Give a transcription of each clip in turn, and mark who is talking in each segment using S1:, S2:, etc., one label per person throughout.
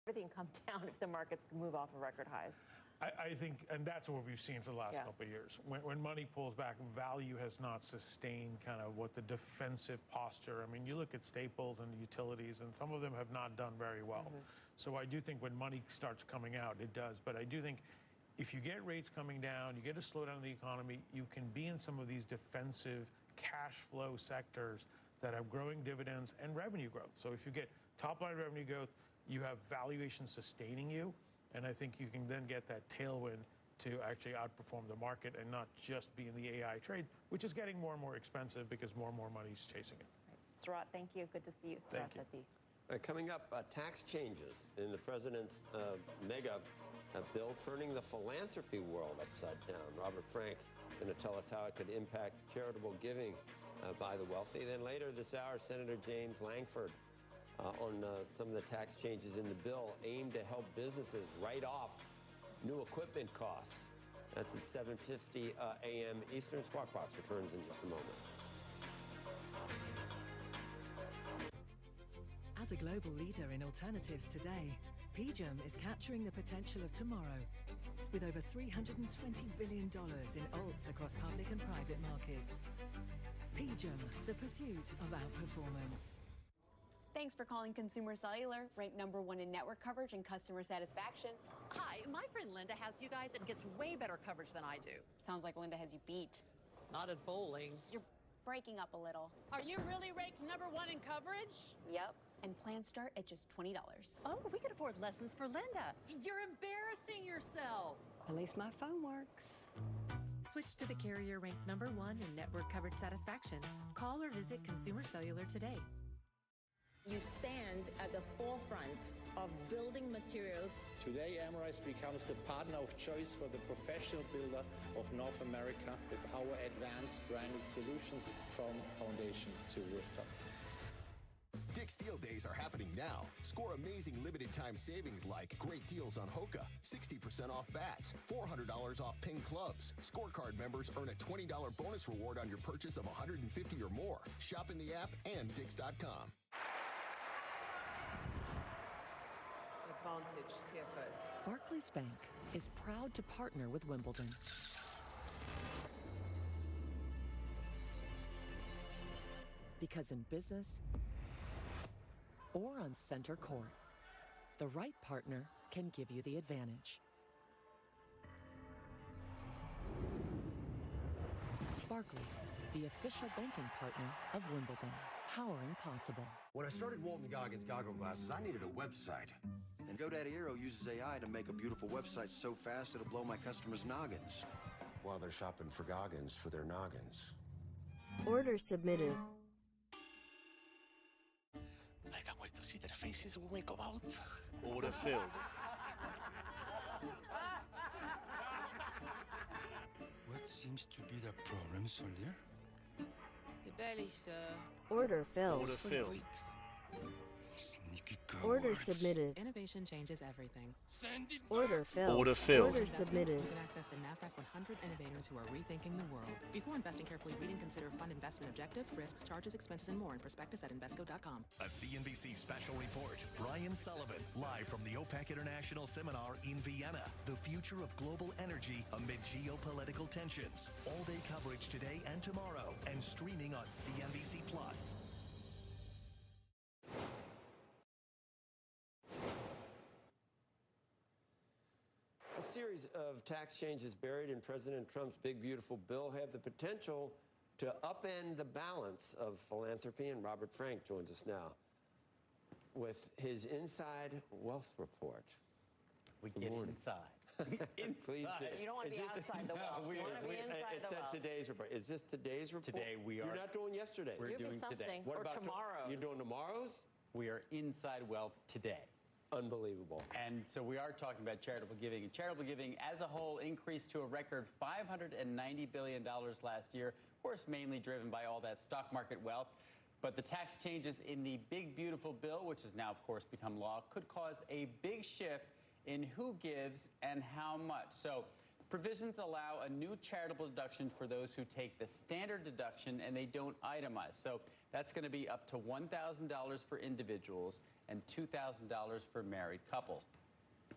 S1: everything come down if the markets move off of record highs?
S2: I think, and that's what we've seen for the last couple of years. When money pulls back, value has not sustained kind of what the defensive posture. I mean, you look at staples and utilities, and some of them have not done very well. So I do think when money starts coming out, it does. But I do think if you get rates coming down, you get a slowdown in the economy, you can be in some of these defensive cash flow sectors that have growing dividends and revenue growth. So if you get top line revenue growth, you have valuation sustaining you. And I think you can then get that tailwind to actually outperform the market and not just be in the AI trade, which is getting more and more expensive because more and more money is chasing it.
S1: Right. Surat, thank you. Good to see you.
S2: Thank you.
S3: Coming up, tax changes in the president's mega bill, turning the philanthropy world upside down. Robert Frank going to tell us how it could impact charitable giving by the wealthy. Then later this hour, Senator James Lankford on some of the tax changes in the bill aimed to help businesses write off new equipment costs. That's at 7:50 a.m. Eastern. Squawk Box returns in just a moment.
S4: As a global leader in alternatives today, PGIM is capturing the potential of tomorrow with over $320 billion in alts across public and private markets. PGIM, the pursuit of outperformance.
S5: Thanks for calling Consumer Cellular, ranked #1 in network coverage and customer satisfaction.
S6: Hi, my friend Linda has you guys and gets way better coverage than I do.
S5: Sounds like Linda has you beat.
S6: Not at bowling.
S5: You're breaking up a little.
S6: Are you really ranked #1 in coverage?
S5: Yep. And plans start at just $20.
S6: Oh, we could afford lessons for Linda. You're embarrassing yourself.
S7: At least my phone works.
S8: Switch to the carrier ranked #1 in network coverage satisfaction. Call or visit Consumer Cellular today.
S9: You stand at the forefront of building materials.
S10: Today, Amrize becomes the partner of choice for the professional builder of North America with our advanced branded solutions from foundation to rooftop.
S11: Dick's Deal Days are happening now. Score amazing limited time savings like great deals on Hoka, 60% off bats, $400 off ping clubs. Scorecard members earn a $20 bonus reward on your purchase of $150 or more. Shop in the app and Dicks.com.
S12: Advantage TFO.
S4: Barclays Bank is proud to partner with Wimbledon. Because in business or on center court, the right partner can give you the advantage. Barclays, the official banking partner of Wimbledon, powering possible.
S13: When I started Walton Goggins Goggle Glasses, I needed a website. And GoDaddy Aero uses AI to make a beautiful website so fast it'll blow my customers' noggins while they're shopping for Goggins for their noggins.
S14: Order submitted.
S15: I can't wait to see their faces when they come out.
S16: Order filled.
S15: What seems to be the problem, soldier?
S17: The belly, sir.
S14: Order filled.
S16: Order filled.
S17: Weeks.
S15: Sneaky
S14: Order
S15: cowards.
S14: submitted.
S8: Innovation changes everything.
S15: Send it
S14: Order filled.
S16: Order filled.
S14: Order submitted.
S8: You can access the NASDAQ 100 innovators who are rethinking the world. Before investing, carefully read and consider fund investment objectives, risks, charges, expenses, and more in prospectus at Invesco.com.
S18: A CNBC special report. Brian Sullivan, live from the OPEC International Seminar in Vienna. The future of global energy amid geopolitical tensions. All-day coverage today and tomorrow, and streaming on CNBC Plus.
S3: A series of tax changes buried in President Trump's big, beautiful bill have the potential to upend the balance of philanthropy, and Robert Frank joins us now with his Inside Wealth Report.
S19: We get inside.
S3: Please do.
S1: You don't want to be outside the wealth. You want to be inside
S3: It
S1: the
S3: said
S1: wealth.
S3: today's report. Is this today's report?
S19: Today we are.
S3: You're not doing yesterday.
S19: We're
S1: Give
S19: doing
S1: us something.
S19: today.
S3: What
S1: Or
S3: about
S1: tomorrow's.
S3: You're doing tomorrow's?
S19: We are Inside Wealth today.
S3: Unbelievable.
S19: And so we are talking about charitable giving. And charitable giving as a whole increased to a record $590 billion last year. Of course, mainly driven by all that stock market wealth. But the tax changes in the big, beautiful bill, which has now, of course, become law, could cause a big shift in who gives and how much. So provisions allow a new charitable deduction for those who take the standard deduction and they don't itemize. So that's going to be up to $1,000 for individuals and $2,000 for married couples.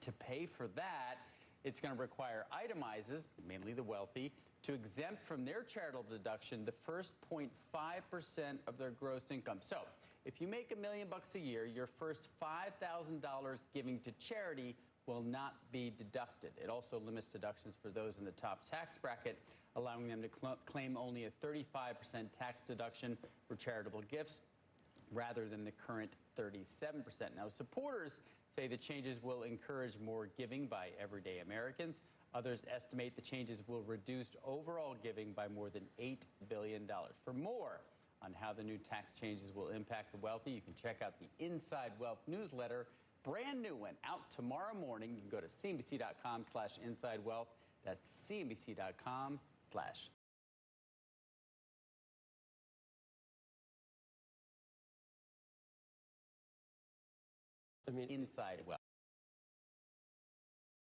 S19: To pay for that, it's going to require itemizers, mainly the wealthy, to exempt from their charitable deduction the first 0.5% of their gross income. So if you make $1 million a year, your first $5,000 giving to charity will not be deducted. It also limits deductions for those in the top tax bracket, allowing them to claim only a 35% tax deduction for charitable gifts rather than the current 37%. Now, supporters say the changes will encourage more giving by everyday Americans. Others estimate the changes will reduce overall giving by more than $8 billion. For more on how the new tax changes will impact the wealthy, you can check out the Inside Wealth newsletter, brand new one, out tomorrow morning. You can go to cnbc.com/insidewealth. That's cnbc.com/ Inside Wealth.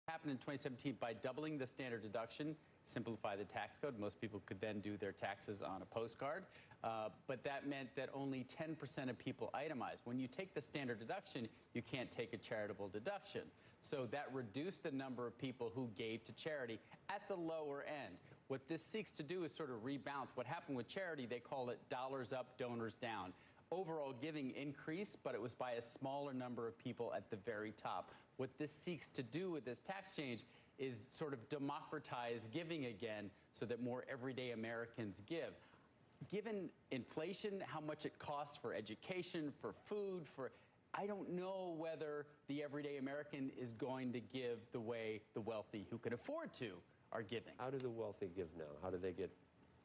S19: Happened in 2017 by doubling the standard deduction, simplify the tax code. Most people could then do their taxes on a postcard, but that meant that only 10% of people itemized. When you take the standard deduction, you can't take a charitable deduction. So that reduced the number of people who gave to charity at the lower end. What this seeks to do is sort of rebalance. What happened with charity, they call it dollars up, donors down. Overall giving increased, but it was by a smaller number of people at the very top. What this seeks to do with this tax change is sort of democratize giving again so that more everyday Americans give. Given inflation, how much it costs for education, for food, I don't know whether the everyday American is going to give the way the wealthy who can afford to are giving.
S3: How do the wealthy give now? How do they get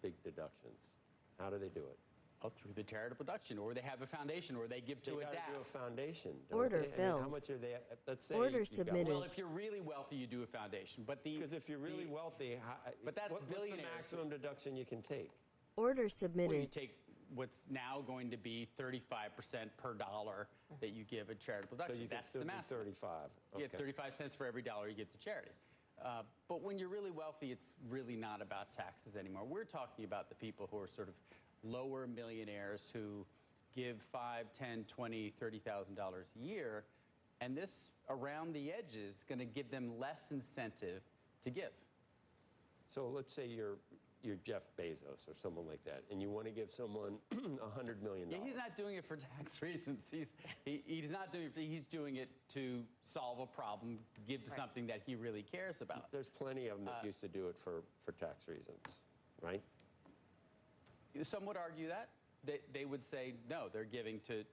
S3: big deductions? How do they do it?
S19: Oh, through the charitable deduction, or they have a foundation, or they give to a DAF.
S3: They got to do a foundation, don't
S14: Order
S3: they?
S14: filled.
S3: How much are they? Let's say
S14: Order submitted.
S19: Well, if you're really wealthy, you do a foundation. But
S3: because if you're really wealthy,
S19: but that's
S3: what's the
S19: billionaires.
S3: maximum deduction you can take?
S14: Order
S19: Well,
S14: submitted.
S19: you take what's now going to be 35% per dollar that you give a charitable deduction.
S3: So you can
S19: That's
S3: still
S19: the
S3: do
S19: math.
S3: 35.
S19: You
S3: Okay.
S19: get 35 cents for every dollar you give to charity. But when you're really wealthy, it's really not about taxes anymore. We're talking about the people who are sort of lower millionaires who give $5,000, $10,000, $20,000, $30,000 a year, and this around the edges is going to give them less incentive to give.
S3: So let's say you're Jeff Bezos or someone like that, and you want to give someone $100 million.
S19: Yeah, he's not doing it for tax reasons. He's not doing it. He's doing it to solve a problem, to give to something that he really cares about.
S3: There's plenty of them that used to do it for tax reasons, right?
S19: Some would argue that. They would say, no, they're giving to,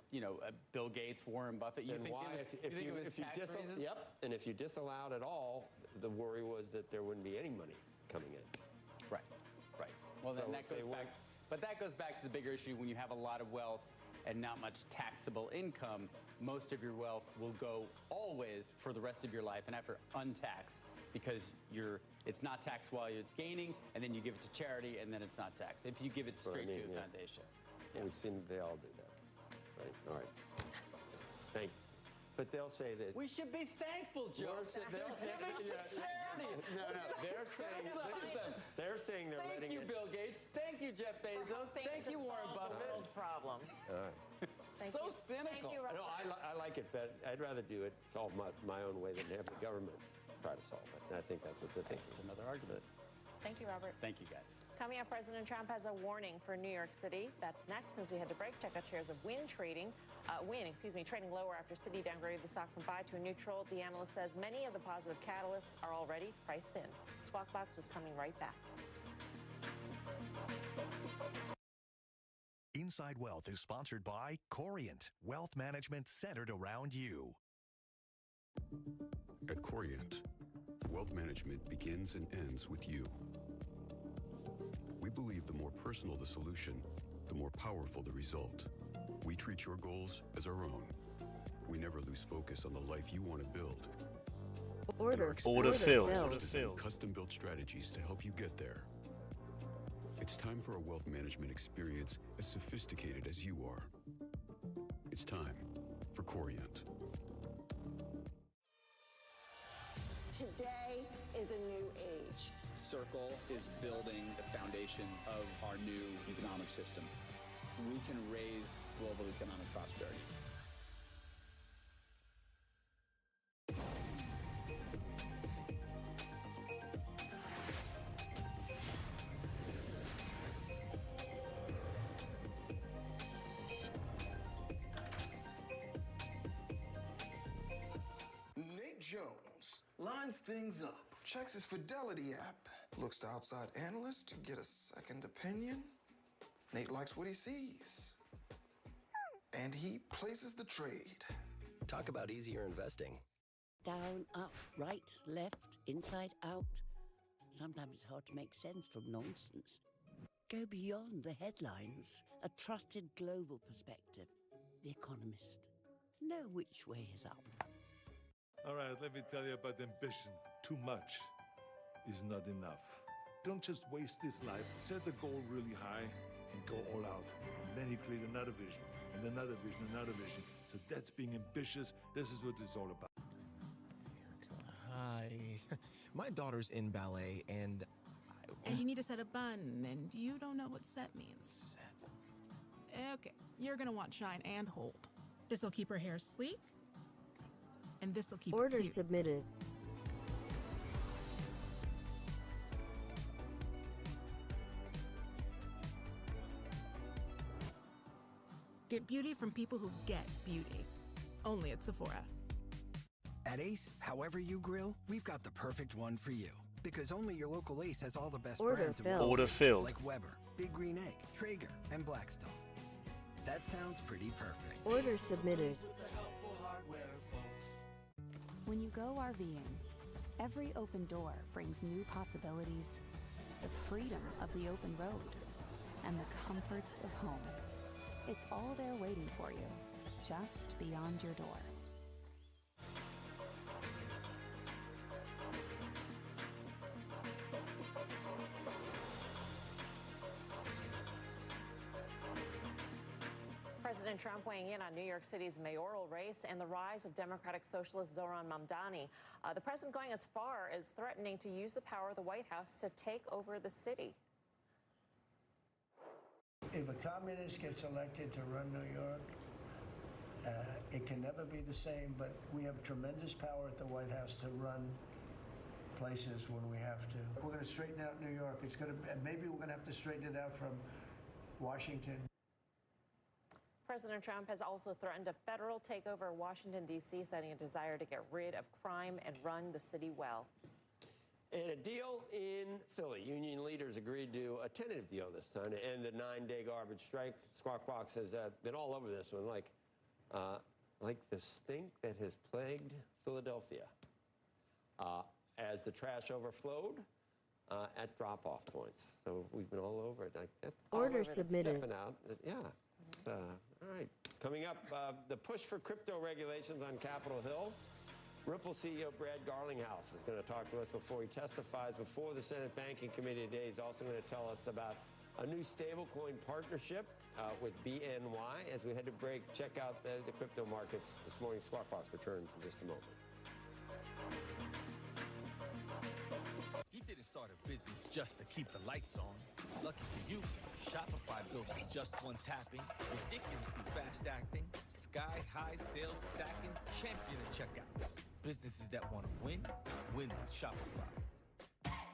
S19: Bill Gates, Warren Buffett. You think
S3: why,
S19: it was tax reasons?
S3: Yep, and if you disallowed it all, the worry was that there wouldn't be any money coming in.
S19: Right. Well, then
S3: So
S19: that goes back. But that goes back to the bigger issue. When you have a lot of wealth and not much taxable income, most of your wealth will go always for the rest of your life and after untaxed, because it's not taxed while it's gaining, and then you give it to charity, and then it's not taxed. If you give it straight to a foundation.
S3: Yeah. We've seen they all do that. Right. All right. But they'll say that
S19: we should be thankful, Joe. They're giving to charity.
S3: No. They're saying they're letting
S19: Thank you, Bill Gates. Thank you, Jeff Bezos. Thank you, Warren Buffett.
S1: World's problems.
S3: All right.
S19: So cynical.
S1: Thank you,
S3: No, I like it, but I'd rather do it solve my own way than have the government try to solve it. And I think that's what they're thinking.
S19: That's another argument.
S1: Thank you, Robert.
S19: Thank you, guys.
S1: Coming up, President Trump has a warning for New York City. That's next. As we head to break, check out shares of Wynn trading lower after Citi downgraded the stock from buy to a neutral. The analyst says many of the positive catalysts are already priced in. Squawk Box was coming right back.
S18: Inside Wealth is sponsored by Corient, wealth management centered around you.
S12: At Corient, wealth management begins and ends with you. We believe the more personal the solution, the more powerful the result. We treat your goals as our own. We never lose focus on the life you want to build.
S14: Order
S12: filled. Custom-built strategies to help you get there. It's time for a wealth management experience as sophisticated as you are. It's time for Corient.
S16: Today is a new age.
S20: Circle is building the foundation of our new economic system. We can raise global economic prosperity.
S21: Jones lines things up, checks his Fidelity app, looks to outside analysts to get a second opinion. Nate likes what he sees, and he places the trade.
S22: Talk about easier investing.
S23: Down, up, right, left, inside, out. Sometimes it's hard to make sense from nonsense. Go beyond the headlines. A trusted global perspective. The Economist. Know which way is up.
S24: All right, let me tell you about ambition. Too much is not enough. Don't just waste this life. Set the goal really high and go all out. And then you create another vision, and another vision, another vision. So that's being ambitious. This is what it's all about.
S25: Hi. My daughter's in ballet, and
S8: you need a set of bun, and you don't know what set means. Okay, you're gonna want shine and hold. This'll keep her hair sleek, and this'll keep
S14: Order
S8: her cute.
S14: submitted.
S8: Get beauty from people who get beauty. Only at Sephora.
S26: At Ace, however you grill, we've got the perfect one for you. Because only your local Ace has all the best
S14: Order
S26: brands
S14: filled.
S26: of
S14: Order
S26: filled. Like Weber, Big Green Egg, Traeger, and Blackstone. That sounds pretty perfect.
S14: Order submitted.
S27: When you go RVing, every open door brings new possibilities, the freedom of the open road, and the comforts of home. It's all there waiting for you, just beyond your door.
S1: President Trump weighing in on New York City's mayoral race and the rise of Democratic Socialist Zohran Mamdani. The president going as far as threatening to use the power of the White House to take over the city.
S28: If a communist gets elected to run New York, it can never be the same, but we have tremendous power at the White House to run places when we have to. We're going to straighten out New York. Maybe we're going to have to straighten it out from Washington.
S1: President Trump has also threatened a federal takeover of Washington, D.C., citing a desire to get rid of crime and run the city well.
S3: And a deal in Philly. Union leaders agreed to a tentative deal this time to end the 9-day garbage strike. Squawk Box has been all over this one, like the stink that has plagued Philadelphia as the trash overflowed at drop-off points. So we've been all over it.
S14: Order submitted.
S3: Stepping out. Yeah. All right. Coming up, the push for crypto regulations on Capitol Hill. Ripple CEO Brad Garlinghouse is going to talk to us before he testifies before the Senate Banking Committee today. He's also going to tell us about a new stablecoin partnership with BNY. As we head to break, check out the crypto markets this morning. Squawk Box returns in just a moment.
S29: You didn't start a business just to keep the lights on. Lucky for you, Shopify built with just one tapping, ridiculously fast acting, sky-high sales stacking, champion of checkouts. Businesses that want to win, win with Shopify.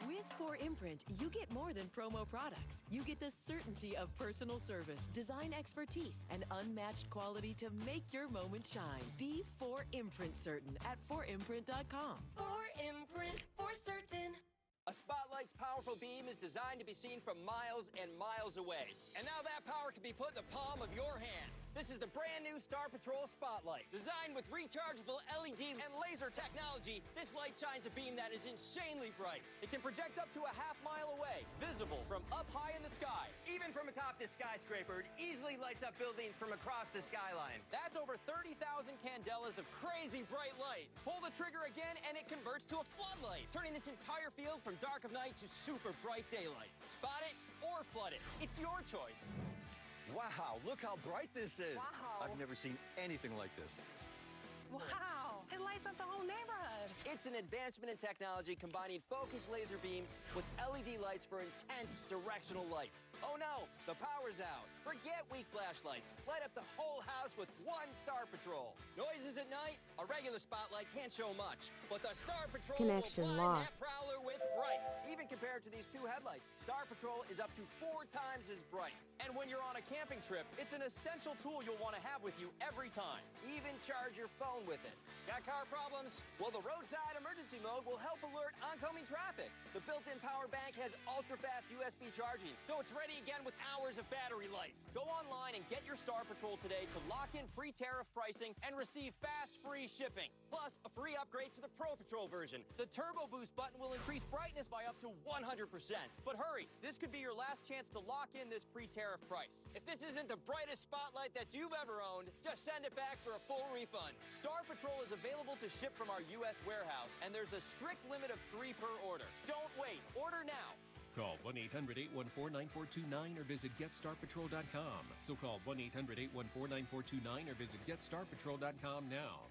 S30: With 4imprint, you get more than promo products. You get the certainty of personal service, design expertise, and unmatched quality to make your moment shine. Be 4imprint certain at 4imprint.com.
S31: 4imprint for certain.
S32: A Spotlight's powerful beam is designed to be seen from miles and miles away. And now that power can be put in the palm of your hand. This is the brand new Star Patrol Spotlight. Designed with rechargeable LED and laser technology, this light shines a beam that is insanely bright. It can project up to a half-mile away, visible from up high in the sky. Even from atop this skyscraper, it easily lights up buildings from across the skyline. That's over 30,000 candelas of crazy bright light. Pull the trigger again and it converts to a floodlight, turning this entire field from dark of night to super bright daylight. Spot it or flood it. It's your choice.
S33: Wow, look how bright this is.
S31: Wow.
S33: I've never seen anything like this.
S31: Wow, it lights up the whole neighborhood.
S32: It's an advancement in technology combining focused laser beams with LED lights for intense directional light. Oh no, the power's out. Forget weak flashlights. Light up the whole house with one Star Patrol. Noises at night? A regular spotlight can't show much, but the Star Patrol
S14: Connection
S32: will blind
S14: lost.
S32: that prowler with fright. Even compared to these two headlights, Star Patrol is up to 4 times as bright. And when you're on a camping trip, it's an essential tool you'll want to have with you every time. Even charge your phone with it. Got car problems? Well, the roadside emergency mode will help alert oncoming traffic. The built-in power bank has ultra-fast USB charging, so it's ready again with hours of battery life. Go online and get your Star Patrol today to lock in free tariff pricing and receive fast free shipping. Plus, a free upgrade to the Pro Patrol version. The Turbo Boost button will increase brightness by up to 100%. But hurry, this could be your last chance to lock in this pre-tariff price. If this isn't the brightest spotlight that you've ever owned, just send it back for a full refund. Star Patrol is available to ship from our U.S. warehouse, and there's a strict limit of 3 per order. Don't wait. Order now.
S2: Call 1-800-814-9429 or visit GetStarPatrol.com. So call 1-800-814-9429 or visit GetStarPatrol.com now.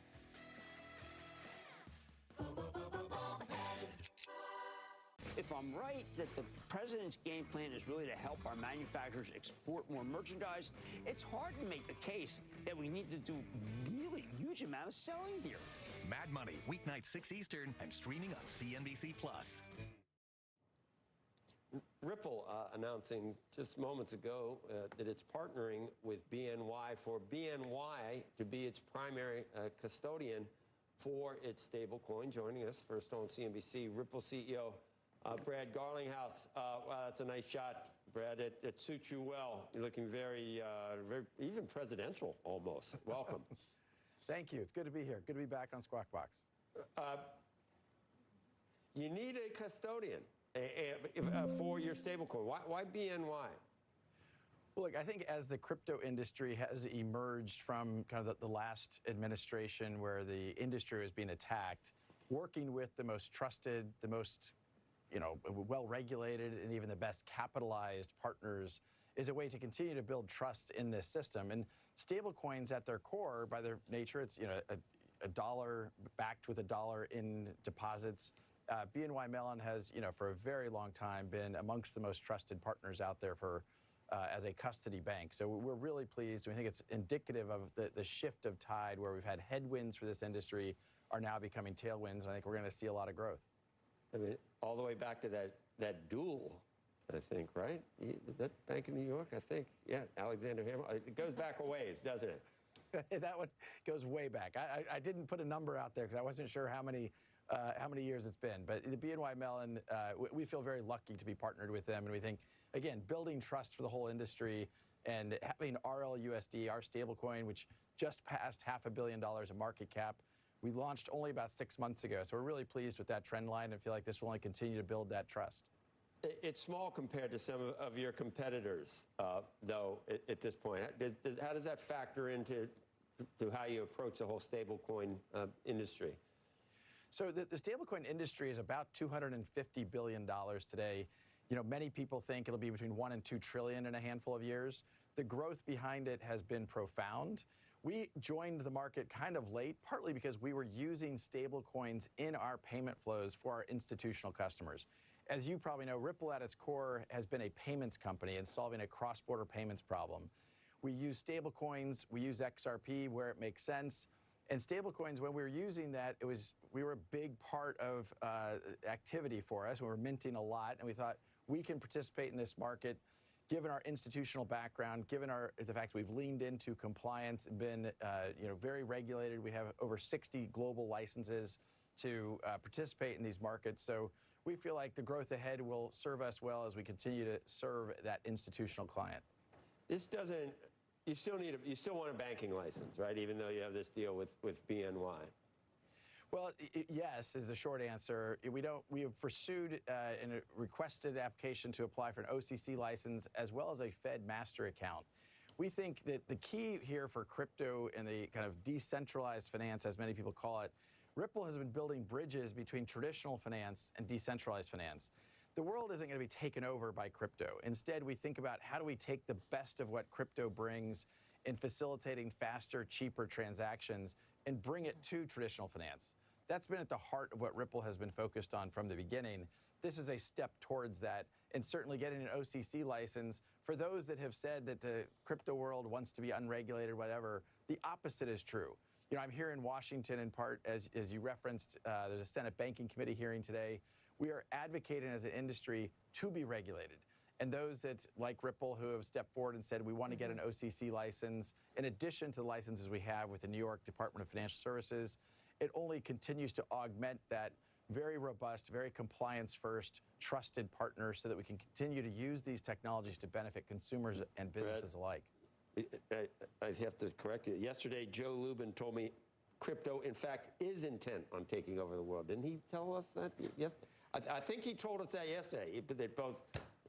S4: If I'm right that the president's game plan is really to help our manufacturers export more merchandise, it's hard to make the case that we need to do really huge amount of selling here.
S5: Mad Money, weeknight 6 Eastern and streaming on CNBC+.
S3: Ripple announcing just moments ago that it's partnering with BNY for BNY to be its primary custodian for its stablecoin. Joining us first on CNBC, Ripple CEO Brad Garlinghouse. Wow, that's a nice shot, Brad. It suits you well. You're looking very, even presidential almost. Welcome.
S6: Thank you. It's good to be here. Good to be back on Squawk Box.
S3: You need a custodian for your stablecoin. Why BNY?
S6: Well, look, I think as the crypto industry has emerged from kind of the last administration where the industry was being attacked, working with the most trusted, the most well-regulated, and even the best capitalized partners is a way to continue to build trust in this system. And stablecoins at their core, by their nature, it's a dollar backed with a dollar in deposits. BNY Mellon has, for a very long time been amongst the most trusted partners out there for as a custody bank. So we're really pleased. We think it's indicative of the shift of tide where we've had headwinds for this industry are now becoming tailwinds, and I think we're going to see a lot of growth.
S3: I mean, all the way back to that duel, I think, right? Is that Bank of New York? I think, yeah, Alexander Hamilton. It goes back a ways, doesn't it?
S6: That one goes way back. I didn't put a number out there because I wasn't sure how many years it's been. But the BNY Mellon, we feel very lucky to be partnered with them, and we think, again, building trust for the whole industry and having RLUSD, our stablecoin, which just passed $500 million of market cap. We launched only about 6 months ago, so we're really pleased with that trend line and feel like this will only continue to build that trust.
S3: It's small compared to some of your competitors, though, at this point. How does that factor into how you approach the whole stablecoin industry?
S6: So the stablecoin industry is about $250 billion today. Many people think it'll be between 1 and 2 trillion in a handful of years. The growth behind it has been profound. We joined the market kind of late, partly because we were using stablecoins in our payment flows for our institutional customers. As you probably know, Ripple at its core has been a payments company and solving a cross-border payments problem. We use stablecoins, we use XRP where it makes sense. And stablecoins, when we were using that, we were a big part of activity for us. We were minting a lot, and we thought we can participate in this market given our institutional background, given the fact that we've leaned into compliance and been very regulated. We have over 60 global licenses to participate in these markets. So we feel like the growth ahead will serve us well as we continue to serve that institutional client.
S3: This doesn't, you still want a banking license, right? Even though you have this deal with BNY.
S6: Well, yes is the short answer. We have pursued and requested application to apply for an OCC license as well as a Fed master account. We think that the key here for crypto and the kind of decentralized finance, as many people call it, Ripple has been building bridges between traditional finance and decentralized finance. The world isn't going to be taken over by crypto. Instead, we think about how do we take the best of what crypto brings in facilitating faster, cheaper transactions and bring it to traditional finance. That's been at the heart of what Ripple has been focused on from the beginning. This is a step towards that, and certainly getting an OCC license for those that have said that the crypto world wants to be unregulated, whatever, the opposite is true. You know, I'm here in Washington in part, as you referenced, there's a Senate Banking Committee hearing today. We are advocating as an industry to be regulated. And those that, like Ripple, who have stepped forward and said we want to get an OCC license, in addition to the licenses we have with the New York Department of Financial Services, it only continues to augment that very robust, very compliance-first, trusted partner so that we can continue to use these technologies to benefit consumers and businesses alike.
S3: I have to correct you. Yesterday, Joe Lubin told me crypto, in fact, is intent on taking over the world. Didn't he tell us that? Yes. I think he told us that yesterday, that both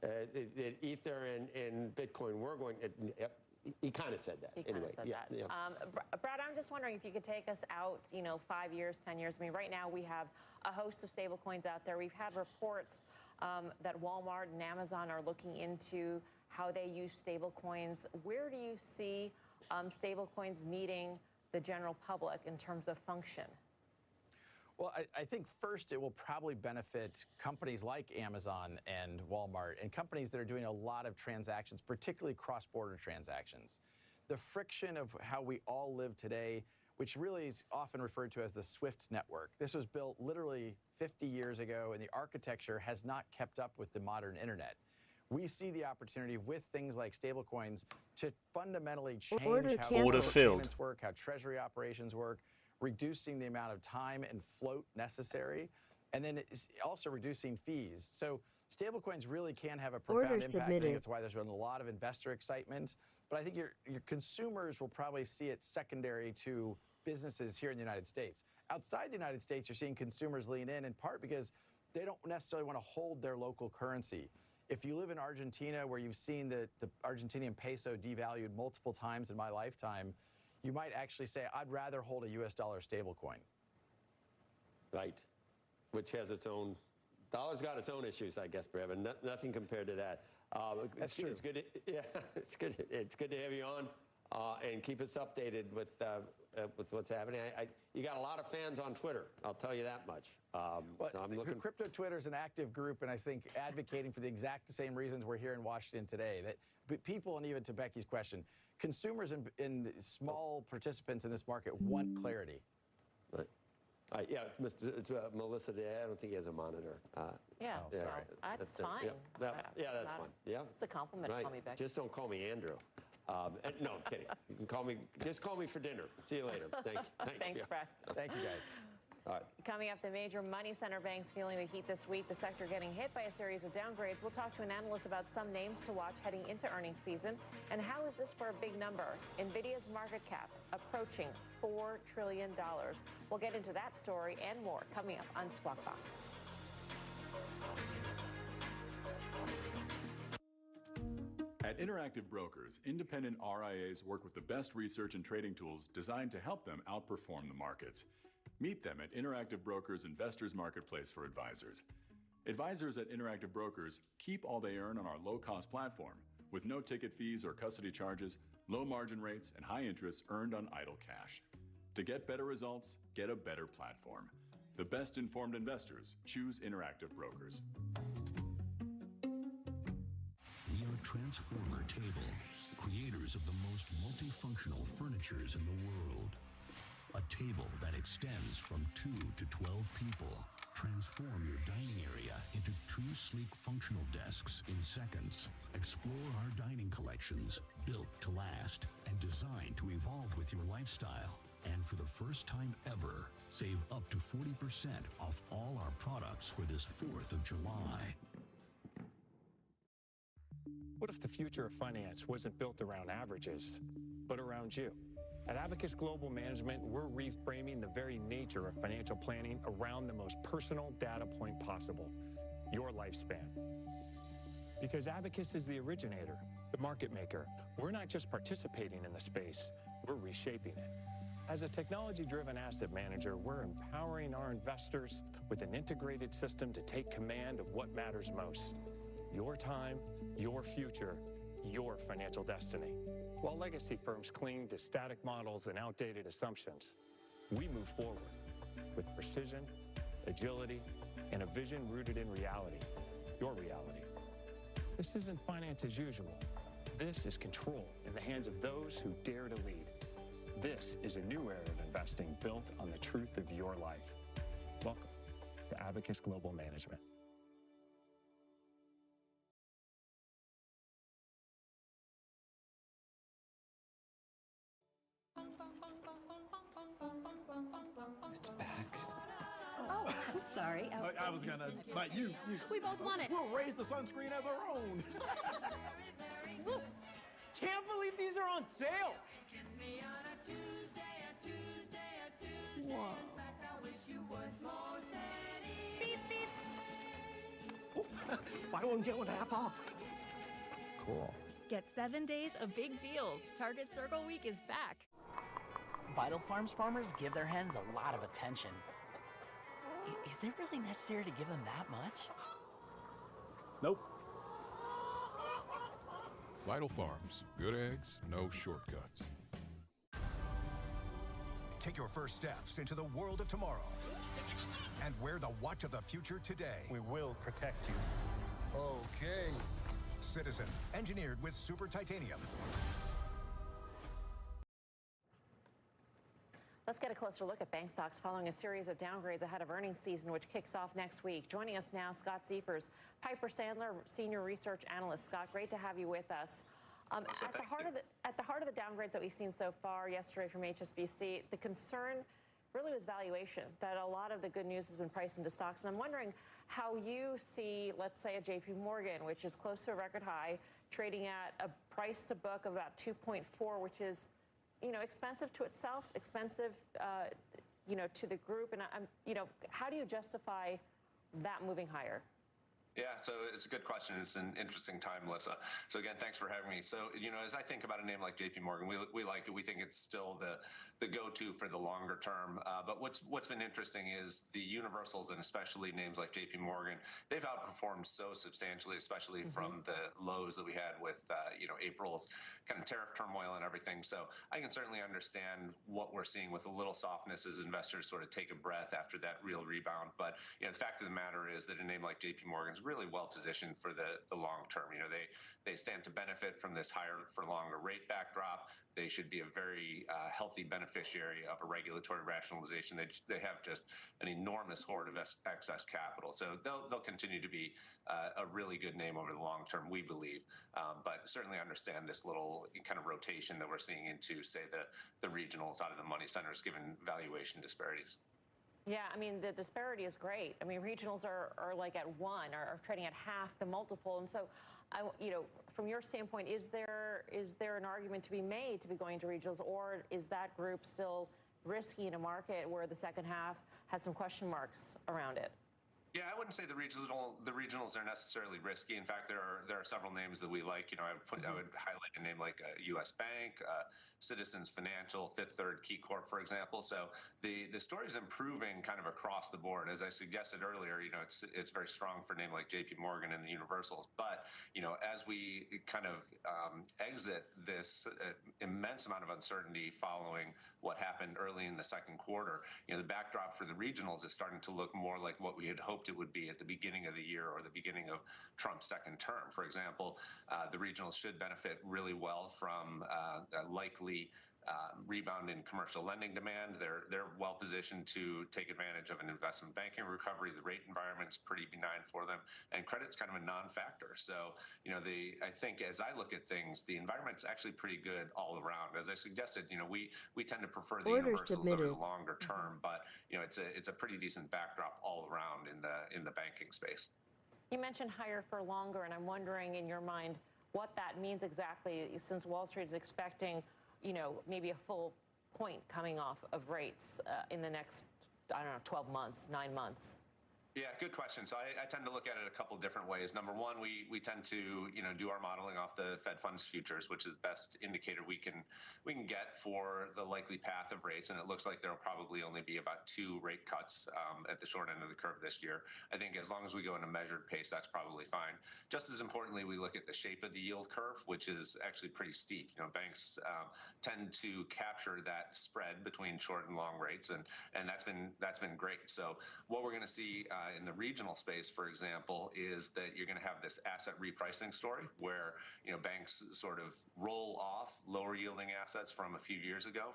S3: that Ether and Bitcoin were going. He kind of said that.
S1: He kind of said that.
S3: Yeah.
S1: Brad, I'm just wondering if you could take us out, 5 years, 10 years. I mean, right now we have a host of stablecoins out there. We've had reports that Walmart and Amazon are looking into how they use stablecoins. Where do you see stablecoins meeting the general public in terms of function?
S6: Well, I think first it will probably benefit companies like Amazon and Walmart and companies that are doing a lot of transactions, particularly cross-border transactions. The friction of how we all live today, which really is often referred to as the SWIFT network. This was built literally 50 years ago, and the architecture has not kept up with the modern internet. We see the opportunity with things like stablecoins to fundamentally change how payments work, how treasury operations work, reducing the amount of time and float necessary, and then it's also reducing fees. So stablecoins really can have a profound impact. I think that's why there's been a lot of investor excitement. But I think your consumers will probably see it secondary to businesses here in the United States. Outside the United States, you're seeing consumers lean in part because they don't necessarily want to hold their local currency. If you live in Argentina, where you've seen the Argentinian peso devalued multiple times in my lifetime, you might actually say, I'd rather hold a US dollar stablecoin.
S3: Right, which has its own, dollar's got its own issues, I guess, Brad, but nothing compared to that.
S6: That's true.
S3: It's good. It's good to have you on and keep us updated with what's happening. You got a lot of fans on Twitter, I'll tell you that much. So I'm looking.
S6: Crypto Twitter is an active group, and I think advocating for the exact same reasons we're here in Washington today. That people, and even to Becky's question, consumers and small participants in this market want clarity.
S3: Right. Yeah, it's Melissa. I don't think he has a monitor.
S1: That's fine.
S3: That's fine. Yeah,
S1: it's a compliment.
S3: Right.
S1: Call me Becky.
S3: Just don't call me Andrew. No, I'm kidding. You can call me. Just call me for dinner. See you later.
S1: Thanks, Brad.
S6: Thank you, guys.
S3: All right.
S1: Coming up, the major money center banks feeling the heat this week. The sector getting hit by a series of downgrades. We'll talk to an analyst about some names to watch heading into earnings season. And how is this for a big number? NVIDIA's market cap approaching $4 trillion. We'll get into that story and more coming up on Squawk Box.
S7: At Interactive Brokers, independent RIAs work with the best research and trading tools designed to help them outperform the markets. Meet them at Interactive Brokers Investors Marketplace for Advisors. Advisors at Interactive Brokers keep all they earn on our low-cost platform with no ticket fees or custody charges, low margin rates, and high interest earned on idle cash. To get better results, get a better platform. The best informed investors choose Interactive Brokers.
S9: We are Transformer Table, creators of the most multifunctional furnitures in the world. A table that extends from 2 to 12 people. Transform your dining area into 2 sleek functional desks in seconds. Explore our dining collections, built to last and designed to evolve with your lifestyle. And for the first time ever, save up to 40% off all our products for this 4th of July.
S10: What if the future of finance wasn't built around averages, but around you? At Abacus Global Management, we're reframing the very nature of financial planning around the most personal data point possible, your lifespan. Because Abacus is the originator, the market maker. We're not just participating in the space, we're reshaping it. As a technology-driven asset manager, we're empowering our investors with an integrated system to take command of what matters most. Your time, your future, your financial destiny. While legacy firms cling to static models and outdated assumptions, we move forward with precision, agility, and a vision rooted in reality, your reality. This isn't finance as usual. This is control in the hands of those who dare to lead. This is a new era of investing built on the truth of your life. Welcome to Abacus Global Management.
S11: It's back.
S12: Oh, I'm sorry.
S11: I was gonna, but you.
S12: We both want it.
S11: We'll raise the sunscreen as our own.
S13: Can't believe these are on sale.
S12: Whoa.
S13: Beep, beep.
S11: Buy one, get one half off.
S6: Cool.
S15: Get 7 days of big deals. Target Circle Week is back.
S16: Vital Farms farmers give their hens a lot of attention. Is it really necessary to give them that much?
S11: Nope.
S17: Vital Farms. Good eggs, no shortcuts.
S9: Take your first steps into the world of tomorrow and wear the watch of the future today.
S13: We will protect you.
S9: Okay. Citizen, engineered with super titanium.
S1: Let's get a closer look at bank stocks following a series of downgrades ahead of earnings season, which kicks off next week. Joining us now, Scott Seifers, Piper Sandler Senior Research Analyst. Scott, great to have you with us. At the heart of the downgrades that we've seen so far yesterday from HSBC, the concern really was valuation, that a lot of the good news has been priced into stocks. And I'm wondering how you see, let's say, a JP Morgan, which is close to a record high, trading at a price to book of about 2.4, which is, expensive to itself, expensive, to the group. And how do you justify that moving higher?
S18: Yeah, so it's a good question. It's an interesting time, Melissa. So again, thanks for having me. So, as I think about a name like JP Morgan, we like it. We think it's still the go-to for the longer term. But what's been interesting is the universals, and especially names like JP Morgan, they've outperformed so substantially, especially from the lows that we had with, April's kind of tariff turmoil and everything. So I can certainly understand what we're seeing with a little softness as investors sort of take a breath after that real rebound. But, the fact of the matter is that a name like JP Morgan's really well positioned for the long term. They stand to benefit from this higher for longer rate backdrop. They should be a very healthy beneficiary of a regulatory rationalization. They have just an enormous hoard of excess capital. So they'll continue to be a really good name over the long term, we believe. But certainly understand this little kind of rotation that we're seeing into, say, the regionals out of the money centers, given valuation disparities.
S1: Yeah, the disparity is great. Regionals are like at one, are trading at half the multiple. And so, from your standpoint, is there an argument to be made to be going to regionals, or is that group still risky in a market where the second half has some question marks around it?
S18: Yeah, I wouldn't say the regionals are necessarily risky. In fact, there are several names that we like. I would highlight a name like U.S. Bank, Citizens Financial, Fifth Third, Key Corp, for example. So the story is improving kind of across the board. As I suggested earlier, it's very strong for a name like JP Morgan and the universals. But as we kind of exit this immense amount of uncertainty following what happened early in the second quarter, the backdrop for the regionals is starting to look more like what we had hoped it would be at the beginning of the year or the beginning of Trump's second term. For example, the regionals should benefit really well from a likely rebound in commercial lending demand. They're well positioned to take advantage of an investment banking recovery. The rate environment's pretty benign for them, and credit's kind of a non-factor. So, I think as I look at things, the environment's actually pretty good all around. As I suggested, we tend to prefer the universals over the longer term, but it's a pretty decent backdrop all around in the banking space.
S1: You mentioned higher for longer, and I'm wondering in your mind what that means exactly, since Wall Street is expecting maybe a full point coming off of rates in the next, 12 months, 9 months.
S18: Yeah, good question. So I tend to look at it a couple different ways. Number one, we tend to do our modeling off the Fed funds futures, which is the best indicator we can get for the likely path of rates. And it looks like there will probably only be about 2 rate cuts at the short end of the curve this year. I think as long as we go in a measured pace, that's probably fine. Just as importantly, we look at the shape of the yield curve, which is actually pretty steep. Banks tend to capture that spread between short and long rates, and that's been great. So what we're going to see in the regional space, for example, is that you're going to have this asset repricing story where, banks sort of roll off lower yielding assets from a few years ago.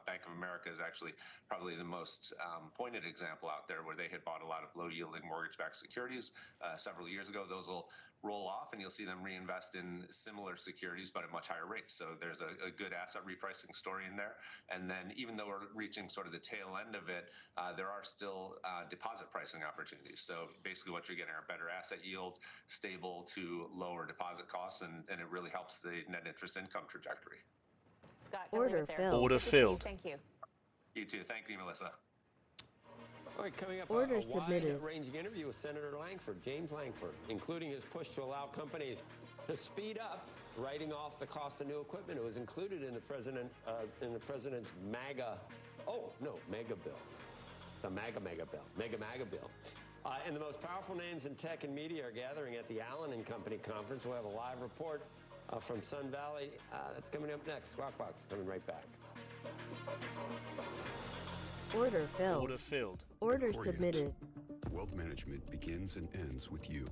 S18: Bank of America is actually probably the most pointed example out there, where they had bought a lot of low yielding mortgage-backed securities several years ago. Those will roll off and you'll see them reinvest in similar securities but at much higher rates. So there's a good asset repricing story in there. And then even though we're reaching sort of the tail end of it, there are still deposit pricing opportunities. So basically what you're getting are better asset yields, stable to lower deposit costs, and it really helps the net interest income trajectory.
S1: Scott, gonna leave it there.
S8: Order filled.
S1: Thank you.
S18: You too. Thank you, Melissa.
S3: All right, coming up,
S14: Order
S3: a
S14: submitted.
S3: wide-ranging interview with Senator Langford, James Langford, including his push to allow companies to speed up writing off the cost of new equipment. It was included in the president's mega bill. It's a mega bill, mega bill. And the most powerful names in tech and media are gathering at the Allen & Company conference. We'll have a live report from Sun Valley. That's coming up next. Squawk Box coming right back.
S14: Order filled.
S8: Order filled.
S14: Order submitted.
S19: Wealth management begins and ends with you.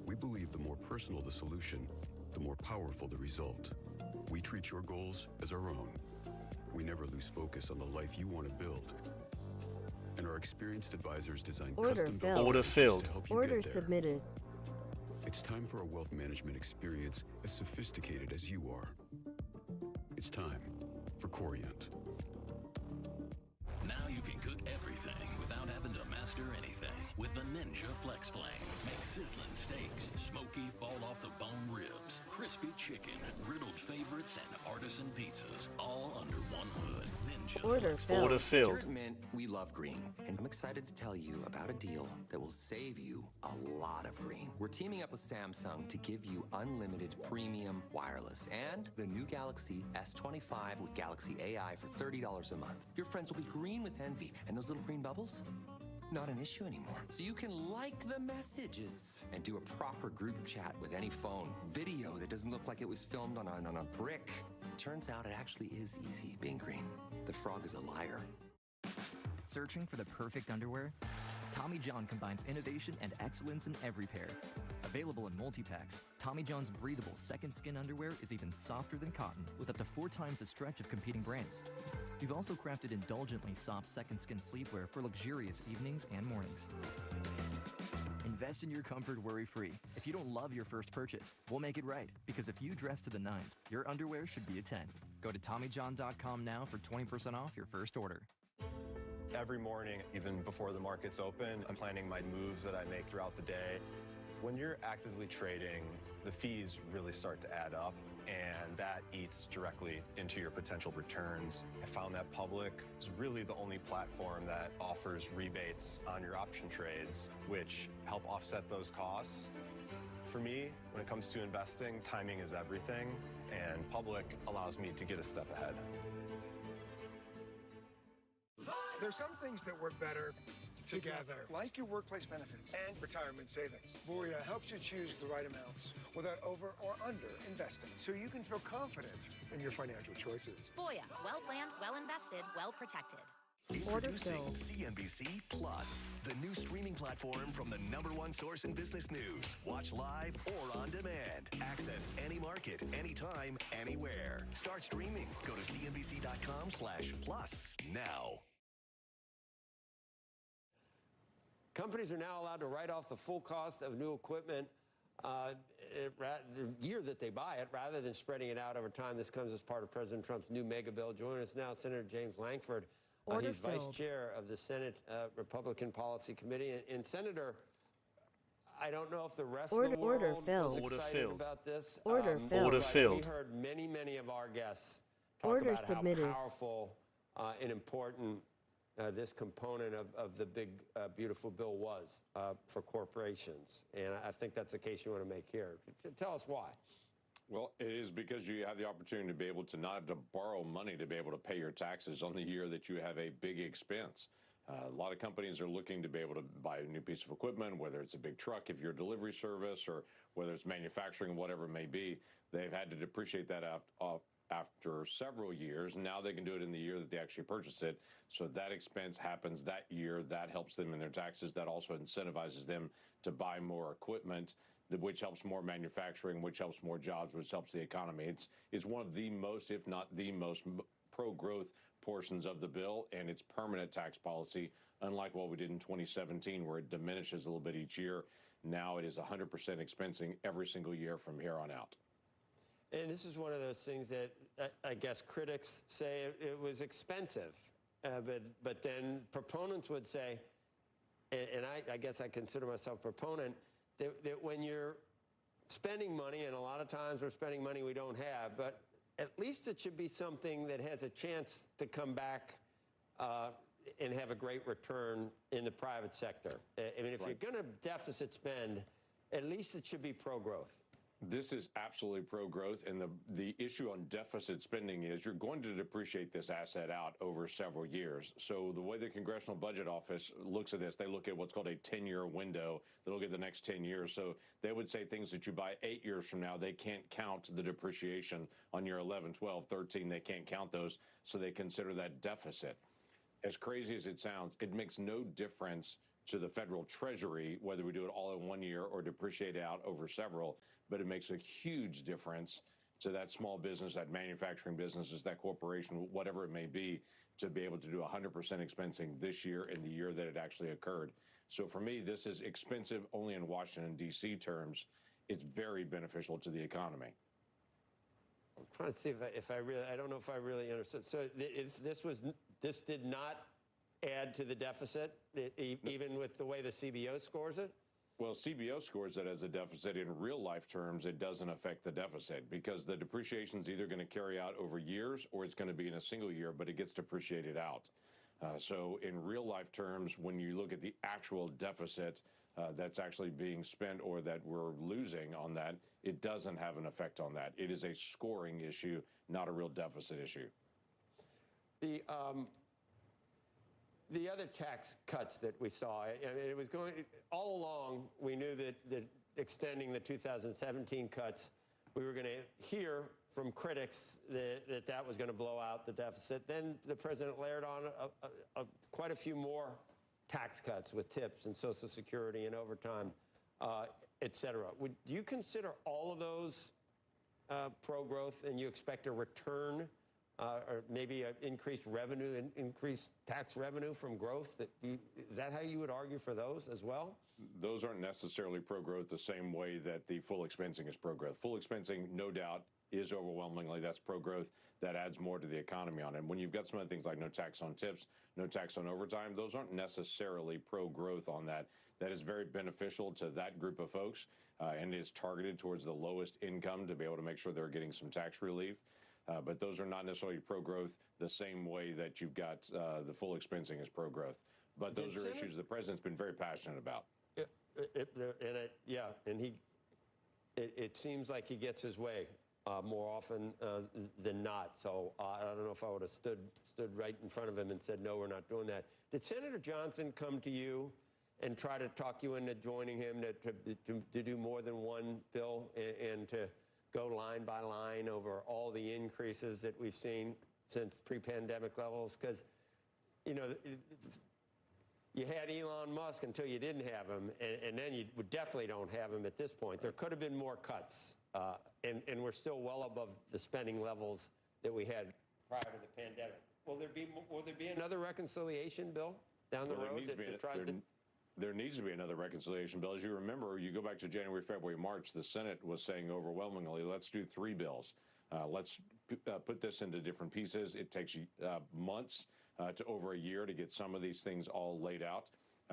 S19: We believe the more personal the solution, the more powerful the result. We treat your goals as our own. We never lose focus on the life you want to build. And our experienced advisors design custom-built
S8: Order filled.
S19: to help you
S14: Order
S19: get there.
S14: submitted.
S19: It's time for a wealth management experience as sophisticated as you are. It's time for Corient.
S9: Now you can cook everything without having to master anything with the Ninja Flex Flame. Make sizzling steaks, smoky fall-off-the-bone ribs, crispy chicken, griddled favorites, and artisan pizzas, all under one hood. Ninja
S14: Order
S9: Flex
S14: filled.
S8: Order filled.
S20: Here at Mint, we love green, and I'm excited to tell you about a deal that will save you a lot of green. We're teaming up with Samsung to give you unlimited premium wireless and the new Galaxy S25 with Galaxy AI for $30 a month. Your friends will be green with envy, and those little green bubbles? Not an issue anymore. So you can like the messages and do a proper group chat with any phone. Video that doesn't look like it was filmed on a brick. Turns out it actually is easy being green. The frog is a liar.
S21: Searching for the perfect underwear? Tommy John combines innovation and excellence in every pair. Available in multi-packs, Tommy John's breathable second skin underwear is even softer than cotton, with up to 4 times the stretch of competing brands. We've also crafted indulgently soft second skin sleepwear for luxurious evenings and mornings. Invest in your comfort worry-free. If you don't love your first purchase, we'll make it right, because if you dress to the nines, your underwear should be a 10. Go to TommyJohn.com now for 20% off your first order.
S22: Every morning, even before the markets open, I'm planning my moves that I make throughout the day. When you're actively trading, the fees really start to add up, and that eats directly into your potential returns. I found that Public is really the only platform that offers rebates on your option trades, which help offset those costs. For me, when it comes to investing, timing is everything, and Public allows me to get a step ahead.
S23: There's some things that work better together, like your workplace benefits and retirement savings. Voya helps you choose the right amounts without over or under investing, so you can feel confident in your financial choices.
S24: Voya, well planned, well invested, well protected.
S5: Introducing CNBC Plus, the new streaming platform from the #1 source in business news. Watch live or on demand. Access any market, anytime, anywhere. Start streaming. Go to cnbc.com/plus now.
S3: Companies are now allowed to write off the full cost of new equipment the year that they buy it, rather than spreading it out over time. This comes as part of President Trump's new mega bill. Joining us now, Senator James Langford. He's vice chair of the Senate Republican Policy Committee. And Senator, I don't know if the rest of the world was excited about this.
S8: Order
S3: filled. We heard many of our guests talk about how powerful and important this component of the big, beautiful bill was for corporations. And I think that's the case you want to make here. Tell us why.
S25: Well, it is because you have the opportunity to be able to not have to borrow money to be able to pay your taxes on the year that you have a big expense. A lot of companies are looking to be able to buy a new piece of equipment, whether it's a big truck, if you're a delivery service, or whether it's manufacturing, whatever it may be. They've had to depreciate that after several years. Now they can do it in the year that they actually purchase it. So that expense happens that year. That helps them in their taxes. That also incentivizes them to buy more equipment, which helps more manufacturing, which helps more jobs, which helps the economy. It's one of the most, if not the most, pro-growth portions of the bill, and it's permanent tax policy, unlike what we did in 2017, where it diminishes a little bit each year. Now it is 100% expensing every single year from here on out.
S3: And this is one of those things that I guess critics say it was expensive, but then proponents would say, and I guess I consider myself a proponent, that when you're spending money, and a lot of times we're spending money we don't have, but at least it should be something that has a chance to come back and have a great return in the private sector. I mean, if you're going to deficit spend, at least it should be pro-growth.
S25: This is absolutely pro-growth, and the issue on deficit spending is you're going to depreciate this asset out over several years. So the way the Congressional Budget Office looks at this, they look at what's called a 10-year window. They look at the next 10 years. So they would say things that you buy 8 years from now, they can't count the depreciation on year 11, 12, 13. They can't count those, so they consider that deficit. As crazy as it sounds, it makes no difference to the federal treasury whether we do it all in 1 year or depreciate it out over several, but it makes a huge difference to that small business, that manufacturing businesses, that corporation, whatever it may be, to be able to do 100% expensing this year and the year that it actually occurred. So for me, this is expensive only in Washington, D.C. terms. It's very beneficial to the economy.
S3: I'm trying to see if I really, I don't know if I really understood. So this did not add to the deficit, even with the way the CBO scores it?
S25: Well, CBO scores it as a deficit. In real life terms, it doesn't affect the deficit because the depreciation is either going to carry out over years or it's going to be in a single year, but it gets depreciated out. So in real life terms, when you look at the actual deficit that's actually being spent or that we're losing on that, it doesn't have an effect on that. It is a scoring issue, not a real deficit issue.
S3: The other tax cuts that we saw, I mean, it was going all along. We knew that extending the 2017 cuts, we were going to hear from critics that was going to blow out the deficit. Then the president layered on quite a few more tax cuts with tips and Social Security and overtime, et cetera. Do you consider all of those pro-growth, and you expect a return? Or maybe increased revenue and increased tax revenue from growth? Is that how you would argue for those as well?
S25: Those aren't necessarily pro-growth the same way that the full expensing is pro-growth. Full expensing, no doubt, is overwhelmingly, that's pro-growth. That adds more to the economy on it. When you've got some of the things like no tax on tips, no tax on overtime, those aren't necessarily pro-growth on that. That is very beneficial to that group of folks and is targeted towards the lowest income to be able to make sure they're getting some tax relief. But those are not necessarily pro-growth the same way that you've got the full expensing is pro-growth. But those are issues the president's been very passionate about.
S3: It seems like he gets his way more often than not. So I don't know if I would have stood right in front of him and said, no, we're not doing that. Did Senator Johnson come to you and try to talk you into joining him to do more than one bill and to go line by line over all the increases that we've seen since pre-pandemic levels? Because, you know, you had Elon Musk until you didn't have him, and then you definitely don't have him at this point. There could have been more cuts, and we're still well above the spending levels that we had prior to the pandemic. Will there be another reconciliation bill down the road that tries to...
S25: There needs to be another reconciliation bill. As you remember, you go back to January, February, March, the Senate was saying overwhelmingly, let's do 3 bills. Let's put this into different pieces. It takes months to over a year to get some of these things all laid out.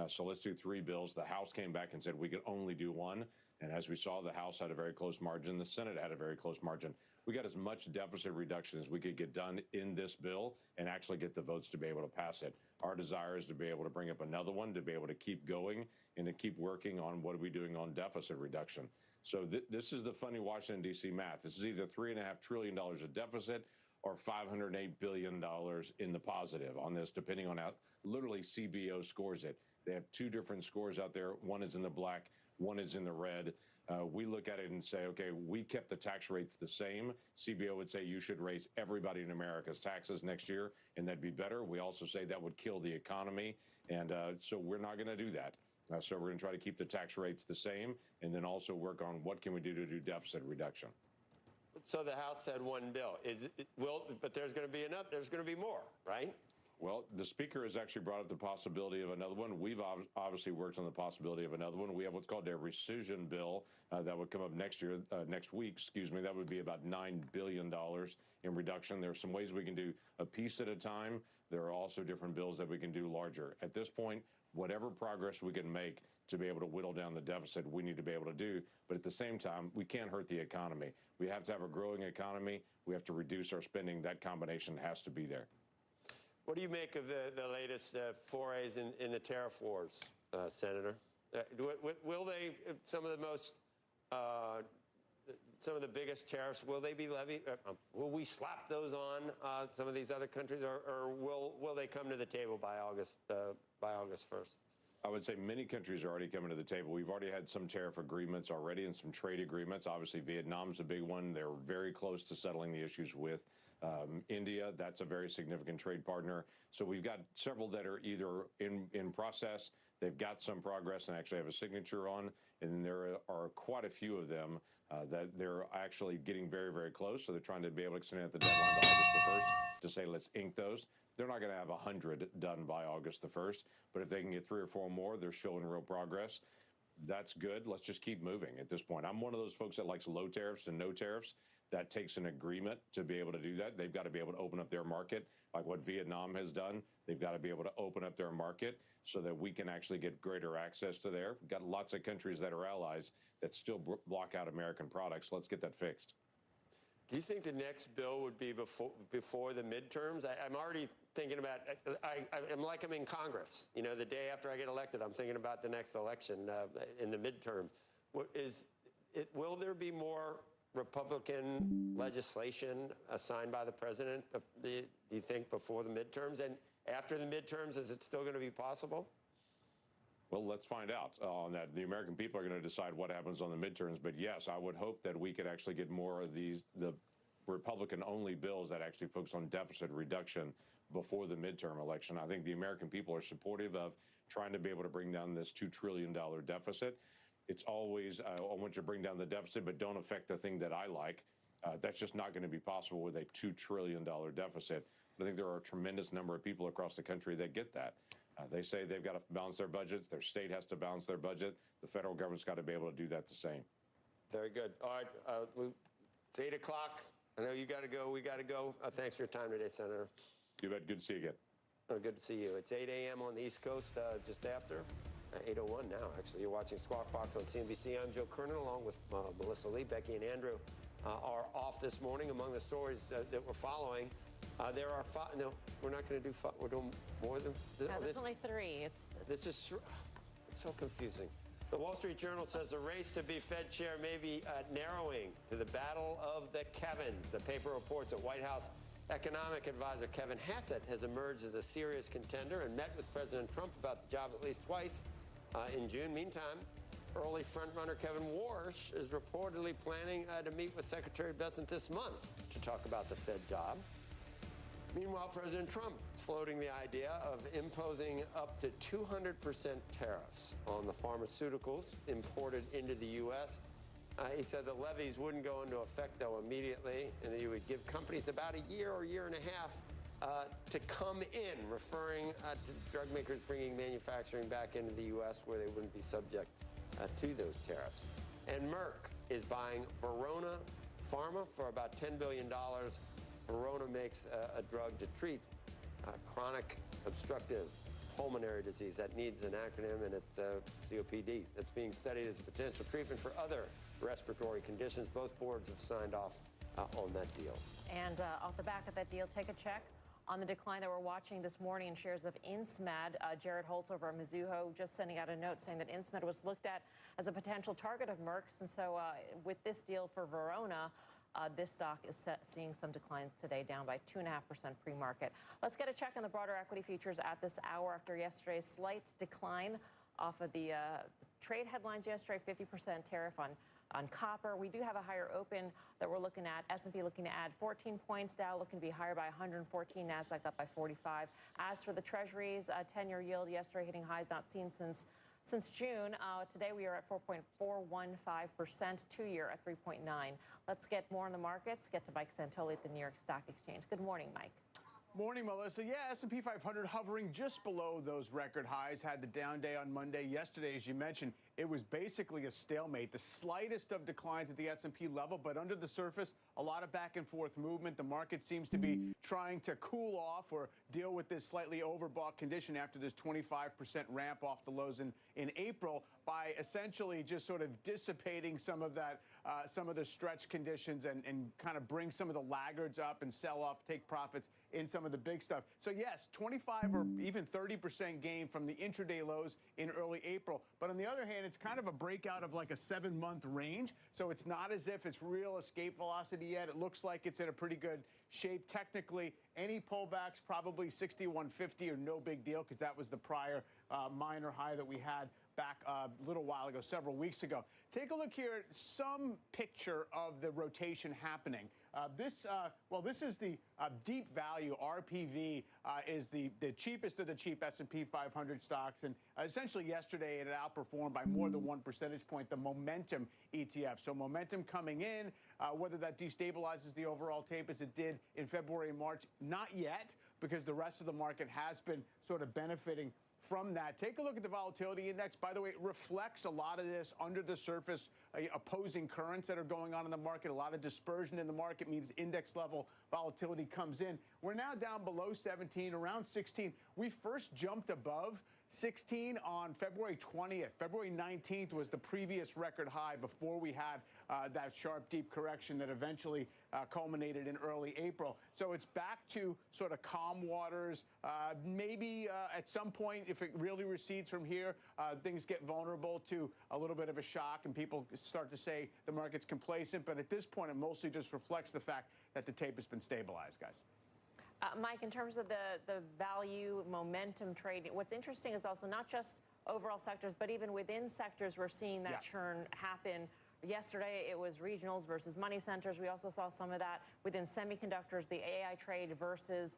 S25: So let's do 3 bills. The House came back and said we could only do 1. And as we saw, the House had a very close margin. The Senate had a very close margin. We got as much deficit reduction as we could get done in this bill and actually get the votes to be able to pass it. Our desire is to be able to bring up another one, to be able to keep going and to keep working on what are we doing on deficit reduction. So this is the funny Washington, D.C. math. This is either $3.5 trillion of deficit or $508 billion in the positive on this, depending on how literally CBO scores it. They have 2 different scores out there. One is in the black, one is in the red. We look at it and say, okay, we kept the tax rates the same. CBO would say you should raise everybody in America's taxes next year, and that'd be better. We also say that would kill the economy, and so we're not going to do that. So we're going to try to keep the tax rates the same, and then also work on what can we do to do deficit reduction.
S3: So the House said one bill. But there's going to be enough. There's going to be more, right?
S25: Well, the Speaker has actually brought up the possibility of another one. We've obviously worked on the possibility of another one. We have what's called a rescission bill that would come up next week, excuse me. That would be about $9 billion in reduction. There are some ways we can do a piece at a time. There are also different bills that we can do larger. At this point, whatever progress we can make to be able to whittle down the deficit, we need to be able to do. But at the same time, we can't hurt the economy. We have to have a growing economy. We have to reduce our spending. That combination has to be there.
S3: What do you make of the latest forays in the tariff wars, Senator? Will they, some of the biggest tariffs, will they be levied? Will we slap those on some of these other countries, or will they come to the table by August 1st?
S25: I would say many countries are already coming to the table. We've already had some tariff agreements already and some trade agreements. Obviously, Vietnam's a big one. They're very close to settling the issues with India. That's a very significant trade partner. So we've got several that are either in process, they've got some progress and actually have a signature on, and there are quite a few of them that they're actually getting very, very close. So they're trying to be able to extend at the deadline to August the 1st to say, let's ink those. They're not going to have 100 done by August the 1st, but if they can get 3 or 4 more, they're showing real progress. That's good. Let's just keep moving at this point. I'm one of those folks that likes low tariffs and no tariffs. That takes an agreement to be able to do that. They've got to be able to open up their market, like what Vietnam has done. They've got to be able to open up their market so that we can actually get greater access to there. We've got lots of countries that are allies that still block out American products. Let's get that fixed.
S3: Do you think the next bill would be before the midterms? I'm already thinking about, I'm like I'm in Congress. You know, the day after I get elected, I'm thinking about the next election in the midterm. Will there be more Republican legislation assigned by the president, do you think, before the midterms? And after the midterms, is it still going to be possible?
S25: Well, let's find out on that. The American people are going to decide what happens on the midterms. But yes, I would hope that we could actually get more of the Republican-only bills that actually focus on deficit reduction before the midterm election. I think the American people are supportive of trying to be able to bring down this $2 trillion deficit. It's always, I want you to bring down the deficit, but don't affect the thing that I like. That's just not going to be possible with a $2 trillion deficit. But I think there are a tremendous number of people across the country that get that. They say they've got to balance their budgets. Their state has to balance their budget. The federal government's got to be able to do that the same.
S3: Very good. All right, it's 8 o'clock. I know you got to go. We got to go. Thanks for your time today, Senator.
S25: You bet. Good to see you again.
S3: Good to see you. It's 8 a.m. on the East Coast, just after. 8:01 now, actually. You're watching Squawk Box on CNBC. I'm Joe Kernan, along with Melissa Lee. Becky and Andrew are off this morning. Among the stories that we're following, there are five. No, we're not going to do five. We're doing more than this.
S1: No, there's only 3.
S3: It's so confusing. The Wall Street Journal says the race to be Fed chair may be narrowing to the battle of the Kevins. The paper reports that White House economic advisor Kevin Hassett has emerged as a serious contender and met with President Trump about the job at least twice in June. Meantime, early frontrunner Kevin Warsh is reportedly planning to meet with Secretary Bessent this month to talk about the Fed job. Meanwhile, President Trump is floating the idea of imposing up to 200% tariffs on the pharmaceuticals imported into the U.S. He said the levies wouldn't go into effect, though, immediately, and that he would give companies about a year or year and a half to come in, referring to drug makers bringing manufacturing back into the U.S. where they wouldn't be subject to those tariffs. And Merck is buying Verona Pharma for about $10 billion. Verona makes a drug to treat chronic obstructive pulmonary disease. That needs an acronym, and it's COPD. That's being studied as a potential treatment for other respiratory conditions. Both boards have signed off on that deal.
S1: And off the back of that deal, take a check on the decline that we're watching this morning in shares of Insmed. Jared Holtz over at Mizuho just sending out a note saying that Insmed was looked at as a potential target of Merck's. And so with this deal for Verona, this stock is seeing some declines today, down by 2.5% pre-market. Let's get a check on the broader equity futures at this hour after yesterday's slight decline off of the trade headlines yesterday. 50% tariff on on copper. We do have a higher open that we're looking at. S&P looking to add 14 points. Dow looking to be higher by 114. NASDAQ up by 45. As for the Treasuries, 10-year yield yesterday hitting highs not seen since June. Today we are at 4.415%, 2-year at 3.9. Let's get more on the markets. Get to Mike Santoli at the New York Stock Exchange. Good morning, Mike.
S2: Morning, Melissa. Yeah, S&P 500 hovering just below those record highs. Had the down day on Monday. Yesterday, as you mentioned, it was basically a stalemate. The slightest of declines at the S&P level, but under the surface, a lot of back and forth movement. The market seems to be trying to cool off or deal with this slightly overbought condition after this 25% ramp off the lows in April by essentially just sort of dissipating some of that, some of the stretch conditions and kind of bring some of the laggards up and sell off, take profits in some of the big stuff. So yes, 25 or even 30% gain from the intraday lows in early April. But on the other hand, it's kind of a breakout of like a 7-month range. So it's not as if it's real escape velocity yet. It looks like it's in a pretty good shape. Technically, any pullbacks, probably 6150 or no big deal, because that was the prior minor high that we had back a little while ago, several weeks ago. Take a look here at some picture of the rotation happening. This is the deep value. RPV is the cheapest of the cheap S&P 500 stocks. And essentially yesterday it outperformed by more than 1 percentage point the momentum ETF. So momentum coming in, whether that destabilizes the overall tape as it did in February and March, not yet, because the rest of the market has been sort of benefiting from that. Take a look at the volatility index. By the way, it reflects a lot of this under the surface opposing currents that are going on in the market. A lot of dispersion in the market means index level volatility comes in. We're now down below 17, around 16. We first jumped above 16 on February 20th. February 19th was the previous record high before we had that sharp, deep correction that eventually culminated in early April. So it's back to sort of calm waters. Maybe at some point, if it really recedes from here, things get vulnerable to a little bit of a shock and people start to say the market's complacent. But at this point, it mostly just reflects the fact that the tape has been stabilized, guys.
S1: Mike, in terms of the value momentum trade, what's interesting is also not just overall sectors, but even within sectors, we're seeing that churn happen. Yesterday, it was regionals versus money centers. We also saw some of that within semiconductors, the AI trade versus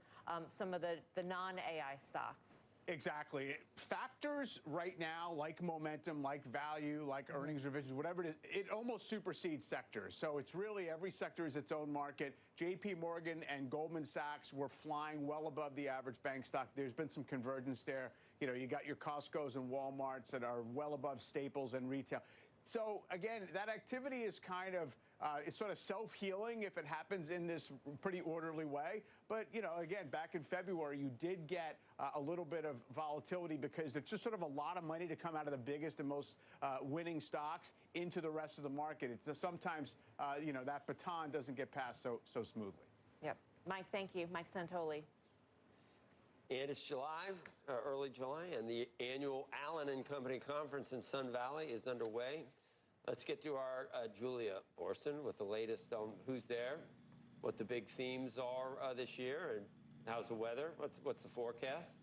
S1: some of the non-AI stocks.
S2: Exactly. Factors right now, like momentum, like value, like earnings revisions, whatever it is, it almost supersedes sectors. So it's really every sector is its own market. JP Morgan and Goldman Sachs were flying well above the average bank stock. There's been some convergence there. You know, you got your Costco's and Walmarts that are well above staples and retail. So again, that activity is kind of it's sort of self-healing if it happens in this pretty orderly way. But, you know, again, back in February, you did get a little bit of volatility because it's just sort of a lot of money to come out of the biggest and most winning stocks into the rest of the market. It's sometimes, you know, that baton doesn't get passed so smoothly.
S1: Yep. Mike, thank you. Mike Santoli.
S3: And it's July, early July, and the annual Allen & Company Conference in Sun Valley is underway. Let's get to our Julia Borston with the latest on who's there, what the big themes are this year, and how's the weather? What's the forecast?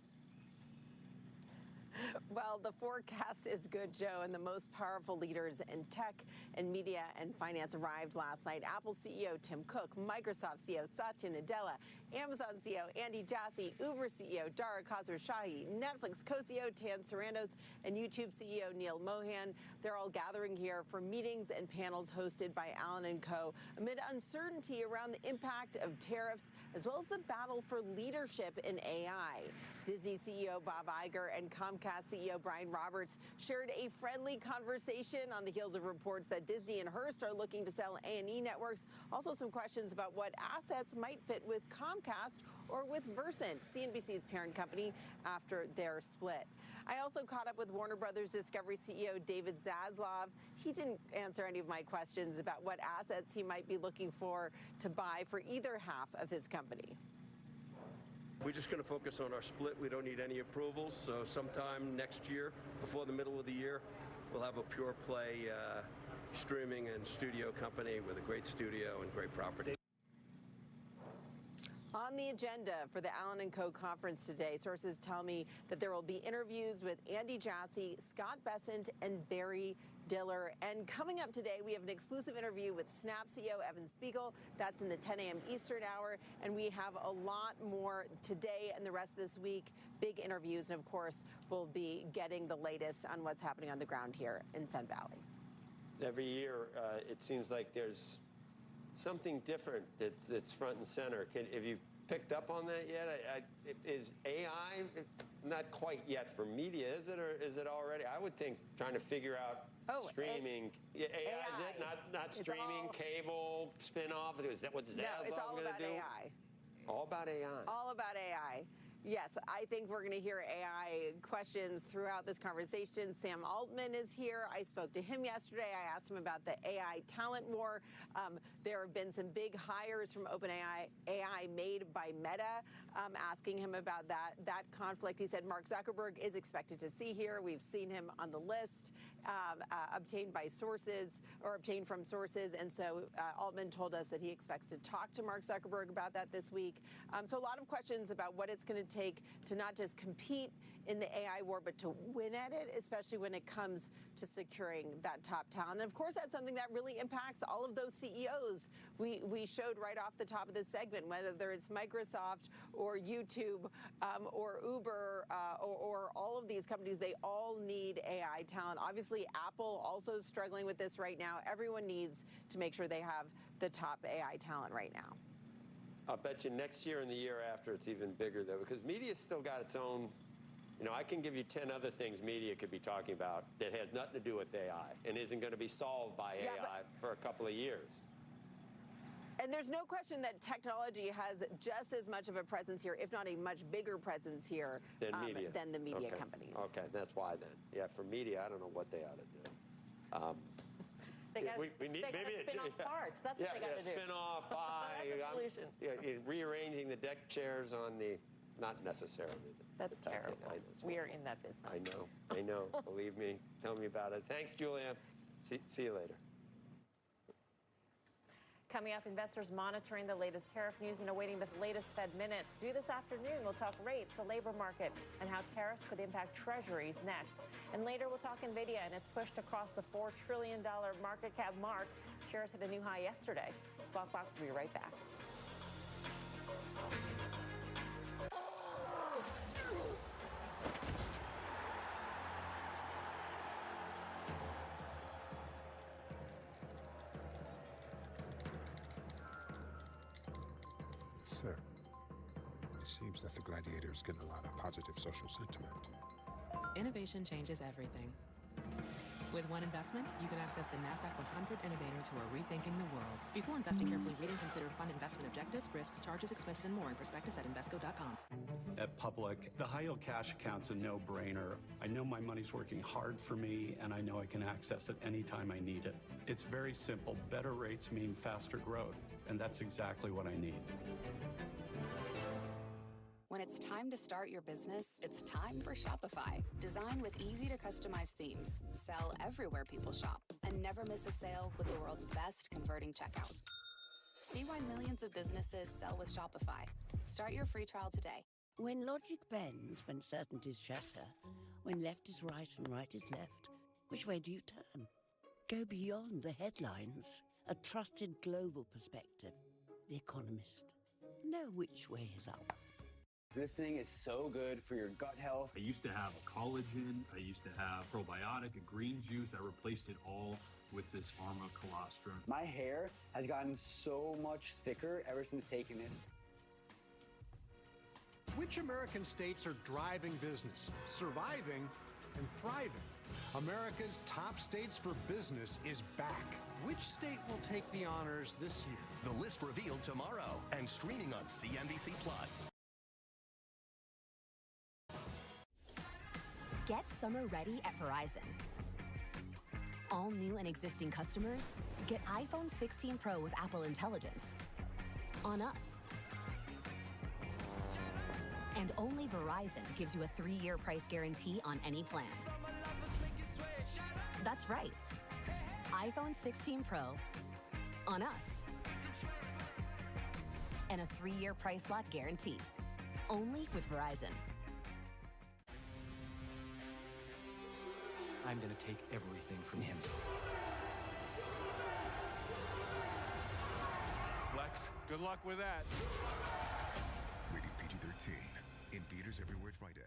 S4: Well, the forecast is good, Joe, and the most powerful leaders in tech and media and finance arrived last night. Apple CEO Tim Cook, Microsoft CEO Satya Nadella, Amazon CEO Andy Jassy, Uber CEO Dara Khosrowshahi, Netflix co-CEO Tan Sarandos, and YouTube CEO Neil Mohan. They're all gathering here for meetings and panels hosted by Allen & Co. amid uncertainty around the impact of tariffs, as well as the battle for leadership in AI. Disney CEO Bob Iger and Comcast CEO Brian Roberts shared a friendly conversation on the heels of reports that Disney and Hearst are looking to sell A&E networks. Also some questions about what assets might fit with Comcast or with Versant, CNBC's parent company, after their split. I also caught up with Warner Brothers Discovery CEO David Zaslav. He didn't answer any of my questions about what assets he might be looking for to buy for either half of his company.
S7: We're just going to focus on our split. We don't need any approvals. So sometime next year, before the middle of the year, we'll have a pure play streaming and studio company with a great studio and great property.
S4: On On the agenda for the Allen & Co. conference today, sources tell me that there will be interviews with Andy Jassy, Scott Bessent, and Barry Diller. And coming up today, we have an exclusive interview with Snap CEO Evan Spiegel. That's in the 10 a.m. Eastern hour. And we have a lot more today and the rest of this week. Big interviews. And of course, we'll be getting the latest on what's happening on the ground here in Sun Valley.
S3: Every year, it seems like there's something different that's front and center. Have you picked up on that yet? Is AI not quite yet for media, is it, or is it already? I would think trying to figure out streaming. AI is it? Not streaming, cable, spin-off. Is that what Zazzle is going to do?
S4: AI.
S3: All about AI.
S4: All about AI. Yes, I think we're going to hear AI questions throughout this conversation. Sam Altman is here. I spoke to him yesterday. I asked him about the AI talent war. There have been some big hires from OpenAI made by Meta, asking him about that conflict. He said Mark Zuckerberg is expected to see here. We've seen him on the list, obtained by sources or obtained from sources. And so Altman told us that he expects to talk to Mark Zuckerberg about that this week. So a lot of questions about what it's going to take to not just compete in the AI war, but to win at it, especially when it comes to securing that top talent. And of course, that's something that really impacts all of those CEOs we showed right off the top of this segment, whether it's Microsoft or YouTube or Uber or all of these companies. They all need AI talent. Obviously, Apple also is struggling with this right now. Everyone needs to make sure they have the top AI talent right now.
S3: I'll bet you next year and the year after it's even bigger, though, because media's still got its own. You know, I can give you 10 other things media could be talking about that has nothing to do with AI and isn't going to be solved by AI for a couple of years.
S4: And there's no question that technology has just as much of a presence here, if not a much bigger presence here
S3: than
S4: the media companies.
S3: Okay, that's why then. Yeah, for media, I don't know what they ought to do.
S1: They got to spin off parts. That's what they got to do.
S3: Spin off, buy.
S1: That's the solution.
S3: Rearranging the deck chairs on the, not necessarily.
S1: That's terrible. We are in that business.
S3: I know. Believe me. Tell me about it. Thanks, Julia. See you later.
S1: Coming up, investors monitoring the latest tariff news and awaiting the latest Fed minutes. Due this afternoon, we'll talk rates, the labor market, and how tariffs could impact treasuries next. And later, we'll talk NVIDIA and it's pushed across the $4 trillion market cap mark. Shares hit a new high yesterday. Squawk Box will be right back.
S6: Sir, it seems that the gladiators get a lot of positive social sentiment.
S8: Innovation changes everything. With one investment, you can access the NASDAQ 100 innovators who are rethinking the world. Before investing, carefully read and consider fund investment objectives, risks, charges, expenses, and more in prospectus at Invesco.com.
S10: At Public, the high-yield cash account's a no-brainer. I know my money's working hard for me, and I know I can access it anytime I need it. It's very simple. Better rates mean faster growth, and that's exactly what I need.
S12: When it's time to start your business, it's time for Shopify. Designed with easy-to-customize themes, sell everywhere people shop, and never miss a sale with the world's best converting checkout. See why millions of businesses sell with Shopify. Start your free trial today.
S15: When logic bends, when certainties shatter, when left is right and right is left, which way do you turn? Go beyond the headlines. A trusted global perspective. The Economist. Know which way is up.
S26: This thing is so good for your gut health.
S27: I used to have a collagen, I used to have probiotic, a green juice. I replaced it all with this Arma colostrum.
S26: My hair has gotten so much thicker ever since taking it.
S28: Which American states are driving business, surviving, and thriving? America's top states for business is back. Which state will take the honors this year?
S5: The list revealed tomorrow and streaming on CNBC Plus.
S29: Get summer ready at Verizon. All new and existing customers get iPhone 16 Pro with Apple Intelligence on us. And only Verizon gives you a 3-year price guarantee on any plan. That's right. iPhone 16 Pro on us. and a 3-year price lock guarantee. Only with Verizon.
S9: I'm going to take everything from him.
S11: Lex, good luck with that.
S5: Rated PG-13. In theaters everywhere Friday.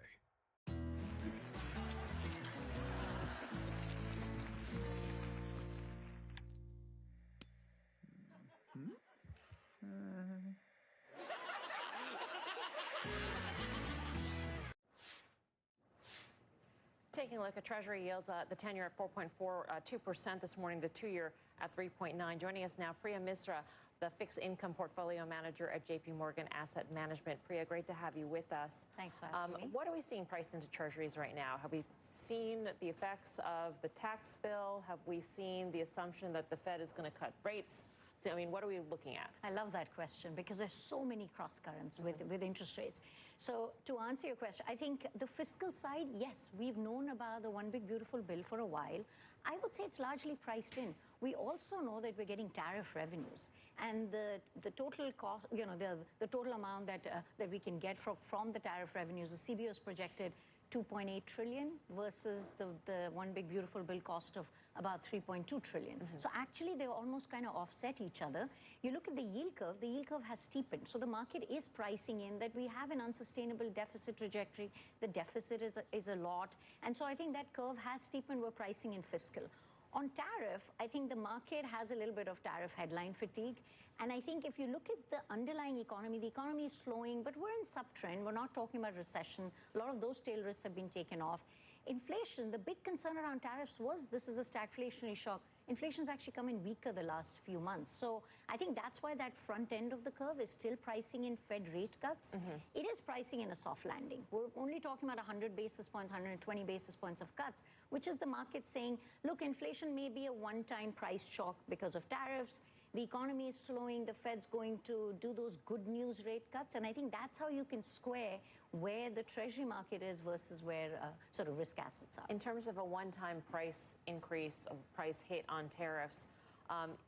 S1: Taking a look at Treasury yields, the 10-year at 4.42% this morning, the 2-year at 3.9. Joining us now, Priya Misra, the fixed income portfolio manager at JP Morgan Asset Management. Priya, great to have you with us.
S13: Thanks for having me.
S1: What are we seeing priced into Treasuries right now? Have we seen the effects of the tax bill? Have we seen the assumption that the Fed is going to cut rates? So, I mean, what are we looking at?
S13: I love that question because there's so many cross currents with interest rates. So to answer your question, I think the fiscal side, yes, we've known about the one big beautiful bill for a while. I would say it's largely priced in. We also know that we're getting tariff revenues, and the total cost, you know, the total amount that we can get from the tariff revenues, the CBO is projected 2.8 trillion versus the one big beautiful bill cost of about 3.2 trillion. So actually they almost kind of offset each other. You look at the yield curve has steepened. So the market is pricing in that we have an unsustainable deficit trajectory. The deficit is a lot. And so I think that curve has steepened. We're pricing in fiscal. On tariff, I think the market has a little bit of tariff headline fatigue. And I think if you look at the underlying economy, the economy is slowing, but we're in subtrend. We're not talking about recession. A lot of those tail risks have been taken off. Inflation, the big concern around tariffs was this is a stagflationary shock. Inflation's actually come in weaker the last few months. So I think that's why that front end of the curve is still pricing in Fed rate cuts. It is pricing in a soft landing. We're only talking about 100 basis points, 120 basis points of cuts, which is the market saying, look, inflation may be a one-time price shock because of tariffs. The economy is slowing. The Fed's going to do those good news rate cuts. And I think that's how you can square where the Treasury market is versus where sort of risk assets are.
S1: In terms of a one-time price increase, a price hit on tariffs,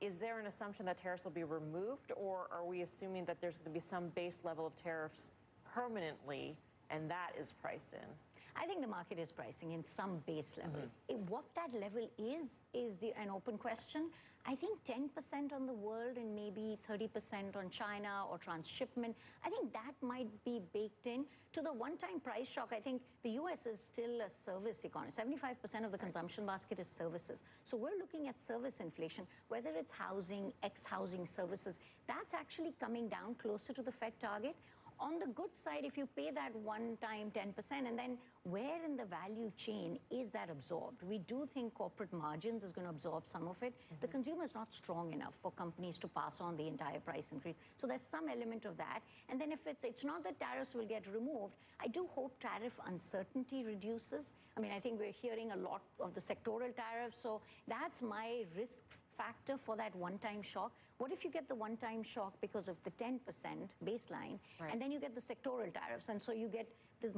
S1: is there an assumption that tariffs will be removed, or are we assuming that there's going to be some base level of tariffs permanently and that is priced in?
S13: I think the market is pricing in some base level. What that level is an open question. I think 10% on the world and maybe 30% on China or transshipment. I think that might be baked in. To the one-time price shock, I think the U.S. is still a service economy. 75% of the consumption basket is services. So we're looking at service inflation, whether it's housing, ex-housing services. That's actually coming down closer to the Fed target. On the good side, if you pay that one-time 10%, and then where in the value chain is that absorbed? We do think corporate margins is going to absorb some of it. The consumer is not strong enough for companies to pass on the entire price increase. So there's some element of that. And then if it's not that tariffs will get removed, I do hope tariff uncertainty reduces. I mean, I think we're hearing a lot of the sectoral tariffs. So that's my risk factor for that one-time shock. What if you get the one-time shock because of the 10% baseline, and then you get the sectoral tariffs, and so you get this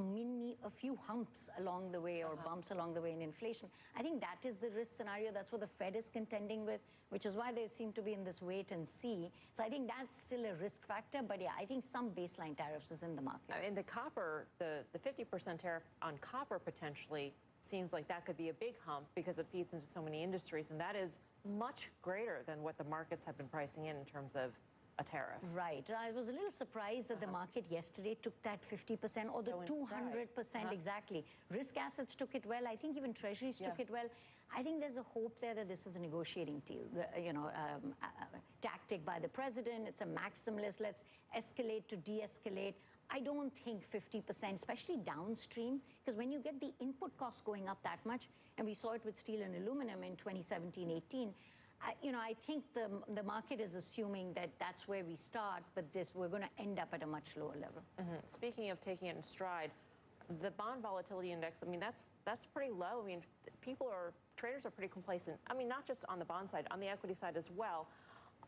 S13: a few humps along the way or bumps along the way in inflation? I think that is the risk scenario. That's what the Fed is contending with, which is why they seem to be in this wait and see. So I think that's still a risk factor, but yeah, I think some baseline tariffs is in the market.
S1: In the copper, the 50% tariff on copper potentially seems like that could be a big hump because it feeds into so many industries, and that is much greater than what the markets have been pricing in terms of a tariff.
S13: Right. I was a little surprised that the market yesterday took that 50% or the 200% exactly. Risk assets took it well. I think even treasuries took it well. I think there's a hope there that this is a negotiating deal, tactic by the president. It's a maximalist. Let's escalate to de-escalate. I don't think 50%, especially downstream, because when you get the input costs going up that much, and we saw it with steel and aluminum in 2017-18, I think the market is assuming that that's where we start, but we're going to end up at a much lower level.
S1: Speaking of taking it in stride, the bond volatility index, I mean, that's pretty low. I mean, traders are pretty complacent. I mean, not just on the bond side, on the equity side as well.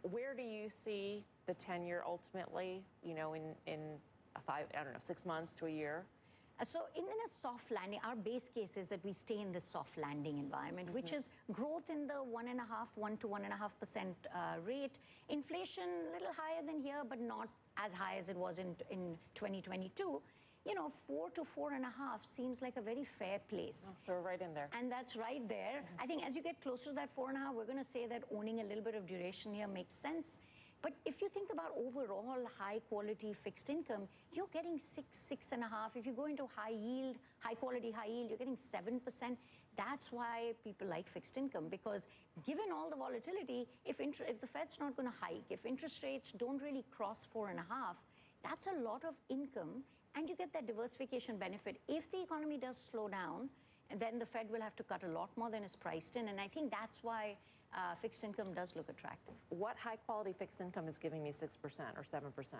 S1: Where do you see the 10-year ultimately, in 6 months to a year?
S13: So in a soft landing, our base case is that we stay in this soft landing environment, which is growth in the 1 to 1.5% rate. Inflation a little higher than here, but not as high as it was in 2022. 4 to 4.5 seems like a very fair place.
S1: Oh, so we're right in there.
S13: And that's right there. I think as you get closer to that 4.5, we're going to say that owning a little bit of duration here makes sense. But if you think about overall high quality fixed income, you're getting 6.5. If you go into high yield, high quality high yield, you're getting 7%. That's why people like fixed income, because given all the volatility, if the Fed's not going to hike, if interest rates don't really cross 4.5, that's a lot of income, and you get that diversification benefit. If the economy does slow down, then the Fed will have to cut a lot more than is priced in, and I think that's why fixed income does look attractive.
S1: What high quality fixed income is giving me 6% or 7%?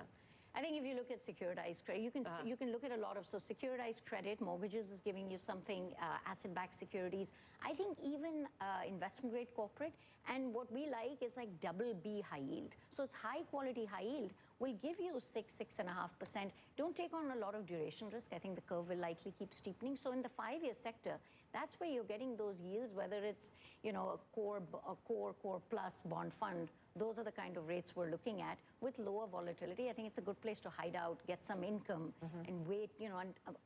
S13: I think if you look at securitized credit, you can look at a lot of, so securitized credit, mortgages is giving you something, asset-backed securities. I think even investment grade corporate, and what we like is like BB high yield. So it's high quality high yield will give you 6.5%. Don't take on a lot of duration risk. I think the curve will likely keep steepening. So in the 5-year sector, that's where you're getting those yields, whether it's, a core plus bond fund. Those are the kind of rates we're looking at with lower volatility. I think it's a good place to hide out, get some income, and wait,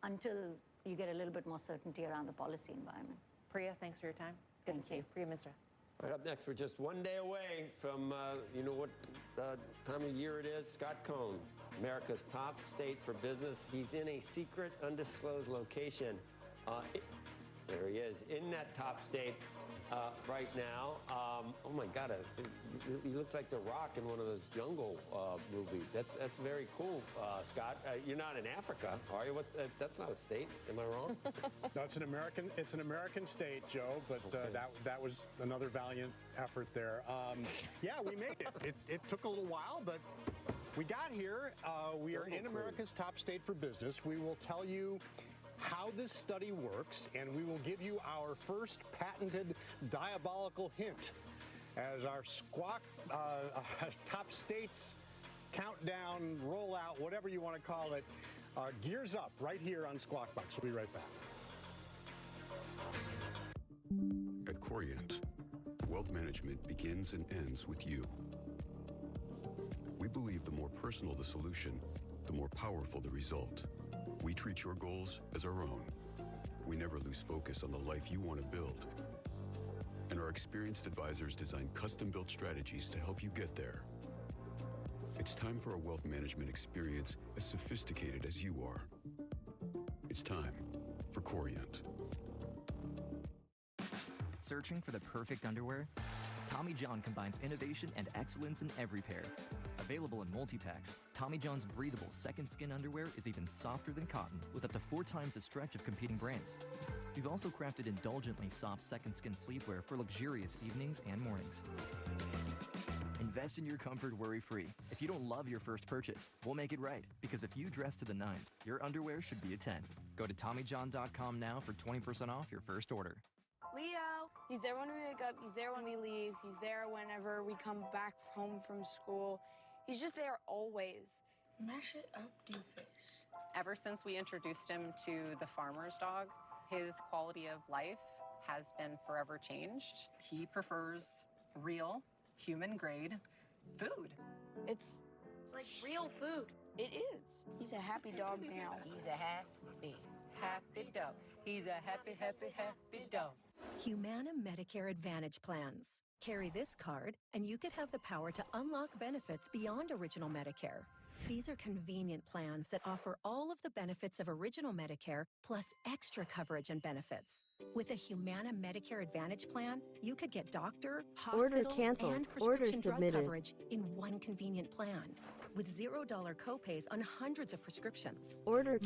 S13: until you get a little bit more certainty around the policy environment.
S1: Priya, thanks for your time. Good to see you. Priya Misra.
S3: Right up next, we're just one day away from, what time of year it is? Scott Cohn, America's top state for business. He's in a secret, undisclosed location. There he is, in that top state right now. Oh my God, he looks like The Rock in one of those jungle movies. That's very cool, Scott. You're not in Africa, are you? That's not a state, am I wrong?
S28: No, it's an American state, Joe, but
S3: okay.
S28: that was another valiant effort there. Yeah, we made it. It took a little while, but we got here. We are in America's top state for business. We will tell you how this study works, and we will give you our first patented diabolical hint as our top states countdown, rollout, whatever you want to call it, gears up right here on Squawk Box. We'll be right back.
S6: At Corient, wealth management begins and ends with you. We believe the more personal the solution, the more powerful the result. We treat your goals as our own. We never lose focus on the life you want to build. And our experienced advisors design custom-built strategies to help you get there. It's time for a wealth management experience as sophisticated as you are. It's time for Corient.
S9: Searching for the perfect underwear? Tommy John combines innovation and excellence in every pair. Available in multi-packs, Tommy John's breathable second skin underwear is even softer than cotton, with up to 4 times the stretch of competing brands. We've also crafted indulgently soft second skin sleepwear for luxurious evenings and mornings. Invest in your comfort worry-free. If you don't love your first purchase, we'll make it right, because if you dress to the nines, your underwear should be a 10. Go to TommyJohn.com now for 20% off your first order.
S14: Leo, he's there when we wake up, he's there when we leave, he's there whenever we come back home from school. He's just there always.
S16: Mash it up, doofus.
S17: Ever since we introduced him to the farmer's dog, his quality of life has been forever changed. He prefers real, human-grade food.
S14: It's like real food. It is. He's a happy dog now.
S17: He's a happy dog. He's a happy dog.
S18: Humana Medicare Advantage plans. Carry this card, and you could have the power to unlock benefits beyond Original Medicare. These are convenient plans that offer all of the benefits of Original Medicare, plus extra coverage and benefits. With a Humana Medicare Advantage plan, you could get doctor, hospital, and prescription drug coverage in one convenient plan. With $0 copays on hundreds of prescriptions.
S19: Order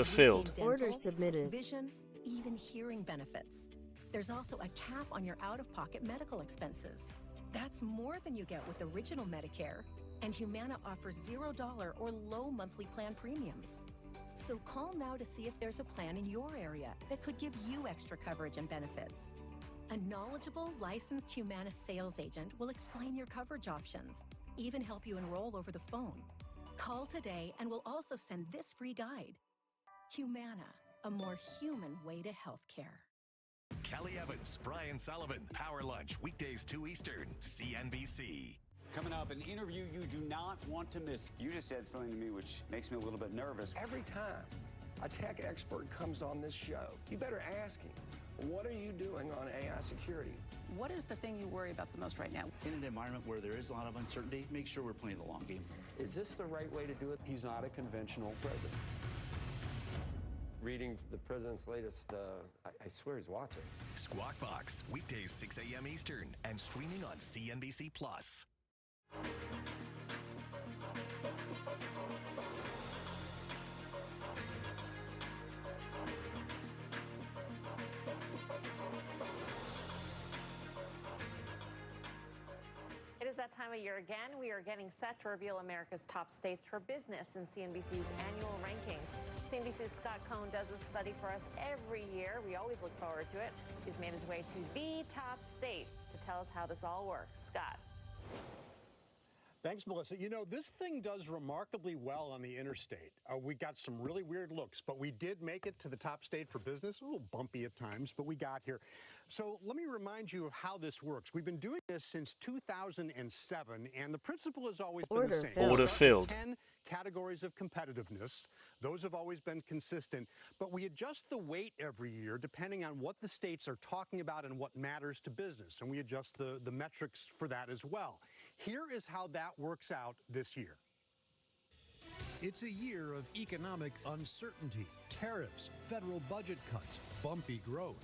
S18: filled.
S19: Order submitted.
S18: Vision, even hearing benefits. There's also a cap on your out-of-pocket medical expenses. That's more than you get with Original Medicare, and Humana offers $0 or low monthly plan premiums. So call now to see if there's a plan in your area that could give you extra coverage and benefits. A knowledgeable, licensed Humana sales agent will explain your coverage options, even help you enroll over the phone. Call today and we'll also send this free guide. Humana, a more human way to healthcare.
S5: Kelly Evans, Brian Sullivan, Power Lunch, weekdays 2 Eastern, CNBC.
S2: Coming up, an interview you do not want to miss. You just said something to me which makes me a little bit nervous.
S7: Every time a tech expert comes on this show, you better ask him, what are you doing on AI security?
S19: What is the thing you worry about the most right now?
S20: In an environment where there is a lot of uncertainty, make sure we're playing the long game.
S7: Is this the right way to do it?
S2: He's not a conventional president.
S3: Reading the president's latest, I swear he's watching.
S5: Squawk Box, weekdays 6 a.m. Eastern, and streaming on CNBC Plus.
S1: It is that time of year again. We are getting set to reveal America's top states for business in CNBC's annual rankings. CNBC's Scott Cohn does this study for us every year. We always look forward to it. He's made his way to the top state to tell us how this all works. Scott.
S28: Thanks, Melissa. You know, this thing does remarkably well on the interstate. We got some really weird looks, but we did make it to the top state for business. A little bumpy at times, but we got here. So let me remind you of how this works. We've been doing this since 2007, and the principle has always been the same.
S21: Order filled.
S28: 10 categories of competitiveness. Those have always been consistent, but we adjust the weight every year depending on what the states are talking about and what matters to business, and we adjust the metrics for that as well. Here is how that works out this year.
S22: It's a year of economic uncertainty, tariffs, federal budget cuts, bumpy growth.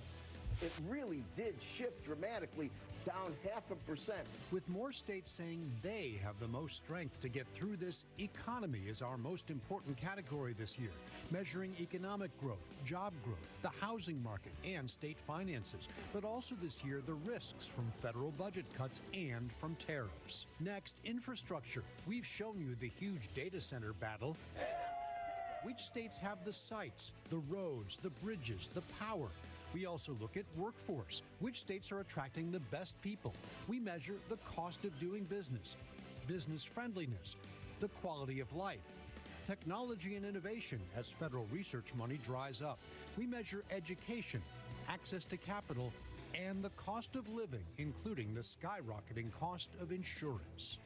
S7: It really did shift dramatically, down 0.5%.
S22: With more states saying they have the most strength to get through this, economy is our most important category this year, measuring economic growth, job growth, the housing market, and state finances, but also this year the risks from federal budget cuts and from tariffs. Next, infrastructure. We've shown you the huge data center battle. Which states have the sites, the roads, the bridges, the power? We also look at workforce. Which states are attracting the best people? We measure the cost of doing business, business friendliness, the quality of life, technology and innovation as federal research money dries up. We measure education, access to capital, and the cost of living, including the skyrocketing cost of insurance.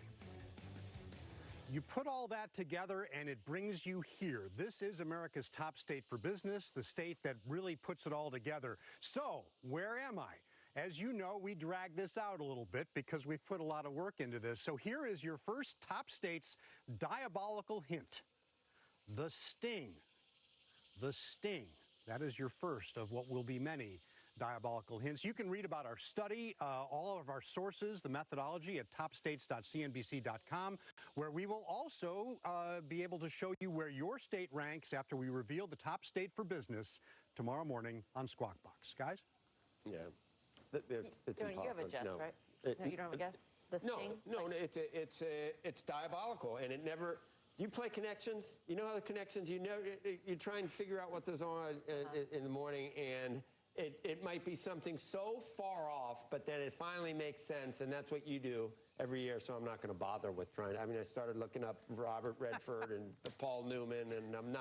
S28: You put all that together and it brings you here. This is America's top state for business, the state that really puts it all together. So, where am I? As you know, we drag this out a little bit because we've put a lot of work into this. So here is your first top state's diabolical hint. The sting. The sting. That is your first of what will be many diabolical hints. You can read about our study, all of our sources, the methodology at topstates.cnbc.com, where we will also be able to show you where your state ranks after we reveal the top state for business tomorrow morning on Squawk Box. Guys?
S3: Yeah. It's
S1: you have a guess,
S3: no.
S1: right? No, you don't have a guess? The sting?
S3: No, it's diabolical, and it never. You play connections. You know how the connections. You try and figure out what those are in the morning, and it might be something so far off, but then it finally makes sense, and that's what you do every year. So I'm not going to bother with trying. I mean, I started looking up Robert Redford and Paul Newman, and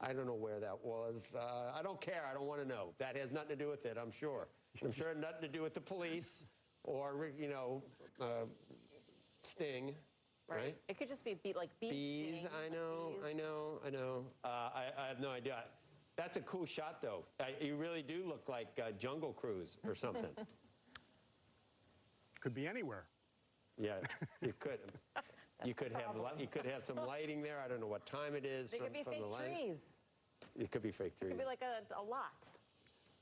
S3: I don't know where that was. I don't care. I don't want to know. That has nothing to do with it, I'm sure. I'm sure it had nothing to do with the police or, Sting, right?
S1: It could just be like bees.
S3: Sting, I know. I have no idea. That's a cool shot, though. You really do look like Jungle Cruise or something.
S28: Could be anywhere.
S3: Yeah, you could. You could have some lighting there. I don't know what time it is.
S1: They could be fake trees.
S3: It could be fake trees.
S1: It could be like a lot.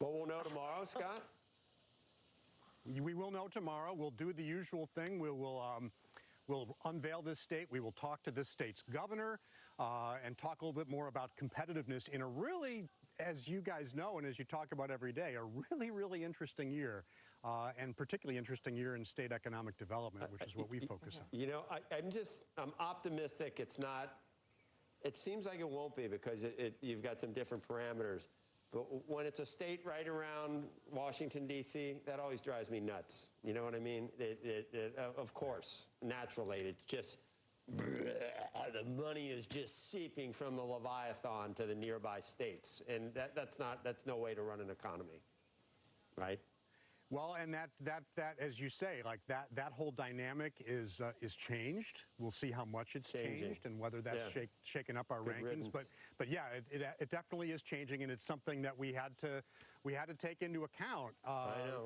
S3: Well, we'll know tomorrow, Scott.
S28: We will know tomorrow. We'll do the usual thing. We'll unveil this state. We will talk to this state's governor and talk a little bit more about competitiveness in a really, as you guys know and as you talk about every day, a really, really interesting year. And particularly interesting year in state economic development, which is what we focus on.
S3: You know, I'm optimistic. It's not. It seems like it won't be because you've got some different parameters. But when it's a state right around Washington, D.C., that always drives me nuts. You know what I mean? Of course, naturally. It's just, the money is just seeping from the Leviathan to the nearby states. And that's no way to run an economy, right?
S28: Well, and that as you say, like that whole dynamic is changed. We'll see how much it's changed and whether that's shaken up our rankings. But yeah, it definitely is changing, and it's something that we had to take into account,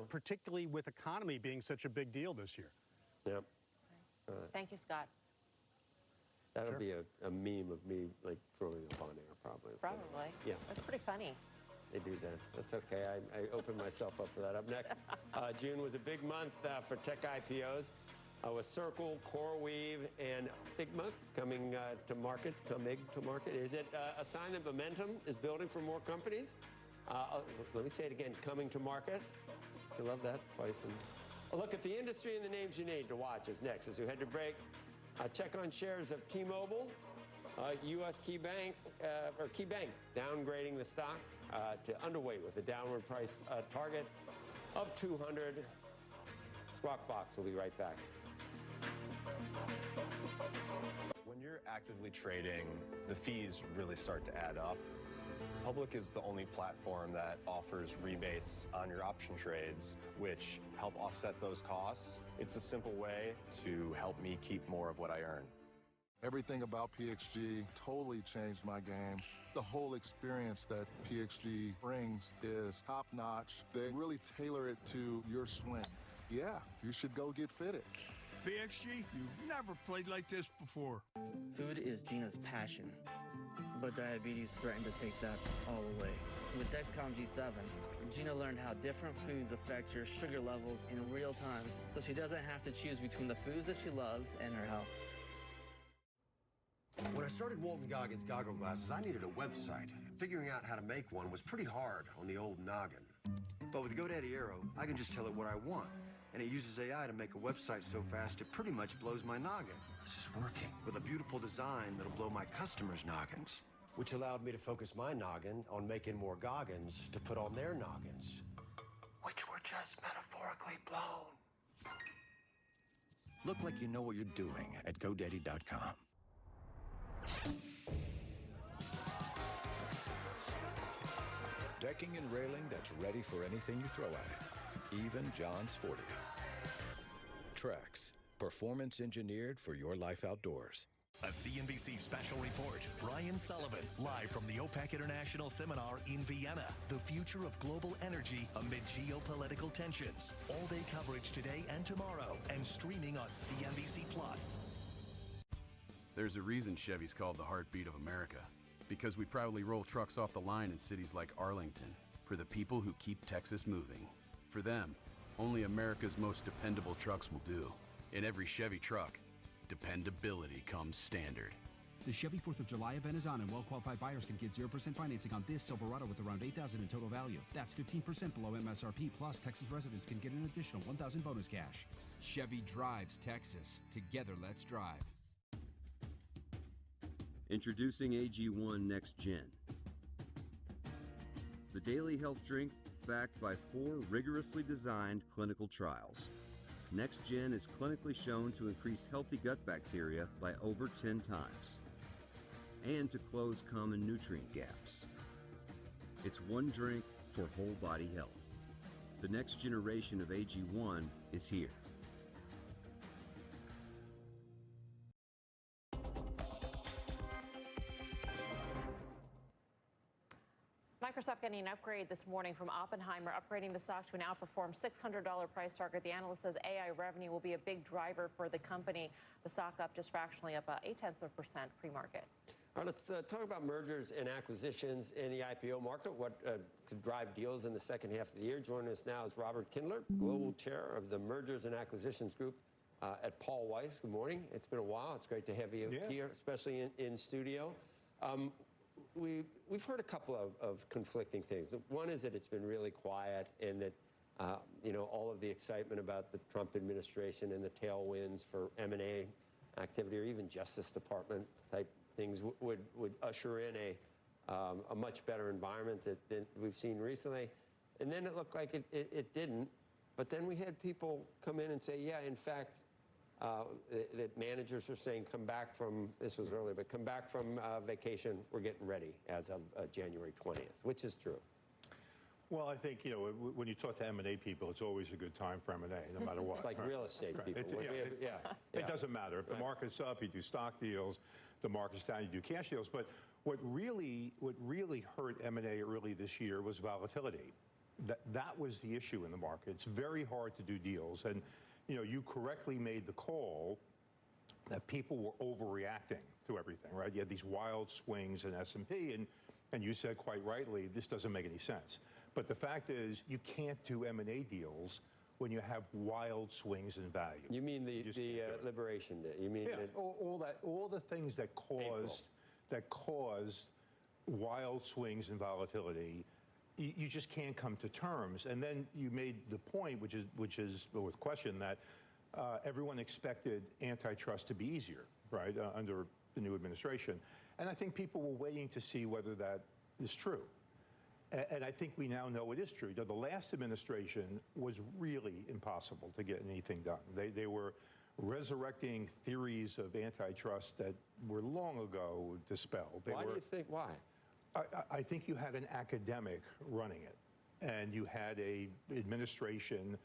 S28: particularly with economy being such a big deal this year.
S3: Yep.
S1: Thank you, Scott.
S3: That'll be a meme of me like throwing up on air, probably.
S1: Probably.
S3: Yeah.
S1: That's pretty funny.
S3: They do that. That's okay. I opened myself up for that. Up next, June was a big month for tech IPOs with Circle, CoreWeave, and Figma coming to market. Is it a sign that momentum is building for more companies? Let me say it again, coming to market. You love that twice. A look at the industry and the names you need to watch is next. As we head to break, check on shares of T-Mobile, U.S. KeyBank downgrading the stock to underweight with a downward price target of 200. Squawk Box will be right back.
S4: When you're actively trading, the fees really start to add up. Public is the only platform that offers rebates on your option trades, which help offset those costs. It's a simple way to help me keep more of what I earn.
S8: Everything about PXG totally changed my game. The whole experience that PXG brings is top-notch. They really tailor it to your swing. Yeah, you should go get fitted.
S11: PXG, you've never played like this before.
S10: Food is Gina's passion, but diabetes threatened to take that all away. With Dexcom G7, Gina learned how different foods affect your sugar levels in real time, so she doesn't have to choose between the foods that she loves and her health.
S12: When I started Walton Goggins Goggle Glasses, I needed a website. Figuring out how to make one was pretty hard on the old noggin. But with GoDaddy Aero, I can just tell it what I want. And it uses AI to make a website so fast it pretty much blows my noggin. This is working. With a beautiful design that'll blow my customers' noggins. Which allowed me to focus my noggin on making more goggins to put on their noggins. Which were just metaphorically blown. Look like you know what you're doing at GoDaddy.com.
S15: Decking and railing that's ready for anything you throw at it, even John's 40th. Trex, performance engineered for your life outdoors.
S5: A CNBC special report. Brian Sullivan, live from the OPEC International Seminar in Vienna. The future of global energy amid geopolitical tensions. All-day coverage today and tomorrow, and streaming on CNBC Plus.
S21: There's a reason Chevy's called the heartbeat of America. Because we proudly roll trucks off the line in cities like Arlington. For the people who keep Texas moving. For them, only America's most dependable trucks will do. In every Chevy truck, dependability comes standard.
S23: The Chevy 4th of July event is on, and well-qualified buyers can get 0% financing on this Silverado with around $8,000 in total value. That's 15% below MSRP, plus Texas residents can get an additional $1,000 bonus cash.
S24: Chevy drives Texas. Together, let's drive.
S25: Introducing AG1 Next Gen. The daily health drink backed by 4 rigorously designed clinical trials. Next Gen is clinically shown to increase healthy gut bacteria by over 10 times and to close common nutrient gaps. It's one drink for whole body health. The next generation of AG1 is here.
S1: Microsoft getting an upgrade this morning from Oppenheimer, upgrading the stock to an outperform $600 price target. The analyst says AI revenue will be a big driver for the company. The stock up just fractionally, up 0.8% pre-market.
S3: All right, let's talk about mergers and acquisitions in the IPO market. What could drive deals in the second half of the year? Joining us now is Robert Kindler, Global Chair of the Mergers and Acquisitions Group at Paul Weiss. Good morning. It's been a while. It's great to have you here, especially in studio. We've heard a couple of conflicting things. One is that it's been really quiet, and that all of the excitement about the Trump administration and the tailwinds for M&A activity, or even Justice Department type things, would usher in a much better environment than we've seen recently. And then it looked like it didn't. But then we had people come in and say, yeah, in fact, that managers are saying, come back from, this was earlier, but come back from vacation, we're getting ready as of January 20th, which is true.
S6: Well, I think, when you talk to M&A people, it's always a good time for M&A, no matter what.
S3: It's like real estate people.
S6: It doesn't matter. If the market's up, you do stock deals. The market's down, you do cash deals. But what really hurt M&A early this year was volatility. That was the issue in the market. It's very hard to do deals. And, you correctly made the call that people were overreacting to everything, right? You had these wild swings in S&P, and you said quite rightly, this doesn't make any sense. But the fact is, you can't do M&A deals when you have wild swings in value.
S3: You mean the Liberation Day? You mean
S6: all the things that caused wild swings in volatility? You just can't come to terms. And then you made the point, which is with question, that everyone expected antitrust to be easier, right, under the new administration. And I think people were waiting to see whether that is true. And I think we now know it is true. The last administration was really impossible to get anything done. They were resurrecting theories of antitrust that were long ago dispelled.
S3: Why do you think? Why?
S6: I think you had an academic running it, and you had an administration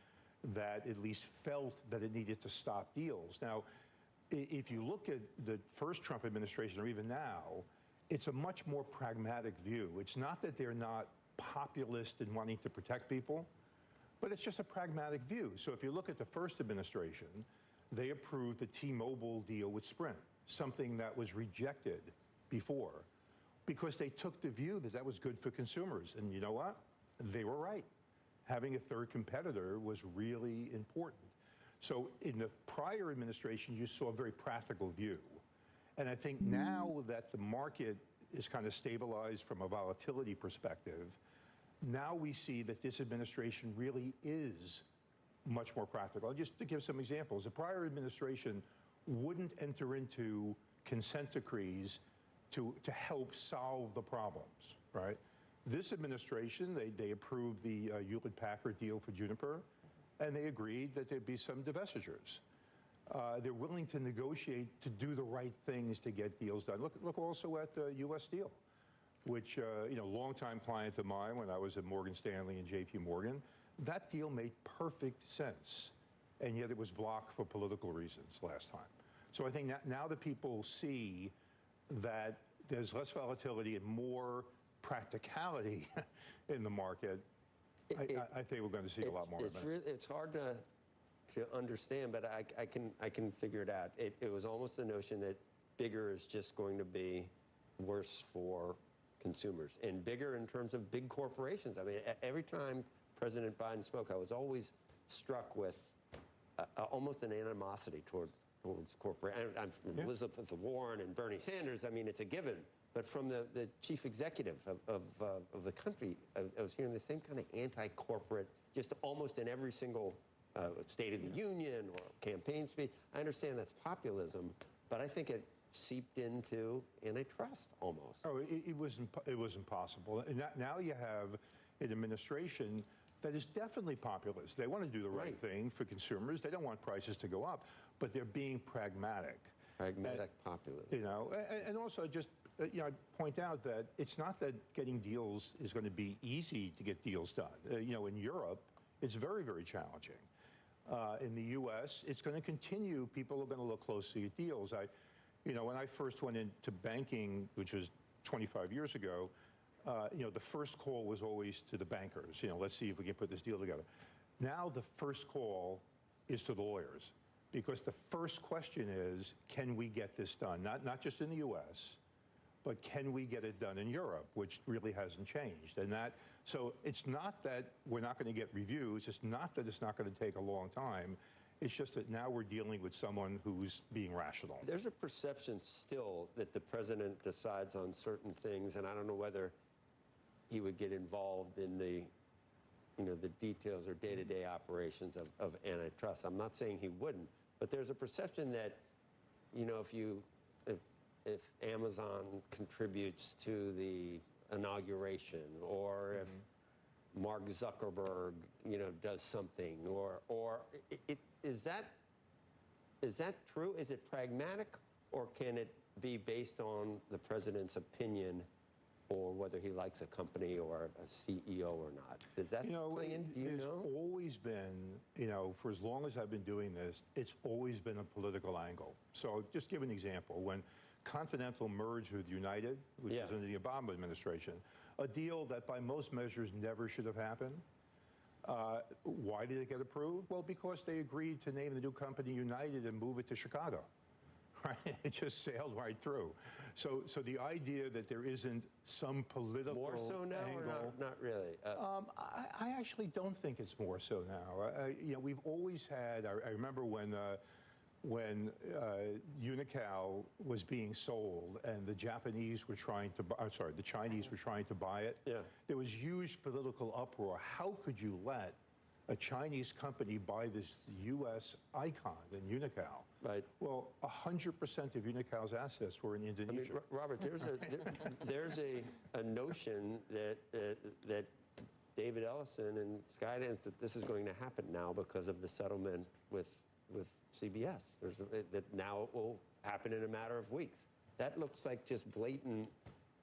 S6: that at least felt that it needed to stop deals. Now, if you look at the first Trump administration, or even now, it's a much more pragmatic view. It's not that they're not populist in wanting to protect people, but it's just a pragmatic view. So if you look at the first administration, they approved the T-Mobile deal with Sprint, something that was rejected before, because they took the view that that was good for consumers. And you know what? They were right. Having a third competitor was really important. So in the prior administration, you saw a very practical view. And I think now that the market is kind of stabilized from a volatility perspective, now we see that this administration really is much more practical. Just to give some examples, the prior administration wouldn't enter into consent decrees to help solve the problems, right? This administration, they approved the Hewlett-Packard deal for Juniper, and they agreed that there'd be some divestitures. They're willing to negotiate to do the right things to get deals done. Look also at the U.S. Steel, which, longtime client of mine when I was at Morgan Stanley and J.P. Morgan, that deal made perfect sense, and yet it was blocked for political reasons last time. So I think now that people see that there's less volatility and more practicality in the market, I think we're going to see a lot more of that.
S3: It's hard to understand, but I can figure it out. It was almost the notion that bigger is just going to be worse for consumers, and bigger in terms of big corporations. I mean, every time President Biden spoke, I was always struck with almost an animosity towards corporate. I'm from Elizabeth Warren and Bernie Sanders. I mean, it's a given. But from the chief executive of the country, I was hearing the same kind of anti-corporate, just almost in every single State of the Union or campaign speech. I understand that's populism, but I think it seeped into antitrust almost.
S6: Oh, it was impossible. And now you have an administration that is definitely populist. They want to do the right thing for consumers. They don't want prices to go up, but they're being pragmatic.
S3: Pragmatic populism.
S6: And also just, I point out that it's not that getting deals is going to be easy to get deals done. In Europe, it's very, very challenging. In the U.S., it's going to continue. People are going to look closely at deals. When I first went into banking, which was 25 years ago, the first call was always to the bankers. Let's see if we can put this deal together. Now the first call is to the lawyers, because the first question is, can we get this done? Not just in the U.S., but can we get it done in Europe, which really hasn't changed. So it's not that we're not going to get reviews. It's not that it's not going to take a long time. It's just that now we're dealing with someone who's being rational.
S3: There's a perception still that the president decides on certain things, and I don't know whether he would get involved in the details or day-to-day operations of antitrust. I'm not saying he wouldn't, but there's a perception that, if Amazon contributes to the inauguration, or if Mark Zuckerberg, does something, or is that Is that true? Is it pragmatic, or can it be based on the president's opinion, or whether he likes a company or a CEO or not? Does that play in? Do you know?
S6: There's always been, for as long as I've been doing this, it's always been a political angle. So just give an example. When Continental merged with United, which was under the Obama administration, a deal that by most measures never should have happened. Why did it get approved? Well, because they agreed to name the new company United and move it to Chicago. Right? It just sailed right through. So the idea that there isn't some political
S3: more so now,
S6: angle,
S3: or not really?
S6: I actually don't think it's more so now. We've always had. I remember when Unical was being sold and the Japanese were trying to. The Chinese were trying to buy it.
S3: Yeah.
S6: There was huge political uproar. How could you let a Chinese company buy this U.S. icon in Unical?
S3: Right.
S6: Well, 100% of Unical's assets were in Indonesia.
S3: I mean, Robert, there's a notion that David Ellison and Skydance, that this is going to happen now because of the settlement with CBS. That now it will happen in a matter of weeks. That looks like just blatant.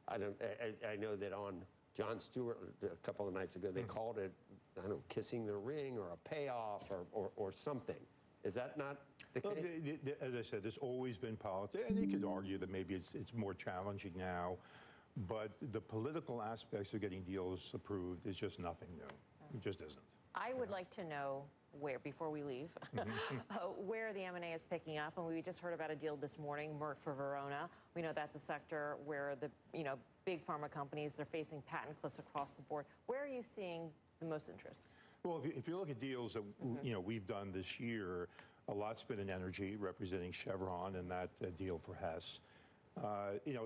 S3: I know that on Jon Stewart a couple of nights ago, they called it, I don't know, kissing the ring or a payoff or something. Is that not the case?
S6: As I said, there's always been politics, and you could argue that maybe it's more challenging now, but the political aspects of getting deals approved is just nothing new. It just isn't.
S1: I would like to know where, before we leave, where the M&A is picking up. And we just heard about a deal this morning, Merck for Verona. We know that's a sector where the big pharma companies, they're facing patent cliffs across the board. Where are you seeing the most interest?
S6: Well, if you look at deals that we've done this year, a lot's been in energy, representing Chevron and that deal for Hess.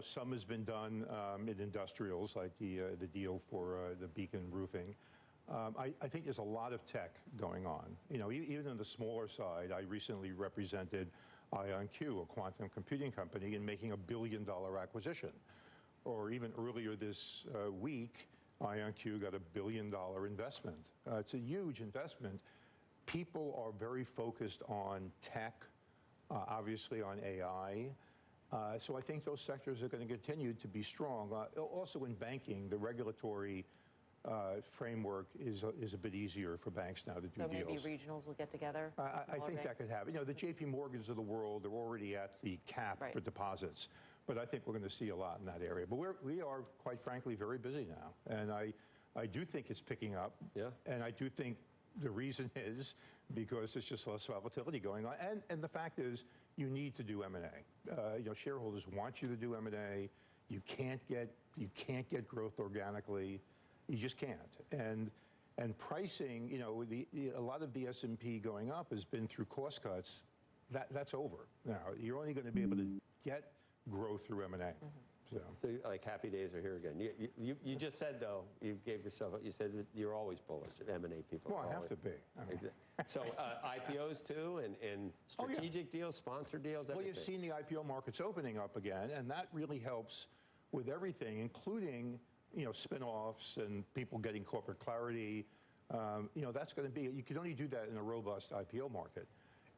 S6: Some has been done in industrials, like the deal for the Beacon Roofing. I think there's a lot of tech going on. Even on the smaller side, I recently represented IonQ, a quantum computing company, in making $1 billion acquisition. Or even earlier this week, IonQ got $1 billion investment. It's a huge investment. People are very focused on tech, obviously on AI. So I think those sectors are going to continue to be strong. Also in banking, the regulatory framework is a bit easier for banks now to do deals.
S1: So maybe regionals will get together?
S6: I think that could happen. The JP Morgans of the world, they're already at the cap for deposits. But I think we're going to see a lot in that area. But we are, quite frankly, very busy now. And I do think it's picking up.
S3: Yeah.
S6: And I do think the reason is because there's just less volatility going on. And the fact is, you need to do M&A. Shareholders want you to do M&A. You can't get growth organically. You just can't. And pricing, a lot of the S&P going up has been through cost cuts. That's over. Now, you're only going to be able to get growth through M&A.
S3: So like happy days are here again. You just said, though, you said that you're always bullish, M&A people.
S6: Well, I have to be.
S3: So IPOs too, and strategic deals, sponsor deals, everything.
S6: Well, you've seen the IPO markets opening up again, and that really helps with everything, including spin-offs and people getting corporate clarity. That's going to be, you can only do that in a robust IPO market.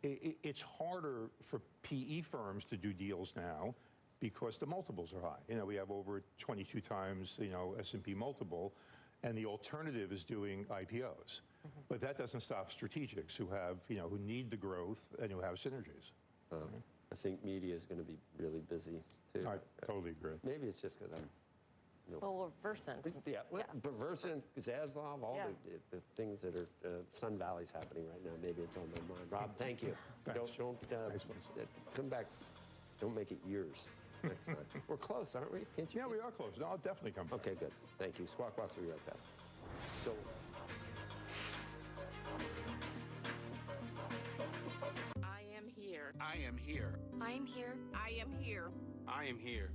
S6: It's harder for PE firms to do deals now because the multiples are high. We have over 22 times, S&P multiple, and the alternative is doing IPOs. But that doesn't stop strategics who have, who need the growth and who have synergies.
S3: I think media is going to be really busy too.
S6: I totally agree.
S3: Maybe it's just because I'm.
S1: Well, Versant.
S3: Yeah, Versant, Zaslav, all the things that are Sun Valley's happening right now. Maybe it's on my mind. Rob, thank you. Don't come back. Don't make it years next time. We're close, aren't we? Can't you?
S6: Yeah, we are close. No, I'll definitely come back.
S3: Okay, good. Thank you. Squawk Box will be right back. So.
S9: I am here.
S13: I am here.
S9: I am here.
S13: I am here. I am here.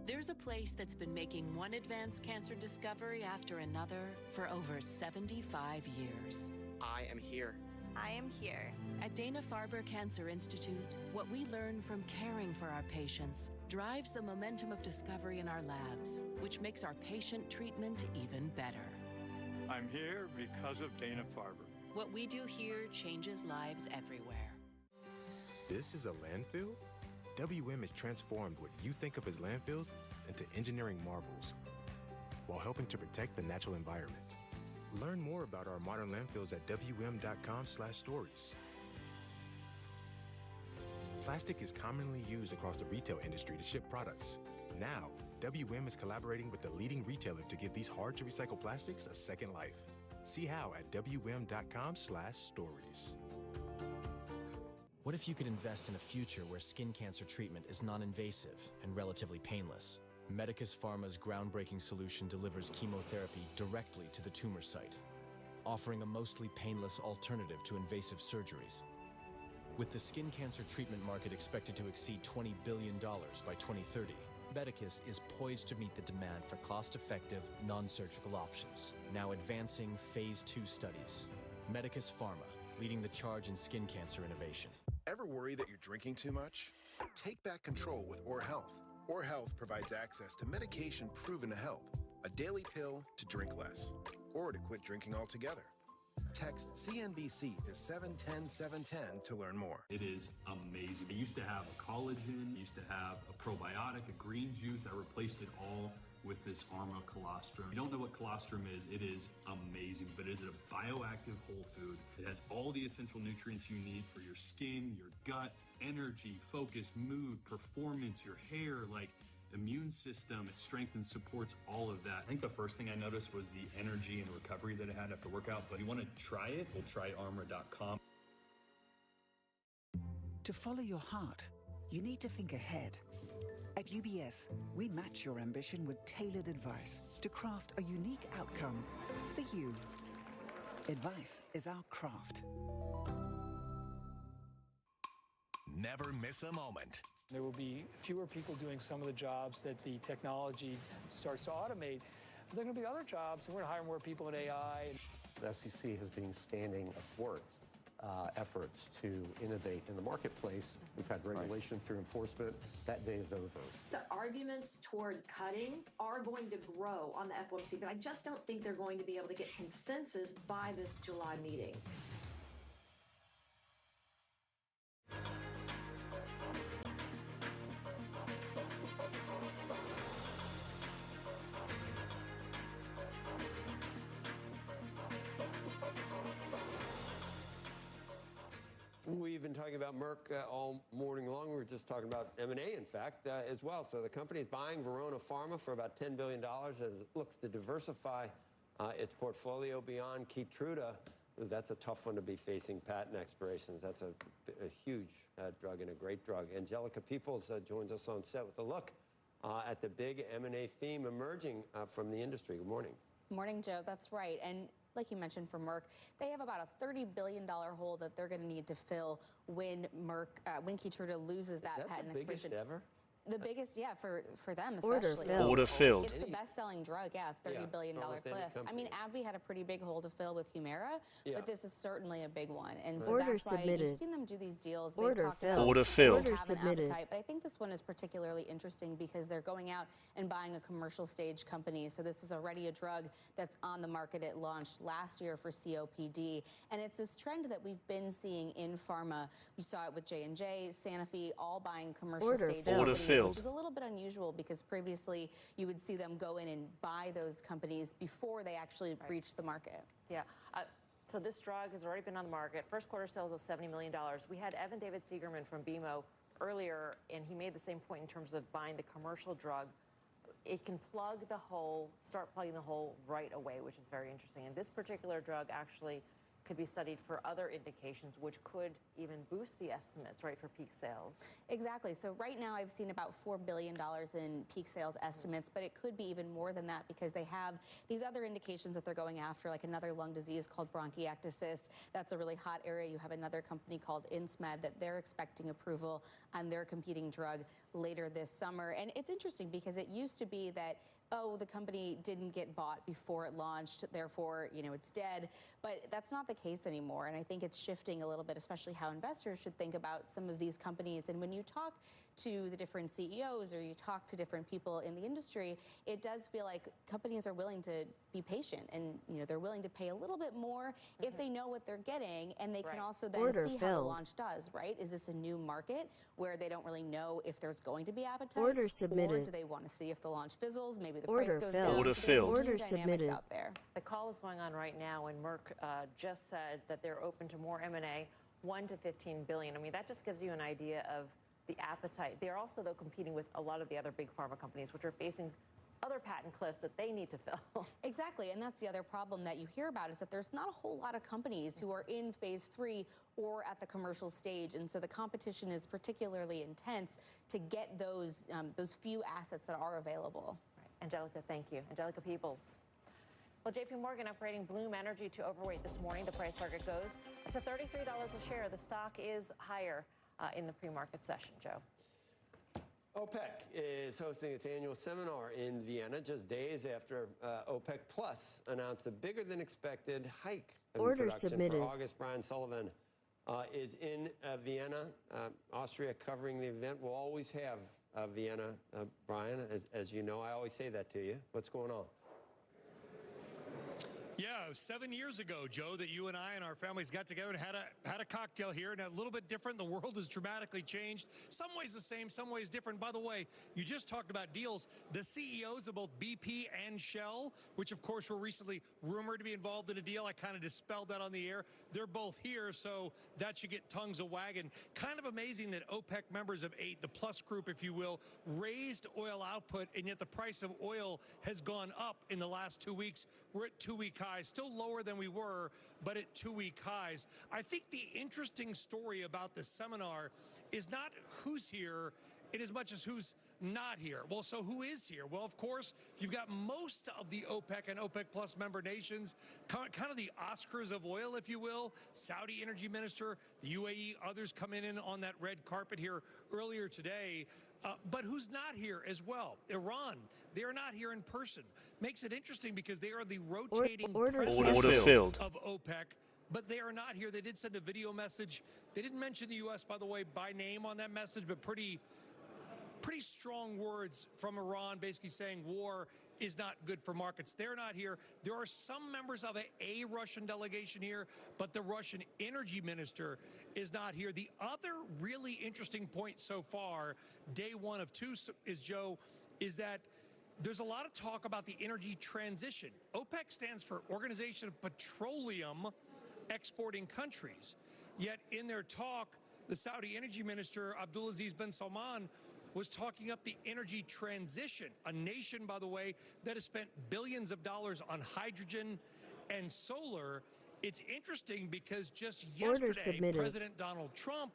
S9: There's a place that's been making one advanced cancer discovery after another for over 75 years.
S13: I am here.
S9: I am here. At Dana-Farber Cancer Institute, what we learn from caring for our patients drives the momentum of discovery in our labs, which makes our patient treatment even better.
S11: I'm here because of Dana-Farber.
S9: What we do here changes lives everywhere.
S14: This is a landfill? WM has transformed what you think of as landfills into engineering marvels while helping to protect the natural environment. Learn more about our modern landfills at wm.com/stories. Plastic is commonly used across the retail industry to ship products. Now, WM is collaborating with the leading retailer to give these hard-to-recycle plastics a second life. See how at wm.com/stories.
S16: What if you could invest in a future where skin cancer treatment is non-invasive and relatively painless? Medicus Pharma's groundbreaking solution delivers chemotherapy directly to the tumor site, offering a mostly painless alternative to invasive surgeries. With the skin cancer treatment market expected to exceed $20 billion by 2030, Medicus is poised to meet the demand for cost-effective, non-surgical options, now advancing Phase 2 studies. Medicus Pharma, leading the charge in skin cancer innovation.
S17: Ever worry that you're drinking too much? Take back control with Or Health. Or Health provides access to medication proven to help. A daily pill to drink less, or to quit drinking altogether. Text CNBC to 710-710 to learn more.
S18: It is amazing. It used to have a collagen, used to have a probiotic, a green juice. I replaced it all with this Arma colostrum. If you don't know what colostrum is, it is amazing, but it is a bioactive whole food. It has all the essential nutrients you need for your skin, your gut, energy, focus, mood, performance, your hair, like immune system. It strengthens, supports all of that. I think the first thing I noticed was the energy and recovery that it had after workout, but if you want to try it, we'll try armor.com.
S19: To follow your heart, you need to think ahead. At UBS, we match your ambition with tailored advice to craft a unique outcome for you. Advice is our craft.
S5: Never miss a moment.
S20: There will be fewer people doing some of the jobs that the technology starts to automate. But there are going to be other jobs, and we're going to hire more people in AI.
S3: The SEC has been standing athwart efforts to innovate in the marketplace. We've had regulation through enforcement. That day is over.
S26: The arguments toward cutting are going to grow on the FOMC, but I just don't think they're going to be able to get consensus by this July meeting.
S3: We've been talking about Merck all morning long. We were just talking about M&A, in fact, as well. So the company is buying Verona Pharma for about $10 billion as it looks to diversify its portfolio beyond Keytruda. That's a tough one to be facing patent expirations. That's a huge drug and a great drug. Angelica Peoples joins us on set with a look at the big M&A theme emerging from the industry. Good morning.
S27: Morning, Joe. That's right. And like you mentioned for Merck, they have about a $30 billion hole that they're going to need to fill when Keytruda loses that patent expiration.
S3: Biggest ever?
S27: The biggest, yeah, for them especially.
S3: Order filled.
S27: It's the best-selling drug, yeah, $30 billion cliff. I mean, AbbVie had a pretty big hole to fill with Humira, but this is certainly a big one. And so that's why you've seen them do these deals. They've talked about
S29: Order filled.
S27: They have an appetite, but I think this one is particularly interesting because they're going out and buying a commercial stage company. So this is already a drug that's on the market. It launched last year for COPD, and it's this trend that we've been seeing in pharma. We saw it with J&J, Sanofi, all buying commercial stage companies. Which is a little bit unusual because previously you would see them go in and buy those companies before they actually reach the market.
S1: Yeah. So this drug has already been on the market. First quarter sales of $70 million. We had Evan David Siegerman from BMO earlier, and he made the same point in terms of buying the commercial drug. It can plug the hole, start plugging the hole right away, which is very interesting. And this particular drug actually could be studied for other indications, which could even boost the estimates, right, for peak sales.
S27: Exactly. So right now I've seen about $4 billion in peak sales estimates, but it could be even more than that because they have these other indications that they're going after, like another lung disease called bronchiectasis. That's a really hot area. You have another company called Insmed that they're expecting approval on their competing drug later this summer. And it's interesting because it used to be that, oh, the company didn't get bought before it launched, therefore, you know, it's dead. But that's not the case anymore. And I think it's shifting a little bit, especially how investors should think about some of these companies. And when you talk to the different CEOs or you talk to different people in the industry, it does feel like companies are willing to be patient and, you know, they're willing to pay a little bit more if they know what they're getting, and they can also then see how the launch does, right? Is this a new market where they don't really know if there's going to be appetite?
S2: Order submitted.
S27: Or do they want to see if the launch fizzles, maybe the price goes down?
S2: Order
S27: So
S2: filled.
S27: there's new
S2: Order
S27: dynamics
S2: submitted.
S27: out there.
S1: The call is going on right now, and Merck just said that they're open to more M&A, 1 to 15 billion. I mean, that just gives you an idea of the appetite. They're also, though, competing with a lot of the other big pharma companies, which are facing other patent cliffs that they need to fill.
S27: Exactly, and that's the other problem that you hear about is that there's not a whole lot of companies who are in phase 3 or at the commercial stage, and so the competition is particularly intense to get those few assets that are available.
S1: Right. Angelica, thank you. Angelica Peebles. Well, JP Morgan upgrading Bloom Energy to overweight this morning. The price target goes to $33 a share. The stock is higher in the pre-market session, Joe.
S3: OPEC is hosting its annual seminar in Vienna just days after OPEC Plus announced a bigger than expected hike in production
S2: submitted.
S3: for August. Brian Sullivan is in Vienna, Austria, covering the event. We'll always have Vienna, Brian, as you know. I always say that to you. What's going on?
S4: Yeah, 7 years ago, Joe, that you and I and our families got together and had a cocktail here, and a little bit different. The world has dramatically changed. Some ways the same, some ways different. By the way, you just talked about deals. The CEOs of both BP and Shell, which of course were recently rumored to be involved in a deal, I kind of dispelled that on the air. They're both here, so that should get tongues a-wagging. Kind of amazing that OPEC members of 8, the Plus group, if you will, raised oil output, and yet the price of oil has gone up in the last 2 weeks. We're at 2-week highs. Still lower than we were, but at 2-week highs. I think the interesting story about this seminar is not who's here in as much as who's not here. Well, so who is here? Well, of course, you've got most of the OPEC and OPEC Plus member nations, kind of the Oscars of oil, if you will. Saudi energy minister, the UAE, others coming in on that red carpet here earlier today. But who's not here as well? Iran. They are not here in person. Makes it interesting because they are the rotating president of OPEC, but they are not here. They did send a video message. They didn't mention the U.S., by the way, by name on that message, but pretty strong words from Iran, basically saying war is not good for markets. They're not here. There are some members of a Russian delegation here, but the Russian energy minister is not here. The other really interesting point so far, day 1 of 2, is, Joe, is that there's a lot of talk about the energy transition. OPEC stands for Organization of Petroleum Exporting Countries. Yet in their talk, the Saudi energy minister, Abdulaziz bin Salman, was talking up the energy transition, a nation, by the way, that has spent billions of dollars on hydrogen and solar. It's interesting because just yesterday, President Donald Trump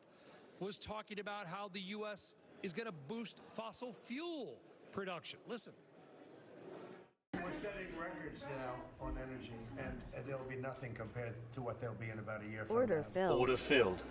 S4: was talking about how the U.S. is going to boost fossil fuel production. Listen.
S7: We're setting records now on energy, and there'll be nothing compared to what there'll be in about a year from now.
S2: Order filled.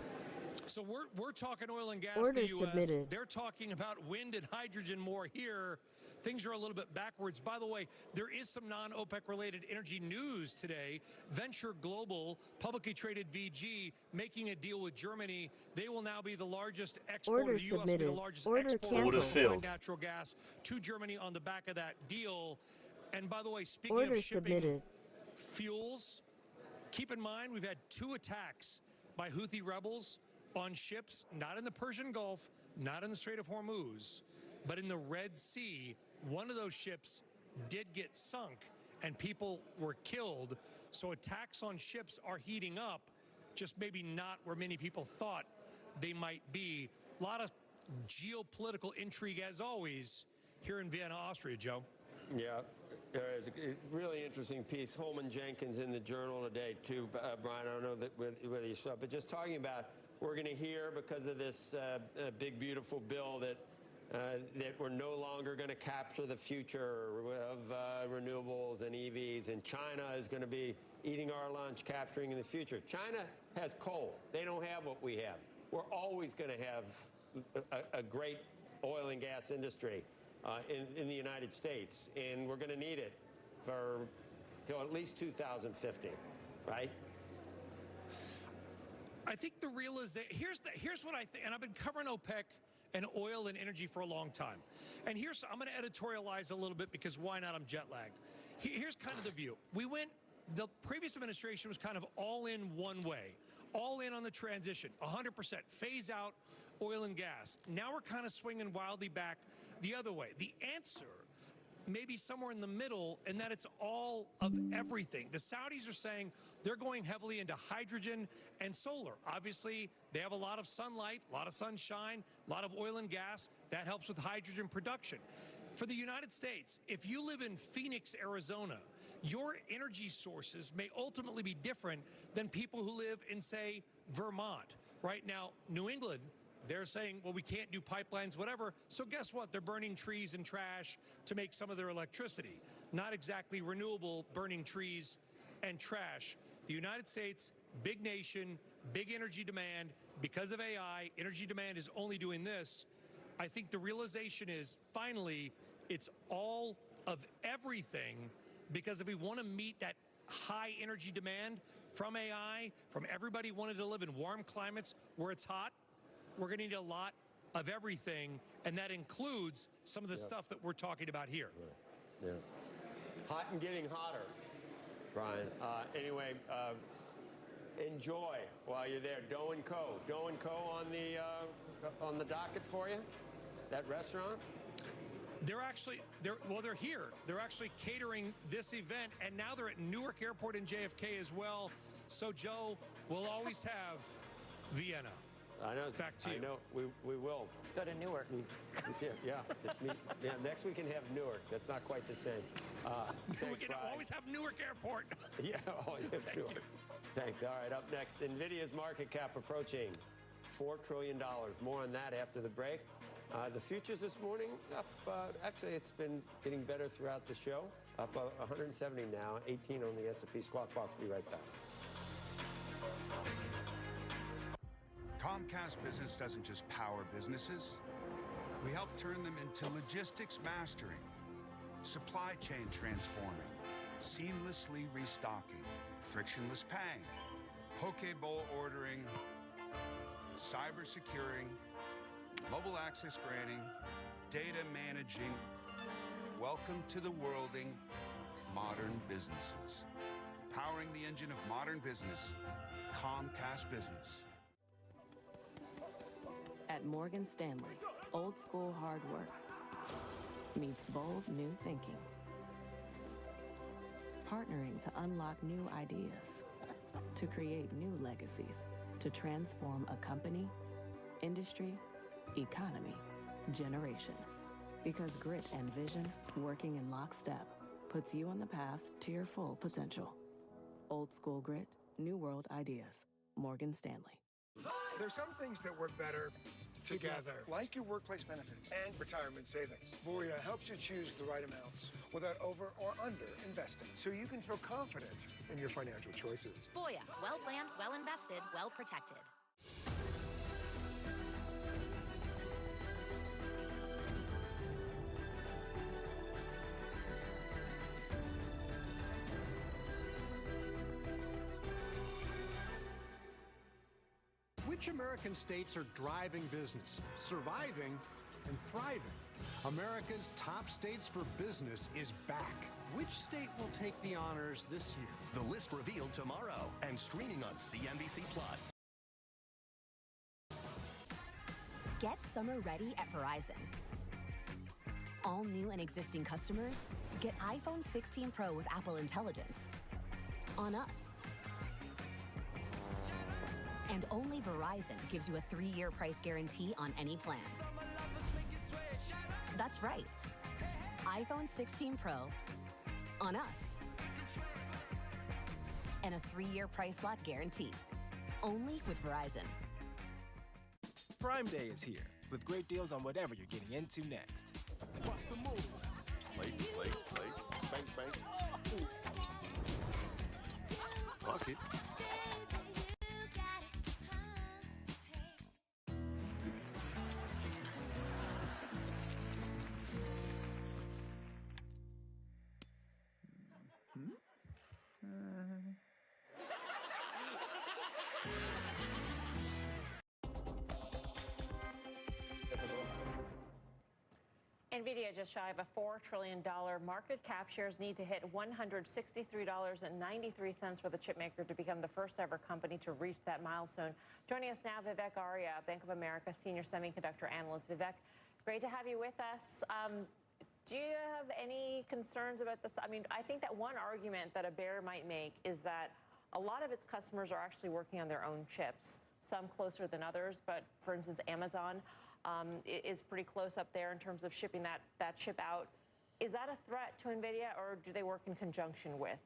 S4: So we're talking oil and gas
S2: Order
S4: in the U.S.
S2: submitted.
S4: They're talking about wind and hydrogen more here. Things are a little bit backwards. By the way, there is some non-OPEC related energy news today. Venture Global, publicly traded VG, making a deal with Germany. They will now be the largest exporter.
S2: Order
S4: The U.S. will be the
S2: submitted.
S4: largest
S2: Order
S4: exporter
S2: canceled.
S4: of natural gas to Germany on the back of that deal. And by the way, speaking
S2: Order
S4: of shipping
S2: submitted.
S4: fuels, keep in mind we've had 2 attacks by Houthi rebels on ships, not in the Persian Gulf, not in the Strait of Hormuz, but in the Red Sea. One of those ships did get sunk and people were killed. So attacks on ships are heating up, just maybe not where many people thought they might be. A lot of geopolitical intrigue, as always, here in Vienna, Austria, Joe.
S3: Yeah, there is a really interesting piece. Holman Jenkins in the Journal today, too, Brian. I don't know whether you saw it, but just talking about we're going to hear because of this big, beautiful bill that we're no longer going to capture the future of renewables and EVs, and China is going to be eating our lunch, capturing in the future. China has coal. They don't have what we have. We're always going to have a great oil and gas industry in the United States, and we're going to need it till at least 2050, right?
S4: I think the realization, here's what I think, and I've been covering OPEC and oil and energy for a long time. And here's, I'm going to editorialize a little bit because why not? I'm jet lagged. Here's kind of the view. The previous administration was kind of all in one way, all in on the transition, 100%, phase out oil and gas. Now we're kind of swinging wildly back the other way. The answer may be somewhere in the middle, and that it's all of everything. The Saudis are saying they're going heavily into hydrogen and solar. Obviously, they have a lot of sunlight, a lot of sunshine, a lot of oil and gas. That helps with hydrogen production. For the United States, if you live in Phoenix, Arizona, your energy sources may ultimately be different than people who live in, say, Vermont. Right now, New England, they're saying, well, we can't do pipelines, whatever. So guess what? They're burning trees and trash to make some of their electricity. Not exactly renewable, burning trees and trash. The United States, big nation, big energy demand. Because of AI, energy demand is only doing this. I think the realization is, finally, it's all of everything, because if we want to meet that high energy demand from AI, from everybody wanting to live in warm climates where it's hot, we're going to need a lot of everything, and that includes some of the stuff that we're talking about here.
S3: Yeah. Hot and getting hotter, Brian. Anyway, enjoy while you're there. Doe & Co. Doe & Co. on the docket for you? That restaurant?
S4: They're here. They're actually catering this event, and now they're at Newark Airport in JFK as well. So, Joe, we'll always have Vienna.
S3: I know.
S4: Back to you.
S3: I know. We will.
S1: Go to Newark.
S3: Yeah. Next we can have Newark. That's not quite the same.
S4: We can always have Newark Airport.
S3: Yeah, always have Newark. Thanks. All right, up next, NVIDIA's market cap approaching $4 trillion. More on that after the break. The futures this morning up, actually it's been getting better throughout the show. Up 170 now, 18 on the S&P. Squawk Box, be right back.
S2: Comcast Business doesn't just power businesses. We help turn them into logistics mastering, supply chain transforming, seamlessly restocking, frictionless paying, poke bowl ordering, cyber securing, mobile access granting, data managing. Welcome to the worlding modern businesses. Powering the engine of modern business, Comcast Business.
S9: At Morgan Stanley, old school hard work meets bold new thinking. Partnering to unlock new ideas, to create new legacies, to transform a company, industry, economy, generation. Because grit and vision, working in lockstep, puts you on the path to your full potential. Old school grit, new world ideas. Morgan Stanley.
S8: There's some things that work better together, like your workplace benefits and retirement savings. Voya helps you choose the right amounts without over or under investing, so you can feel confident in your financial choices.
S10: Voya, well planned, well invested, well protected.
S12: Which American states are driving business, surviving, and thriving? America's top states for business is back. Which state will take the honors this year?
S5: The list revealed tomorrow and streaming on CNBC Plus.
S15: Get summer ready at Verizon. All new and existing customers get iPhone 16 Pro with Apple Intelligence on us. And only Verizon gives you a 3-year price guarantee on any plan. That's right. iPhone 16 Pro on us. And a 3-year price lock guarantee. Only with Verizon.
S21: Prime Day is here, with great deals on whatever you're getting into next. Bust the move.
S22: Plate. Bank. Buckets.
S1: NVIDIA just shy of a $4 trillion market cap. Shares need to hit $163.93 for the chipmaker to become the first ever company to reach that milestone. Joining us now, Vivek Arya, Bank of America Senior Semiconductor Analyst. Vivek, great to have you with us. Do you have any concerns about this? I mean, I think that one argument that a bear might make is that a lot of its customers are actually working on their own chips, some closer than others. But for instance, Amazon is pretty close up there in terms of shipping that chip out. Is that a threat to NVIDIA, or do they work in conjunction with?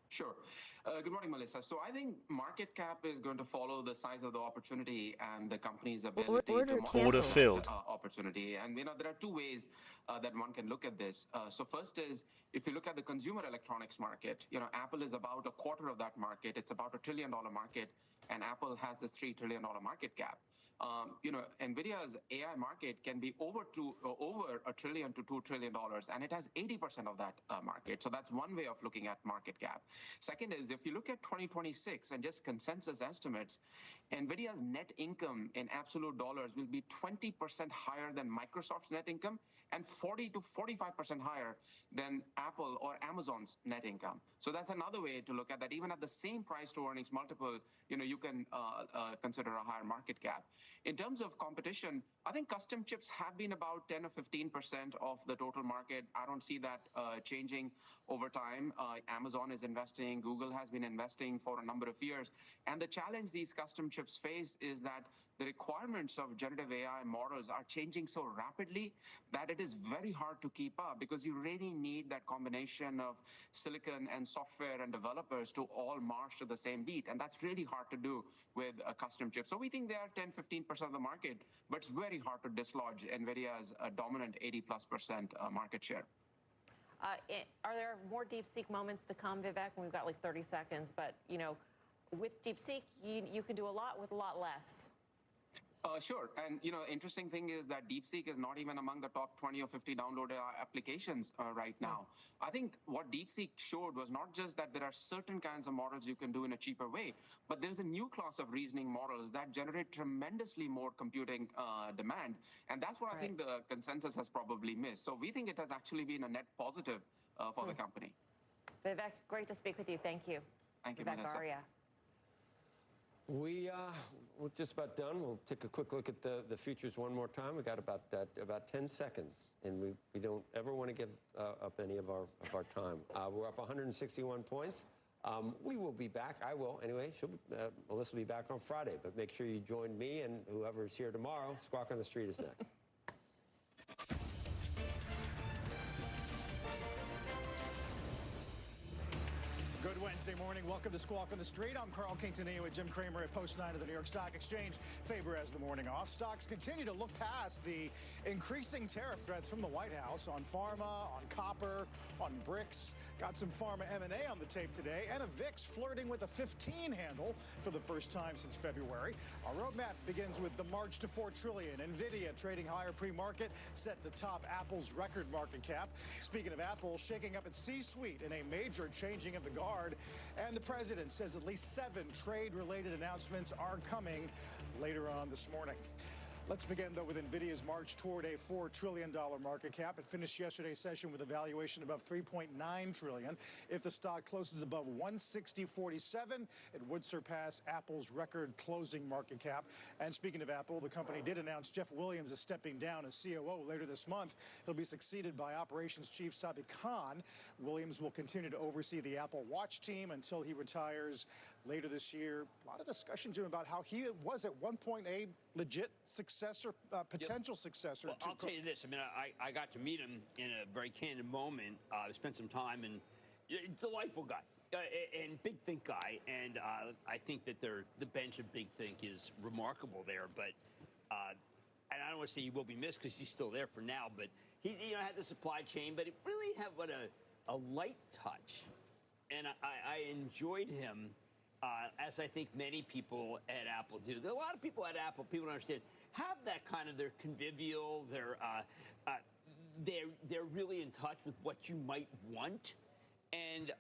S6: Sure. Good morning, Melissa. So I think market cap is going to follow the size of the opportunity and the company's ability to monetize the opportunity. And there are two ways that one can look at this. So first is, if you look at the consumer electronics market, Apple is about a quarter of that market. It's about $1 trillion market, and Apple has this $3 trillion market cap. NVIDIA's AI market can be over $1 trillion to $2 trillion, and it has 80% of that market. So that's one way of looking at market cap. Second is, if you look at 2026 and just consensus estimates, NVIDIA's net income in absolute dollars will be 20% higher than Microsoft's net income and 40 to 45% higher than Apple or Amazon's net income. So that's another way to look at that. Even at the same price to earnings multiple, you can consider a higher market cap. In terms of competition, I think custom chips have been about 10 or 15% of the total market. I don't see that changing over time. Amazon is investing. Google has been investing for a number of years. And the challenge these custom chips face is that the requirements of generative AI models are changing so rapidly that it is very hard to keep up, because you really need that combination of silicon and software and developers to all march to the same beat. And that's really hard to do with a custom chip. So we think they are 10, 15% of the market, but it's very hard to dislodge NVIDIA's dominant 80+% market share.
S1: Are there more DeepSeek moments to come, Vivek? We've got like 30 seconds, but with DeepSeek, you can do a lot with a lot less.
S6: Sure. And, interesting thing is that DeepSeek is not even among the top 20 or 50 downloaded applications right now. I think what DeepSeek showed was not just that there are certain kinds of models you can do in a cheaper way, but there's a new class of reasoning models that generate tremendously more computing demand. And that's what I think the consensus has probably missed. So we think it has actually been a net positive for the company.
S1: Vivek, great to speak with you. Thank you.
S6: Thank you,
S1: Vivek
S6: Melissa.
S1: Arya.
S3: We're just about done. We'll take a quick look at the futures one more time. We got about 10 seconds, and we don't ever want to give up any of our time. We're up 161 points. We will be back. I will anyway. Melissa will be back on Friday, but make sure you join me and whoever's here tomorrow. Squawk on the Street is next.
S11: Good Wednesday morning. Welcome to Squawk on the Street. I'm Carl Quintanilla with Jim Cramer at Post 9 of the New York Stock Exchange. Faber has the morning off. Stocks continue to look past the increasing tariff threats from the White House on pharma, on copper, on bricks. Got some pharma M&A on the tape today, and a VIX flirting with a 15 handle for the first time since February. Our roadmap begins with the march to $4 trillion. NVIDIA trading higher pre-market, set to top Apple's record market cap. Speaking of Apple, shaking up its C-suite in a major changing of the guard. And the president says at least 7 trade-related announcements are coming later on this morning. Let's begin, though, with NVIDIA's march toward a $4 trillion market cap. It finished yesterday's session with a valuation above $3.9 trillion. If the stock closes above $160.47, it would surpass Apple's record closing market cap. And speaking of Apple, the company did announce Jeff Williams is stepping down as COO later this month. He'll be succeeded by operations chief Sabi Khan. Williams will continue to oversee the Apple Watch team until he retires later this year. A lot of discussion, Jim, about how he was at one point a legit successor, potential successor.
S13: Well, I'll tell you this. I mean, I got to meet him in a very candid moment. Spent some time, and delightful guy. And big think guy. And I think that the bench of big think is remarkable there. But and I don't want to say he will be missed because he's still there for now. But he had the supply chain, but it really had a light touch. And I enjoyed him. As I think many people at Apple do. There are a lot of people at Apple, people don't understand, have that kind of, they're convivial, they're really in touch with what you might want. And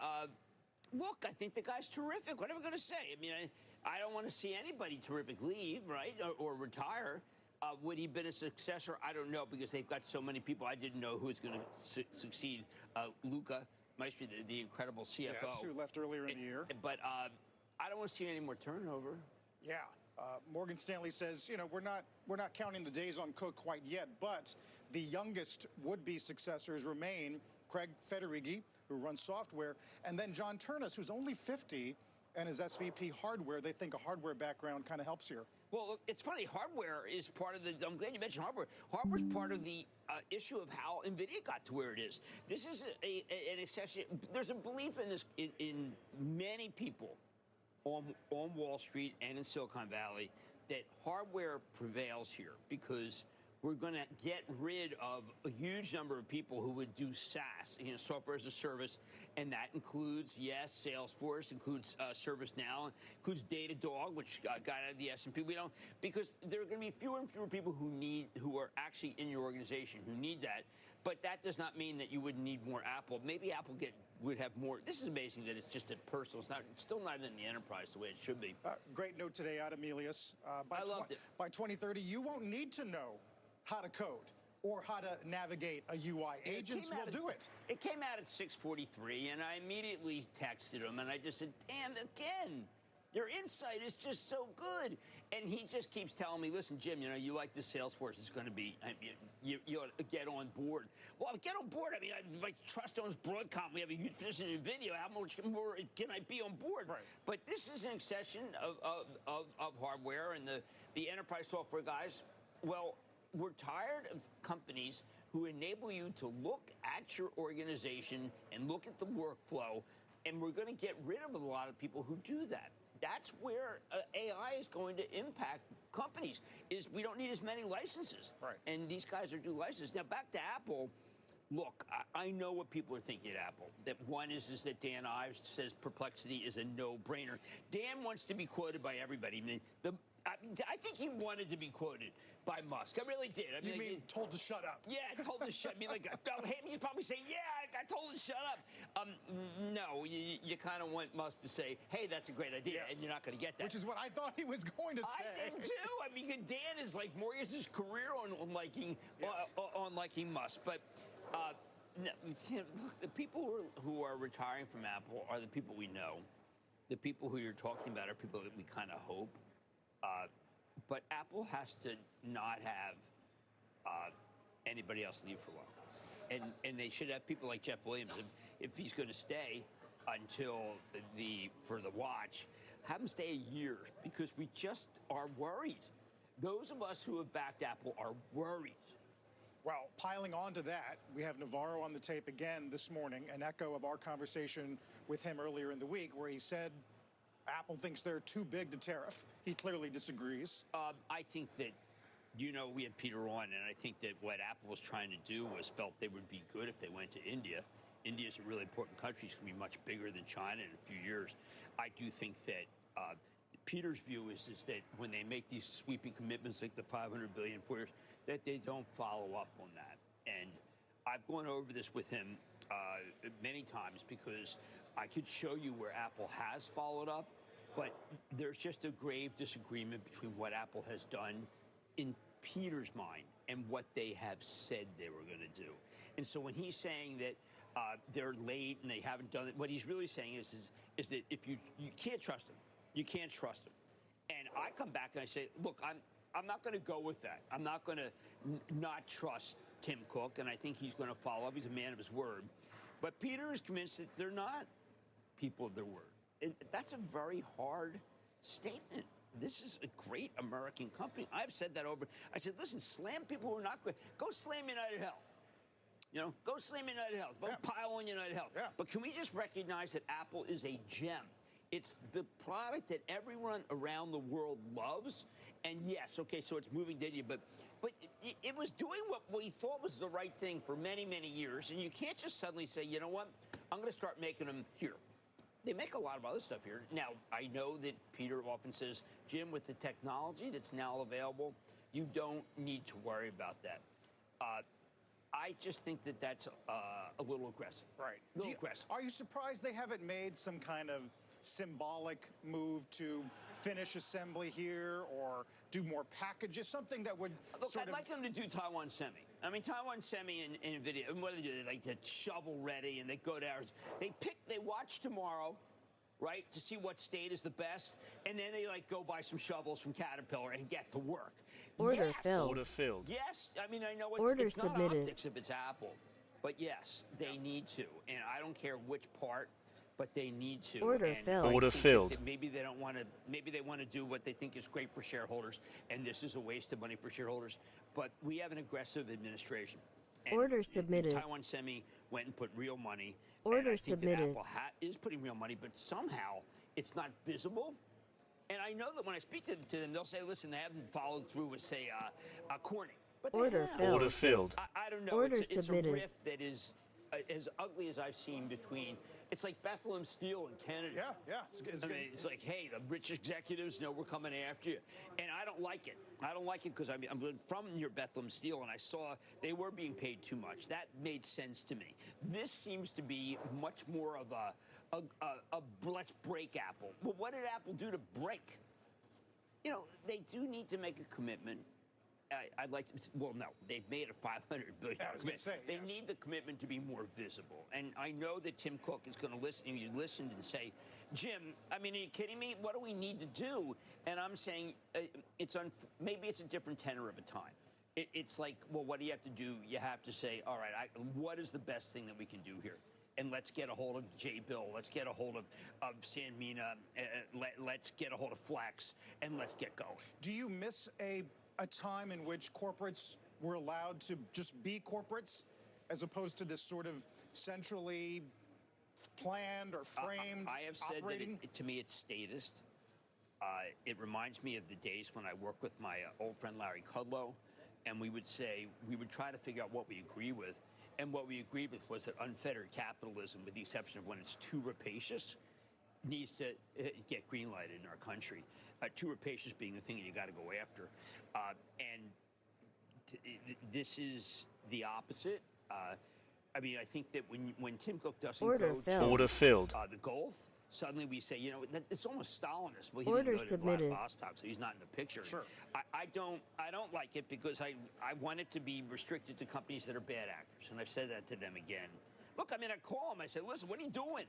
S13: look, I think the guy's terrific. What am I going to say? I mean, I don't want to see anybody terrific leave, right, or retire. Would he have been a successor? I don't know, because they've got so many people. I didn't know who was going to succeed. Luca Maestri, the incredible CFO.
S11: Yes, who left earlier in the year.
S13: But I don't want to see any more turnover.
S11: Yeah. Morgan Stanley says, we're not counting the days on Cook quite yet, but the youngest would-be successors remain Craig Federighi, who runs software, and then John Turnus, who's only 50 and is SVP hardware. They think a hardware background kind of helps here.
S13: Well, look, it's funny. Hardware is part of the. I'm glad you mentioned hardware. Hardware's part of the issue of how NVIDIA got to where it is. This is an accession. There's a belief in this in many people on Wall Street and in Silicon Valley that hardware prevails here because we're going to get rid of a huge number of people who would do SaaS, software as a service, and that includes, yes, Salesforce, includes ServiceNow, includes Datadog, which got out of the S&P. We don't, because there are going to be fewer and fewer people who are actually in your organization who need that. But that does not mean that you wouldn't need more Apple. Maybe Apple would have more. This is amazing that it's just a personal. It's still not in the enterprise the way it should be.
S11: Great note today out of Emilius.
S13: I loved it.
S11: By 2030, you won't need to know how to code or how to navigate a UI. Agents will do it.
S13: It came out at 6:43, and I immediately texted him, and I just said, damn, again, your insight is just so good. And he just keeps telling me, listen, Jim, you like this Salesforce. It's going to be, you ought to get on board. Well, get on board. I mean, my trust owns Broadcom. We have a huge position in video. How much more can I be on board? Right. But this is an accession of hardware and the enterprise software guys. Well, we're tired of companies who enable you to look at your organization and look at the workflow, and we're going to get rid of a lot of people who do that. That's where AI is going to impact companies, is we don't need as many licenses.
S11: Right.
S13: And these guys are due licenses. Now, back to Apple. Look, I know what people are thinking at Apple. That one is that Dan Ives says Perplexity is a no-brainer. Dan wants to be quoted by everybody. I think he wanted to be quoted by Musk. I really did.
S11: You mean told to shut up?
S13: Yeah, told to shut. He's probably saying, yeah, I told him to shut up. No, you kind of want Musk to say, hey, that's a great idea, and you're not going to get that.
S11: Which is what I thought he was going to say.
S13: I did too. I mean, Dan is like mortgaged his career on liking Musk. But no, look, the people who are retiring from Apple are the people we know. The people who you're talking about are people that we kind of hope. But Apple has to not have anybody else leave for a while. And they should have people like Jeff Williams. If he's going to stay until for the watch, have him stay a year, because we just are worried. Those of us who have backed Apple are worried.
S11: Well, piling on to that, we have Navarro on the tape again this morning, an echo of our conversation with him earlier in the week, where he said Apple thinks they're too big to tariff. He clearly disagrees.
S13: I think that, we had Peter on, and I think that what Apple was trying to do was felt they would be good if they went to India. India is a really important country. It's going to be much bigger than China in a few years. I do think that Peter's view is that when they make these sweeping commitments like the $500 billion 4 years, that they don't follow up on that. And I've gone over this with him many times, because I could show you where Apple has followed up, but there's just a grave disagreement between what Apple has done in Peter's mind and what they have said they were going to do. And so when he's saying that they're late and they haven't done it, what he's really saying is that if you can't trust them, you can't trust them. And I come back and I say, look, I'm not going to go with that. I'm not going to not trust Tim Cook, and I think he's going to follow up. He's a man of his word. But Peter is convinced that they're not people of their word. And that's a very hard statement. This is a great American company. I've said that over. I said, listen, slam people who are not great. Go slam United Health. Go slam United Health. Go pile on United Health. Yeah. But can we just recognize that Apple is a gem? It's the product that everyone around the world loves. And yes, okay, so it's moving to India, but it was doing what we thought was the right thing for many, many years. And you can't just suddenly say, you know what, I'm going to start making them here. They make a lot of other stuff here. Now, I know that Peter often says, Jim, with the technology that's now available, you don't need to worry about that. I just think that that's a little aggressive.
S11: Right.
S13: A little aggressive.
S11: Are you surprised they haven't made some kind of symbolic move to finish assembly here or do more packages, something that would
S13: Look, I'd like them to do Taiwan Semi. I mean, Taiwan Semi and NVIDIA, and what do? They like to shovel ready, and they go down. They watch tomorrow, right, to see what state is the best, and then they like go buy some shovels from Caterpillar and get to work.
S14: Order filled.
S16: Order filled.
S13: Yes, I mean, I know
S14: Order
S13: it's not
S14: submitted.
S13: optics if it's Apple, but yes, they need to, and I don't care which part, but they need to.
S14: Order
S13: and
S14: filled.
S13: I
S16: Order
S13: think
S16: filled.
S13: that maybe they don't want to. Maybe they want to do what they think is great for shareholders, and this is a waste of money for shareholders. But we have an aggressive administration. And
S14: Order submitted.
S13: Taiwan Semi went and put real money.
S14: Order
S13: and I think
S14: submitted.
S13: that Apple is putting real money, but somehow it's not visible. And I know that when I speak to them, they'll say, listen, they haven't followed through with, say, Corning. But they
S14: Order
S13: have.
S14: filled.
S16: Order filled.
S13: I don't know.
S14: Order
S13: It's a
S14: submitted.
S13: rift that is as ugly as I've seen between. It's like Bethlehem Steel in Canada.
S11: Yeah, it's
S13: I mean, it's like, hey, the rich executives know we're coming after you, and I don't like it. I don't like it because I'm from near Bethlehem Steel, and I saw they were being paid too much. That made sense to me. This seems to be much more of a let's break Apple. Well, what did Apple do to break? You know, they do need to make a commitment. I'd like to. Well, no, they've made a $500 billion commitment. They need the commitment to be more visible. And I know that Tim Cook is going to listen. You listened and say, Jim, I mean, are you kidding me? What do we need to do? And I'm saying maybe it's a different tenor of a time. It's like, well, what do you have to do? You have to say, all right, what is the best thing that we can do here? And let's get a hold of J. Bill. Let's get a hold of Sanmina. Let's get a hold of Flex, and let's get going.
S11: Do you miss a time in which corporates were allowed to just be corporates as opposed to this sort of centrally planned or framed
S13: I have said
S11: operating?
S13: that to me it's statist. It reminds me of the days when I worked with my old friend Larry Kudlow, and we would try to figure out what we agree with. And what we agreed with was that unfettered capitalism, with the exception of when it's too rapacious, needs to get green-lighted in our country. Too rapacious being the thing that you got to go after. This is the opposite. I mean, I think that when Tim Cook doesn't
S14: Order
S13: go
S14: filled.
S13: to
S16: Order filled.
S13: The Gulf, suddenly we say, you know, it's almost Stalinist. Well, he
S14: Order
S13: didn't go to
S14: submitted.
S13: Vladivostok, so he's not in the picture.
S11: Sure.
S13: I don't like it because I want it to be restricted to companies that are bad actors, and I've said that to them again. Look, I mean, I call them. I say, listen, what are you doing?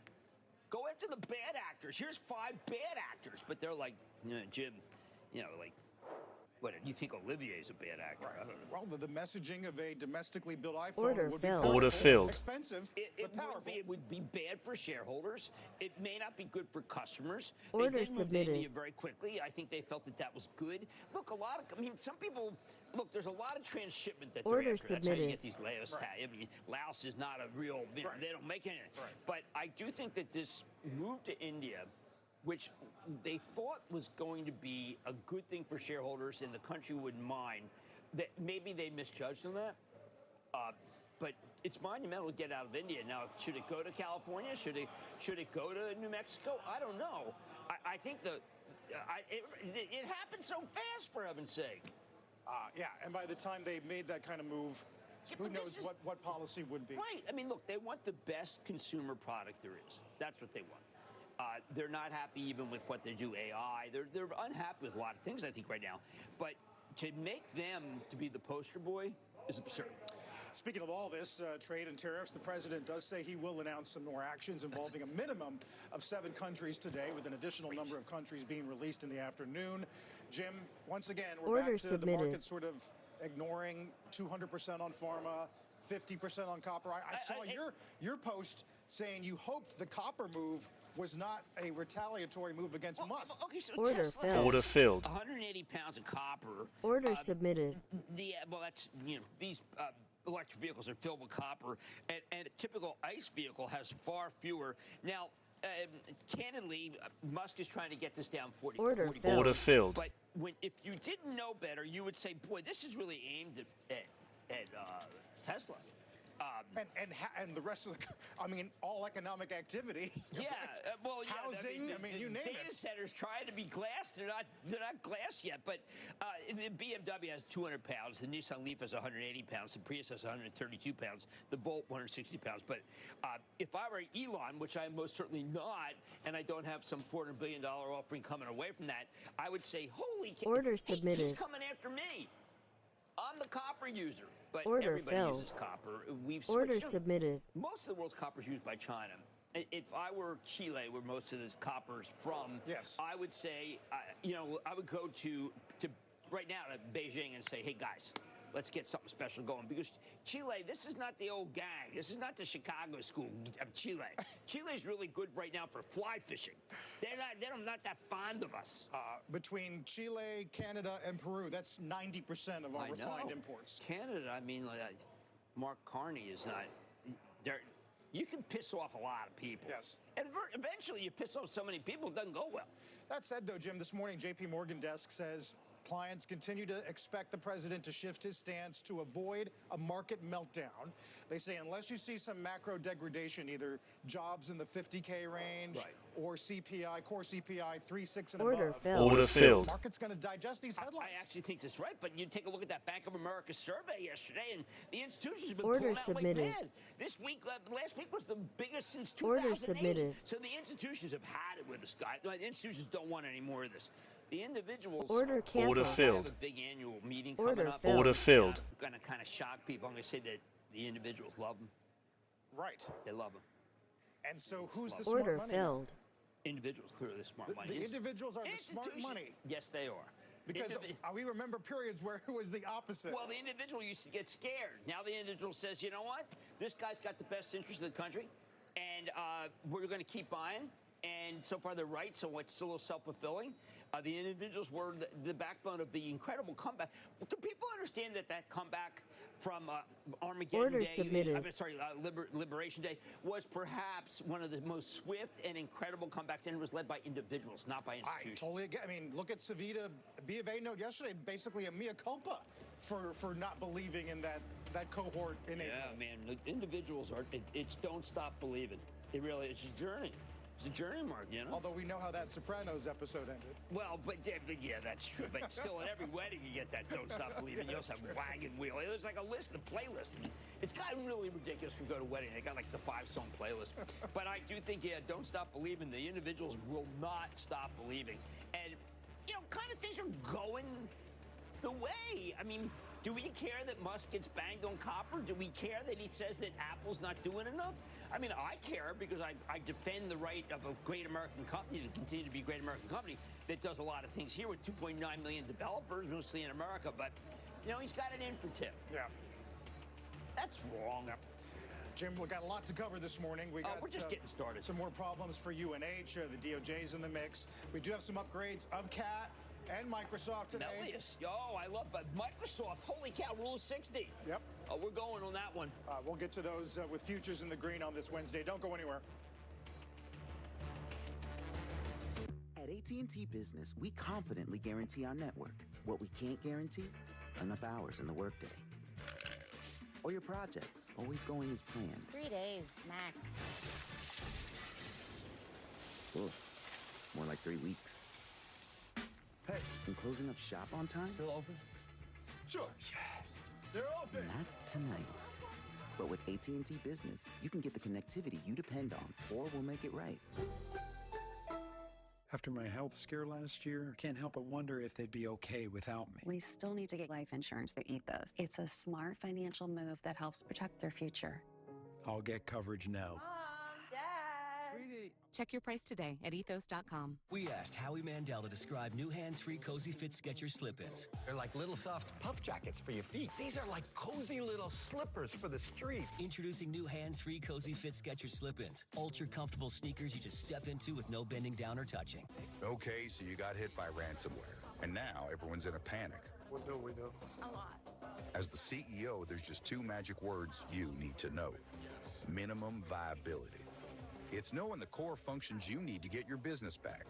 S13: Go after the bad actors. Here's 5 bad actors. But they're like, Jim, you know, like, what, you think Olivier's a bad actor? I don't know.
S11: Well, the messaging of a domestically built iPhone
S14: Order
S11: would be
S14: filled.
S11: powerful,
S16: Order filled.
S11: expensive, but powerful.
S13: It would be bad for shareholders. It may not be good for customers.
S14: Order
S13: They did move to
S14: submitted.
S13: India very quickly. I think they felt that was good. Look, some people, there's a lot of transshipment that
S14: Order
S13: they're after. That's how you
S14: submitted.
S13: get these Laos. I mean, Laos is not a real, they don't make anything.
S11: Right.
S13: But I do think that this move to India, which they thought was going to be a good thing for shareholders and the country wouldn't mind, that maybe they misjudged on that. But it's monumental to get out of India. Now, should it go to California? Should it go to New Mexico? I don't know. I think it happened so fast, for heaven's sake.
S11: Yeah, and by the time they made that kind of move, who knows what policy would be.
S13: Right. I mean, look, they want the best consumer product there is. That's what they want. They're not happy even with what they do, AI. They're unhappy with a lot of things, I think, right now. But to make them to be the poster boy is absurd.
S11: Speaking of all this, trade and tariffs, the president does say he will announce some more actions involving a minimum of 7 countries today, with an additional number of countries being released in the afternoon. Jim, once again, we're
S14: Order
S11: back to the
S14: submitted.
S11: market sort of ignoring 200% on pharma, 50% on copper. I saw your post saying you hoped the copper move was not a retaliatory move against Musk.
S13: Okay, so
S14: Order
S13: Tesla
S14: filled.
S13: has
S16: Order filled.
S13: 180 pounds of copper.
S14: Order submitted.
S13: Well, that's, these electric vehicles are filled with copper, and a typical ICE vehicle has far fewer. Now, candidly, Musk is trying to get this down 40.
S14: Order
S13: 40
S14: filled.
S16: Order filled.
S13: But if you didn't know better, you would say, boy, this is really aimed at Tesla.
S11: And the rest of the, I mean, all economic activity.
S13: Yeah, well, yeah,
S11: housing. I mean, you name
S13: data
S11: it.
S13: centers trying to be glass. They're not glass yet. But the BMW has 200 pounds. The Nissan Leaf has 180 pounds. The Prius has 132 pounds. The Volt 160 pounds. But if I were Elon, which I am most certainly not, and I don't have some $400 billion offering coming away from that, I would say, holy cow,
S14: Order submitted.
S13: He's coming after me. I'm the copper user, but
S14: Order
S13: everybody
S14: filled.
S13: uses copper. We've
S14: Order
S13: switched.
S14: submitted.
S13: Most of the world's copper is used by China. If I were Chile, where most of this copper is from,
S11: yes,
S13: I would say, I would go to right now to Beijing and say, hey guys, let's get something special going, because Chile, this is not the old gang. This is not the Chicago school of Chile. Chile's really good right now for fly fishing. They're not that fond of us.
S11: Between Chile, Canada, and Peru, that's 90% of our refined imports.
S13: Canada, I mean, Mark Carney is not. You can piss off a lot of people.
S11: Yes.
S13: And eventually you piss off so many people, it doesn't go well.
S11: That said, though, Jim, this morning, JP Morgan desk says clients continue to expect the president to shift his stance to avoid a market meltdown. They say unless you see some macro degradation, either jobs in the 50K range or CPI, core CPI 3.6 and
S14: Order
S11: above.
S14: filled.
S4: Order filled.
S11: The market's going to digest these headlines.
S13: I actually think that's right, but you take a look at that Bank of America survey yesterday, and the institutions have been
S14: Order
S13: pulling out
S14: submitted.
S13: like mad. This week, last week was the biggest since
S14: Order
S13: 2008.
S14: submitted.
S13: So the institutions have had it with this guy. The institutions don't want any more of this. The individuals.
S14: Order canceled.
S4: Order filled.
S13: I have a big annual meeting
S14: Order
S13: coming up.
S14: filled.
S4: Order filled.
S13: I'm going to kind of shock people. I'm going to say that the individuals love them.
S11: Right.
S13: They love them.
S11: And so who's the
S14: Order
S11: smart money?
S14: filled.
S13: Individuals, clearly the smart money.
S11: The individuals are the smart money.
S13: Yes, they are.
S11: Because we remember periods where it was the opposite.
S13: Well, the individual used to get scared. Now the individual says, you know what? This guy's got the best interest of the country, and we're going to keep buying. And so far, they're right, so it's a little self-fulfilling. The individuals were the backbone of the incredible comeback. Do people understand that comeback from Armageddon
S14: Order
S13: Day,
S14: submitted.
S13: Liberation Day, was perhaps one of the most swift and incredible comebacks, and it was led by individuals, not by institutions.
S11: I totally agree. I mean, look at Savita, B of A note yesterday, basically a mea culpa for not believing in that cohort in April.
S13: Yeah, man, individuals are, it's don't stop believing. It really, it's a journey. It's a journey, Mark, you know?
S11: Although we know how that Sopranos episode ended.
S13: Well, but yeah, that's true. But still, at every wedding, you get that Don't Stop Believing. You also have Wagon Wheel. There's like a list, a playlist. It's gotten really ridiculous when you go to a wedding. They got like the 5-song playlist. But I do think, Don't Stop Believing. The individuals will not stop believing. And, kind of things are going the way. I mean, do we care that Musk gets banged on copper? Do we care that he says that Apple's not doing enough? I mean, I care because I defend the right of a great American company to continue to be a great American company that does a lot of things here with 2.9 million developers, mostly in America. But, he's got an in for Tim.
S11: Yeah.
S13: That's wrong.
S11: Yeah. Jim, we got a lot to cover this morning.
S13: We're just getting started.
S11: Some more problems for UNH. The DOJ's in the mix. We do have some upgrades of CAT and Microsoft today.
S13: Melius. I love Microsoft. Holy cow, Rule of 60.
S11: Yep.
S13: We're going on that one.
S11: We'll get to those with futures in the green on this Wednesday. Don't go anywhere.
S16: At AT&T Business, we confidently guarantee our network. What we can't guarantee, enough hours in the workday. Or your projects always going as planned.
S10: 3 days, max.
S16: Oof, more like 3 weeks.
S22: Hey.
S16: And closing up shop on time?
S22: Still open? Sure. Yes. They're open.
S16: Not tonight. But with AT&T Business, you can get the connectivity you depend on, or we'll make it right.
S17: After my health scare last year, I can't help but wonder if they'd be okay without me.
S18: We still need to get life insurance through Ethos. It's a smart financial move that helps protect their future.
S17: I'll get coverage now.
S19: Check your price today at ethos.com.
S23: We asked Howie Mandel to describe new hands-free Cozy Fit Skechers slip-ins.
S22: They're like little soft puff jackets for your feet. These are like cozy little slippers for the street.
S23: Introducing new hands-free Cozy Fit Skechers slip-ins. Ultra comfortable sneakers you just step into with no bending down or touching.
S2: Okay, so you got hit by ransomware, and now everyone's in a panic.
S8: What do we do?
S10: A lot.
S2: As the CEO, there's just 2 magic words you need to know. Minimum viability. It's knowing the core functions you need to get your business back,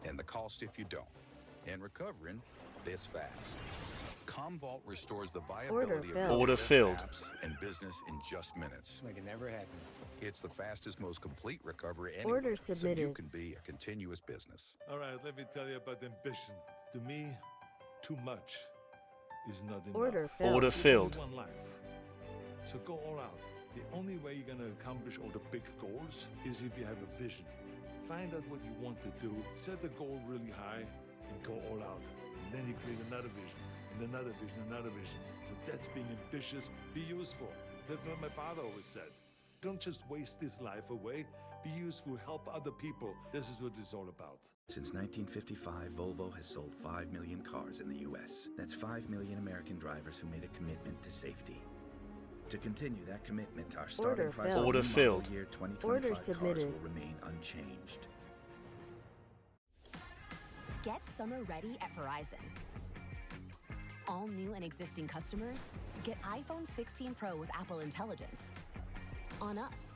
S2: and the cost if you don't, and recovering this fast.
S7: Commvault restores the viability of
S14: Order
S7: your
S14: filled.
S7: apps and business in just minutes.
S9: Like it never happened.
S7: It's the fastest, most complete recovery anywhere,
S14: Order
S7: so you
S14: submitted.
S7: can be a continuous business.
S20: All right, let me tell you about ambition. To me, too much is not enough.
S14: Order filled.
S7: Order filled.
S20: You only one life. So go all out. The only way you're going to accomplish all the big goals is if you have a vision. Find out what you want to do, set the goal really high, and go all out. And then you create another vision, and another vision, another vision. So that's being ambitious. Be useful. That's what my father always said. Don't just waste this life away. Be useful, help other people. This is what it's all about.
S24: Since 1955, Volvo has sold 5 million cars in the U.S. That's 5 million American drivers who made a commitment to safety. To continue that commitment, our starting price on
S14: Order
S24: new
S14: filled.
S24: model year 2025
S14: Order
S24: cars
S14: submitted.
S24: will remain unchanged.
S15: Get summer ready at Verizon. All new and existing customers get iPhone 16 Pro with Apple Intelligence on us.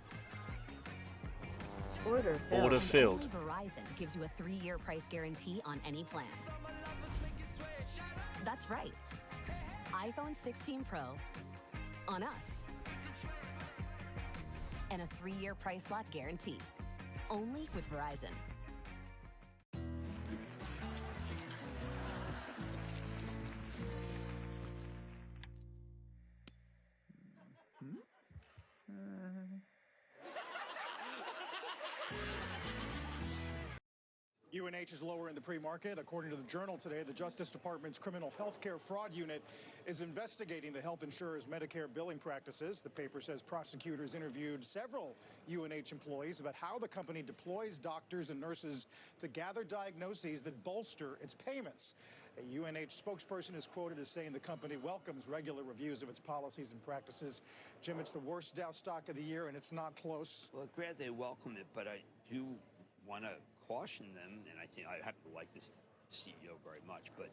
S14: Order filled.
S24: Order filled.
S15: Only Verizon gives you a 3-year price guarantee on any plan. That's right. iPhone 16 Pro on us. And a 3-year price lock guarantee. Only with Verizon.
S11: UNH is lower in the pre-market. According to the Journal today, the Justice Department's Criminal Healthcare Fraud Unit is investigating the health insurer's Medicare billing practices. The paper says prosecutors interviewed several UNH employees about how the company deploys doctors and nurses to gather diagnoses that bolster its payments. A UNH spokesperson is quoted as saying the company welcomes regular reviews of its policies and practices. Jim, it's the worst Dow stock of the year, and it's not close.
S13: Well, glad they welcome it, but I do want to caution them, and I think I happen to like this CEO very much, but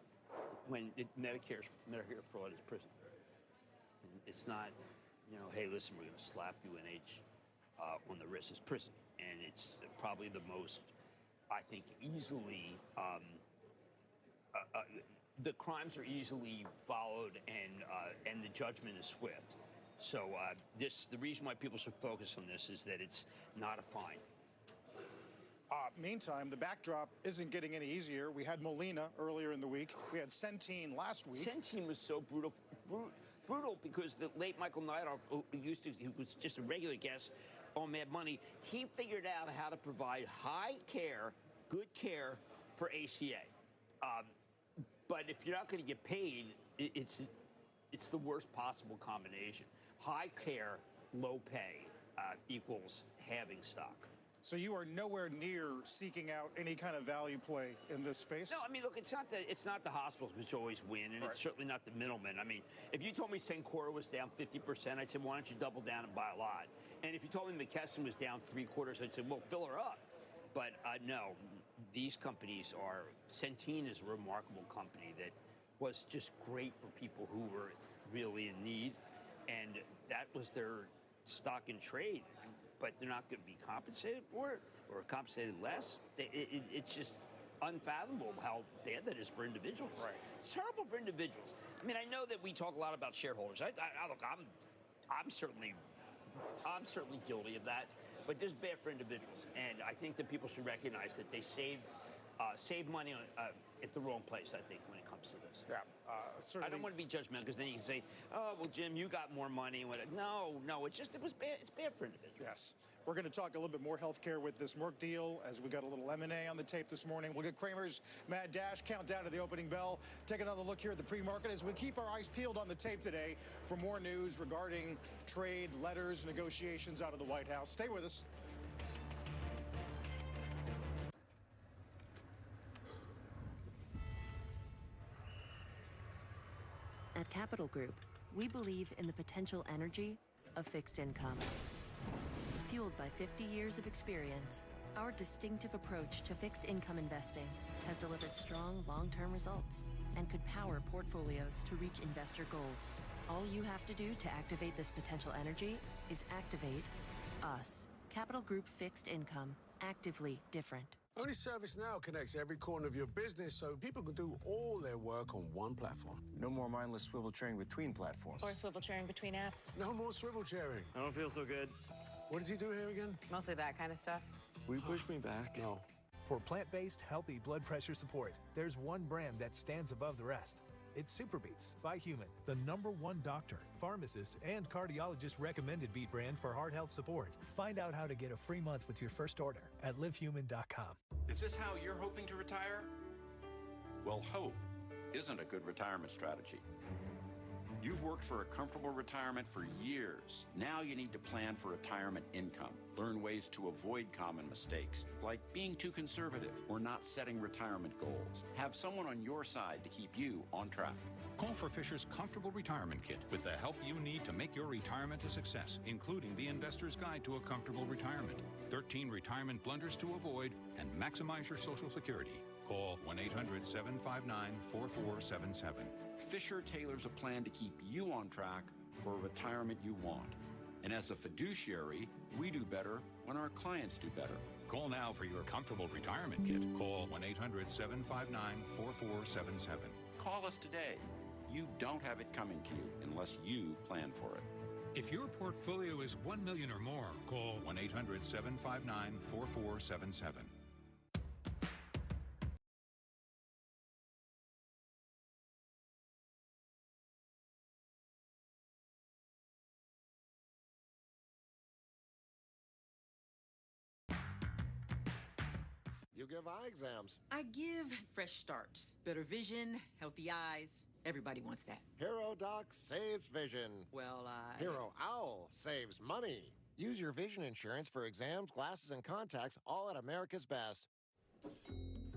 S13: when Medicare fraud is prison, it's not, hey, listen, we're going to slap UNH on the wrist. It's prison, and it's probably the most, I think, easily, the crimes are easily followed, and the judgment is swift. So the reason why people should focus on this is that it's not a fine.
S11: Meantime, the backdrop isn't getting any easier. We had Molina earlier in the week. We had Centene last week.
S13: Centene was so brutal because the late Michael Neidorff, who was just a regular guest on Mad Money, he figured out how to provide high care, good care for ACA. But if you're not going to get paid, it's the worst possible combination. High care, low pay equals having stock.
S11: So you are nowhere near seeking out any kind of value play in this space?
S13: No, I mean, look, it's not the hospitals which always win, and it's certainly not the middlemen. I mean, if you told me Cencora was down 50%, I'd say, why don't you double down and buy a lot? And if you told me McKesson was down 3/4, I'd say, well, fill her up. But no, these companies Centene is a remarkable company that was just great for people who were really in need, and that was their stock in trade. But they're not going to be compensated for it or compensated less. It's just unfathomable how bad that is for individuals.
S11: Right.
S13: It's terrible for individuals. I mean, I know that we talk a lot about shareholders. Look, I'm certainly guilty of that. But this is bad for individuals, and I think that people should recognize that they saved money at the wrong place, I think, when it comes to this.
S11: Yeah,
S13: I don't want to be judgmental, because then you can say, oh, well, Jim, you got more money. No, it was bad. It's bad for individuals.
S11: Yes. We're going to talk a little bit more healthcare with this Merck deal, as we got a little M&A on the tape this morning. We'll get Kramer's Mad Dash countdown to the opening bell. Take another look here at the pre-market as we keep our eyes peeled on the tape today for more news regarding trade, letters, negotiations out of the White House. Stay with us.
S25: At Capital Group, we believe in the potential energy of fixed income. Fueled by 50 years of experience, our distinctive approach to fixed income investing has delivered strong long-term results and could power portfolios to reach investor goals. All you have to do to activate this potential energy is activate us. Capital Group Fixed Income. Actively different.
S5: Only ServiceNow connects every corner of your business so people can do all their work on one platform.
S6: No more mindless swivel chairing between platforms.
S9: Or swivel chairing between apps.
S5: No more swivel chairing.
S6: I don't feel so good.
S5: What did you do here again?
S9: Mostly that kind of stuff.
S6: Will you push me back?
S5: No.
S12: For plant-based, healthy blood pressure support, there's one brand that stands above the rest. It's Superbeats by Human, the #1 doctor, pharmacist, and cardiologist recommended beat brand for heart health support. Find out how to get a free month with your first order at livehuman.com.
S21: Is this how you're hoping to retire? Well, hope isn't a good retirement strategy. You've worked for a comfortable retirement for years. Now you need to plan for retirement income. Learn ways to avoid common mistakes, like being too conservative or not setting retirement goals. Have someone on your side to keep you on track.
S26: Call for Fisher's Comfortable Retirement Kit with the help you need to make your retirement a success, including the Investor's Guide to a Comfortable Retirement, 13 retirement blunders to avoid, and maximize your Social Security. Call 1-800-759-4477.
S21: Fisher tailors a plan to keep you on track for a retirement you want. And as a fiduciary, we do better when our clients do better.
S26: Call now for your Comfortable Retirement Kit. Call 1-800-759-4477.
S21: Call us today. You don't have it coming to you unless you plan for it.
S26: If your portfolio is $1 million or more, call 1-800-759-4477.
S27: You give eye exams.
S28: I give fresh starts, better vision, healthy eyes. Everybody wants that.
S27: Hero Doc saves vision.
S28: Well,
S27: Hero Owl saves money. Use your vision insurance for exams, glasses, and contacts, all at America's Best.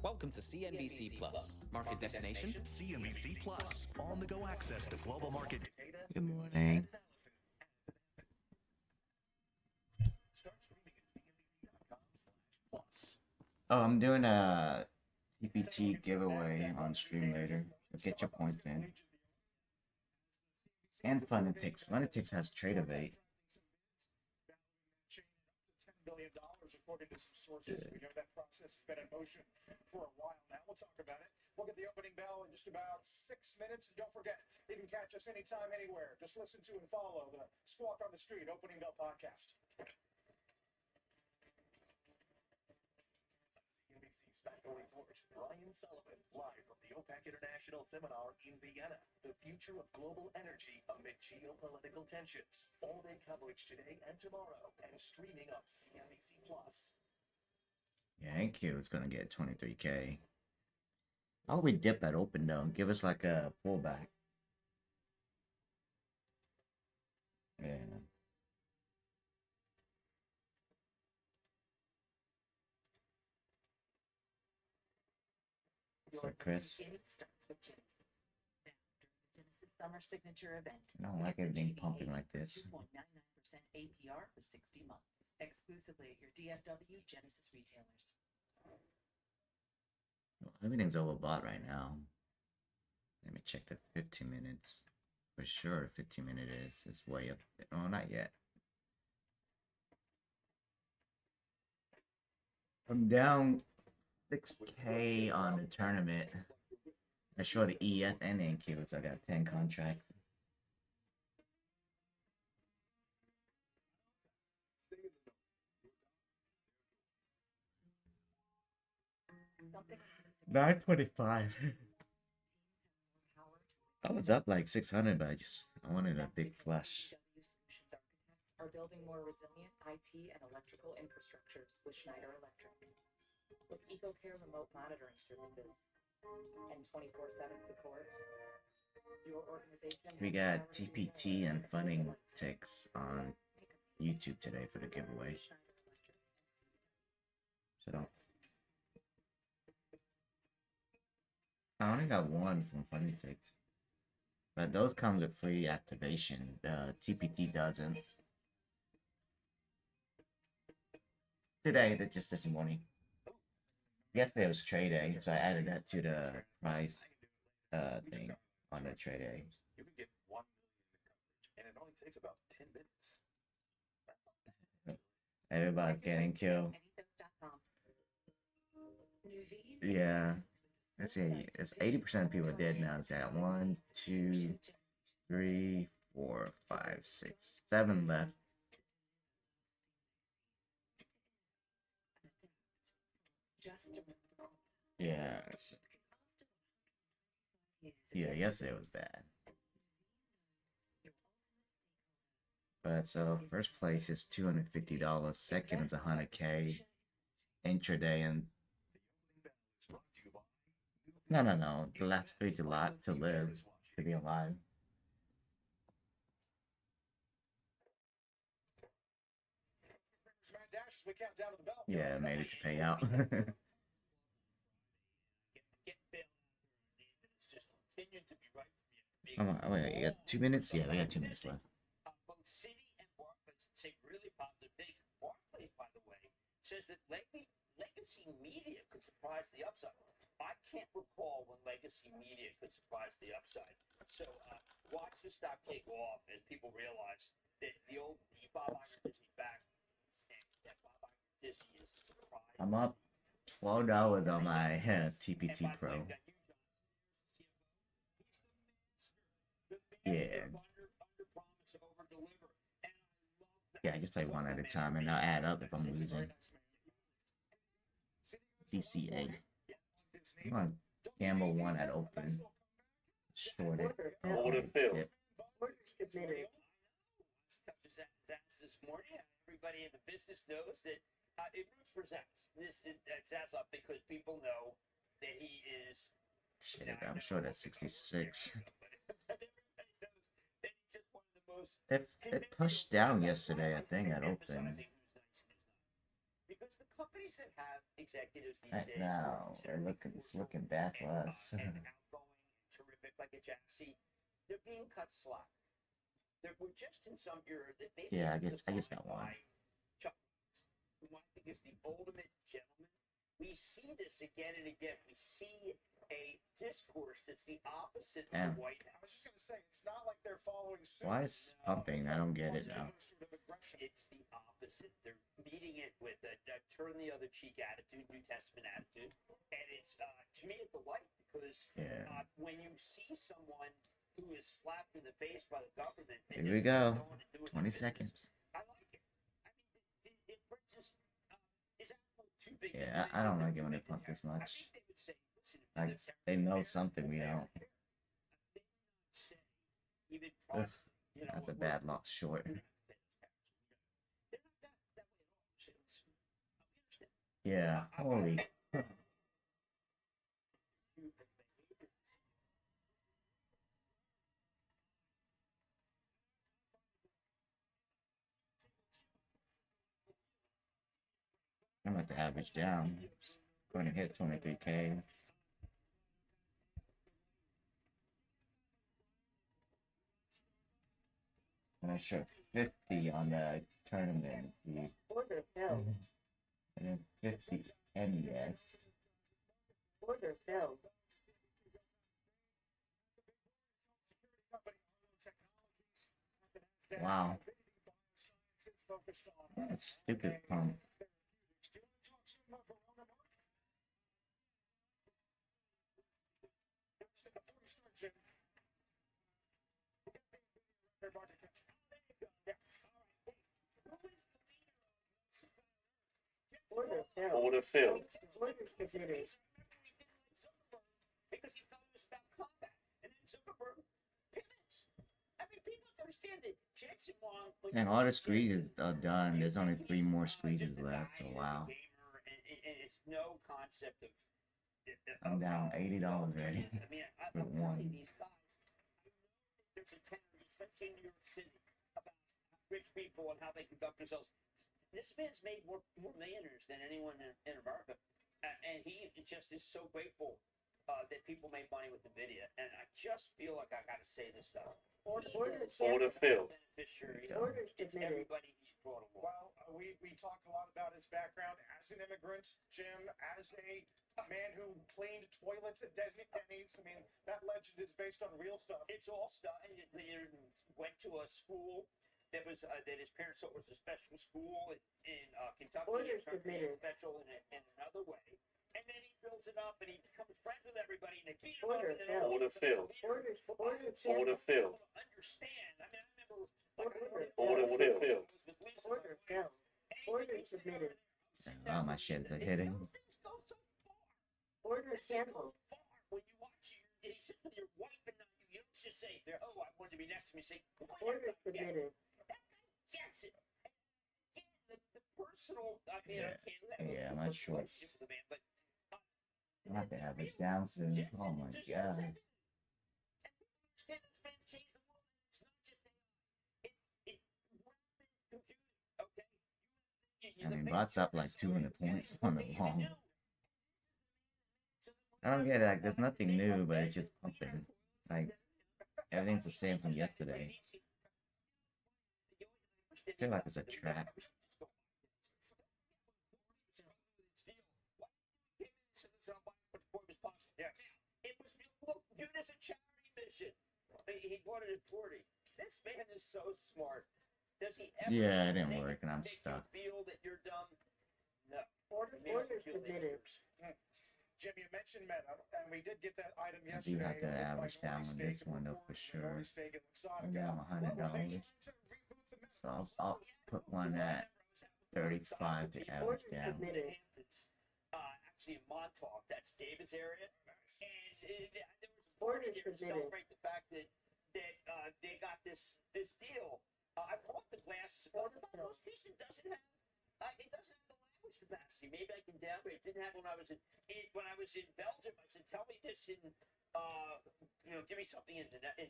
S29: Welcome to CNBC Plus. Market destination?
S22: CNBC Plus. On-the-go access to global market data.
S30: Good morning. Oh, I'm doing a TPT giveaway on stream later. So get your points in. And Funetics. Funetics has Trade of 8.
S11: $10 billion, according to some sources. We know that process has been in motion for a while now. We'll talk about it. We'll get the opening bell in just about 6 minutes. And don't forget, you can catch us anytime, anywhere. Just listen to and follow the Squawk on the Street Opening Bell podcast.
S22: Back going forward, Brian Sullivan, live from the OPEC International Seminar in Vienna. The future of global energy amid geopolitical tensions. All-day coverage today and tomorrow, and streaming on CNBC Plus.
S30: Yeah, NQ is gonna get 23K. How would we dip at open though? Give us like a pullback. Yeah. So Chris,
S9: Starts with Genesis. Now, during the Genesis Summer Signature event,
S30: I don't like everything pumping like this.
S9: 2.99% APR for 60 months, exclusively at your DFW Genesis retailers.
S30: Well, everything's overbought right now. Let me check the 15 minutes. For sure, 15-minute is way up. Oh, not yet. I'm down 6K on the tournament. I show the ES and NQ, so I got 10 contracts. $9.25. I was up like 600, but I wanted a big flush.
S9: Are building more resilient IT and electrical infrastructures with Schneider Electric. With EcoCare remote monitoring services and 24/7 support, your organization.
S30: We got TPT and funding ticks on YouTube today for the giveaway. So don't. I only got one from Funny Ticks, but those come with free activation. The TPT doesn't. Today, just this morning. Yesterday was trade day, so I added that to the price thing on the trade day.
S22: You can get 1 million in coverage, and it only takes about 10 minutes.
S30: Everybody's getting killed. Yeah. Let's see. It's 80% of people are dead now. It's got 1, 2, 3, 4, 5, 6, 7 left. Yeah. Yeah, yesterday was bad. But so first place is $250. Second is $100K. Intraday and no. The last three to live, to be alive. Yeah, made it to pay out. Oh, wait, you got 2 minutes? Yeah, we got 2 minutes left.
S13: Both Citi and Barclays say really positive things. Barclays, by the way, says that legacy media could surprise the upside. I can't recall when legacy media could surprise the upside. So watch the stock take off as people realize that the Bob Iger Disney back, and that Bob Iger Disney is the surprise.
S30: I'm up $12 on my TPT Pro. Yeah. Yeah, I just play one at a time and I'll add up if I'm losing. DCA. I'm gonna gamble one at open. Short it.
S13: Order filled. This morning, everybody in the business knows that it roots for Zach. Zach's up because people know that he is.
S30: Shit, I'm sure that's 66. It pushed down yesterday, I think, at open.
S13: Because the companies that have executives these
S30: Right
S13: days
S30: now, it's looking bad for us.
S13: and outgoing, terrific, like a Jaxie, they're being cut slack. We're just in some era that maybe
S30: Yeah, I just got one.
S13: Who I think is the ultimate gentleman. We see this again and again. We see a discourse that's the opposite of the White House. I was just going to say, it's not like they're following suit.
S30: Why is pumping? I don't get it now.
S13: It's the opposite. They're meeting it with a turn the other cheek attitude, New Testament attitude. And it's, to me, a delight because when you see someone who is slapped in the face by the government.
S30: Here we go. 20 seconds.
S13: I like it. I mean, it brings us. Is Apple too big?
S30: Yeah, I don't like it when they pump this much. Like, they know something we don't. Ugh, that's a bad loss short. Yeah, holy. I'm at the average down. Going to hit 23K. And I showed 50 on the tournament.
S14: Order filled.
S30: And then 50 NES.
S14: Order filled.
S30: Wow. That's stupid pump.
S14: Order filled.
S13: Order filled.
S14: Order submitted.
S13: Because he thought it was about combat. And then Zuckerberg pivots. I mean, people have to understand that Jensen Wong.
S30: And all the squeezes are done. There's only 3 more squeezes left, so wow.
S13: And it's no concept of.
S30: I'm down $80 already.
S13: I mean, I'm telling you, these guys. There's a tenor, especially in New York City, about rich people and how they conduct themselves. This man's made more millionaires than anyone in America, and he just is so grateful that people make money with NVIDIA. And I just feel like I got to say this stuff. Order filled.
S14: Order
S13: It's
S14: submitted.
S13: everybody he's brought along.
S11: Well, we talked a lot about his background as an immigrant, Jim, as a man who cleaned toilets at Denny's. I mean, that legend is based on real stuff.
S13: It's all stuff. And he went to a school that was that his parents thought was a special school in Kentucky.
S14: Order
S13: It turned
S14: submitted.
S13: special in another way. and then he builds it up, and he becomes friends with everybody, and they beat him
S14: Order
S13: up, and then
S14: filled.
S13: order filled.
S14: Order
S13: Order
S14: filled.
S13: filled. Understand? I mean, I remember
S14: Order
S13: filled.
S14: Order filled. Order submitted.
S30: Oh, my shit is hitting.
S14: Order canceled.
S13: When you watch you sit with your wife and you don't just say, "Oh, I wanted to be next to me." Say,
S14: Order submitted.
S13: That guy gets it. Again, the personal. I mean,
S30: Yeah,
S13: I can't.
S30: yeah, my shorts.
S13: Relationship with the man, but
S30: I have to have this down soon. Oh my god. I mean, Bot's up like 200 points on the long. I don't get it. Like, there's nothing new, but it's just pumping. Like, everything's the same from yesterday. I feel like it's a trap.
S13: Yes. It was viewed as a charity mission. He bought it at 40. This man is so smart. Does he ever
S30: Yeah, it didn't work, and I'm stuck.
S13: feel that you're dumb? No.
S14: Order submitted.
S11: Jim, you mentioned meta, and we did get that item
S30: I do
S11: yesterday.
S30: have to average down on this one though for sure. And then I'm $100. So I'll put one at 35 to average down.
S13: Actually in Montauk, that's David's area. Nice. And there was a
S14: Order
S13: to
S14: submitted.
S13: celebrate the fact that they got this deal. I bought the glasses, but the most recent doesn't have it doesn't have the language capacity. Maybe I can downgrade. It didn't have when I was in Belgium. I said, tell me this in give me something in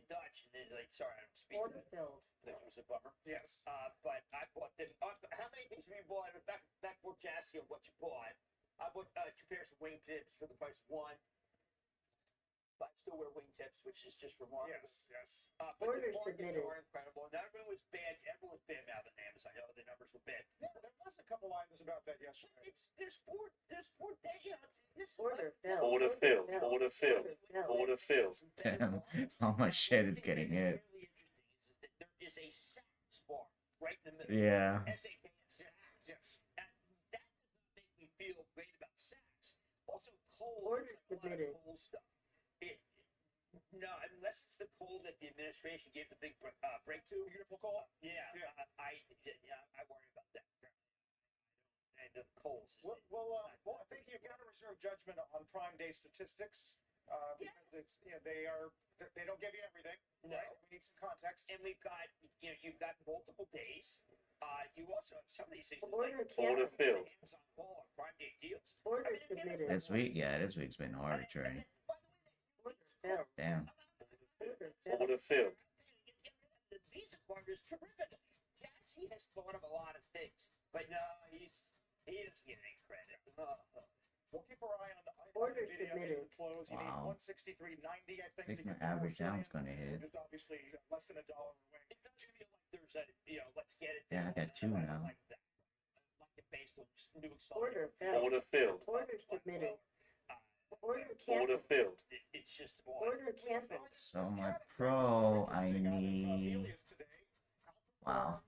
S13: Dutch, and then like, sorry, I don't speak.
S14: Order filled.
S13: That was a bummer.
S11: Yes.
S13: But I bought them. How many things have you bought? Backboard chassis of what you bought. I bought 2 pairs of wingtips for the price of 1. But I still wear wingtips, which is just remarkable.
S11: Yes, yes.
S13: But
S14: Order
S13: the markets
S14: submitted.
S13: are incredible. Not everyone was bad. Everyone was bad mouthing Amazon. I know the numbers were bad.
S11: Yeah, there was a couple items about that yesterday.
S13: There's four days. This
S14: Order filled.
S13: Order filled.
S14: Order filled.
S30: Damn, all my shit is getting hit.
S13: Really interesting is that there is a SACS bar right in the middle.
S30: Yeah.
S13: SAKS.
S11: Yes.
S13: And that does not make me feel great about SACS. Also, coal.
S14: Order
S13: there's a lot of
S14: submitted.
S13: coal stuff. No, unless it's the coal that the administration gave the big breakthrough.
S11: Beautiful coal.
S13: Yeah,
S11: Yeah.
S13: I worry about that. And the coals.
S11: Well, I think you've got to reserve judgment on Prime Day statistics because it's they don't give you everything.
S13: No.
S11: Right? We need some context.
S13: And we've got you've got multiple days. You also have some of these things.
S14: Order
S13: Order
S14: canceled.
S13: filled. Amazon Prime Day deals.
S14: Order
S13: I mean,
S14: submitted.
S30: This week, yeah, this week's been hard to trade.
S14: Order filled.
S30: Damn.
S14: Order filled.
S13: Filled. The Visa card is terrific. Jassy has thought of a lot of things, but no, he doesn't get any credit.
S11: We'll keep our eye on the
S14: Order
S11: video
S14: submitted.
S11: the close. You
S30: Wow.
S11: need 163.90, I think.
S30: I think
S11: to
S30: my
S11: get the
S30: average
S11: trillion,
S30: down's gonna hit.
S11: which is obviously less than $1 away.
S13: It does feel like there's a let's get it.
S30: Yeah, I got 2 now.
S13: Like that. Like it based on new
S14: Order
S13: excitement.
S14: filled. Order submitted. Order canceled.
S13: Filled. It's just
S14: Order canceled.
S30: So my pro, I need. Wow.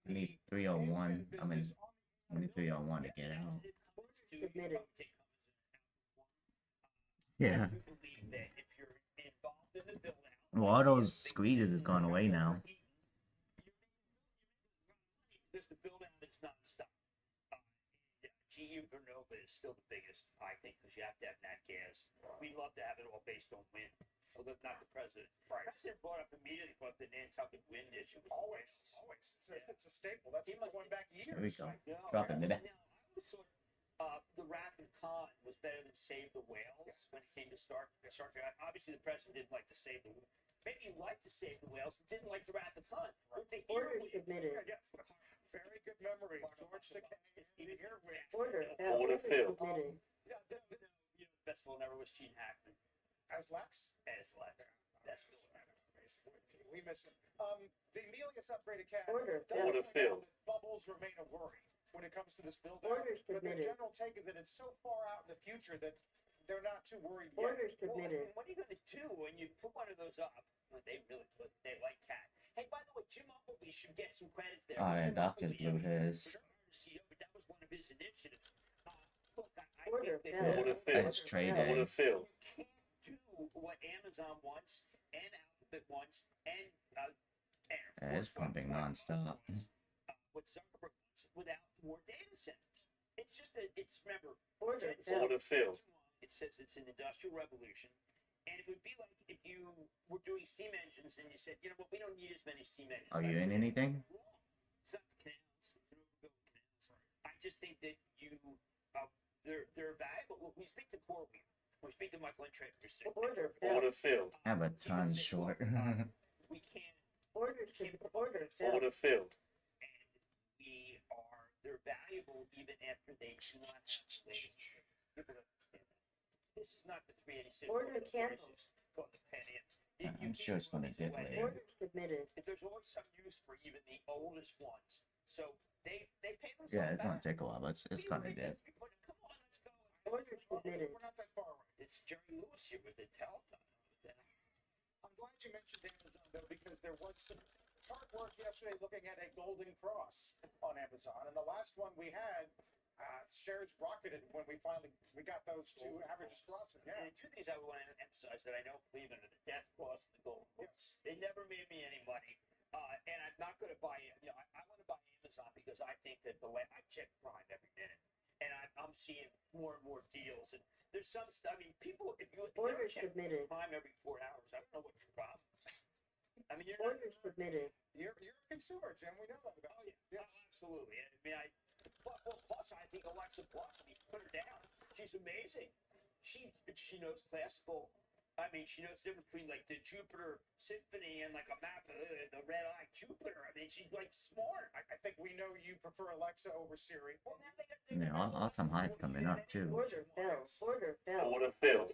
S30: I need 301. I need 301 to get out.
S14: Submitted.
S30: Yeah. Well, all those squeezes is gone away now.
S13: Because the build out is non-stop. GE Vernova is still the biggest, I think, because you have to have nat gas. We love to have it all based on wind, although not the president. Right. The president brought up immediately the Nantucket wind issue.
S11: Always. It's a staple. That's going back years.
S30: There we go.
S13: No,
S30: Drop it in the
S13: now, I was sort of, the Rapid Con was better than Save the Whales when it came to start. Obviously, the president didn't like to save the whales. Maybe he liked to save the whales, didn't like the Rapid Con.
S14: Order submitted.
S11: Yes, that's very good memory. George Takei, the earwigs.
S14: Order
S13: filled.
S14: submitted.
S11: Yeah,
S13: Best one ever was Gene Hackman.
S11: as Lex.
S13: As Lex. That's
S11: We miss him. The Melius upgraded cat
S14: Order
S11: does point
S13: filled.
S11: out that bubbles remain a worry when it comes to this build out.
S14: Order
S11: But the
S14: submitted.
S11: general take is that it's so far out in the future that they're not too worried yet.
S14: Order submitted.
S13: What are you going to do when you put one of those up? Well, they like cat. Hey, by the way, Jim Appleby should get some credits there.
S30: Oh, yeah,
S13: Jim
S30: Doc just
S13: Appleby,
S30: blew his.
S13: Sure, CEO, but that was one of his initiatives. Look, I
S14: Order
S9: think
S14: filled.
S30: It's trade day.
S9: you can't do what Amazon wants and Alphabet wants and
S30: Yeah, it's pumping nonstop.
S9: what Zuckerberg wants without more data centers. It's just that it's remember
S14: Order
S9: filled. It says it's an industrial revolution, and it would be like if you were doing steam engines and you said, you know what, we don't need as many steam engines.
S30: Are you in anything?
S9: It's not the canals. I just think that they're valuable. Look, we speak to CoreWeave. We speak to Michael and Trey.
S14: Order
S30: I
S14: filled.
S30: have a ton short.
S9: We can't.
S14: Order filled.
S9: And they're valuable even after they do not have the latest. This is not the 386.
S14: Order canceled.
S30: I'm sure it's gonna get later.
S14: Order submitted.
S9: There's always some use for even the oldest ones. So they pay themselves
S30: Yeah, it's gonna
S9: back.
S30: take a while, but it's gonna get.
S9: Come on, let's go.
S14: Order submitted.
S11: We're not that far away.
S9: It's Jerry Lewis here with the Telethon.
S11: I'm glad you mentioned Amazon, though, because there was some hard work yesterday looking at a golden cross on Amazon. And the last one we had, shares rocketed when we got those two averages crossing. Yeah.
S9: And two things I want to emphasize that I don't believe in are the death cross and the golden cross. They never made me any money. And I'm not going to buy it. You know, I want to buy Amazon because I think that I check Prime every minute. And I'm seeing more and more deals. And there's some stuff. I mean, people, if you check Prime every 4 hours, I don't know what's your problem. I mean, you're
S14: Order submitted.
S11: You're a consumer, Jim. We know that about you.
S9: Yes, absolutely. I mean, plus I think Alexa Plus. I mean, put her down. She's amazing. She knows classical. I mean, she knows the difference between like the Jupiter Symphony and like a map of the red eye Jupiter. I mean, she's like smart.
S11: I think we know you prefer Alexa over Siri.
S9: Well, now
S30: Yeah, all-time high's coming up too.
S14: Order filled. Order filled.
S9: Order filled.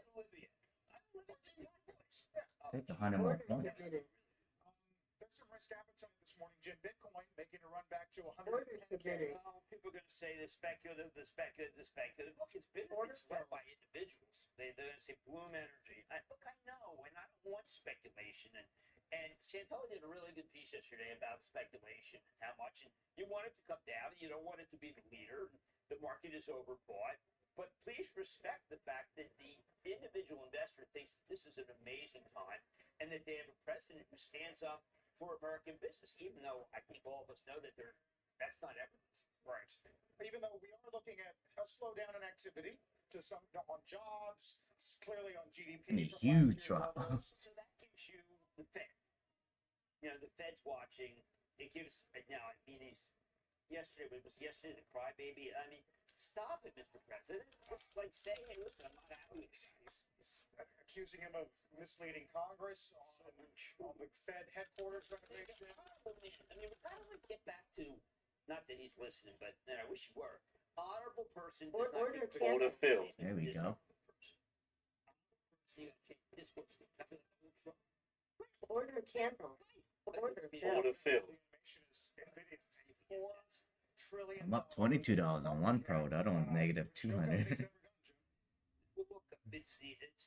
S30: Take 100 more points.
S14: Submitted.
S11: There's some risk appetite this morning, Jim. Bitcoin making a run back to
S14: Order
S11: 110K.
S14: submitted.
S9: People are going to say the speculative. Look, it's been spread by individuals. They're going to say Bloom Energy. I know, and I don't want speculation. And Santelli did a really good piece yesterday about speculation and how much. And you want it to come down. You don't want it to be the leader. The market is overbought. But please respect the fact that the individual investor thinks that this is an amazing time and that they have a president who stands up for American business, even though I think all of us know that that's not everything.
S11: Right. Even though we are looking at a slowdown in activity to some on jobs, clearly on GDP.
S30: And a huge drop.
S9: So that gives you the Fed. You know, the Fed's watching. It gives now. I mean, yesterday the crybaby. I mean, stop it, Mr. President. Just like say, hey, listen, I'm not happy with this.
S11: He's accusing him of misleading Congress on the Fed headquarters renovation.
S9: I mean, how do we get back to? Not that he's listening, but I wish he were. Honorable person.
S14: Order
S9: filled.
S30: There we go.
S14: Order canceled. Order filled.
S30: I'm up $22 on one pro. That on negative 200.
S9: It's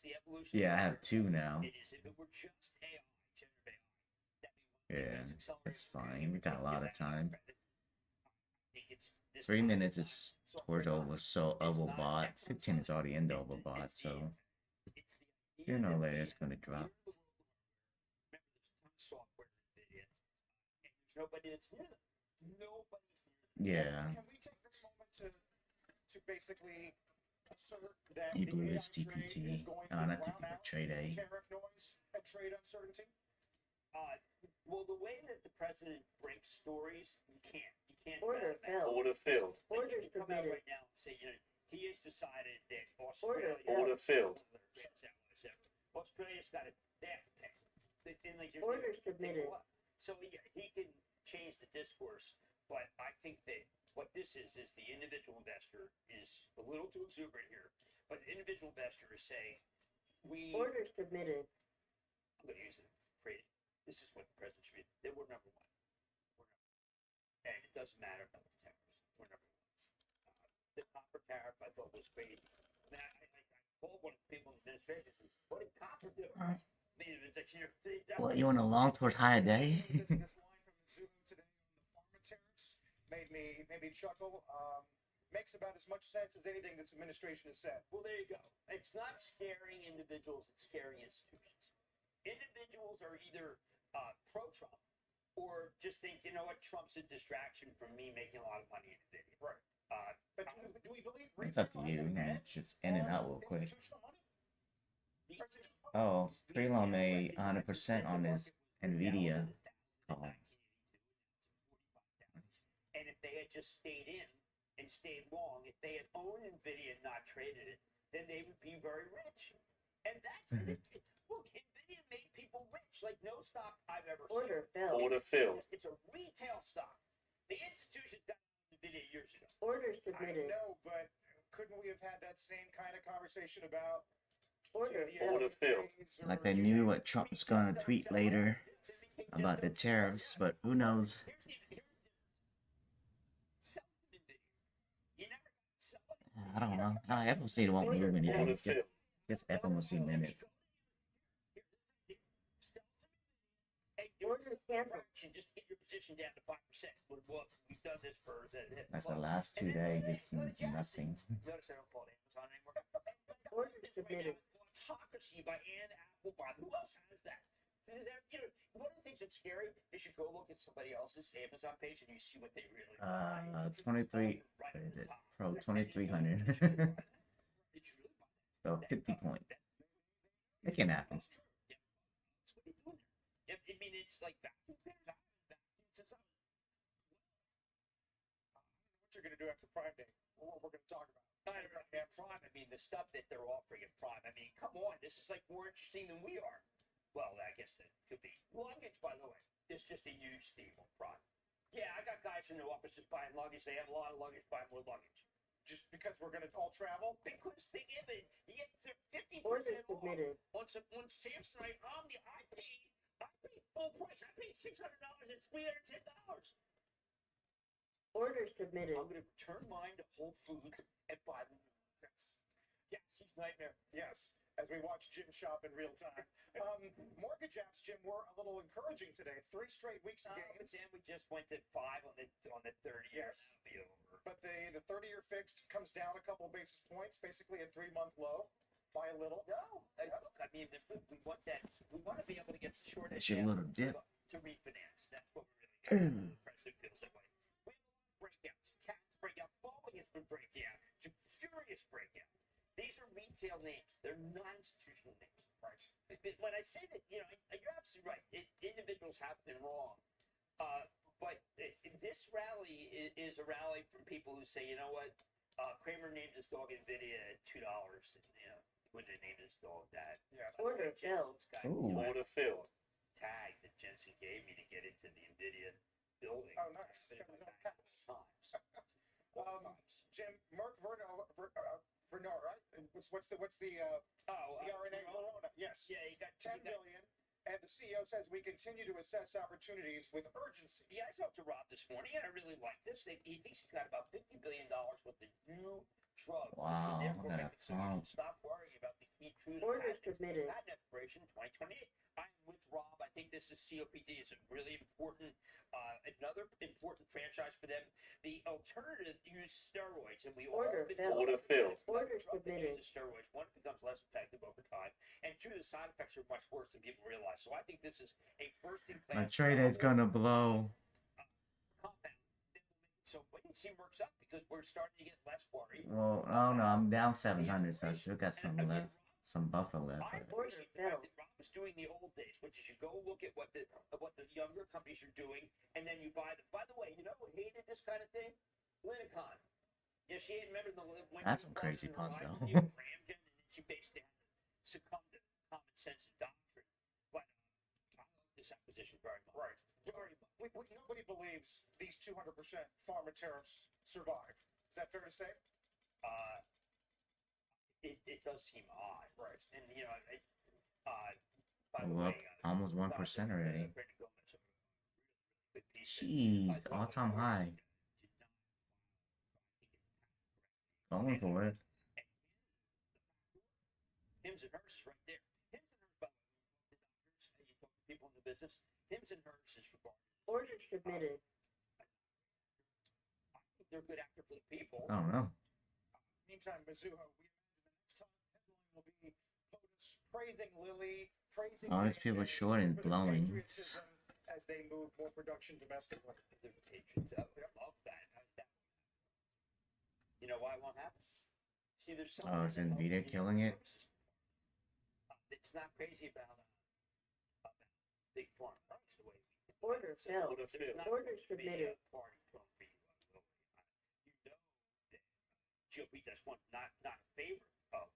S9: the evolution.
S30: Yeah, I have two now.
S9: It is. If it were just AI,
S30: Yeah, that's fine. We got a lot of time.
S9: I think it's
S30: 3 minutes is towards overbought. 15 is already into overbought, so sooner or later it's gonna drop.
S9: Nobody that's near them. Nobody's
S30: Yeah.
S11: Can we take this moment to basically assert that
S30: Blue
S11: the
S30: is
S11: AI trade
S30: TPT.
S11: is going to
S30: Not
S11: drown
S30: TPT,
S11: out
S30: trade A.
S11: tariff noise and trade uncertainty?
S9: Well, the way that the president breaks stories, you can't.
S14: Order filled.
S9: Order filled.
S14: Order
S9: He can come out
S14: submitted.
S9: right now and say, you know, he has decided that
S14: Order
S9: Australia.
S14: filled.
S9: Australia's got it. They have to pay. And like
S14: Order submitted.
S9: So he can change the discourse, but I think that what this is the individual investor is a little too exuberant here. But the individual investor is saying,
S14: Order submitted.
S9: I'm going to use it. This is what the president should be. They were number one. And it doesn't matter about the tariffs. We're number one. The copper tariff I thought was crazy. I mean, I called one of the people in the administration and said, what did copper do? I mean, it's like,
S30: What, you want a long towards high day?
S11: This line from Zoom today on the pharma tariffs made me chuckle. makes about as much sense as anything this administration has said.
S13: Well, there you go. It's not scaring individuals, it's scaring institutions. Individuals are either pro-Trump or just think, you know what, Trump's a distraction from me making a lot of money in the video.
S11: Right. But do we believe
S30: It's up to you, man. It's just in and out real quick. Oh, Prelon made 100% on his NVIDIA call.
S13: And if they had just stayed in and stayed long, if they had owned NVIDIA and not traded it, then they would be very rich. And that's look, NVIDIA made people rich like no stock I've ever seen.
S14: Order filled.
S13: It's a retail stock. The institution got NVIDIA years ago.
S14: Order
S11: I
S14: submitted.
S11: know, but couldn't we have had that same kind of conversation about
S14: Order
S11: filled?
S30: Like they knew what Trump was going to tweet later about the tariffs, but who knows? I don't know. FOC won't move anything. Just FOMC minutes.
S14: Order canceled.
S13: Just get your position down to 5%. We've done this for
S30: Like the last 2 days, it's nothing.
S13: Notice I don't call it Amazon anymore.
S14: Order submitted.
S13: Autocracy by Ann Applebaum. Who else has that? You know, one of the things that's scary is you go look at somebody else's Amazon page and you see what they really
S30: 23, what is it? Pro 2300. So 50 points. It can happen.
S13: I mean, it's like vacuum cleaners.
S11: What you're going to do after Prime Day? What we're going to talk about?
S13: At Prime, I mean, the stuff that they're offering at Prime. I mean, come on, this is like more interesting than we are. Well, I guess that could be. Luggage, by the way, is just a huge theme on Prime. Yeah, I got guys in the office just buying luggage. They have a lot of luggage, buying more luggage.
S11: Just because we're going to all travel?
S13: Because they give it, you get 50%
S14: Order
S13: off
S14: submitted.
S13: on Samsonite Omni. I paid full price. I paid $600. It's $310.
S14: Order submitted.
S13: I'm going to return mine to Whole Foods and buy them. Yes, he's nightmare.
S11: Yes, as we watch Jim shop in real time. Mortgage apps, Jim, were a little encouraging today. 3 straight weeks of gains.
S13: But then we just went to 5 on the 30.
S11: Yes.
S13: Be over.
S11: But the 30-year fixed comes down a couple basis points, basically a 3-month low by a little.
S13: No, look, I mean, we want that. We want to be able to get short
S30: That's your little dip.
S13: to refinance. That's what we really get. The president feels that way. We have breakouts. Cats break out. Boeing has been breaking out. It's a furious breakout. These are retail names. They're non-institutional names.
S11: Right.
S13: When I say that, you know, you're absolutely right. Individuals have been wrong. But this rally is a rally from people who say, you know what, Kramer named his dog NVIDIA at $2. And, you know, wouldn't have named his dog that.
S11: Yes.
S14: Order filled.
S13: Order filled. Tag that Jensen gave me to get into the NVIDIA building.
S11: Oh, nice. Got his own pass. Jim, Merck Vernor, right? What's the RNA Verona? Yes.
S13: Yeah, he got
S11: $10 billion. And the CEO says we continue to assess opportunities with urgency.
S13: Yeah, I talked to Rob this morning, and I really like this. He thinks he's got about $50 billion worth of new drugs.
S30: Wow,
S13: Therefore,
S30: look at that
S13: stop worrying about the key truth.
S14: Order submitted.
S13: Patent expiration 2028. I'm with Rob. I think this is COPD is a really important, another important franchise for them. The alternative use steroids, and we
S14: Order filled.
S13: Order filled.
S14: Order submitted.
S13: Steroids. One, it becomes less effective over time, and 2, the side effects are much worse than people realize. So I think this is a first-in-class.
S30: My trade is gonna blow.
S13: Compound. So wait and see works up because we're starting to get less worried.
S30: Well, I don't know. I'm down 700, so I still got some left, some buffer left.
S13: I appreciate the fact that Rob was doing the old days, which is you go look at what the younger companies are doing, and then you buy them. By the way, you know who hated this kind of thing? Linicon. Yeah, she didn't remember when
S30: That's some crazy punk, though.
S13: and then she basically had to succumb to common sense and doctrine. But I love this acquisition very much.
S11: Right.
S13: Very much.
S11: Nobody believes these 200% pharma tariffs survive. Is that fair to say?
S13: It does seem odd.
S11: Right.
S13: And, you know, by the
S30: We're up
S13: way,
S30: almost 1% already. Jeez, all-time high. Going for it.
S13: Hims and Hers right there. Hims and Hers, by the way, the doctors, you talk to people in the business, Hims and Hers is regarded.
S14: Order submitted.
S13: I think they're a good actor for the people.
S30: I don't know.
S11: Meantime, Mizuho, we imagine the next time headline will be POTUS praising Lilly, praising
S30: All these people short and blowing.
S11: as they move more production domestically.
S13: The Patriots, I love that. You know why it won't happen? See, there's some.
S30: Oh, is Nvidia killing it?
S13: It's not crazy about big farm. That's the way.
S14: Order filled. Order submitted.
S13: Party from for you, you know that GOP does one not in favor of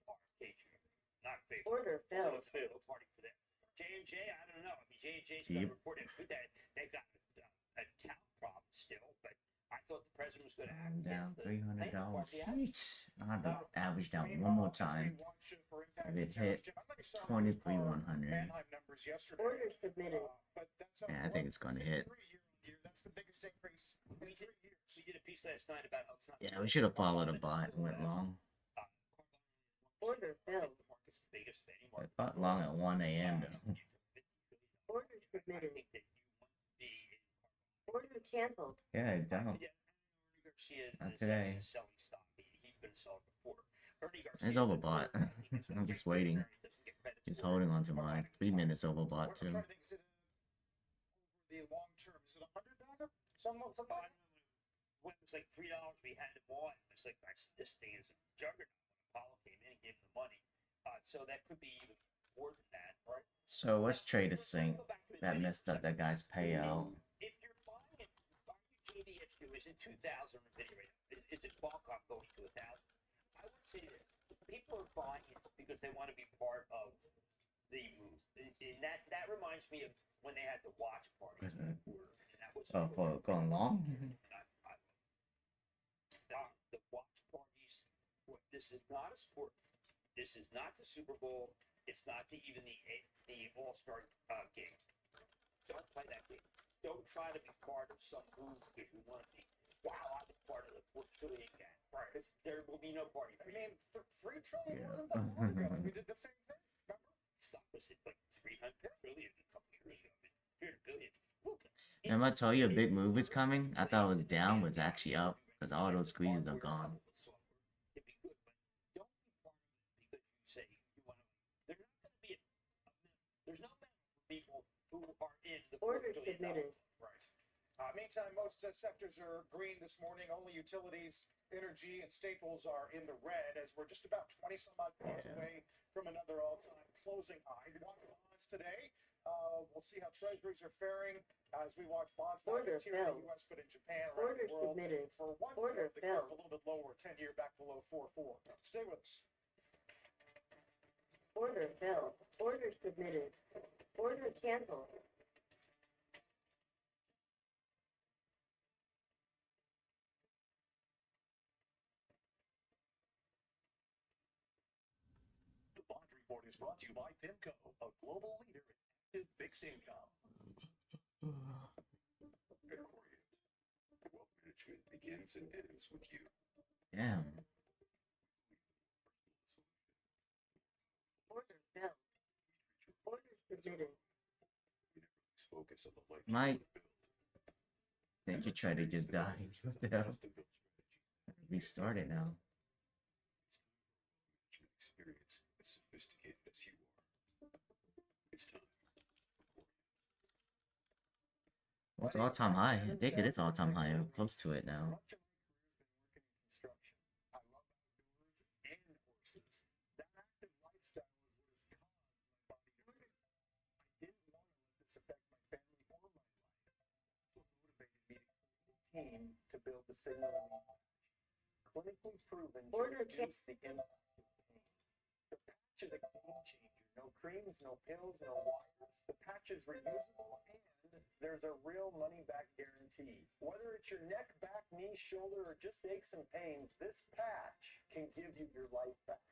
S13: RFK Jr. Not in favor.
S14: Order filled.
S13: No party for that. J&J, I don't know. I mean, J&J's going to report next week that they've got a talent problem still, but I thought the president was going to act.
S30: I'm down $300. I had to average down one more time. If it hit 23,100.
S14: Order submitted.
S30: Yeah, I think it's going to hit.
S11: That's the biggest increase in 3 years.
S13: We did a piece last night about how it's not.
S30: Yeah, we should have followed a bot and went long.
S14: Order filled.
S13: The market's the biggest anymore.
S30: I bought long at 1 a.m. though.
S14: Order submitted. Order canceled.
S30: Yeah, I don't. Not today. It's overbought. I'm just waiting. Just holding on to mine. 3 minutes overbought too.
S11: The long term, is it $100? Something.
S13: When it was like $3, we had it bought. It's like this thing is a juggernaut. Apollo came in and gave him the money. So that could be even more than that, right?
S30: So what's Trader Sync that messed up that guy's payout?
S13: If you're buying it, JDH2 is in 2,000 video right now. Is it Qualcomm going to 1,000? I would say that people are buying it because they want to be part of the move. And that reminds me of when they had the watch parties.
S30: Oh, for going long?
S13: The watch parties. This is not a sport. This is not the Super Bowl. It's not even the All-Star game. Don't play that game. Don't try to be part of some move because you want to be. Wow, I'm part of the $4 trillion gang. Right. There will be no party.
S11: I mean, $3 trillion wasn't that long ago. We did the same thing. Remember?
S13: Stock was at like $300 trillion a couple years ago. I mean, $300 billion.
S30: Am I tell you a big move is coming? I thought it was down, but it's actually up because all those squeezes are gone.
S13: It'd be good, but don't be part of it because you say you want to. There's not going to be there's no benefit for people who are in the
S14: order submitted.
S11: Right. Meantime, most sectors are green this morning. Only utilities, energy, and staples are in the red as we're just about 20 some odd points away from another all-time closing high. Watch bonds today. We'll see how treasuries are faring as we watch bonds not just here in the U.S. but in Japan, around the world.
S14: Submitted.
S11: For one
S14: Order
S11: the curve a little bit lower, 10-year back below 4.4. Stay with us.
S14: Order filled. Order submitted. Order canceled.
S22: The Bond Report is brought to you by PIMCO, a global leader in active fixed income.
S1: Wealth management begins and ends with you.
S30: Damn.
S14: Order filled. Order submitted.
S1: Focus on the life
S30: Mike. Think you try to just die. What the hell? Restart it now.
S1: experience as sophisticated as you are. It's time.
S30: What's all-time high? I think it is all-time high. Or close to it now.
S22: Team to build the signal clinically proven to
S14: Order
S22: reduce the impact of pain. The patch is a game changer. No creams, no pills, no wires. The patch is reusable and there's a real money back guarantee. Whether it's your neck, back, knee, shoulder, or just aches and pains, this patch can give you your life back.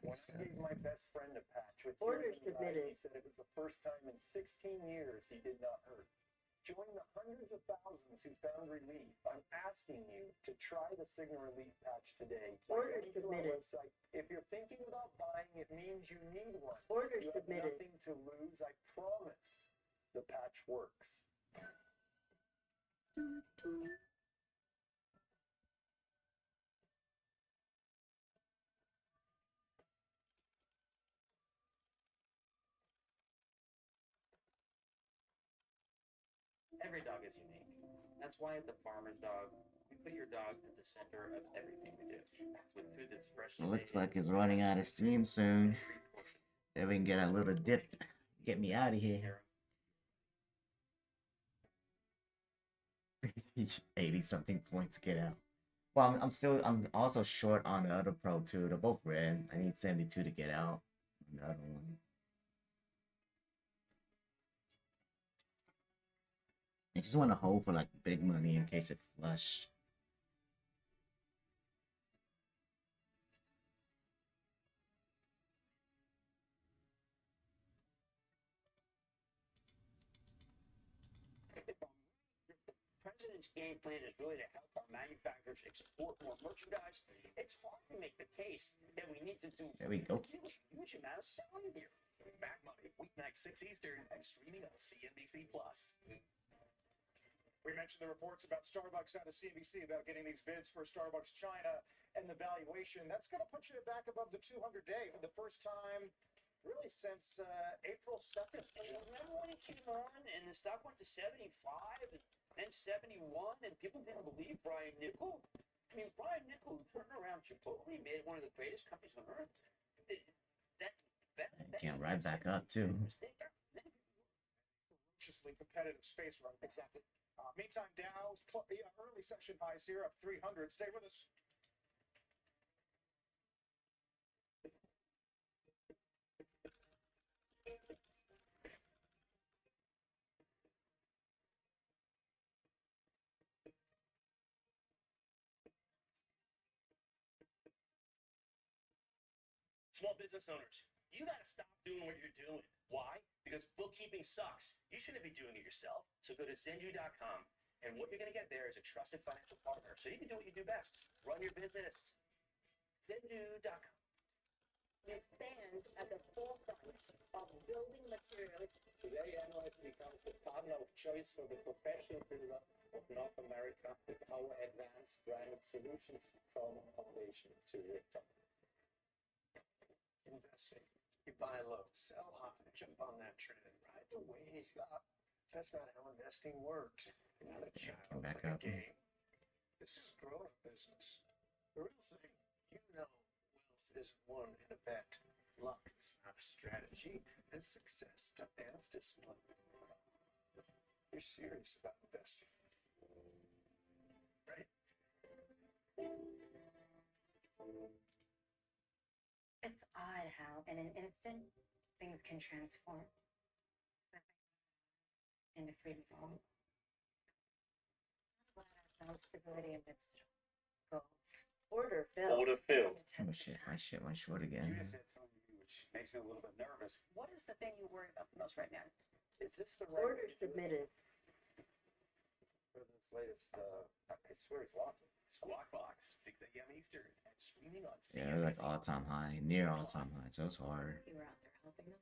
S22: When I gave my best friend a patch with
S14: Order
S22: tears in his eyes,
S14: submitted.
S22: he said it was the first time in 16 years he did not hurt. Join the hundreds of thousands who found relief. I'm asking you to try the Signal Relief patch today.
S14: Order
S22: Go to our
S14: submitted.
S22: website. If you're thinking about buying, it means you need one.
S14: Order
S22: you
S14: submitted.
S22: have nothing to lose. I promise the patch works.
S2: Every dog is unique. That's why at the Farmer's Dog, we put your dog at the center of everything we do. With food that's freshly
S30: Looks
S2: made,
S30: like it's running out of steam soon. Then we can get a little dip. Get me out of here. 80 something points to get out. Well, I'm also short on the other pro too. They're both red. I need 72 to get out. The other one. I just want to hold for like big money in case it flushed.
S13: President's game plan is really to help our manufacturers export more merchandise. It's hard to make the case that we need to do.
S30: There we go.
S13: Huge amount of selling here.
S22: Back Money, weeknight 6 Eastern, and streaming on CNBC Plus.
S11: We mentioned the reports about Starbucks out of CNBC about getting these bids for Starbucks China and the valuation. That's going to put you back above the 200-day for the first time, really, since April 2nd.
S13: Remember when it came on and the stock went to 75 and then 71 and people didn't believe Brian Niccol? I mean, Brian Niccol turned around Chipotle, made one of the greatest companies on earth.
S30: Can't ride back up too.
S11: Ferociously competitive space right now.
S13: Exactly.
S11: Meantime, Dow's early session highs here up 300. Stay with us.
S22: Small business owners, you got to stop doing what you're doing. Why? Because bookkeeping sucks. You shouldn't be doing it yourself. So go to Zenju.com. And what you're going to get there is a trusted financial partner. So you can do what you do best. Run your business. Zenju.com.
S9: It stands at the forefront of building materials.
S22: Today, Analyst becomes the partner of choice for the professional builder of North America with our advanced branded solutions from foundation to rooftop. Investing. You buy low, sell high, jump on that trend, ride the waves up. That's not how investing works. You're not a child,
S30: Back
S22: like
S30: up.
S22: a game. This is grown-up business. The real thing, you know, wealth isn't won in a bet. Luck is not a strategy, and success demands discipline. You're serious about investing, right?
S3: It's odd how, in an instant, things can transform into freedom fall. I'm glad I found stability amidst both.
S9: Order filled.
S22: Order filled.
S30: Oh shit, my shit went short again.
S22: You just said something which makes me a little bit nervous. What is the thing you worry about the most right now? Is this the right
S9: Order submitted.
S22: for this latest, I swear it's locked. Squawk Box, 6 a.m. Eastern, and streaming on
S30: Yeah, it was like all-time high, near all-time high, so it's hard.
S3: You were out there helping them.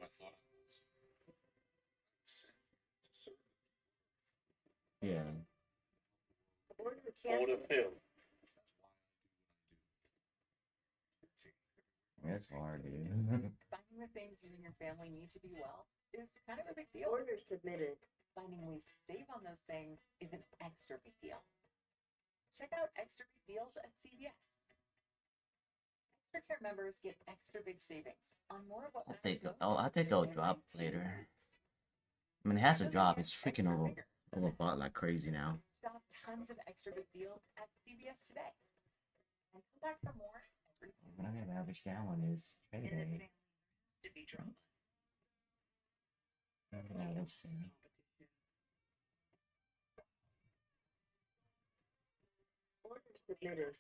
S22: I thought it was.
S30: Yeah.
S9: Order
S22: Order
S9: canceled.
S22: filled.
S30: It's hard, dude.
S9: Finding the things you and your family need to be well
S3: Is kind of a big deal.
S9: Order submitted.
S3: Finding ways to save on those things is an extra big deal. Check out extra big deals at CVS. Extra Care members get extra big savings on more of what
S30: I
S3: matters
S30: think
S3: most
S30: I think it'll
S3: in
S30: drop
S3: 19
S30: later.
S3: weeks.
S30: I mean, it has to drop. It's freaking overbought like crazy now.
S3: Shop tons of extra big deals at CVS today. And come back for more every
S30: What I have average down one is trade day.
S3: to be drama.
S9: Order submitted.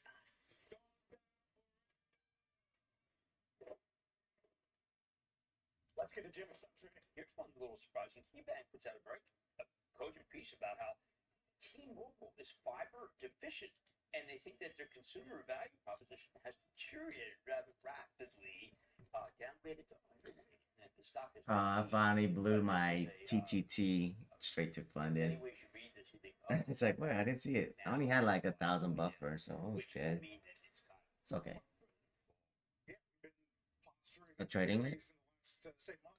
S11: Let's get to Jim and stop tricking.
S13: Here's one little surprising. KeyBank puts out a cogent piece about how T-Mobile is fiber deficient, and they think that their consumer value proposition has deteriorated rather rapidly, downgraded to underweight. And the stock is.
S30: I finally blew my TTT straight to funded.
S13: Anyways, you read this, you think, oh,
S30: It's like, wait, I didn't see it. I only had like 1,000 buffer, so oh shit. It's okay. The trading it?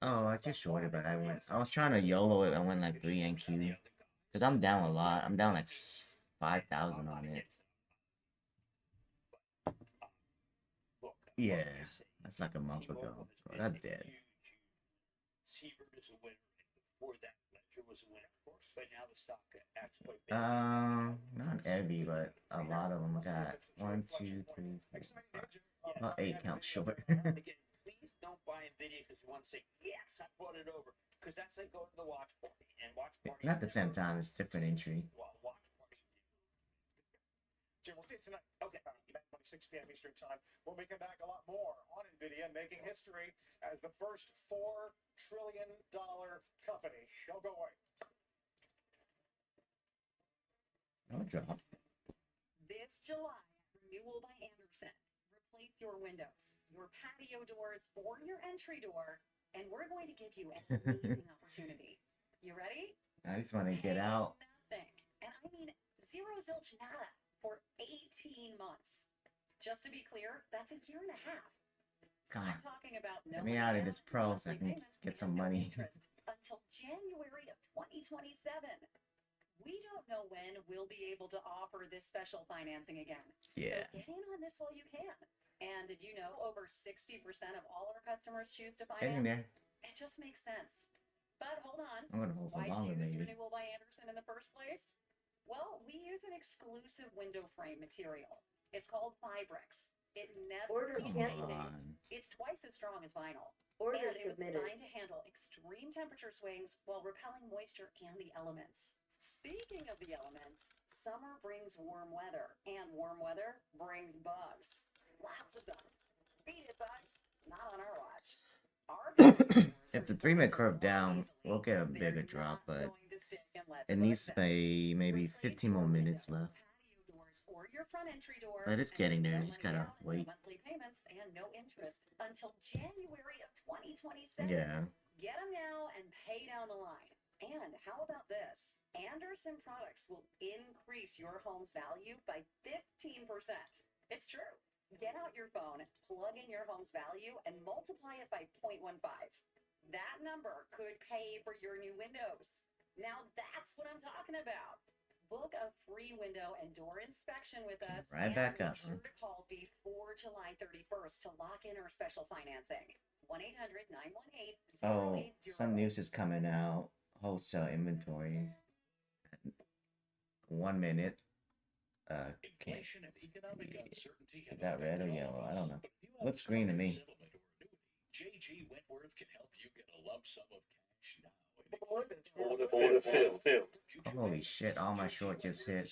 S30: Oh, I just shorted, but I was trying to YOLO it. I went like 3 NQ. Cause I'm down a lot. I'm down like 5,000 on it. Yeah, that's like a month ago. Bro, that's dead.
S13: Seabird is a winner. Before that, Ledger was a winner, of course. But now the stock acts quite big.
S30: Not every, but a lot of them got 1, 2, 3, 4, 5. About 8 counts short.
S13: Again, please don't buy Nvidia because you want to say, yes, I brought it over. Because that's like going to the watch party. And watch party.
S30: Not at the same time, it's different entry.
S13: Well, watch party.
S11: Jim, we'll see you tonight. Okay, back 6 p.m. Eastern Time. When we come back, a lot more on Nvidia making history as the first $4 trillion company. Don't go away.
S30: No drop.
S3: This July, Renewal by Anderson. Replace your windows, your patio doors, or your entry door, and we're going to give you an amazing opportunity. You ready?
S30: I just want to get out.
S3: Nothing. And I mean zero zilch nada for 18 months. Just to be clear, that's a year and a half.
S30: Come on.
S3: I'm talking about no
S30: Get me out of this pro so I can get some money.
S3: Until January of 2027. We don't know when we'll be able to offer this special financing again.
S30: Yeah.
S3: So get in on this while you can. And did you know over 60% of all our customers choose to
S30: Get in
S3: finance?
S30: there.
S3: It just makes sense. But hold on.
S30: I'm gonna hold for
S3: Why'd
S30: longer,
S3: you use
S30: maybe.
S3: Renewal by Anderson in the first place? Well, we use an exclusive window frame material. It's called Fibrex. It never
S14: Order
S3: needs
S14: canceled.
S3: anything. It's twice as strong as vinyl.
S14: Order
S3: and it was
S14: submitted.
S3: designed to handle extreme temperature swings while repelling moisture and the elements. Speaking of the elements, summer brings warm weather, and warm weather brings bugs. Lots of them. Beat it, bugs. Not on our watch. Our
S30: If the 3-minute curve down, we'll get a bigger drop, but it needs to be maybe 15 more minutes left.
S3: Or your front entry door.
S30: But it's getting there. Just gotta wait.
S3: Monthly payments and no interest until January of 2027.
S30: Yeah.
S3: Get them now and pay down the line. And how about this? Anderson products will increase your home's value by 15%. It's true. Get out your phone, plug in your home's value, and multiply it by 0.15. That number could pay for your new windows. Now that's what I'm talking about. Book a free window and door inspection with us.
S30: Right back
S3: and
S30: up.
S3: Make sure to call before July 31st to lock in our special financing. 1-800-918-0800.
S30: Oh, some news is coming out. Wholesale inventory. 1 minute. Okay. Is that red or yellow? I don't know. Looks green to me.
S22: JG Wentworth can help you get a lump sum of cash now.
S30: Holy shit, all my short just hit.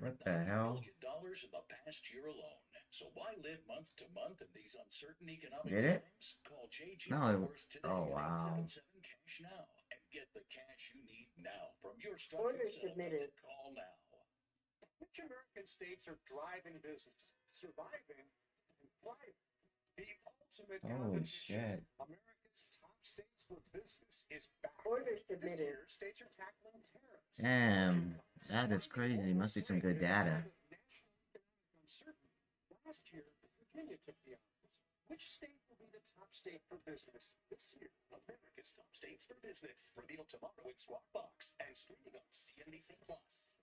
S30: What the hell?
S22: Dollars in the past year alone. So why live month to month in these uncertain economic
S30: Did it?
S22: times? Call JG
S30: No,
S22: Wentworth today
S30: oh
S22: at
S30: wow.
S22: 877 cash now and get the cash you need now from your
S14: Order
S22: structure.
S14: submitted.
S22: Call now.
S11: Which American states are driving business, surviving, and thriving? The ultimate
S30: Holy
S11: competition.
S30: shit.
S11: America's top states for business is back.
S14: Order
S11: This
S14: submitted.
S11: year, states are tackling tariffs.
S30: Damn. That is crazy. Must be some good data.
S11: Last year, Virginia took the honors. Which state will be the top state for business this year?
S22: America's top states for business. Revealed tomorrow in Squawk Box and streaming on CNBC Plus.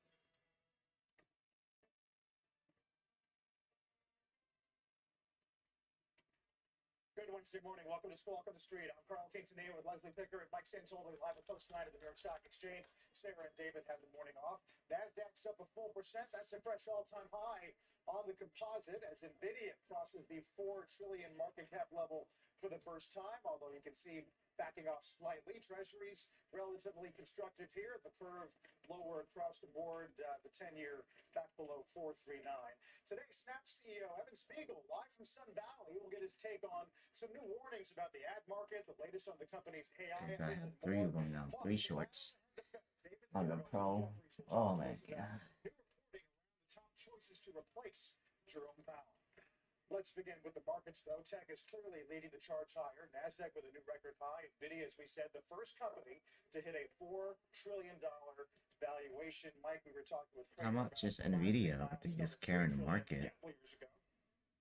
S11: Good Wednesday morning. Welcome to Squawk on the Street. I'm Carl Quintanilla with Leslie Picker and Mike Santoli live at Post 9 at the New York Stock Exchange. Sarah and David have the morning off. NASDAQ's up a full percent. That's a fresh all-time high on the composite as Nvidia crosses the $4 trillion market cap level for the first time, although you can see backing off slightly. Treasuries relatively constructive here. The curve lower across the board. The 10-year back below 439. Today, Snap CEO Evan Spiegel, live from Sun Valley, will get his take on some new warnings about the ad market, the latest on the company's AI.
S30: I have 3 of them now. 3 shorts. On the pro. Oh my god.
S11: The top choices to replace Jerome Powell. Let's begin with the markets, though. Tech is clearly leading the charge higher. NASDAQ with a new record high. NVIDIA, as we said, the first company to hit a $4 trillion valuation. Mike, we were talking with
S30: How much is Nvidia? But they just carrying the market.
S11: Years ago.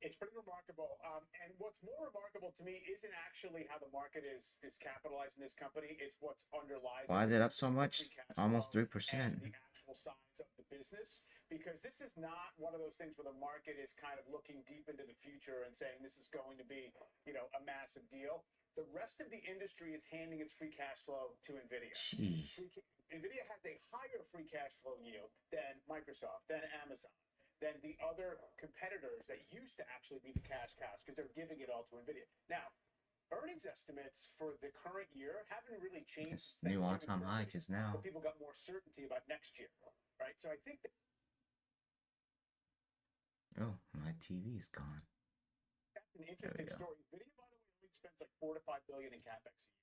S4: It's pretty remarkable. And what's more remarkable to me isn't actually how the market is capitalizing this company. It's what's underlies.
S30: Why is it up so much? Almost 3%.
S4: And the actual size of the business, because this is not one of those things where the market is kind of looking deep into the future and saying this is going to be, a massive deal. The rest of the industry is handing its free cash flow to NVIDIA.
S30: Jeez.
S4: NVIDIA has a higher free cash flow yield than Microsoft, than Amazon, than the other competitors that used to actually be the cash cows, because they're giving it all to NVIDIA. Now, earnings estimates for the current year haven't really changed.
S30: It's new all-time high just now.
S4: But people got more certainty about next year, right? So I think that
S30: my TV's gone.
S4: that's an interesting story. NVIDIA, by the way, only spends like $4 to $5 billion in capex a year.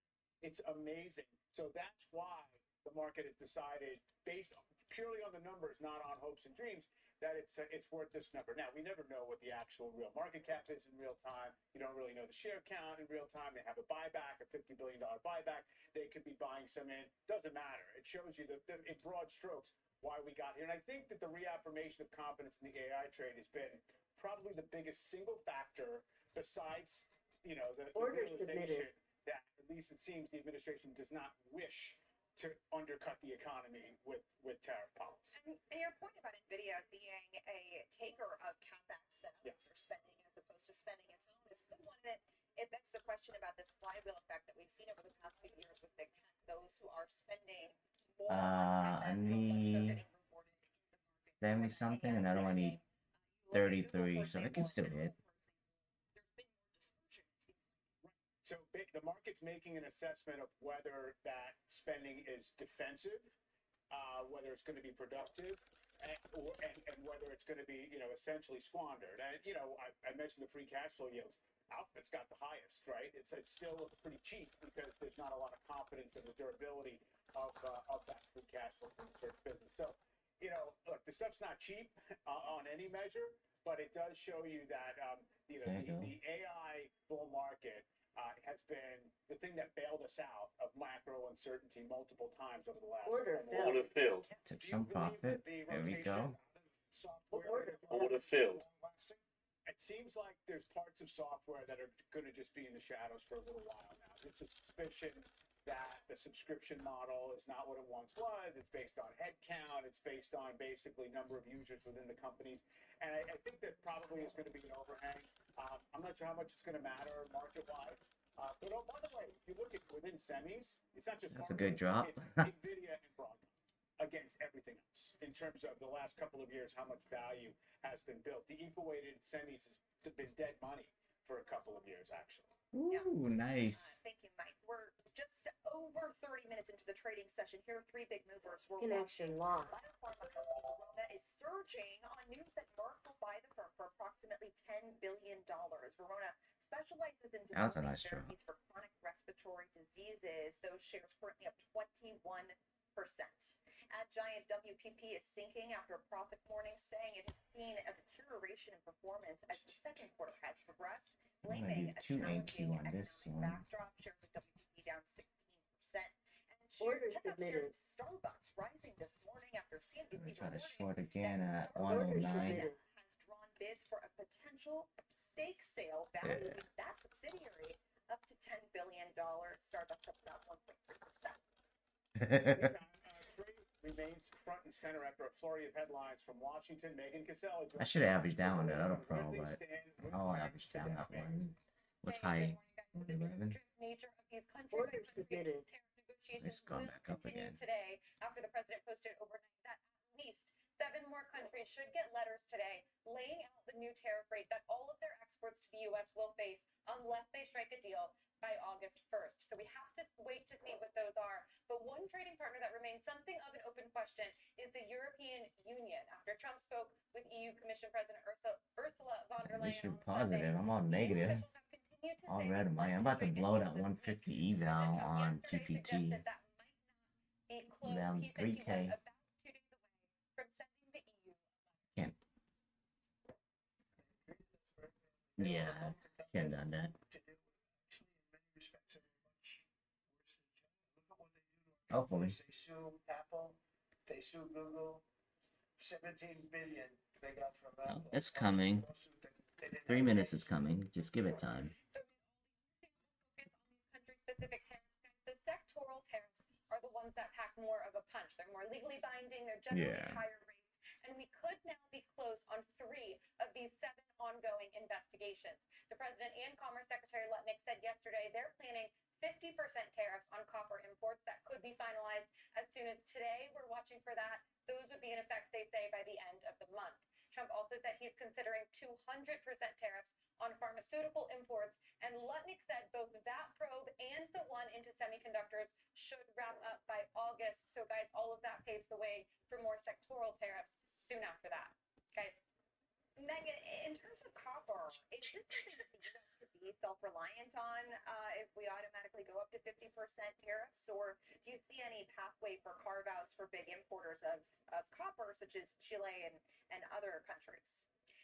S4: It's amazing. So that's why the market has decided, based purely on the numbers, not on hopes and dreams, that it's worth this number. Now, we never know what the actual real market cap is in real time. You don't really know the share count in real time. They have a buyback, a $50 billion buyback. They could be buying some in. Doesn't matter. It shows you in broad strokes why we got here. And I think that the reaffirmation of confidence in the AI trade has been probably the biggest single factor, besides, the realization that, at least it seems, the administration does not wish to undercut the economy with tariff policy.
S7: And your point about NVIDIA being a taker of capex that others are spending as opposed to spending its own is a good one. And it begs the question about this flywheel effect that we've seen over the past few years with big tech. Those who are spending more
S30: I need 70 something, and I don't need 33, so I can still hit.
S4: So the market's making an assessment of whether that spending is defensive, whether it's going to be productive, and whether it's going to be, essentially squandered. And, I mentioned the free cash flow yields. Alphabet's got the highest, right? It still looks pretty cheap because there's not a lot of confidence in the durability of that free cash flow from the search business. So, look, the stuff's not cheap on any measure, but it does show you that, the AI bull market has been the thing that bailed us out of macro uncertainty multiple times over the last
S14: Order
S30: filled. Took some profit. There we go.
S4: Order filled. It seems like there's parts of software that are going to just be in the shadows for a little while now. It's a suspicion that the subscription model is not what it once was. It's based on headcount. It's based on basically number of users within the companies. And I think that probably is going to be an overhang. I'm not sure how much it's going to matter market-wise. But by the way, if you look at within semis, it's not just
S30: That's a good drop.
S4: It's NVIDIA and Broadcom against everything else in terms of the last couple of years, how much value has been built. The equal-weighted semis has been dead money for a couple of years, actually.
S30: Ooh, nice.
S7: Thank you, Mike. We're just over 30 minutes into the trading session. Here are three big movers. We're
S14: Connection lost.
S7: Biopharma company Verona is surging on news that Merck will buy the firm for approximately $10 billion. Verona specializes in
S30: That's a
S7: developing
S30: nice drop.
S7: therapies for chronic respiratory diseases. Those shares currently up 21%. At Giant, WPP is sinking after a profit warning, saying it has seen a deterioration in performance as the second quarter has progressed,
S30: I'm gonna
S7: blaming
S30: do
S7: a
S30: 2
S7: challenging
S30: AQ on this one.
S7: backdrop. Shares of WPP down 16%. And
S14: Order
S7: shares
S14: submitted.
S7: of Starbucks rising this morning after CNBC
S30: Try to
S7: reported
S30: short again at
S14: Order
S30: 109.
S14: submitted.
S7: has drawn bids for a potential stake sale valuing that subsidiary up to $10 billion. Starbucks up about 1.3%.
S4: Trade remains front and center after a flurry of headlines from Washington. Megan Caselli.
S30: I should have averaged down the other pro, but I'll average down that one. What's high? 111.
S7: Nature of these countries.
S14: Order submitted.
S30: It's gone back up again.
S7: Today, after the president posted overnight that at least 7 more countries should get letters today laying out the new tariff rate that all of their exports to the U.S. will face unless they strike a deal by August 1st. So we have to wait to see what those are. But one trading partner that remains something of an open question is the European Union. After Trump spoke with EU Commission President Ursula von der
S30: At
S7: Leyen
S30: least you're
S7: on Sunday,
S30: positive. I'm all negative. All red of mine. I'm about to blow that 150 eval on TPT. Down 3K. Can't. Yeah, can't done that. Hopefully.
S8: They sue Apple, they sue Google, $17 billion they got from Apple.
S30: It's coming. 3 minutes is coming. Just give it time.
S7: Country-specific tariffs. The sectoral tariffs are the ones that pack more of a punch. They're more legally binding. They're generally higher rates. And we could now be close on 3 of these 7 ongoing investigations. The president and Commerce Secretary Lutnick said yesterday they're planning 50% tariffs on copper imports that could be finalized as soon as today. We're watching for that. Those would be in effect, they say, by the end of the month. Trump also said he's considering 200% tariffs on pharmaceutical imports, and Lutnick said both that probe and the one into semiconductors should wrap up by August. So, guys, all of that paves the way for more sectoral tariffs soon after that. Guys.
S10: Megan, in terms of copper, is this something that the U.S. could be self-reliant on if we automatically go up to 50% tariffs? Or do you see any pathway for carve-outs for big importers of copper, such as Chile and other countries?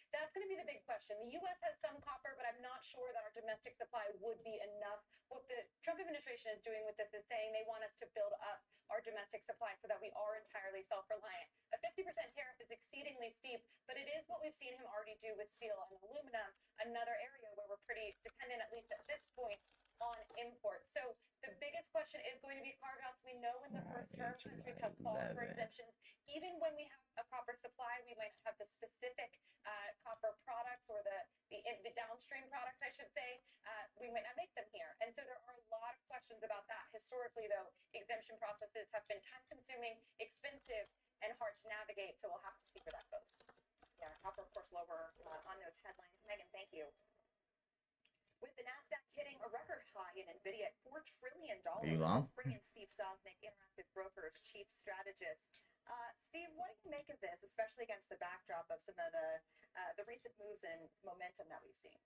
S7: That's going to be the big question. The U.S. has some copper, but I'm not sure that our domestic supply would be enough. What the Trump administration is doing with this is saying they want us to build up our domestic supply so that we are entirely self-reliant. A 50% tariff is exceedingly steep, but it is what we've seen him already do with steel and aluminum, another area where we're pretty dependent, at least at this point, on imports. So the biggest question is going to be carve-outs. We know in the first term countries have called for exemptions. Even when we have a proper supply, we might not have the specific copper products or the downstream products, I should say. We might not make them here. And so there are a lot of questions about that. Historically, though, exemption processes have been time-consuming, expensive, and hard to navigate. So we'll have to see where that goes.
S10: Yeah, copper, of course, lower on those headlines. Megan, thank you. With the NASDAQ hitting a record high in NVIDIA at $4 trillion, let's bring in Steve Sosnick, Interactive Brokers Chief Strategist. Steve, what do you make of this, especially against the backdrop of some of the recent moves and momentum that we've seen?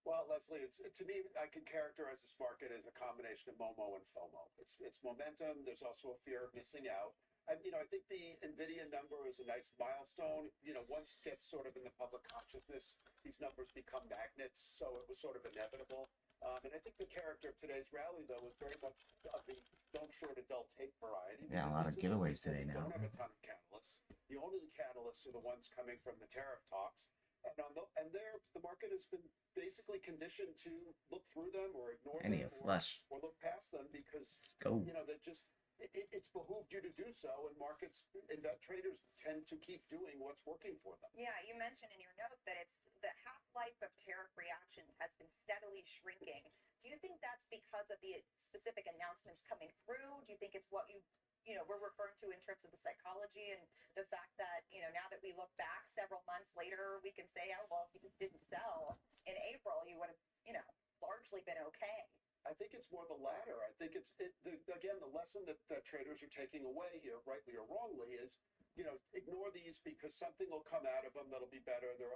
S4: Well, Leslie, to me, I can characterize this market as a combination of MOMO and FOMO. It's momentum. There's also a fear of missing out. I think the NVIDIA number is a nice milestone. Once it gets sort of in the public consciousness, these numbers become magnets, so it was sort of inevitable. And I think the character of today's rally, though, was very much of the don't short a dull tape variety.
S30: Yeah, a lot of giveaways today now.
S4: Don't have a ton of catalysts. The only catalysts are the ones coming from the tariff talks. And the market has been basically conditioned to look through them or ignore them or look past them because, they're just... It's behooved you to do so, and markets and traders tend to keep doing what's working for them.
S10: Yeah, you mentioned in your note that it's the half-life of tariff reactions has been steadily shrinking. Do you think that's because of the specific announcements coming through? Do you think it's what we're referring to in terms of the psychology and the fact that, now that we look back several months later, we can say, oh, well, if you didn't sell in April, you would have, largely been okay.
S4: I think it's more the latter. I think again, the lesson that traders are taking away here, rightly or wrongly, is, ignore these because something will come out of them that'll be better. They're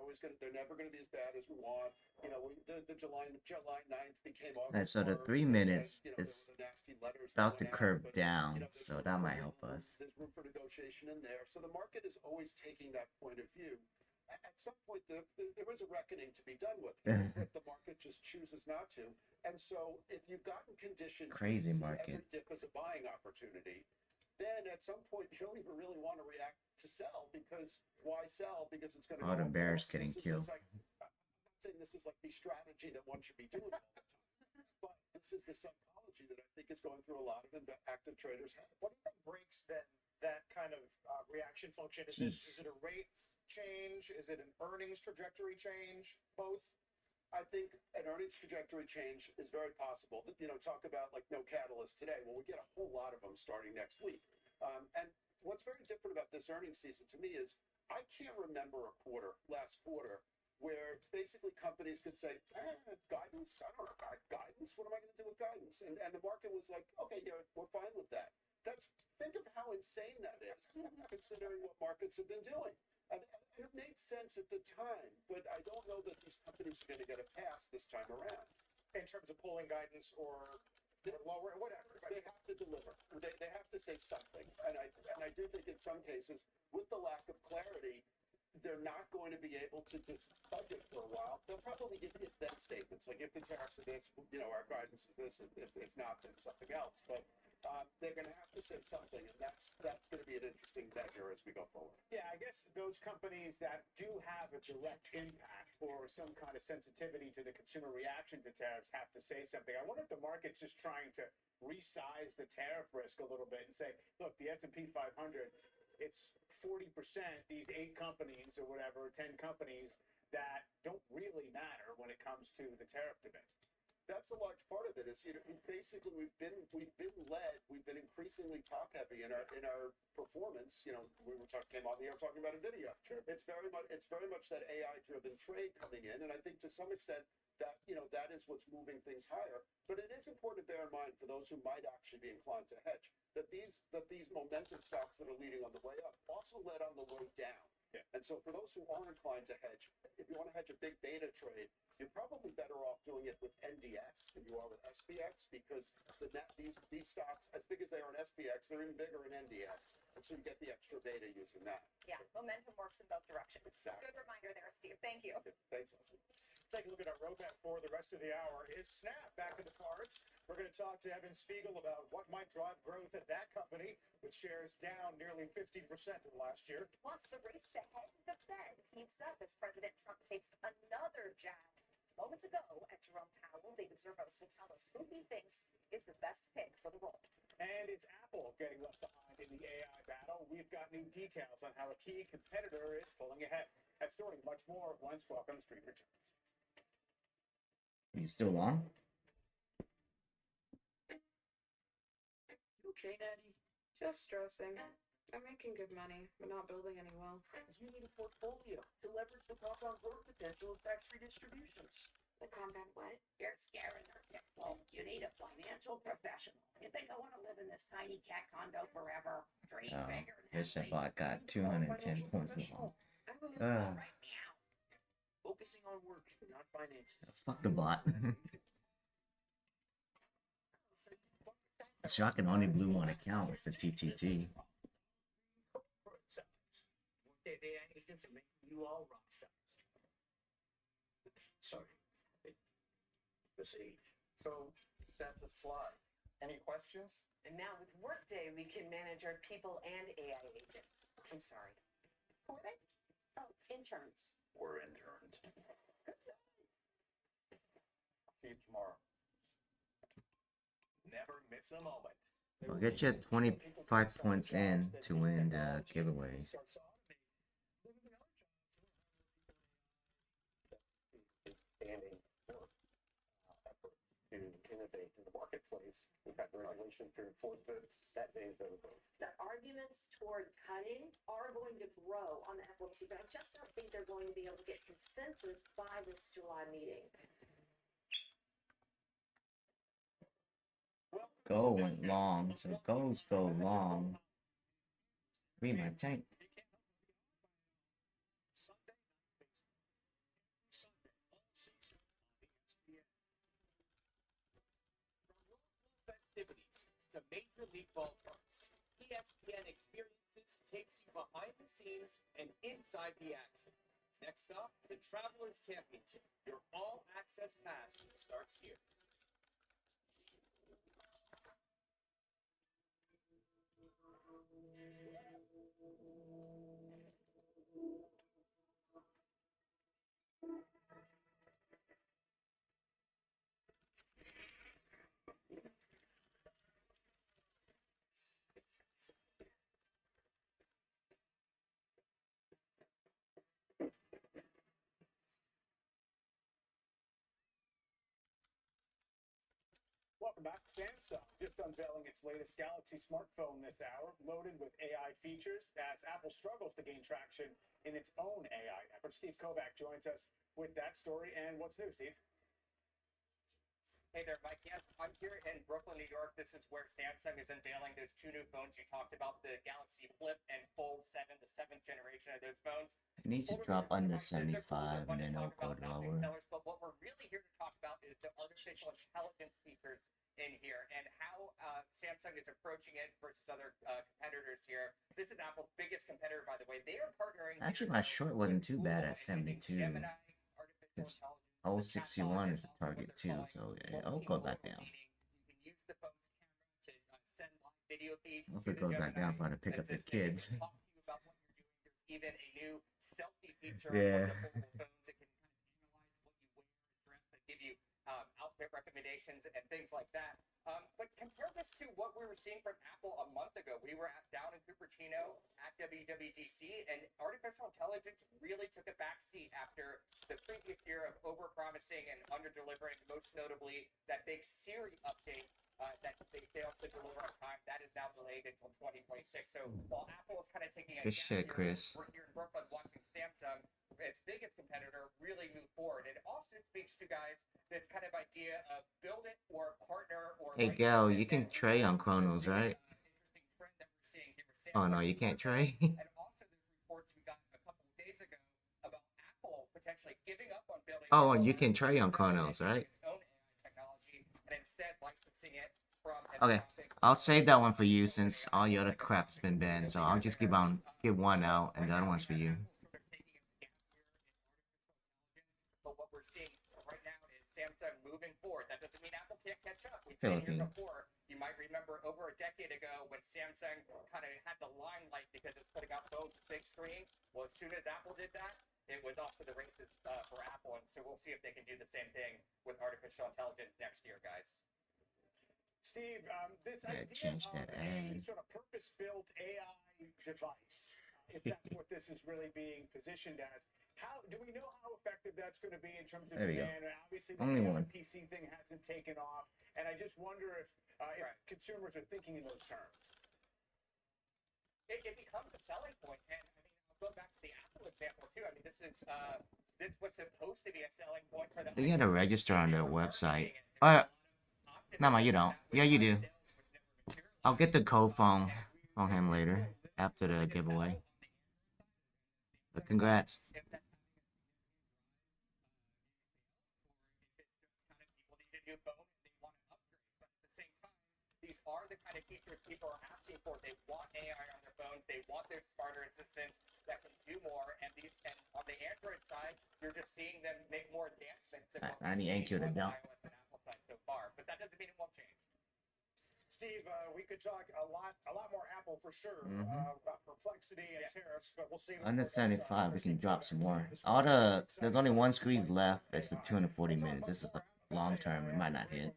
S4: never going to be as bad as we want. The July 9th became August.
S30: Right, so the 3 minutes is about to curve down, so that might help us.
S4: There's room for negotiation in there. So the market is always taking that point of view. At some point, there is a reckoning to be done with, but the market just chooses not to. And so, if you've gotten conditioned to see every dip as a buying opportunity, then at some point you don't even really want to react to sell because why sell? Because it's going to.
S30: Oh, the bear's getting killed.
S4: I'm not saying this is like the strategy that one should be doing all the time, but this is the psychology that I think is going through a lot of active traders' heads.
S11: What do you think breaks then that kind of reaction function? Is it a rate change? Is it an earnings trajectory change? Both?
S4: I think an earnings trajectory change is very possible. Talk about like no catalyst today. Well, we get a whole lot of them starting next week. And what's very different about this earnings season to me is I can't remember a last quarter, where basically companies could say, guidance? I don't know, guidance? What am I going to do with guidance? And the market was like, okay, yeah, we're fine with that. Think of how insane that is, considering what markets have been doing. And it made sense at the time, but I don't know that these companies are going to get a pass this time around.
S11: In terms of pulling guidance or lower, whatever.
S4: They have to deliver. They have to say something. And I do think in some cases, with the lack of clarity, they're not going to be able to just budget for a while. They'll probably give if-then statements, like if the tariffs are this, our guidance is this, and if not, then something else. But they're going to have to say something, and that's going to be an interesting measure as we go forward. Yeah, I guess those companies that do have a direct impact or some kind of sensitivity to the consumer reaction to tariffs have to say something. I wonder if the market's just trying to resize the tariff risk a little bit and say, look, the S&P 500, it's 40%, these 8 companies or whatever, 10 companies that don't really matter when it comes to the tariff debate.
S6: That's a large part of it. Is basically we've been led. We've been increasingly top heavy in our performance. We came on the air talking about NVIDIA. Sure. It's very much that AI driven trade coming in, and I think to some extent that that is what's moving things higher. But it is important to bear in mind for those who might actually be inclined to hedge that these momentum stocks that are leading on the way up also led on the way down. Yeah. And so for those who aren't inclined to hedge, if you want to hedge a big beta trade, you're probably better off doing it with NDX than you are with SPX, because these stocks, as big as they are in SPX, they're even bigger in NDX. And so you get the extra beta using that.
S10: Yeah, momentum works in both directions.
S6: Exactly.
S10: Good reminder there, Steve. Thank you.
S6: Okay. Thanks, Leslie.
S11: Take a look at our roadmap for the rest of the hour. Is Snap back in the cards? We're going to talk to Evan Spiegel about what might drive growth at that company, with shares down nearly 15% in the last year.
S10: Plus, the race to head the Fed heats up as President Trump takes another jab. Moments ago at Jerome Powell, David Zervos will tell us who he thinks is the best pick for the role.
S4: And is Apple getting left behind in the AI battle? We've got new details on how a key competitor is pulling ahead. That story and much more once Walk on the Street returns.
S30: Are you still on?
S15: Okay, Daddy. Just stressing. I'm making good money, but not building any wealth.
S16: You need a portfolio to leverage the compound growth potential of tax-free distributions.
S15: The compound what?
S22: You're scaring her, Pickle. You need a financial professional. You think I want to live in this tiny cat condo forever? Dream bigger than
S30: This bot got 210 points long.
S22: right now. Focusing on work, not finances.
S30: Fuck the bot. Shocking only blew one account with the TTT.
S22: They agents are making you all rock stars. Sorry. Proceed.
S17: So that's a slide. Any questions?
S15: And now with Workday, we can manage our people and AI agents. I'm sorry.
S10: Who are they? Oh, interns.
S17: We're interned. See you tomorrow.
S22: Never miss a moment.
S30: I'll get you 25 points in to win the giveaway.
S17: Expanding work effort to innovate in the marketplace. We've had the regulation period for that day is over.
S14: The arguments toward cutting are going to grow on the FOMC, but I just don't think they're going to be able to get consensus by this July meeting.
S30: Go went long, so goes go long. Read my tank.
S22: Festivities to Major League ballparks. ESPN Experiences takes you behind the scenes and inside the action. Next up, the Travelers Championship. Your all-access pass starts here.
S4: Welcome back. Samsung just unveiling its latest Galaxy smartphone this hour, loaded with AI features as Apple struggles to gain traction in its own AI efforts. Steve Kovac joins us with that story. And what's new, Steve?
S2: Hey there, Mike. Yes, I'm here in Brooklyn, New York. This is where Samsung is unveiling those two new phones you talked about, the Galaxy Flip and Fold 7, the 7th generation of those phones.
S30: It needs to drop under 75 and then it'll go lower.
S2: But what we're really here to talk about is the artificial intelligence features in here and how Samsung is approaching it versus other competitors here. This is Apple's biggest competitor, by the way. They are partnering.
S30: Actually, my short wasn't too bad at 72. It's 061 is the target too, so it'll go back down.
S2: You can use the phone's camera to send live video feeds.
S30: If it goes back down, if I have to pick up the kids.
S2: Talk to you about what you're doing. There's even a new selfie feature
S30: Yeah.
S2: on the mobile phones that can give you outfit recommendations and things like that. But compare this to what we were seeing from Apple a month ago. We were down in Cupertino at WWDC, and artificial intelligence really took a backseat after the previous year of over-promising and under-delivering, most notably that big Siri update that they failed to deliver on time. That is now delayed until 2026. So while Apple is kind of taking a
S30: Good
S2: gap
S30: shit,
S2: year,
S30: Chris.
S2: we're here in Brooklyn watching Samsung, its biggest competitor, really move forward. It also speaks to, guys, this kind of idea of build it or partner or
S30: Hey, Gal, you can trade on Chronos, right? Oh, no, you can't trade?
S2: And also there's reports we got a couple of days ago about Apple potentially giving up on building
S30: Oh, and you can trade on Chronos, right?
S2: its own AI technology and instead licensing it from
S30: Okay, I'll save that one for you since all your other crap's been banned. So I'll just give one out, and the other one's for you.
S2: But what we're seeing right now is Samsung moving forward. That doesn't mean Apple can't catch up. We've been here before. You might remember over a decade ago when Samsung kind of had the limelight because it's putting out phones with big screens. Well, as soon as Apple did that, it was off to the races for Apple. And so we'll see if they can do the same thing with artificial intelligence next year, guys.
S4: Steve, this
S30: Yeah,
S4: idea
S30: change
S4: of
S30: that
S4: a
S30: ad.
S4: sort of purpose-built AI device, if that's what this is really being positioned as, how do we know how effective that's going to be in terms of
S30: There we go.
S4: demand? And obviously, the
S30: Only
S4: AI
S30: one.
S4: PC thing hasn't taken off, and I just wonder if consumers are thinking in those terms.
S2: It becomes a selling point, and I mean, I'll go back to the Apple example too. I mean, this was supposed to be a selling point for the.
S30: You had to register on their website. No, you don't. Yeah, you do. I'll get the code from him later after the giveaway. But congrats.
S2: These are the kind of features people are asking for. They want AI on their phones. They want their smarter assistants that can do more. And on the Android side, you're just seeing them make more advancements than what
S30: I need Anki to dump.
S2: iOS and Apple side so far. But that doesn't mean it won't change.
S4: Steve, we could talk a lot more Apple for sure about perplexity and tariffs, but we'll see.
S30: Under 75, we can drop some more. There's only one squeeze left. It's the 240 minutes. This is the long term. It might not hit.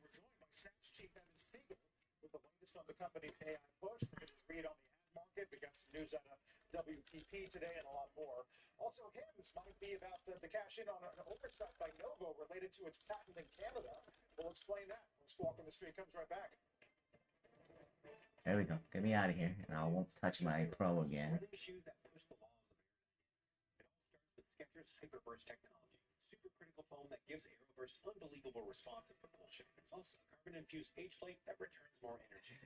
S4: With the latest on the company's AI push, we can just read on the ad market. We got some news out of WPP today and a lot more. Also, this might be about the cash in on an oversight by Novo related to its patent in Canada. We'll explain that when Squawk on the Street comes right back.
S30: There we go. Get me out of here, and I won't touch my Pro again.
S22: Shoes that push the laws of aerodynamics. It all starts with Skechers Hyperburst technology, supercritical foam that gives Aeroburst unbelievable response and propulsion, plus a carbon-infused H plate that returns more energy.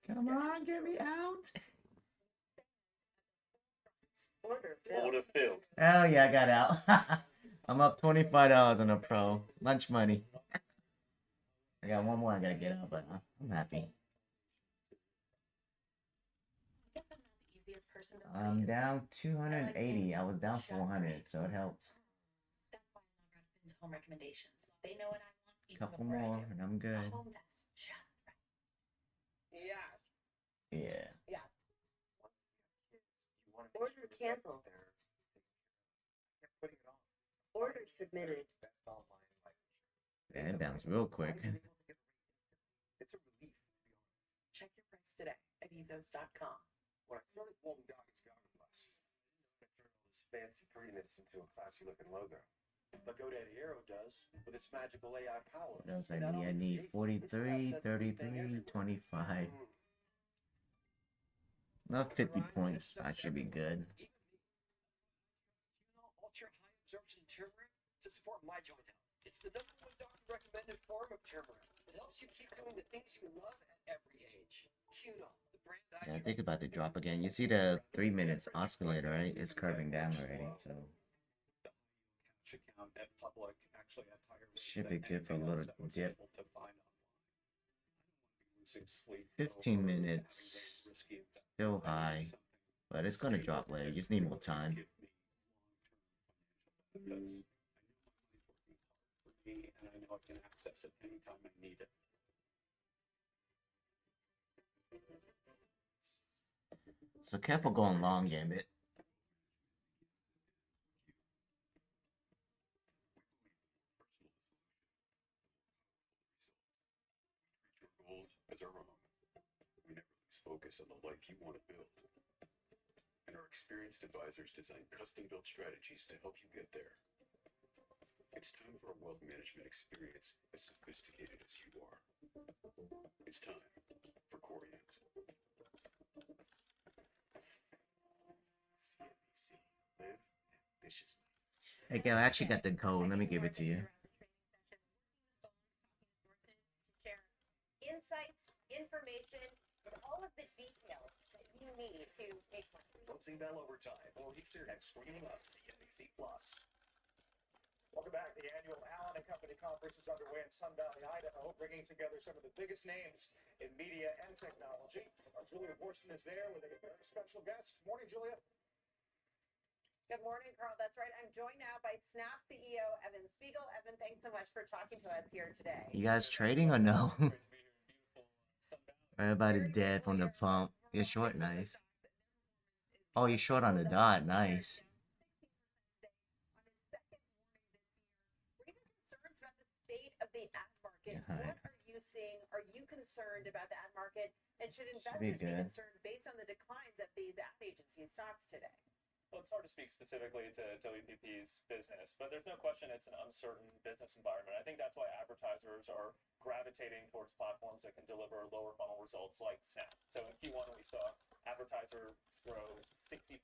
S30: Come on, get me out.
S6: Order filled.
S30: Oh yeah, I got out. I'm up $25 on a Pro. Lunch money. I got one more I gotta get out, but I'm happy. I'm down 280. I was down 400, so it helps.
S9: That's why I love Run Home recommendations. They know what I want. Even
S30: Couple
S9: before I
S30: more,
S9: do.
S30: and I'm good.
S9: A home that's just right.
S10: Yeah.
S30: Yeah.
S10: Yeah.
S14: Order canceled. Order submitted.
S30: Yeah, it bounced real quick.
S4: It's a relief, to be honest.
S9: Check your price today at ethos.com.
S6: When I started Walton Goggins Goggin Glass, I didn't know it turned all this fancy prettiness into a classy looking logo. But GoDaddy Aero does with its magical AI power.
S30: What else I need? I need 43, 33, 25. Not 50 points. I should be good.
S16: Ultra high absorption turmeric to support my joint health. It's the #1 doctor recommended form of turmeric. It helps you keep doing the things you love at every age. Cuno, the brand I
S30: Yeah, I think about to drop again. You see the 3 minutes oscillator, right? It's curving down already, so
S17: account at public actually at higher rates
S30: should be
S17: than
S30: good for a
S17: anything
S30: little
S17: else that was
S30: dip.
S17: able to find online. Losing sleep
S30: 15
S17: over
S30: minutes,
S17: having very risky investments.
S30: still high, but it's gonna drop later. You just need more time.
S17: Give me long-term financial benefits. I know my money's working hard for me, and I know I can access it anytime I need it.
S30: So careful going long, Gambit.
S1: focus on the life you want to build. And our experienced advisors design custom-built strategies to help you get there. It's time for a wealth management experience as sophisticated as you are. It's time for Corient.
S22: CNBC. Live ambitiously.
S30: Hey, Gail, I actually got the code. Let me give it to you.
S7: Share insights, information, and all of the details that you need to make money.
S22: Closing bell overtime for Eastern and streaming on CNBC Plus.
S4: Welcome back. The annual Allen & Company Conference is underway in Sun Valley, Idaho, bringing together some of the biggest names in media and technology. Our Julia Borson is there with a very special guest. Morning, Julia.
S10: Good morning, Carl. That's right. I'm joined now by Snap CEO Evan Spiegel. Evan, thanks so much for talking to us here today.
S30: You guys trading or no? Everybody's dead from the pump. You're short, nice. Oh, you're short on the dot, nice.
S10: Concerns about the state of the ad market. What are you seeing? Are you concerned about the ad market? And should investors be concerned based on the declines of these ad agency stocks today?
S5: Well, it's hard to speak specifically to WPP's business, but there's no question it's an uncertain business environment. I think that's why advertisers are gravitating towards platforms that can deliver lower funnel results like Snap. So in Q1, we saw advertisers grow 60%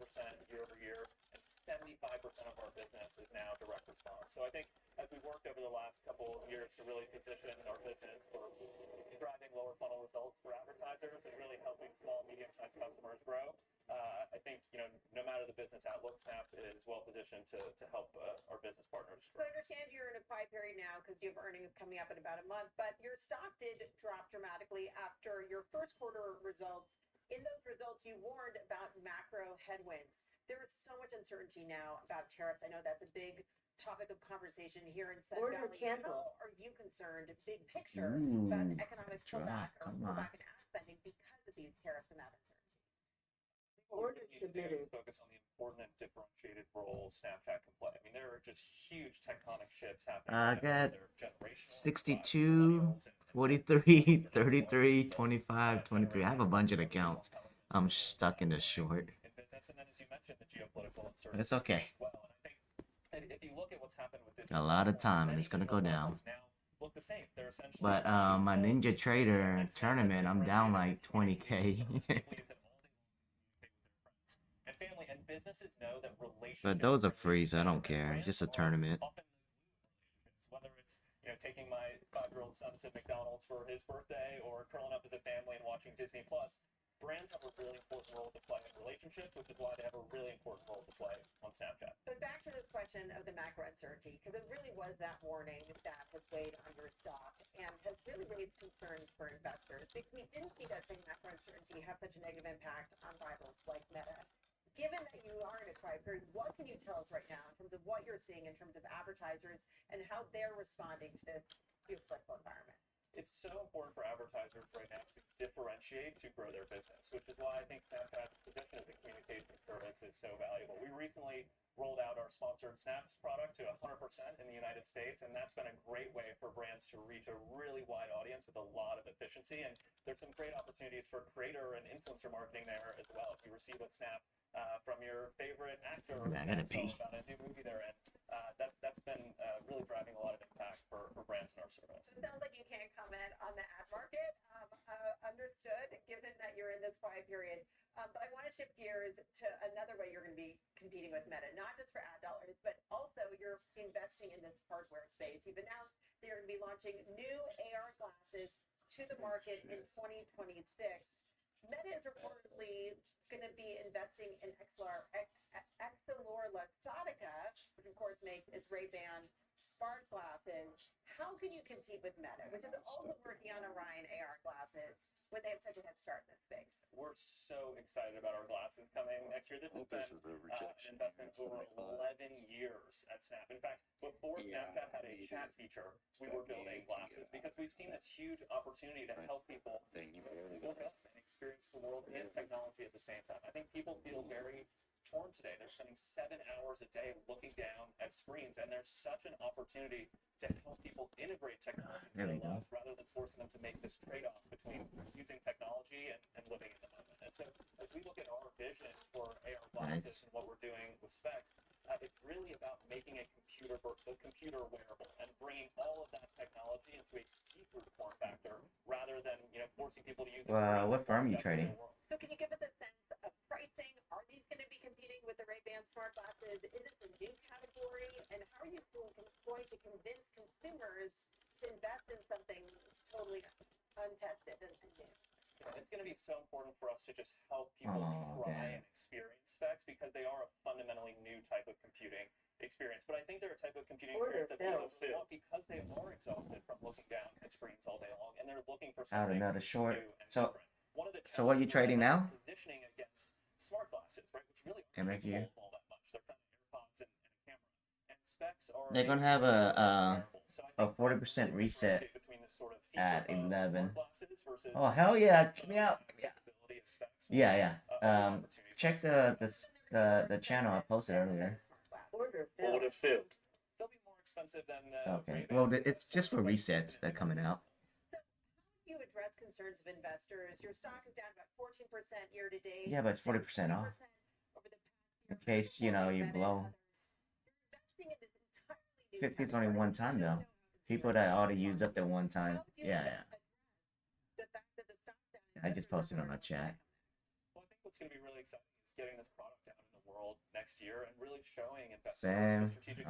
S5: year over year, and 75% of our business is now direct response. So I think as we worked over the last couple of years to really position our business for driving lower funnel results for advertisers and really helping small, medium-sized customers grow, I think, no matter the business outlook, Snap is well positioned to help our business partners.
S10: So I understand you're in a quiet period now because you have earnings coming up in about a month, but your stock did drop dramatically after your first quarter results. In those results, you warned about macro headwinds. There is so much uncertainty now about tariffs. I know that's a big topic of conversation here in Sun Valley. How are you concerned, big picture, about economic pullback or pullback in ad spending because of these tariffs and that uncertainty?
S5: Order submitted. Focus on the important and differentiated role Snapchat can play. I mean, there are just huge tectonic shifts happening.
S30: I got 62, 43, 33, 25, 23. I have a bunch of accounts. I'm stuck in the short. It's okay. Got a lot of time, and it's gonna go down. But my Ninja Trader tournament, I'm down like 20K. But those are free, so I don't care. It's just a tournament.
S5: Whether it's taking my 5-year-old son to McDonald's for his birthday or curling up as a family and watching Disney Plus, brands have a really important role to play in relationships, which is why they have a really important role to play on Snapchat.
S10: But back to this question of the macro uncertainty, because it really was that warning that has weighed on your stock and has really raised concerns for investors. Because we didn't see that same macro uncertainty have such a negative impact on rivals like Meta. Given that you are in a quiet period, what can you tell us right now in terms of what you're seeing in terms of advertisers and how they're responding to this geopolitical environment?
S5: It's so important for advertisers right now to differentiate to grow their business, which is why I think Snapchat's position as a communication service is so valuable. We recently rolled out our sponsored Snaps product to 100% in the United States, and that's been a great way for brands to reach a really wide audience with a lot of efficiency. And there's some great opportunities for creator and influencer marketing there as well. If you receive a snap from your favorite actor or about a new movie they're in, that's been really driving a lot of impact for brands in our service.
S10: So it sounds like you can't comment on the ad market. Understood, given that you're in this quiet period. But I want to shift gears to another way you're going to be competing with Meta, not just for ad dollars, but also you're investing in this hardware space. You've announced that you're going to be launching new AR glasses to the market in 2026. Meta is reportedly going to be investing in EssilorLuxottica, which of course makes its Ray-Ban smart glasses. How can you compete with Meta, which is also working on Orion AR glasses, when they have such a head start in this space?
S5: We're so excited about our glasses coming next year. This has been an investment over 11 years at Snap. In fact, before Snapchat had a chat feature, we were building glasses because we've seen this huge opportunity to help people look up and experience the world and technology at the same time. I think people feel very torn today. They're spending 7 hours a day looking down at screens, and there's such an opportunity to help people integrate technology into their lives rather than forcing them to make this trade-off between using technology and living in the moment. And so as we look at our vision for AR glasses and what we're doing with specs, it's really about making a computer wearable and bringing all of that technology into a see-through form factor rather than forcing people to use it.
S30: What firm are you trading?
S10: So can you give us a sense of pricing? Are these going to be competing with the Ray-Ban smart glasses? Is this a new category? And how are you going to convince consumers to invest in something totally untested and new?
S5: It's going to be so important for us to just help people try and experience specs because they are a fundamentally new type of computing experience. But I think they're a type of computing experience that people want because they are exhausted from looking down at screens all day long and they're looking for something
S30: Another short.
S5: new and
S30: So,
S5: different. One of the
S30: so what are you trading now?
S5: Positioning against smart glasses, right? Which really
S30: MFU.
S5: aren't all that much. They're kind of AirPods and a camera. And specs are
S30: They're gonna have a 40% reset at 11. Oh hell yeah! Check me out. Yeah. Check the channel I posted earlier.
S5: Order filled. They'll be more expensive than
S30: Okay. Well, it's just for resets that are coming out.
S10: You address concerns of investors. Your stock is down about 14% year to date.
S30: Yeah, but it's 40% off. In case you blow. 50 is only one time though. People that already used up their one time. Yeah. I just posted on our chat.
S5: Well, I think what's going to be really exciting is getting this product out in the world next year and really showing investors
S30: Sam,
S5: strategic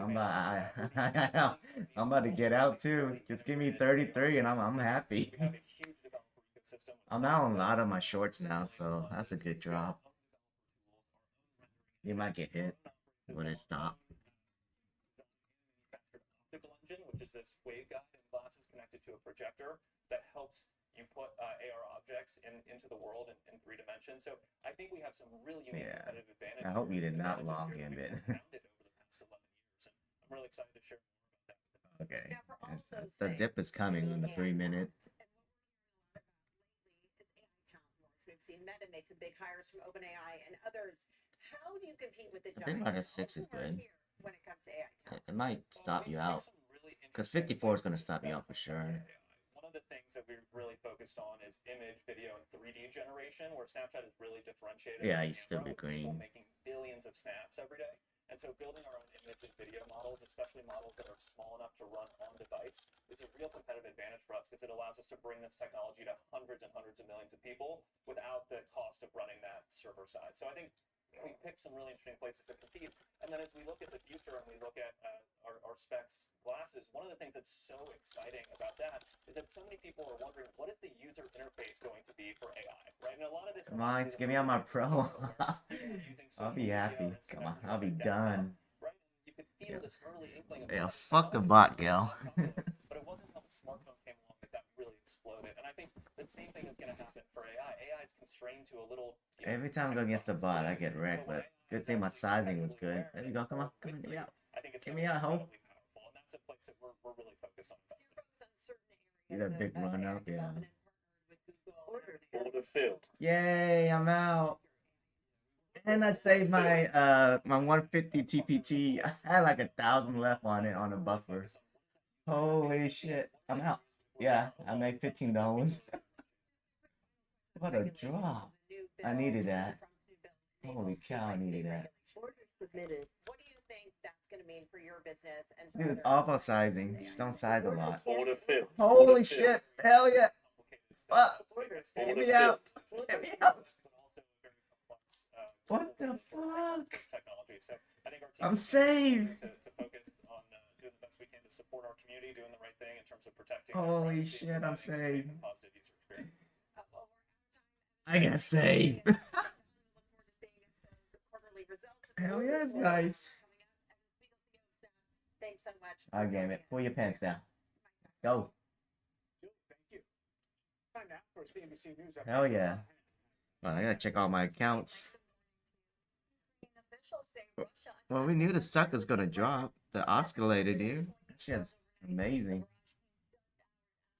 S30: I'm about to get out too. Just give me 33 and I'm happy. I'm out on a lot of my shorts now, so that's a good drop. You might get hit when it stops.
S5: Optical engine, which is this waveguide and glasses connected to a projector that helps you put AR objects into the world in 3 dimensions. So I think we have some really unique competitive advantage.
S30: I hope you did not log in it.
S5: I'm really excited to share more about that.
S30: Okay. The dip is coming in the 3 minutes.
S10: We've seen Meta make some big hires from OpenAI and others. How do you compete with the
S30: I think
S10: giants?
S30: -6 is good.
S10: When it comes to AI talent?
S30: It might stop you out. Because 54 is going to stop you out for sure.
S5: One of the things that we've really focused on is image, video, and 3D generation, where Snapchat is really differentiated.
S30: Yeah, you still be green.
S5: Making billions of snaps every day. And so building our own image and video models, especially models that are small enough to run on device, is a real competitive advantage for us because it allows us to bring this technology to hundreds and hundreds of millions of people without the cost of running that server side. So I think we picked some really interesting places to compete. And then as we look at the future and we look at our specs glasses, one of the things that's so exciting about that is that so many people are wondering, what is the user interface going to be for AI, right? And a lot of this...
S30: Come on, give me on my pro. I'll be happy. Come on, I'll be done. Yeah, fuck the bot, gal.
S5: But it wasn't until the smartphone came along that really exploded. And I think the same thing is going to happen for AI. AI is constrained to a little...
S30: Every time I go against the bot, I get wrecked, but good thing my sizing was good. There you go, come on, get me out. Get me out, ho.
S5: And that's a place that we're really focused on investing.
S30: See that big run up, yeah.
S5: Order filled.
S30: Yay, I'm out. And I saved my my 150 TPT. I had like 1,000 left on it on the buffer. Holy shit, I'm out. Yeah, I made $15. What a drop. I needed that. Holy cow, I needed that.
S10: What do you think that's going to mean for your business? And
S30: Dude, all about sizing. Just don't size a lot.
S5: Order filled.
S30: Holy shit. Hell yeah. Fuck. Get me out. Get me out. What the fuck? I'm saved.
S5: To focus on doing the best we can to support our community, doing the right thing in terms of protecting.
S30: Holy shit, I'm saved. I got saved. Hell yeah, it's nice.
S10: Thanks so much.
S30: I'll game it. Pull your pants down. Go. Hell yeah. Well, I gotta check all my accounts. Well, we knew the sucker's gonna drop. The oscillator, dude. That shit's amazing.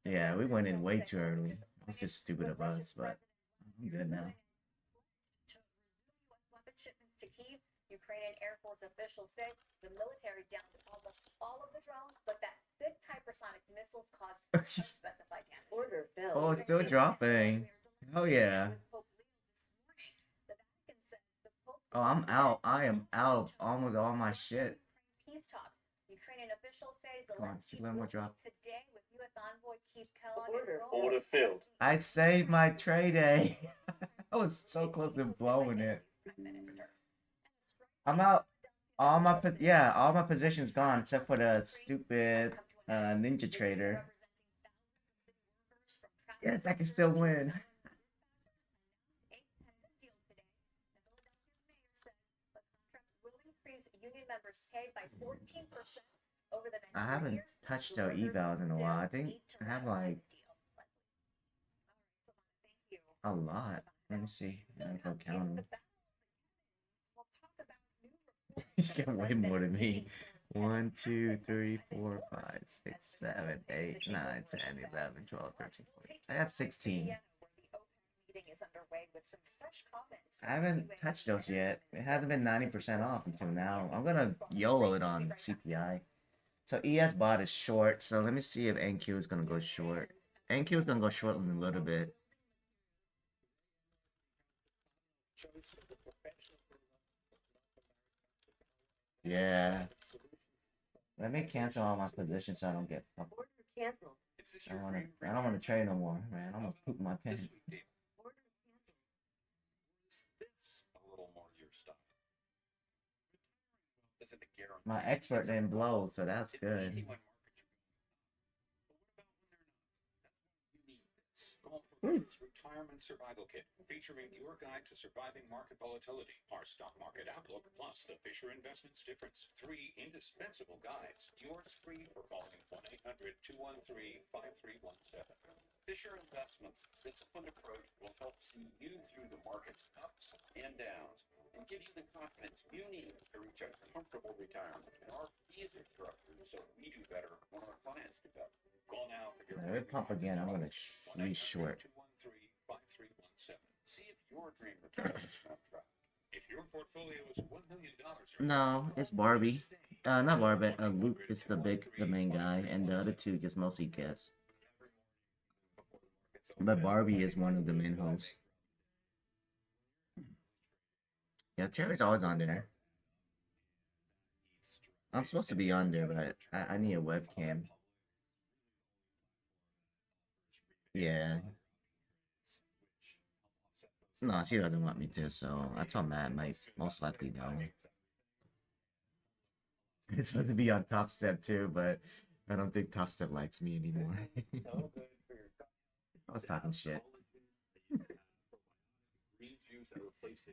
S30: Yeah, we went in way too early. It's just stupid of us, but I'm good now.
S7: to Kyiv, Ukrainian Air Force officials say the military downed almost all of the drones, but that 6 hypersonic missiles caused unspecified damage.
S14: Order filled.
S30: Oh, it's still dropping. Hell yeah. Oh, I'm out. I am out of almost all my shit.
S7: Peace talks. Ukrainian officials say
S30: Come on,
S7: Zelensky
S30: let me
S7: will
S30: drop.
S7: meet today with U.S. envoy Keith Kellogg in Rome.
S5: Order filled.
S30: I saved my trade day. I was so close to blowing it. I'm out. All my positions gone except for the stupid ninja trader. Yes, I can still win.
S7: Union members pay by 14% over the next
S30: I haven't
S7: years.
S30: touched the evals in a while. I think I have like a lot. Let me see. Let me go count them. He's got way more than me. 1, 2, 3, 4, 5, 6, 7, 8, 9, 10, 11, 12, 13, 14. I got 16. I haven't touched those yet. It hasn't been 90% off until now. I'm gonna YOLO it on CPI. So ES bot is short. So let me see if NQ is gonna go short. NQ is gonna go short in a little bit. Yeah. Let me cancel all my positions so I don't get fucked. I don't wanna trade no more, man. I'm gonna poop my pen. My expert didn't blow, so that's good.
S1: Retirement Survival Kit, featuring your guide to surviving market volatility, our stock market outlook, plus the Fisher Investments Difference. 3 indispensable guides. Yours free for calling 1-800-213-5317. Fisher Investments' disciplined approach will help see you through the market's ups and downs and give you the confidence you need to reach a comfortable retirement. And our fees are structured so we do better when our clients do better. Call now for your
S30: Let me pump again. I'm gonna re-short.
S1: 213-5317. See if your dream retirement is on track. If your portfolio is $1 million
S30: No, it's Barbie. Not Barbie. Luke is the main guy, and the other two just mostly guess. But Barbie is one of the main hosts. Yeah, Cherry's always on there. I'm supposed to be on there, but I need a webcam. Yeah. No, she doesn't want me to, so I told Matt might most likely no. It's supposed to be on Top Step too, but I don't think Top Step likes me anymore. I was talking shit.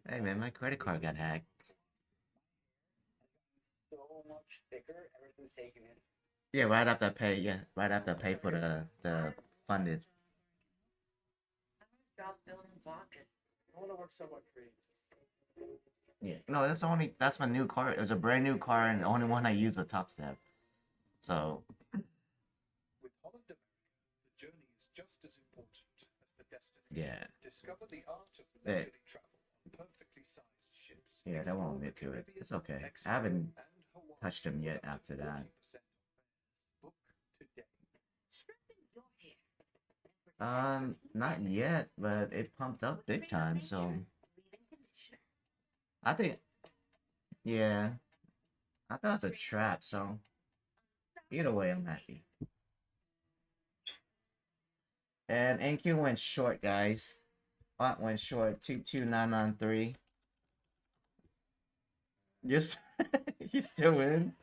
S30: Hey man, my credit card got hacked.
S16: So much thicker ever since taking it.
S30: Yeah, right after I pay. Yeah, right after I pay for the funded.
S14: Job building pocket.
S4: I want to work somewhat for you.
S30: Yeah, no, that's my new car. It was a brand new car, and the only one I used was Top Step. So.
S1: With Holland America, the journey is just as important as the destination.
S30: Yeah.
S1: Discover the art of leisurely travel on perfectly sized ships.
S30: Yeah, that won't get to it. It's okay. I haven't touched them yet after that. Not yet, but it pumped up big time, so I think, yeah, I thought it was a trap, so either way, I'm happy. And NQ went short, guys. Bot went short, 22993. Just, you still in?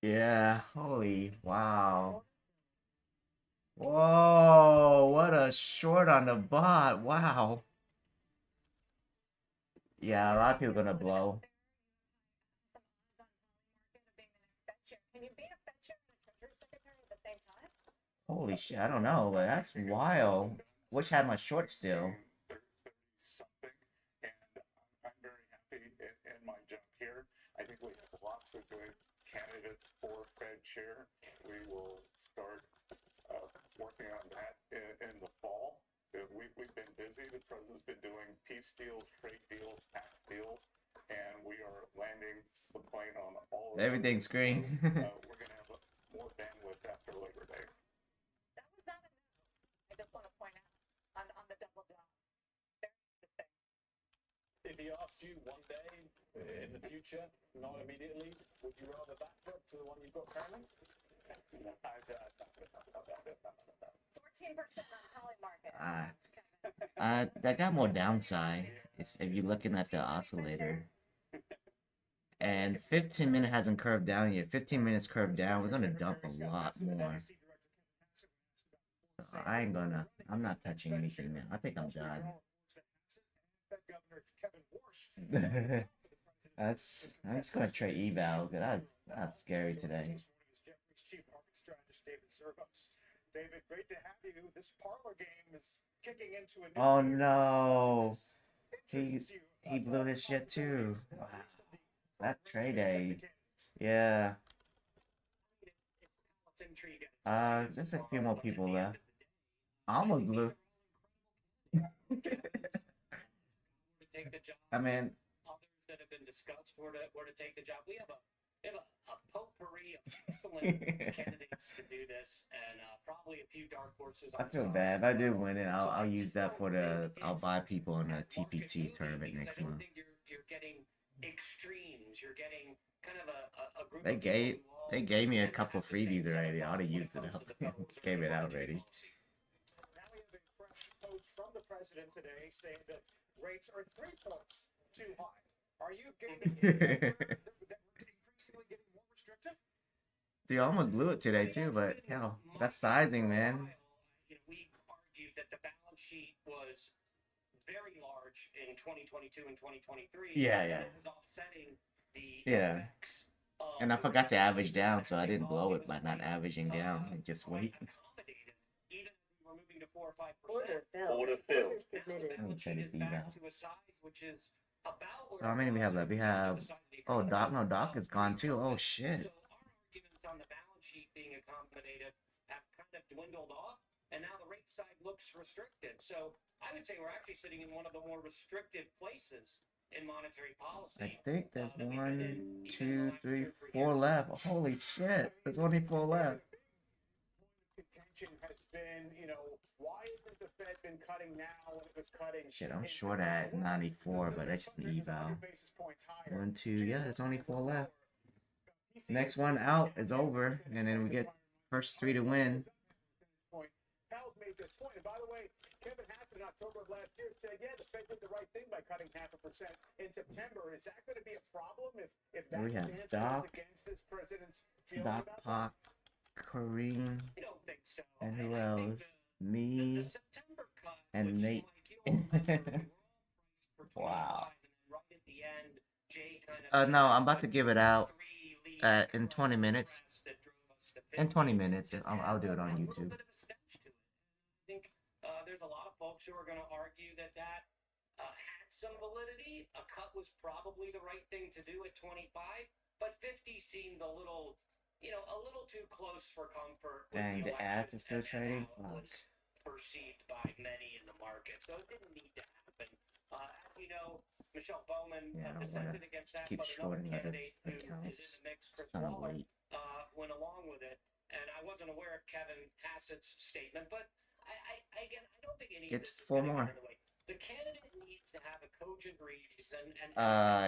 S30: Yeah, holy wow. Whoa, what a short on the bot. Wow. Yeah, a lot of people gonna blow. Holy shit, I don't know, but that's wild. Wish I had my short still.
S1: Something, and I'm very happy in my job here. I think we have lots of good candidates for Fed chair. We will start working on that in the fall. We
S5: lease deals, trade deals, tax deals, and we are landing the plane on all of
S30: Everything's green.
S5: So, we're going to have more bandwidth after Labor Day.
S10: That was not enough. I just want to point out on the double down.
S4: If he asked you one day in the future, not immediately, would you rather that book to the one you've got currently?
S10: 14% on Polymarket.
S30: That got more downside if you're looking at the oscillator. And 15 minute hasn't curved down yet. 15 minutes curved down, we're gonna dump a lot more. So I'm not touching anything now. I think I'm done. I'm just gonna trade eval, because that's scary today.
S4: David, great to have you. This parlor game is kicking into a new
S30: Oh
S4: gear.
S30: no. He blew his shit too. Wow. That trade day. Yeah. There's a few more people left. I almost blew. I mean,
S2: Others that have been discussed were to take the job. We have a potpourri of excellent candidates to do this, and probably a few dark horses.
S30: I feel bad. If I do win it, I'll use that for I'll buy people in a TPT tournament next month.
S2: You're getting extremes. You're getting kind of a group.
S30: They gave me a couple freebies already. I ought to use it up. Gave it out already.
S4: Now we have a fresh post from the president today saying that rates are 3 points too high. Are you getting increasingly getting more restrictive?
S30: They almost blew it today too, but hell, that's sizing, man.
S2: We argued that the balance sheet was very large in 2022 and 2023.
S30: Yeah.
S2: It was offsetting the
S30: Yeah. And I forgot to average down, so I didn't blow it by not averaging down and just wait.
S2: Even as we were moving to 4 or 5%.
S30: Order filled. Let me try this eval. So how many we have left? We have Doc is gone too. Oh shit.
S2: Arguments on the balance sheet being accommodative have kind of dwindled off, and now the rate side looks restricted. So I would say we're actually sitting in one of the more restrictive places in monetary policy.
S30: I think there's 1, 2, 3, 4 left. Holy shit. There's only 4 left.
S4: Contention has been, why isn't the Fed been cutting now when it was cutting?
S30: Shit, I'm short at 94, but that's just an eval. 1, 2, yeah, there's only 4 left. Next one out is over, and then we get first 3 to win.
S4: Powell's made this point, and by the way, Kevin Hassett in October of last year said, yeah, the Fed did the right thing by cutting 0.5% in September. Is that going to be a problem if that
S30: We have
S4: stance
S30: Doc,
S4: goes against this president's feeling
S30: Doc,
S4: about
S30: Pac, Kareem,
S2: I don't think so.
S30: and who else? Me, and Nate. Wow. No, I'm about to give it out in 20 minutes. In 20 minutes, I'll do it on YouTube.
S2: I think there's a lot of folks who are going to argue that had some validity. A cut was probably the right thing to do at 25, but 50 seemed a little too close for comfort.
S30: Dang, the ads are still trading? Fuck.
S2: Perceived by many in the market, so it didn't need to happen. As you know, Michelle Bowman dissented against that,
S30: keep
S2: but another
S30: shorting other
S2: candidate who is in
S30: accounts.
S2: the mix, Chris
S30: Kinda
S2: Waller,
S30: late.
S2: went along with it. And I wasn't aware of Kevin Hassett's statement, but I don't think any of
S30: It's
S2: this is
S30: 4
S2: gonna
S30: more.
S2: get in the way. The candidate needs to have a cogent reason, and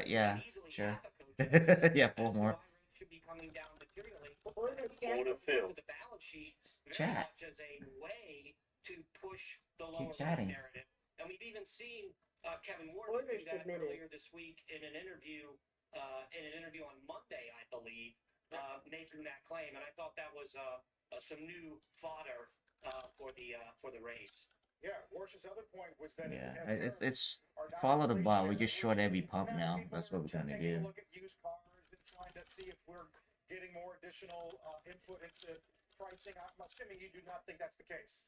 S30: Yeah,
S2: easily
S30: sure.
S2: have a cogent reason
S30: Yeah,
S2: as
S30: 4
S2: to
S30: more.
S2: why rates should be coming down materially.
S30: Order filled.
S2: The balance sheet very
S30: Chat.
S2: much as a way to push the
S30: Keep
S2: lower rate
S30: chatting.
S2: narrative, and we've even seen Kevin Warren do that earlier this week in an interview on Monday, I believe, making that claim, and I thought that was some new fodder for the race.
S4: Yeah, Warsh's other point was that
S30: Yeah, it's follow the ball. We just short every pump now. That's what we're gonna
S4: taking a
S30: do.
S4: look at used cars and trying to see if we're getting more additional input into pricing. I'm assuming you do not think that's the case.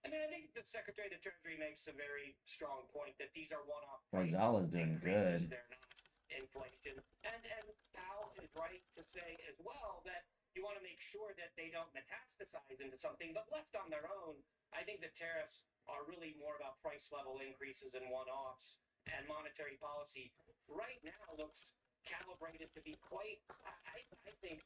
S2: I mean, I think the Secretary of the Treasury makes a very strong point that these are one-off
S30: Gonzalez doing
S2: increases.
S30: good.
S2: They're not inflation. And Powell is right to say as well that you want to make sure that they don't metastasize into something, but left on their own, I think the tariffs
S16: are really more about price level increases and one-offs, and monetary policy right now looks calibrated to be quite, I think,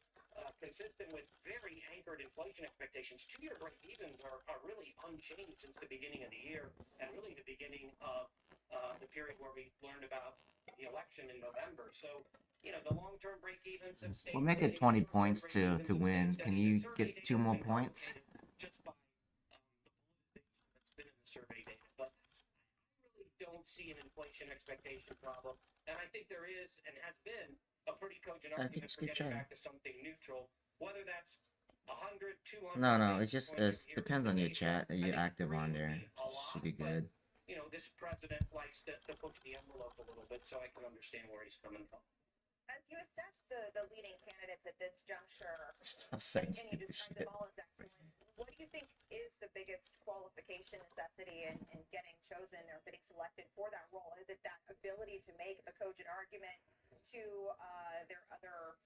S16: consistent with very anchored inflation expectations. Two-year break-evens are really unchanged since the beginning of the year, and really the beginning of the period where we learned about the election in November. So, you know, the long-term break-evens have stayed
S30: We'll make it 20 points to win. Can you get 2 more points?
S16: just by the polarization that's been in the survey data. But I really don't see an inflation expectation problem. And I think there is and has been a pretty cogent argument for getting back to something neutral, whether that's 100, 200.
S30: No, it's just it depends on your chat. Are you active on there? Should be good.
S16: You know, this president likes to push the envelope a little bit, so I can understand where he's coming from.
S10: As you assess the leading candidates at this juncture,
S30: Stop saying
S10: and you
S30: stupid
S10: describe
S30: shit.
S10: them all as excellent, what do you think is the biggest qualification necessity in getting chosen or getting selected for that role? Is it that ability to make the cogent argument to their other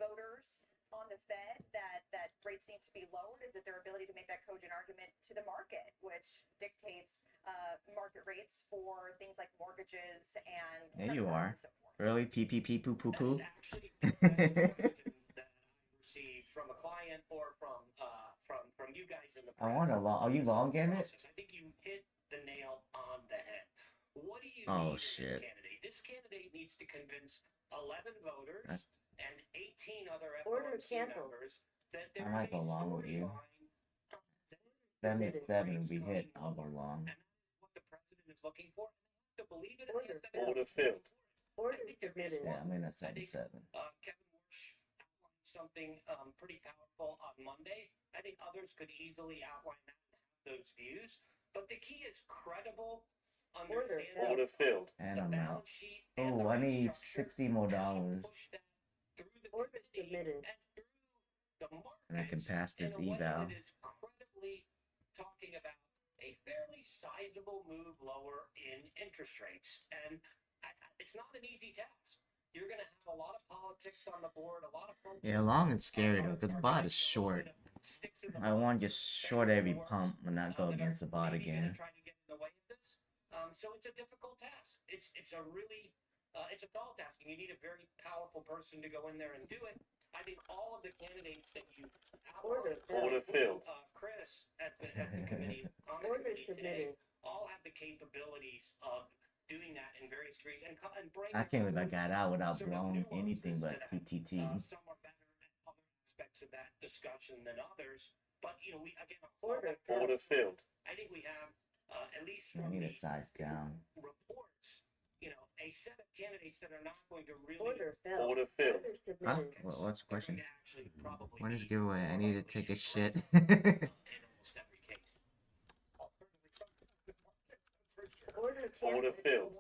S10: voters on the Fed that rates need to be lowered? Is it their ability to make that cogent argument to the market, which dictates market rates for things like mortgages and
S30: There you
S10: credit
S30: are.
S10: cards and so forth?
S30: Really? PPP poo poo poo?
S16: Received from a client or from you guys in the
S30: I want to long. Are you long game it?
S16: I think you hit the nail on the head. What do you
S30: Oh
S16: need in
S30: shit.
S16: this candidate? This candidate needs to convince 11 voters
S30: That's-
S16: and 18 other
S14: Order
S16: FOMC
S14: canceled.
S16: members that
S30: I
S16: there
S30: might
S16: is
S30: go
S16: a
S30: long with you.
S16: storyline
S30: 7 we hit. I'll go long.
S16: what the president is looking for. To believe it,
S14: Order
S17: Order filled.
S14: Order submitted.
S30: Yeah, I'm in a 7-7.
S16: Kevin Walsh outlined something pretty powerful on Monday. I think others could easily outline that and have those views. But the key is credible understanding
S17: Order filled.
S30: And
S16: the
S30: I'm out.
S16: balance sheet and the
S30: Oh, I
S16: rate
S30: need
S16: structure,
S30: $60 more.
S16: how to push that through the
S14: Order
S16: committee
S14: submitted.
S16: and through the markets
S30: And I can pass this
S16: in a way
S30: eval.
S16: that is credibly talking about a fairly sizable move lower in interest rates. And it's not an easy task. You're going to have a lot of politics on the board, a lot of folks.
S30: Yeah, long is scary though, because bot is short. I want to just short every pump and not go against the bot again.
S16: Try to get in the way of this. So it's a difficult task. It's a really it's a tall task, and you need a very powerful person to go in there and do it. I think all of the candidates that you outlined,
S17: Order filled.
S16: Chris at the committee, on the
S14: Order
S16: committee today,
S14: submitted.
S16: all have the capabilities of doing that in various degrees and bring.
S30: I can't believe I got out without blowing anything but TTT.
S16: Some are better at other aspects of that discussion than others, but you know, we again
S14: Order
S17: Order filled.
S16: I think we have at least
S30: I
S16: from
S30: need
S16: the
S30: a size down.
S16: reports, you know, a set of candidates that are not going to really
S14: Order filled.
S17: Order filled.
S14: Order
S30: Huh?
S14: submitted.
S30: What's the question?
S16: actually probably
S30: When is giveaway? I need to take a shit.
S16: in almost every case.
S14: Order
S17: Order
S14: canceled.
S17: filled.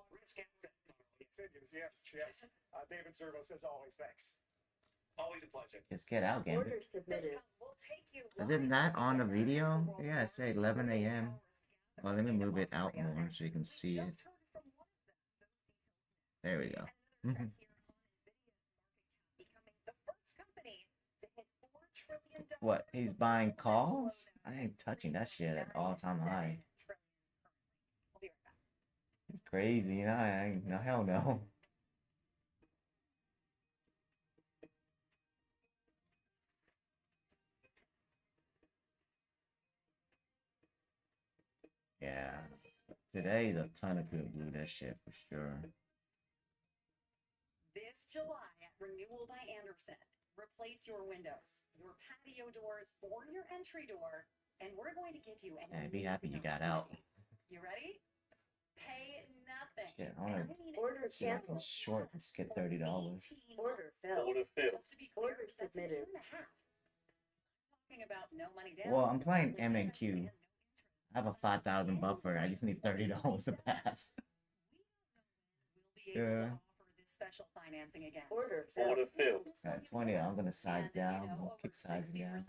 S4: Continues, yes. David Servo says always thanks.
S16: Always a pleasure.
S30: Let's get out, Gambit.
S14: Order submitted.
S10: We'll take you
S30: Is it not on the video? Yeah, it says 11 a.m. Well, let me move it out more so you can see it. There we go.
S10: becoming the first company to hit $4 trillion.
S30: What? He's buying calls? I ain't touching that shit at all-time high.
S10: We'll be right back.
S30: It's crazy, you know? I ain't, no, hell no. Yeah. Today's a ton of people do that shit for sure.
S3: This July at Renewal by Anderson, replace your windows, your patio doors, or your entry door, and we're going to give you an
S30: Yeah, be happy you
S3: amazing
S30: got out.
S3: opportunity. You ready? Pay nothing.
S30: Shit, I wanna
S14: Order
S30: see if
S14: canceled.
S30: it's short. Just get $30.
S14: Order filled.
S17: Order filled.
S3: Just to be clear,
S14: Order
S3: that's a
S14: submitted.
S3: 2.5. Talking about no money down.
S30: Well, I'm playing M&Q. I have a 5,000 buffer. I just need $30 to pass.
S3: We'll be able to
S30: Yeah.
S3: offer this special financing again.
S14: Order filled.
S17: Order filled.
S30: At 20, I'm gonna size
S3: And,
S30: down.
S3: you know,
S30: I'm gonna
S3: over
S30: kick sizing
S3: 60%
S30: down.
S3: of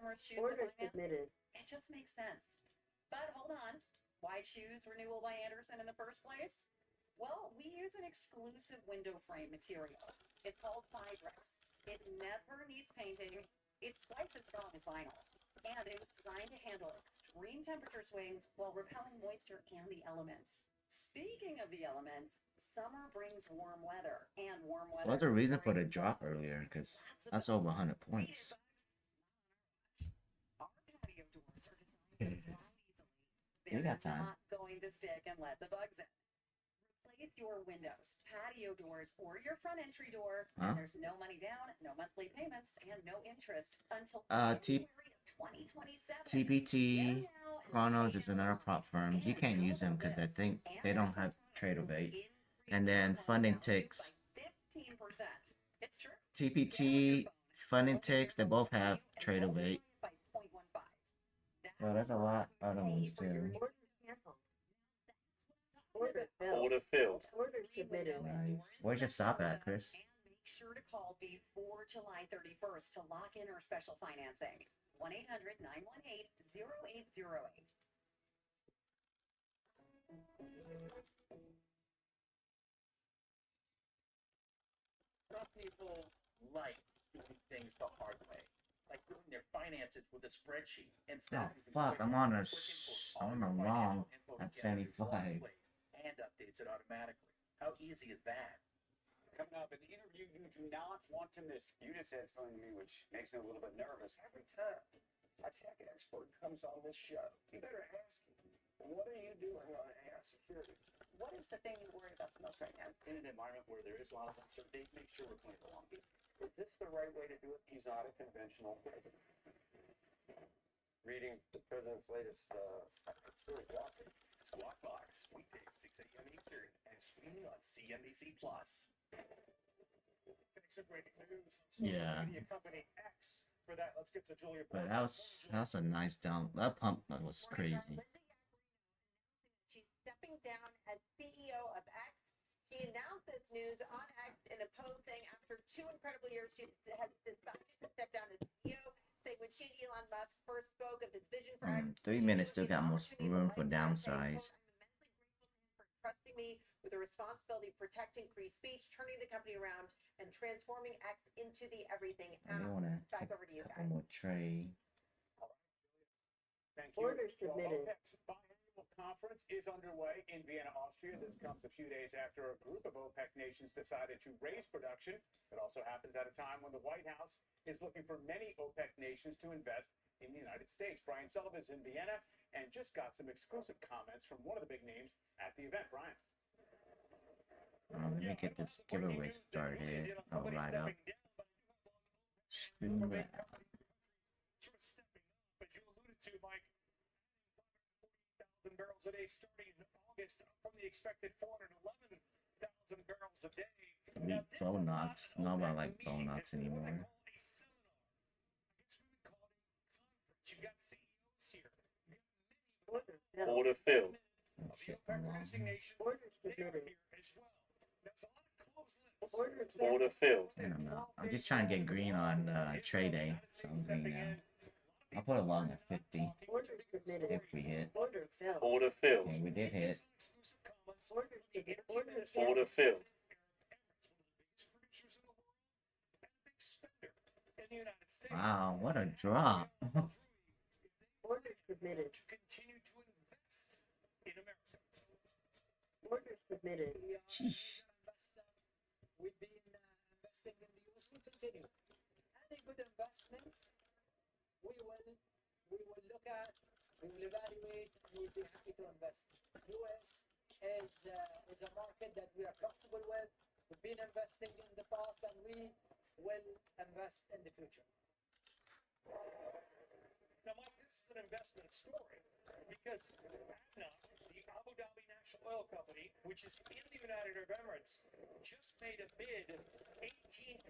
S3: all our customers choose
S14: Order
S3: to finance.
S14: submitted.
S3: It just makes sense. But hold on. Why choose Renewal by Anderson in the first place? Well, we use an exclusive window frame material. It's called Fibrex. It never needs painting. It's twice as strong as vinyl. And it was designed to handle extreme temperature swings while repelling moisture and the elements. Speaking of the elements, summer brings warm weather, and warm weather.
S30: What's the reason for the drop earlier? Because that's over 100 points.
S3: Our patio doors are designed to slide easily.
S30: You
S3: They're
S30: got time.
S3: not going to stick and let the bugs in. Replace your windows, patio doors, or your front entry door, and there's no money down, no monthly payments, and no interest until January of 2027.
S30: TPT Chronos is another prop firm. You can't use them because I think they don't have Tradeovate. And then Funding Ticks.
S3: 15%. It's true.
S30: TPT, Funding Ticks, they both have Tradeovate. So that's a lot of ones too.
S17: Order filled.
S14: Order submitted.
S30: Nice. Where'd you stop at, Chris?
S3: Make sure to call before July 31st to lock in our special financing. 1-800-918-0808.
S16: Some people like doing things the hard way, like doing their finances with a spreadsheet instead
S30: Oh fuck, I'm on a wrong at 75.
S16: and updates it automatically. How easy is that?
S1: Coming up, an interview you do not want to miss. You just said something to me which makes me a little bit nervous. Every time a tech expert comes on this show, you better ask him, what are you doing on AI security?
S3: What is the thing you're worried about the most right now?
S1: In an environment where there is a lot of uncertainty, make sure we're playing the long game.
S17: Is this the right way to do it? He's not a conventional president. Reading the president's latest, it's really graphic.
S22: Squawk Box, weekdays 6 a.m. Eastern, and streaming on CNBC Plus.
S4: Thanks for breaking news. Social
S30: Yeah.
S4: media company X. For that, let's get to Julia.
S30: But that's a nice down. That pump was crazy.
S10: She's stepping down as CEO of X. She announced this news on X in a post saying after 2 incredible years, she has decided to step down as CEO, saying when she and Elon Musk first spoke of his vision for X.
S30: 3 minutes still got most room for downsize.
S10: For trusting me with the responsibility of protecting free speech, turning the company around, and transforming X into the everything
S30: I
S10: app.
S30: want to
S10: Back over to you guys.
S30: one more trade.
S4: Thank you.
S14: Order submitted.
S4: OPEC's biannual conference is underway in Vienna, Austria. This comes a few days after a group of OPEC nations decided to raise production. It also happens at a time when the White House is looking for many OPEC nations to invest in the United States. Brian Sullivan is in Vienna and just got some exclusive comments from one of the big names at the event. Brian.
S30: Let me get this giveaway started. I'll ride up. Screw that.
S4: As you alluded to, Mike, 540,000 barrels a day starting in August, up from the expected 411,000 barrels a day.
S30: Elite Bonox. Nobody like Bonox anymore.
S4: You've got CEOs here.
S17: Order filled.
S30: Oh, shit, I'm wrong.
S14: Order submitted.
S17: Order filled.
S30: I don't know. I'm just trying to get green on trade day, so I'm green now. I'll put it long at 50
S14: Order submitted.
S30: if we hit.
S14: Order filled.
S17: Order filled.
S30: Okay, we did hit.
S14: Order submitted. Order
S17: Order filled.
S30: Wow, what a drop.
S14: Order submitted.
S4: Continue to invest in America.
S14: Order submitted.
S30: Sheesh.
S8: We've been investing in the US. We continue. Any good investment, we will look at, we will evaluate, and we'll be happy to invest. US is a market that we are comfortable with. We've been investing in the past, and we will invest in the future.
S4: Now, Mike, this is an investment story because ADNOC, the Abu Dhabi National Oil Company, which is in the United Arab Emirates, just made a bid $18.8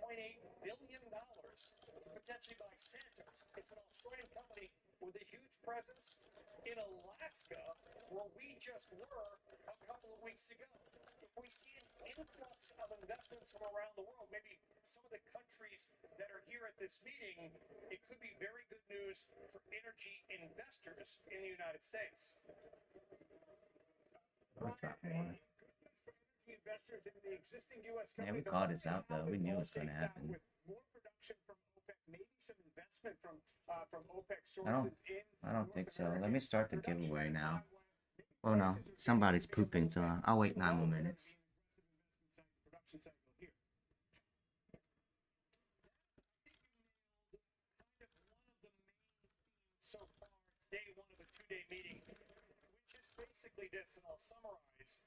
S4: billion to potentially buy Santos. It's an Australian company with a huge presence in Alaska, where we just were a couple of weeks ago. If we see an influx of investments from around the world, maybe some of the countries that are here at this meeting, it could be very good news for energy investors in the United States.
S30: I'll drop more.
S4: Investors in the existing U.S.
S30: Yeah, we called this out though. We knew it was going to happen.
S4: With more production from OPEC maybe some investment from OPEC
S30: I don't.
S4: sources in
S30: I don't
S4: North
S30: think so.
S4: America
S30: Let me start the
S4: production
S30: giveaway
S4: at a
S30: now.
S4: time when
S30: Oh no,
S4: prices are
S30: somebody's
S4: getting
S30: pooping, so I'll wait 9 more minutes.
S4: production cycle here.
S5: So far, it's day one of a two-day meeting, which is basically this, and I'll summarize.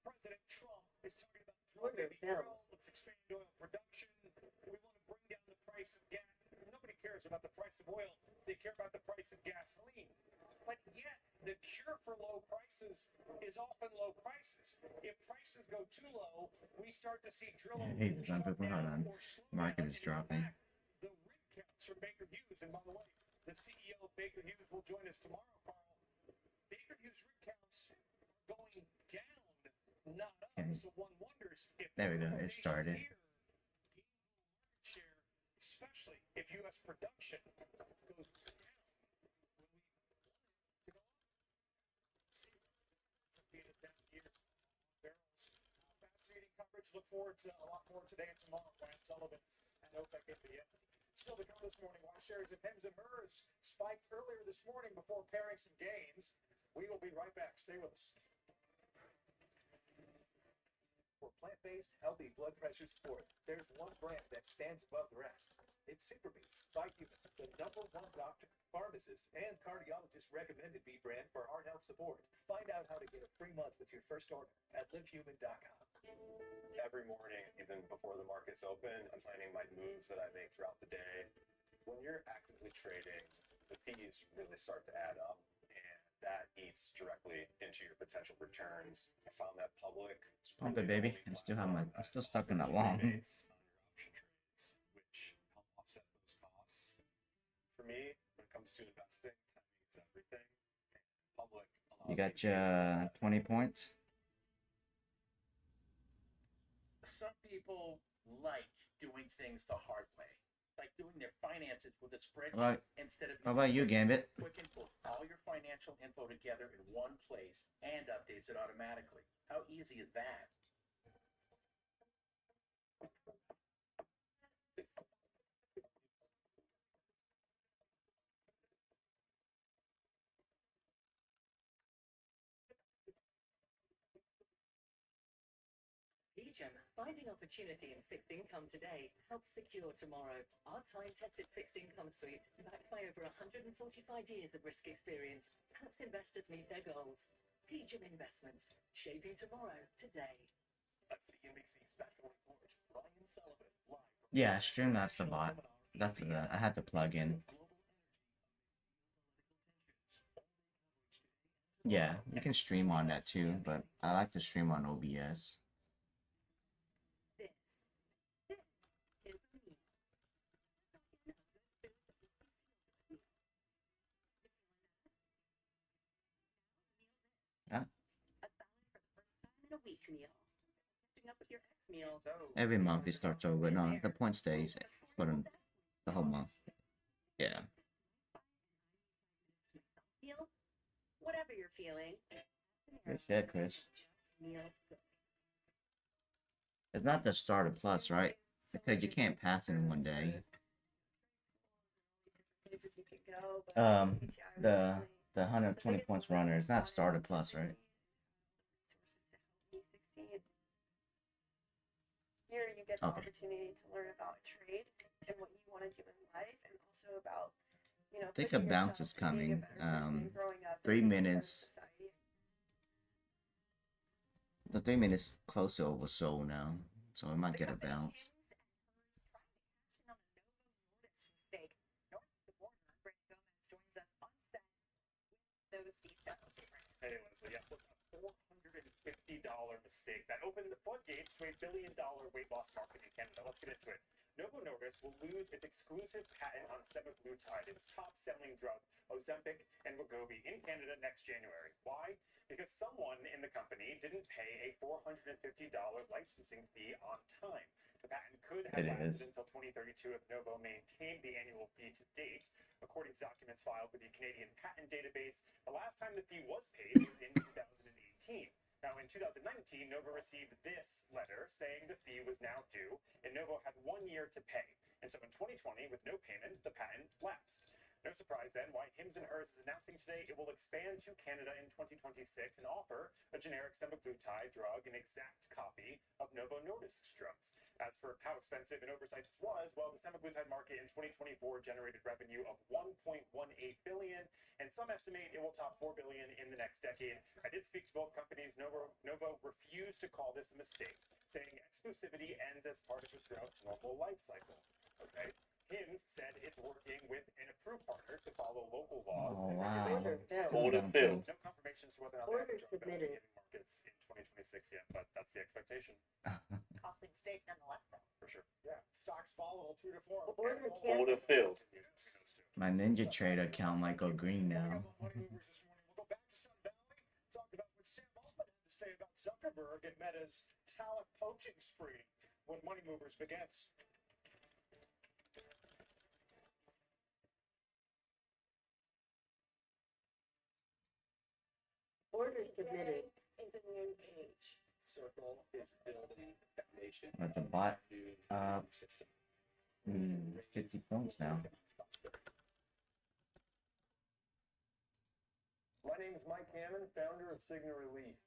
S5: Our President Trump is talking about dropping the oil, let's expand oil production, we want to bring down the price of gas. Nobody cares about the price of oil, they care about the price of gasoline. But yet, the cure for low prices is often low prices. If prices go too low, we start to see drilling
S30: Hey, some people, hold on. Market is dropping.
S5: the rig counts from Baker Hughes. And by the way, the CEO of Baker Hughes will join us tomorrow, Carl. Baker Hughes rig counts are going down, not up.
S30: Okay.
S5: So one wonders if
S30: There we go. It started.
S5: here, share, especially if U.S. production goes down. Fascinating coverage. Look forward to a lot more today and tomorrow. Brian Sullivan and OPEC NBN. Still to come this morning, why shares of Hims and Hers spiked earlier this morning before pairing some gains. We will be right back. Stay with us.
S22: For plant-based, healthy blood pressure support, there's one brand that stands above the rest. It's Superbeats by Human, the #1 doctor, pharmacist, and cardiologist recommended B brand for heart health support. Find out how to get a free month with your first order at livehuman.com.
S17: Every morning, even before the markets open, I'm planning my moves that I make throughout the day. When you're actively trading, the fees really start to add up, and that eats directly into your potential returns. I found that public.
S30: Pump it, baby. I'm still stuck in that long.
S17: Which help offset those costs. For me, when it comes to investing, timing is everything. Public allows
S30: You got your 20 points.
S16: Some people like doing things the hard way, like doing their finances with a spreadsheet instead of
S30: How about you, Gambit?
S16: Quicken pulls all your financial info together in one place and updates it automatically. How easy is that?
S9: PGIM, finding opportunity in fixed income today helps secure tomorrow. Our time-tested fixed income suite, backed by over 145 years of risk experience, helps investors meet their goals. PGIM Investments, shaping tomorrow today.
S22: A CNBC special report. Brian Sullivan live.
S30: Yeah, stream that's the bot. That's the I had to plug in. Yeah, you can stream on that too, but I like to stream on OBS. Yeah. Every month it starts over. No, the point stays for the whole month. Yeah.
S10: Whatever you're feeling.
S30: Good shit, Chris. It's not the starter plus, right? Because you can't pass it in one day. The 120 points runner is not starter plus, right?
S15: Here you get the opportunity to learn about trade and what you want to do in life, and also about, you know,
S30: I think a bounce is coming. 3 minutes. The 3 minutes close to oversold now, so it might get a bounce.
S5: Hey, Leslie, yeah, look, a $450 mistake that opened the floodgates to $1 billion weight loss market in Canada. Let's get into it. Novo Nordisk will lose its exclusive patent on semaglutide, its top-selling drug, Ozempic and Wegovy, in Canada next January. Why? Because someone in the company didn't pay a $450 licensing fee on time. The patent could have lasted until 2032 if Novo maintained the annual fee to date. According to documents filed with the Canadian Patent Database, the last time the fee was paid was in 2018. Now, in 2019, Novo received this letter saying the fee was now due, and Novo had 1 year to pay. And so in 2020, with no payment, the patent lapsed. No surprise then why Hims & Hers is announcing today it will expand to Canada in 2026 and offer a generic semaglutide drug, an exact copy of Novo Nordisk's drugs. As for how expensive and oversight this was, well, the semaglutide market in 2024 generated revenue of $1.18 billion, and some estimate it will top $4 billion in the next decade. I did speak to both companies. Novo refused to call this a mistake, saying exclusivity ends as part of the drug's normal life cycle. Okay. Hims said it's working with an approved partner to follow local laws and regulations.
S30: Order filled.
S5: No confirmation as to whether or not they have a drug markets in 2026 yet, but that's the expectation.
S10: Costly mistake nonetheless, though.
S5: For sure.
S4: Yeah, stocks volatile, true to form.
S30: Order filled. My Ninja Trader account might go green now.
S4: Money movers this morning. We'll go back to Sun Valley, talk about what Sam Altman had to say about Zuckerberg and Meta's talent poaching spree when Money Movers begins.
S14: Order submitted.
S15: Is a new age.
S17: Circle is building the foundation.
S30: That's a bot.
S17: System.
S30: 50 points now.
S17: My name is Mike Hammond, founder of Cigna Relief.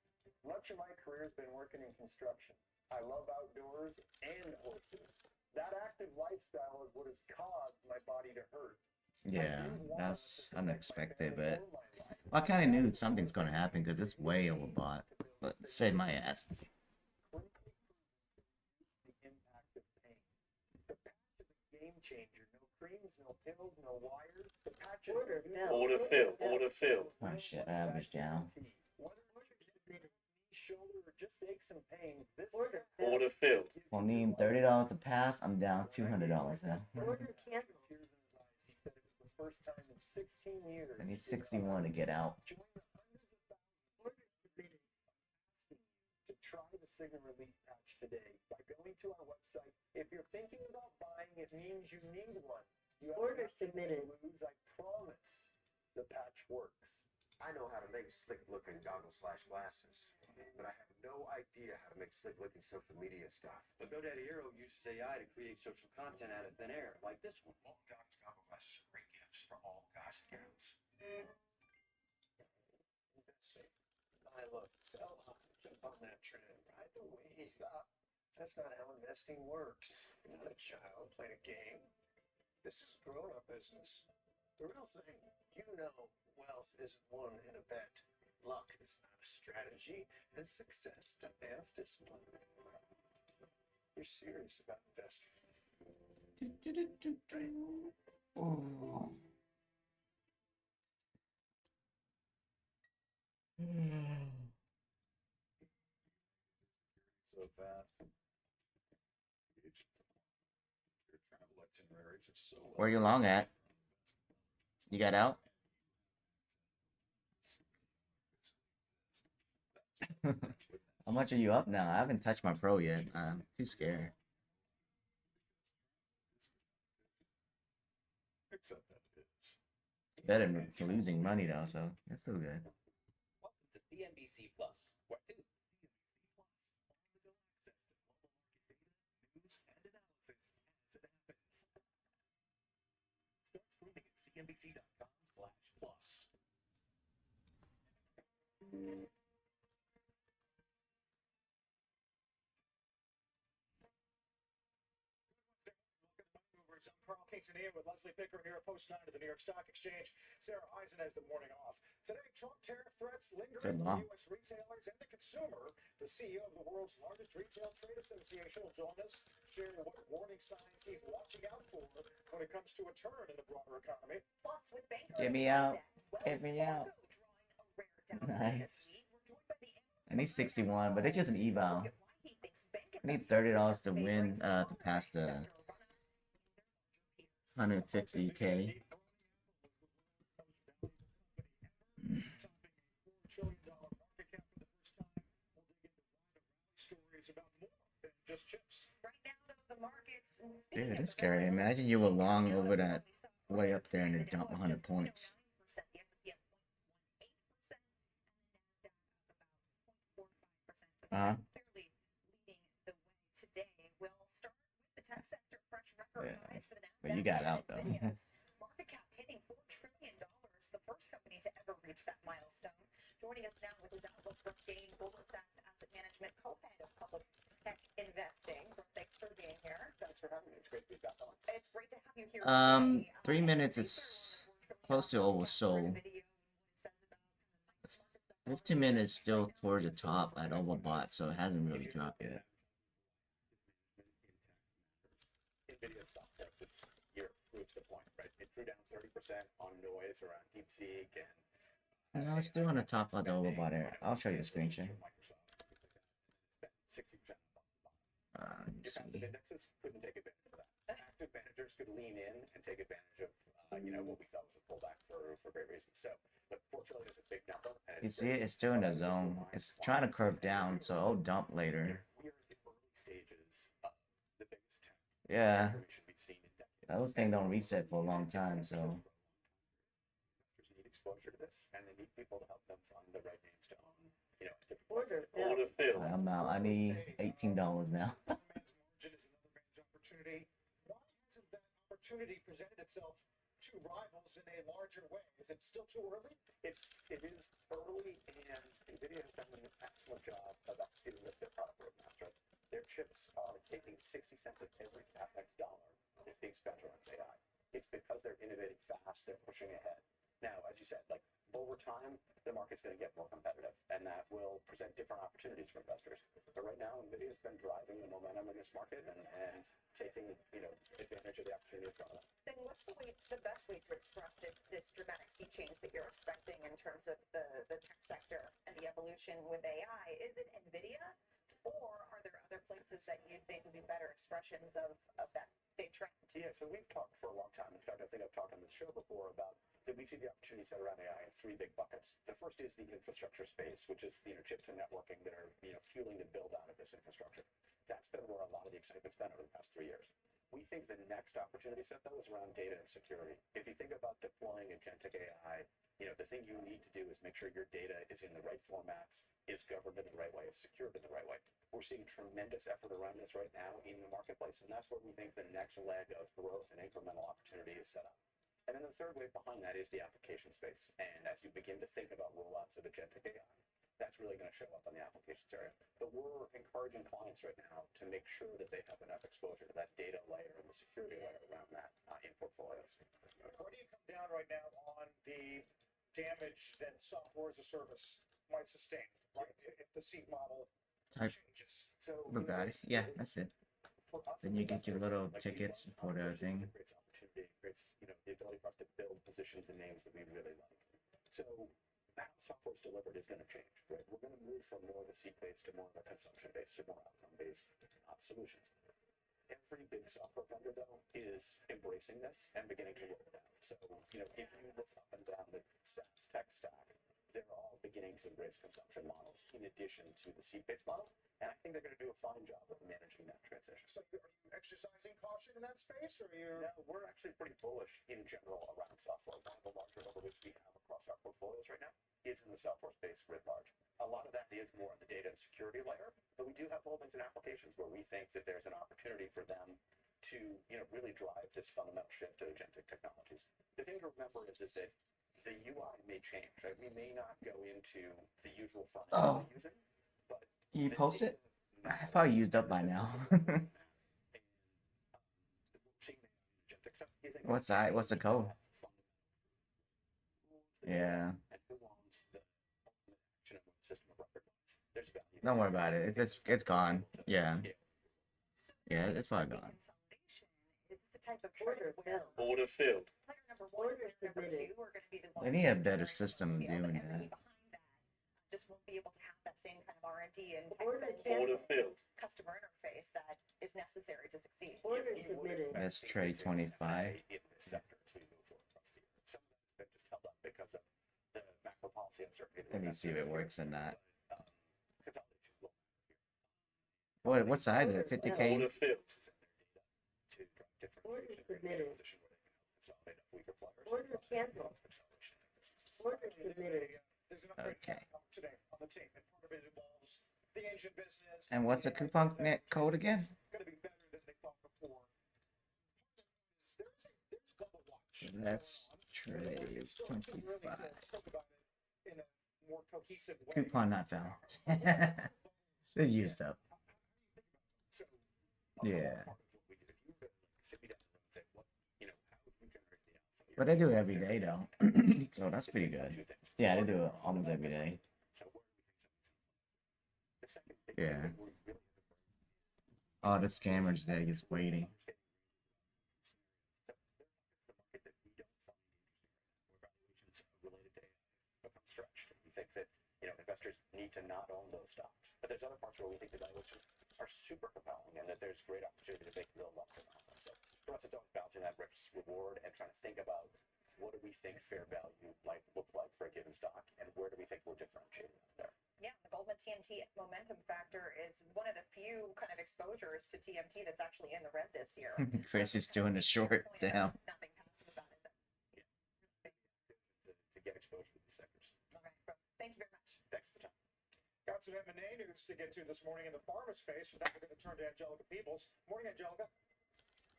S17: Much of my career has been working in construction. I love outdoors and horses. That active lifestyle is what has caused my body to hurt.
S30: Yeah, that's unexpected, but I kind of knew something's gonna happen because it's way overbought. But saved my ass.
S17: The impact of pain. The patch is a game changer. No creams, no pills, no wires. The patch is
S30: Order filled. Oh shit, average down.
S17: Shoulder or just aches and pains. This
S30: Order filled. Well, needing $30 to pass, I'm down $200 now.
S14: Order canceled.
S17: Tears in his eyes. He said it was the first time in 16 years.
S30: I need 61 to get out.
S17: Join the hundreds of thousands asking you to try the Cigna Relief patch today by going to our website. If you're thinking about buying, it means you need one. You have
S14: Order
S17: nothing to
S14: submitted.
S17: lose. I promise the patch works.
S6: I know how to make slick-looking goggles/glasses, but I have no idea how to make slick-looking social media stuff.
S1: But GoDaddy Aero uses AI to create social content out of thin air, like this one. All goggles glasses are great gifts for all guys and gals.
S16: I look, sell high, jump on that trend, ride the wave up. That's not how investing works. You're not a child playing a game. This is grown-up business. The real thing, you know, wealth isn't won in a bet. Luck is not a strategy, and success demands discipline. You're serious about investing.
S30: Oh.
S1: So fast. Your travel itinerary is so
S30: Where you long at? You got out? How much are you up now? I haven't touched my pro yet. I'm too scared.
S1: Except that it is.
S30: Better than losing money though, so it's still good.
S29: Welcome to CNBC Plus, where two
S22: Start streaming at cnbc.com/plus.
S4: I'm Carl Quintanilla with Leslie Picker here at Post 9 of the New York Stock Exchange. Sarah Eisen has the morning off. Today, Trump tariff threats lingering for U.S. retailers and the consumer. The CEO of the world's largest retail trade association will join us, sharing what warning signs he's watching out for when it comes to a turn in the broader economy.
S10: Plus, with banker
S30: Get me out. Get me out. Nice. I need 61, but it's just an eval. I need $30 to win, to pass the 150K.
S4: Just chips.
S10: Right now, though, the markets.
S30: Dude, it's scary. Imagine you were long over that way up there and it jumped 100 points.
S10: highs for the Nasdaq.
S30: But you got out, though.
S10: NVIDIA's market cap hitting $4 trillion, the first company to ever reach that milestone. Joining us now with his outlook for Dane, Goldman Sachs Asset Management, co-head of public tech investing. Thanks for being here.
S6: Thanks for having me. It's great to be back on.
S10: It's great to have you here today.
S30: 3 minutes is close to oversold. 15 minutes still towards the top at overbought, so it hasn't really dropped yet.
S1: NVIDIA stock growth this year proves the point, right? It drew down 30% on noise around DeepSeek and
S30: No, it's still on the top of the overbought area. I'll show you the screen share.
S1: 60%
S30: Let's
S1: Your passive
S30: see.
S1: indexes couldn't take advantage of that. Active managers could lean in and take advantage of, what we thought was a pullback for great reasons. So, look, $4 trillion is a big number. And
S30: You see it? It's still in the zone. It's trying to curve down, so it'll dump later.
S1: We are at the early stages of the biggest tech
S30: Yeah.
S1: transformation we've seen in decades.
S30: Those things don't reset for a long time, so.
S1: Investors need exposure to this, and they need people to help them find the right names to own, different
S30: Order filled. I'm out. I need $18 now.
S4: Man's margin is another man's opportunity. Why hasn't that opportunity presented itself to rivals in a larger way? Is it still too early?
S1: It is early, and NVIDIA has done an excellent job of executing with their product roadmaps, right? Their chips are taking 60 cents of every CapEx dollar is being spent around AI. It's because they're innovating fast, they're pushing ahead. Now, as you said, over time, the market's going to get more competitive, and that will present different opportunities for investors. But right now, NVIDIA's been driving the momentum in this market and taking, advantage of the opportunity in front of them.
S10: Then what's the best way to express this dramatic sea change that you're expecting in terms of the tech sector and the evolution with AI? Is it NVIDIA, or are there other places that you think would be better expressions of that big trend?
S1: Yeah, so we've talked for a long time. In fact, I think I've talked on this show before about that we see the opportunities that are around AI in three big buckets. The first is the infrastructure space, which is chips and networking that are fueling the build out of this infrastructure. That's been where a lot of the excitement's been over the past 3 years. We think the next opportunity set though is around data and security. If you think about deploying agentic AI, the thing you need to do is make sure your data is in the right formats, is governed in the right way, is secured in the right way. We're seeing tremendous effort around this right now in the marketplace, and that's where we think the next leg of growth and incremental opportunity is set up. And then the third wave behind that is the application space. And as you begin to think about rollouts of agentic AI, that's really going to show up on the applications area. But we're encouraging clients right now to make sure that they have enough exposure to that data layer and the security layer around that in portfolios.
S4: Where do you come down right now on the damage that software as a service might sustain, right? If the seat model
S30: Type
S4: changes.
S30: Bugatti. Yeah, that's it. Then you get your little tickets for the thing.
S1: It creates opportunity, it creates the ability for us to build positions and names that we really like. So how software is delivered is going to change, right? We're going to move from more of a seat-based to more of a consumption-based to more outcome-based solutions. Every big software vendor, though, is embracing this and beginning to roll it out. So, if you look up and down the SaaS tech stack, they're all beginning to embrace consumption models in addition to the seat-based model. And I think they're going to do a fine job of managing that transition.
S4: So are you exercising caution in that space, or are you?
S1: No, we're actually pretty bullish in general around software. One of the larger overweights we have across our portfolios right now is in the software space writ large. A lot of that is more on the data and security layer, but we do have holdings and applications where we think that there's an opportunity for them to, really drive this fundamental shift to agentic technologies. The thing to remember is that the UI may change, right? We may not go into the usual front end we're using, but
S30: You post it? I probably used up by now. What's that? What's the code? Yeah. Don't worry about it. It's gone. Yeah. Yeah, it's probably gone.
S10: Is the type of trend where
S30: Order filled.
S10: player number one and player number two are going to be the ones
S30: They need a
S10: that
S30: better
S10: generate
S30: system
S10: the most scale,
S30: doing
S10: but everybody
S30: that.
S10: behind that just won't be able to have that same kind of R&D and customer interface that is necessary to succeed.
S30: Let's trade 25.
S1: In this sector as we move forward across the year. Some of that's been just held up because of the macro policy uncertainty.
S30: Let me see if it works or not.
S1: Consolidation will happen here.
S30: What size is it? 50K?
S1: To drive differentiation and position where they can help consolidate up weaker players.
S14: Order cancel.
S1: Consolidation of businesses.
S14: Order submitted.
S4: There's an upgrade
S30: Okay.
S4: today on the team, and part of it involves the engine business.
S30: And what's the coupon net code again?
S4: Going to be better than they thought before.
S30: Let's trade
S4: Really
S30: 25.
S4: to talk about it in a more cohesive way.
S30: Coupon not found. It's used up.
S4: So,
S30: Yeah.
S1: Sit me down and say, what, you know, how would you generate the alpha?
S30: But they do it every day though. So that's pretty good. Yeah, they do it almost every day. Yeah. All the scammers there just waiting.
S1: Become stretched. We think that, you know, investors need to not own those stocks. But there's other parts where we think the valuations are super compelling and that there's great opportunity to make real long-term alpha. So for us, it's always balancing that risk reward and trying to think about what do we think fair value might look like for a given stock and where do we think we're differentiating out there.
S10: Yeah, the Goldman TMT momentum factor is one of the few kind of exposures to TMT that's actually in the red this year.
S30: Chris is doing the short down.
S10: Nothing passive about it.
S1: To get exposure to these sectors.
S10: All right, thank you very much.
S1: Thanks for the time.
S4: got some M&A news to get to this morning in the pharma space. For that, we're going to turn to Angelica Peebles. Morning, Angelica.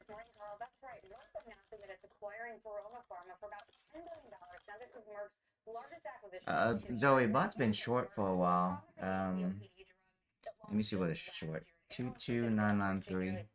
S7: Morning, Carl. That's right. Merck announcing that it's acquiring Verona Pharma for about $10 billion. Now, this is Merck's largest acquisition.
S30: Joey, bot's been short for a while. Let me see what it's short. 22993.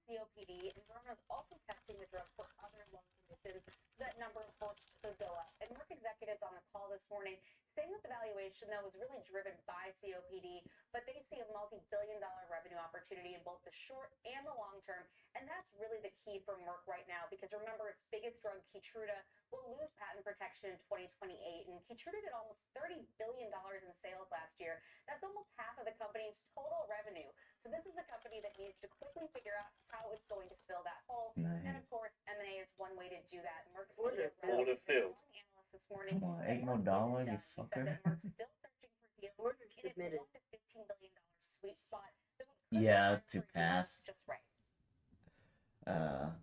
S7: COPD, and Verona is also testing the drug for other lung conditions. That number, of course, could go up. And Merck executives on the call this morning saying that the valuation, though, was really driven by COPD, but they see a multi-billion-dollar revenue opportunity in both the short and the long term. And that's really the key for Merck right now, because remember, its biggest drug, Keytruda, will lose patent protection in 2028. And Keytruda did almost $30 billion in sales last year. That's almost half of the company's total revenue. So this is a company that needs to quickly figure out how it's going to fill that hole.
S30: Nice.
S7: And of course, M&A is one way to do that. Merck's
S30: Order
S7: filled. Analyst this morning.
S30: Come on, $8 more, you
S7: He said
S30: fucker.
S7: that Merck's still searching for deals
S14: Order
S7: in its $1
S14: submitted.
S7: to $15 billion sweet spot. That would put
S30: Yeah,
S7: Merck
S30: to
S7: for
S30: pass.
S7: just right.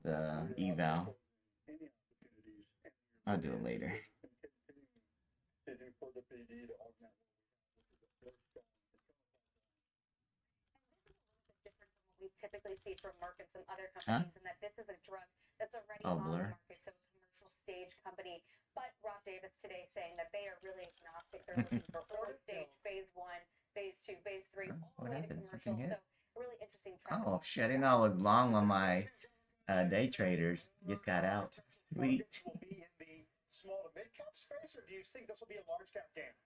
S30: The eval. I'll do it later.
S7: We typically see from Merck and some other companies, and that this is a drug that's already on
S30: Blur.
S7: the market, so a commercial stage company. But Rob Davis today saying that they are really agnostic. They're looking for early stage, phase 1, phase 2, phase 3, all
S30: What
S7: the way to
S30: happened?
S7: commercial.
S30: Something
S7: So
S30: hit?
S7: a really interesting trend.
S30: Oh shit, I didn't know I was long on my day traders. Just got out. Sweet.
S4: Will be in the small to mid cap space, or do you think this will be a large cap game?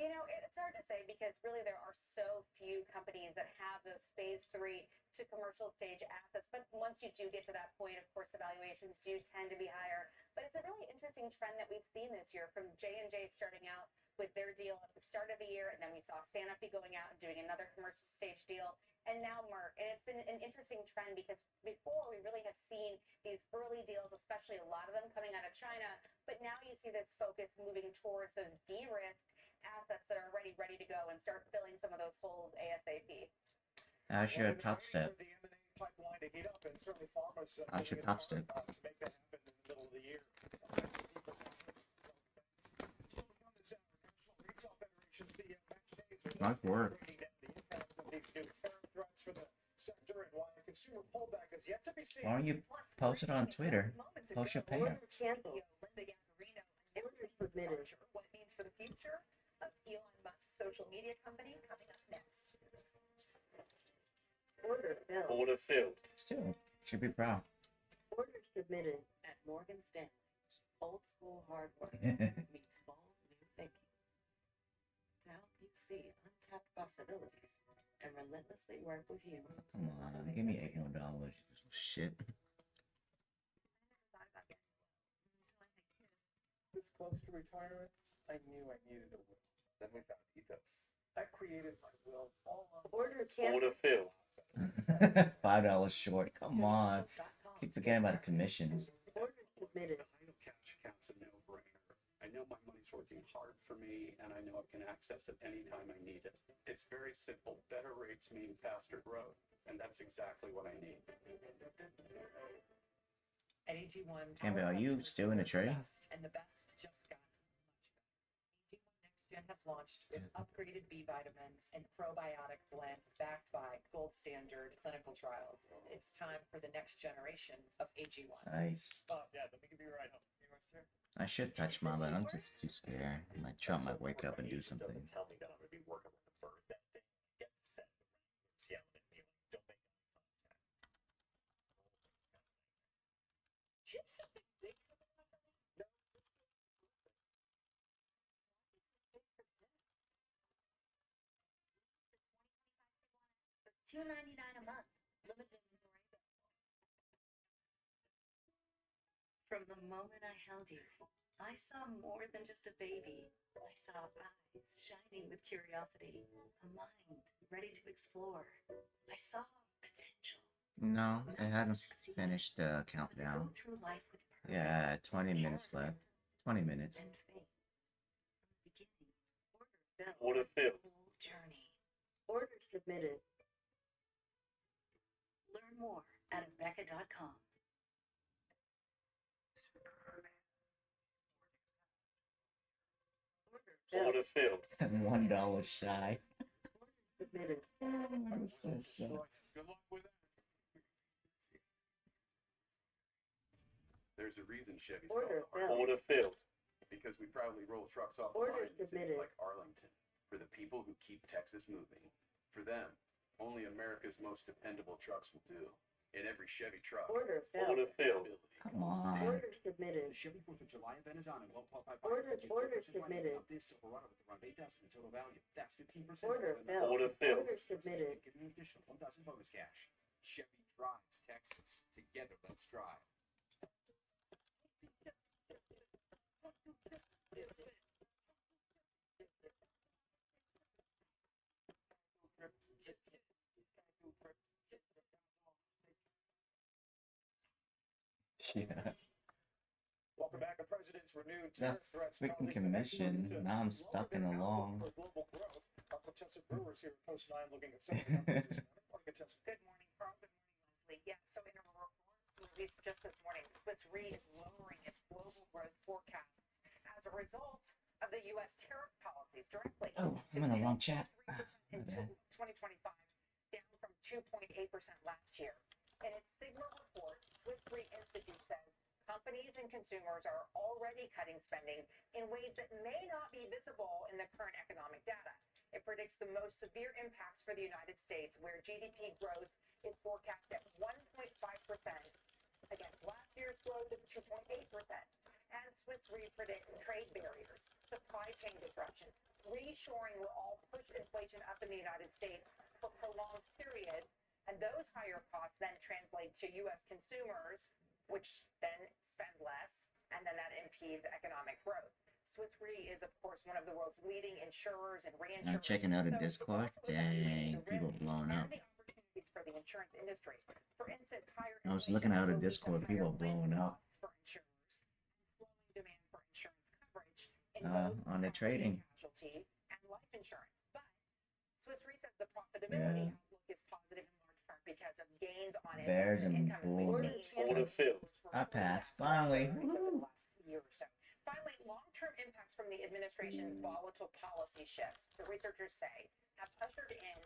S7: You know, it's hard to say because really there are so few companies that have those phase 3 to commercial stage assets. But once you do get to that point, of course, the valuations do tend to be higher. But it's a really interesting trend that we've seen this year, from J&J starting out with their deal at the start of the year, and then we saw Sanofi going out and doing another commercial stage deal, and now Merck. And it's been an interesting trend because before we really have seen these early deals, especially a lot of them coming out of China, but now you see this focus moving towards those de-risked assets that are already ready to go and start filling some of those holes ASAP.
S30: I should have top step.
S4: The M&A pipeline to heat up, and certainly pharma's
S30: I should top step.
S4: to make that happen in the middle of the year. Still to come this hour, National Retail Federation's the match days are
S30: Nice work.
S4: breaking down the impact of these new tariff threats for the sector and why a consumer pullback is yet to be seen.
S30: Why don't you post it on Twitter? Post your payouts.
S10: Cancel. Linda Yaccarino announcing
S14: submitted.
S10: what it means for the future of Elon Musk's social media company, coming up next.
S14: Order filled.
S17: Order filled.
S30: Still, should be proud.
S14: Order submitted.
S9: At Morgan Stanley, old school hard work meets bold new thinking. To help you see untapped possibilities and relentlessly work with you.
S30: Come on, give me $8 more. Shit.
S17: This close to retirement, I knew I needed a will. Then we found Ethos. I created my will all on
S14: Order canceled.
S17: Order filled.
S30: $5 short. Come on. Keep forgetting about the commissions.
S14: Order submitted.
S1: Idle cash account's a no-brainer. I know my money's working hard for me, and I know I can access it anytime I need it. It's very simple. Better rates mean faster growth, and that's exactly what I need.
S9: At AG1,
S30: Campbell, are you still in the trade?
S9: and the best just got much better. AG1 Next Jen has launched with upgraded B vitamins and probiotic blend backed by gold standard clinical trials. It's time for the next generation of AG1.
S30: Nice.
S4: Yeah, let me give you a ride home.
S30: I should touch mine, but I'm just too scared. My Trump might wake up and do something.
S17: Doesn't tell me that I'm gonna be working with the bird that day. I get to set the records yelling at me like, don't make eye contact.
S8: Do you have something big coming up? No.
S10: $2.99 a month. Limited inventory.
S14: From the moment I held you, I saw more than just a baby. I saw eyes shining with curiosity, a mind ready to explore. I saw potential.
S30: No, it hasn't finished the countdown.
S14: Through life with purpose.
S30: Yeah, 20 minutes left. 20 minutes.
S14: And faith. From the beginning,
S17: Order filled.
S14: Whole journey. Order submitted. Learn more at Becca.com.
S17: Order filled.
S30: $1 shy.
S14: Submitted.
S4: Good luck with that.
S1: There's a reason Chevy's
S14: Order
S1: called
S14: filled.
S17: Order filled.
S1: because we proudly roll trucks off
S14: Order
S1: the line in cities
S14: submitted.
S1: like Arlington for the people who keep Texas moving. For them, only America's most dependable trucks will do. In every Chevy truck,
S14: Order filled.
S17: Order filled.
S30: Come on.
S14: Order submitted.
S12: The Chevy 4th of July event is on and well-qualified
S14: Order-
S12: buyers get
S14: order
S12: 4% financing
S14: submitted.
S12: on this Silverado with around $8,000 in total value. That's 15%.
S14: Order
S12: of the
S14: filled.
S17: Order filled.
S14: Order submitted.
S12: Give an additional $1,000 bonus cash. Chevy drives Texas. Together, let's drive.
S30: Yeah.
S4: Welcome back. The president's renewed
S30: That
S4: tariff threats.
S30: freaking
S4: causing
S30: commission.
S4: to
S30: Now I'm
S4: lower
S30: stuck
S4: their
S30: in the
S4: outlook
S30: long.
S4: for global growth. Our Contessa Brewers here at Post 9 looking at some of the numbers this morning. Morning, Contessa.
S2: Good morning, Carl. Good morning, Leslie. Yeah, so in a report released just this morning, Swiss Re is lowering its global growth forecasts as a result of the U.S. tariff policies directly.
S30: Oh, I'm in the wrong chat. My
S2: 3% in
S30: bad.
S2: 2025, down from 2.8% last year. In its Signal report, Swiss Re Institute says companies and consumers are already cutting spending in ways that may not be visible in the current economic data. It predicts the most severe impacts for the United States, where GDP growth is forecast at 1.5% against last year's growth of 2.8%. And Swiss Re predicts trade barriers, supply chain disruptions, reshoring will all push inflation up in the United States for prolonged periods. And those higher costs then translate to U.S. consumers, which then spend less, and then that impedes economic growth. Swiss Re is, of course, one of the world's leading insurers and
S30: I'm
S2: reinsurers.
S30: checking out a
S2: So
S30: Discord.
S2: also evaluating
S30: Dang,
S2: the
S30: people
S2: risks
S30: blowing up.
S2: and the opportunities for the insurance industry. For instance, higher
S30: I was
S2: inflation
S30: looking at a
S2: will lead to
S30: Discord.
S2: higher
S30: People
S2: claims
S30: blowing up.
S2: costs for insurers, slowing demand for insurance coverage in both
S30: On the
S2: property
S30: trading.
S2: and casualty and life insurance. But Swiss Re says the profitability
S30: Yeah.
S2: outlook is positive in large part because of gains on
S30: Bears
S2: investment
S30: and
S2: income.
S30: Bulldogs.
S17: Order filled.
S30: I passed. Finally.
S2: Over the last year or so. Finally, long-term impacts from the administration's volatile policy shifts, the researchers say, have ushered in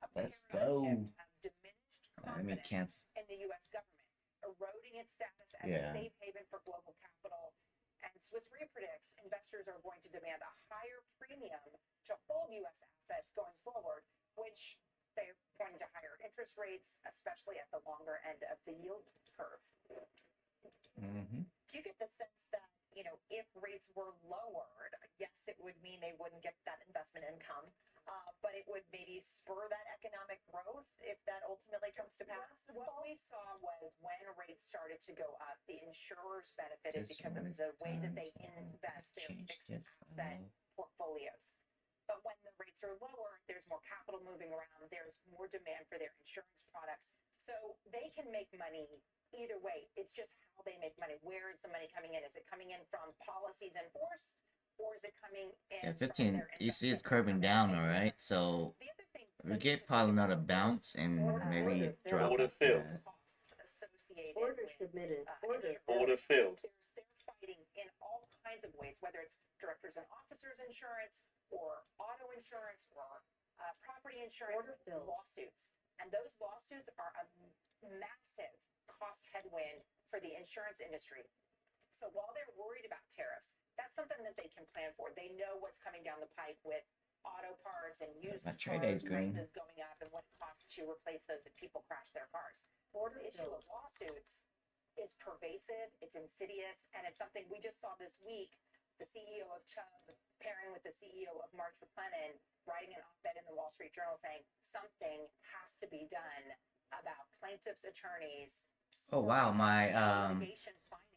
S2: a
S30: Let's
S2: paradigm
S30: go.
S2: shift of diminished
S30: Let me
S2: confidence
S30: cancel.
S2: in the U.S. government, eroding its status as
S30: Yeah.
S2: a safe haven for global capital. And Swiss Re predicts investors are going to demand a higher premium to hold U.S. assets going forward, which they're pointing to higher interest rates, especially at the longer end of the yield curve.
S30: Mm-hmm.
S10: Do you get the sense that, if rates were lowered, yes, it would mean they wouldn't get that investment income, but it would maybe spur that economic growth if that ultimately comes to pass?
S2: What we saw was when rates started to go up, the insurers benefited
S30: Just
S2: because of
S30: when
S2: the
S30: it's
S2: way that
S30: time,
S2: they
S30: so
S2: invest their
S30: change
S2: fixed
S30: this
S2: asset portfolios. But when the rates are lower, there's more capital moving around, there's more demand for their insurance products. So they can make money either way. It's just how they make money. Where is the money coming in? Is it coming in from policies in force, or is it coming in
S30: Yeah,
S2: from
S30: 15.
S2: their
S30: You see it's
S2: investment
S30: curving
S2: income?
S30: down, all right? So
S2: The other thing
S30: we get probably another bounce and maybe it drop.
S17: Order filled.
S2: costs associated
S14: Order
S2: with
S14: submitted.
S2: insurance.
S17: Order filled.
S2: They're fighting in all kinds
S3: kinds of ways, whether it's directors and officers insurance or auto insurance or property insurance, lawsuits. And those lawsuits are a massive cost headwind for the insurance industry. So while they're worried about tariffs, that's something that they can plan for. They know what's coming down the pipe with auto parts and used
S30: My
S3: car
S30: trade day is green.
S3: prices going up and what it costs to replace those if people crash their cars. The issue of lawsuits is pervasive, it's insidious, and it's something we just saw this week. The CEO of Chubb pairing with the CEO of March McLennan, writing an op-ed in the Wall Street Journal saying something has to be done about plaintiffs' attorneys.
S30: Oh wow, my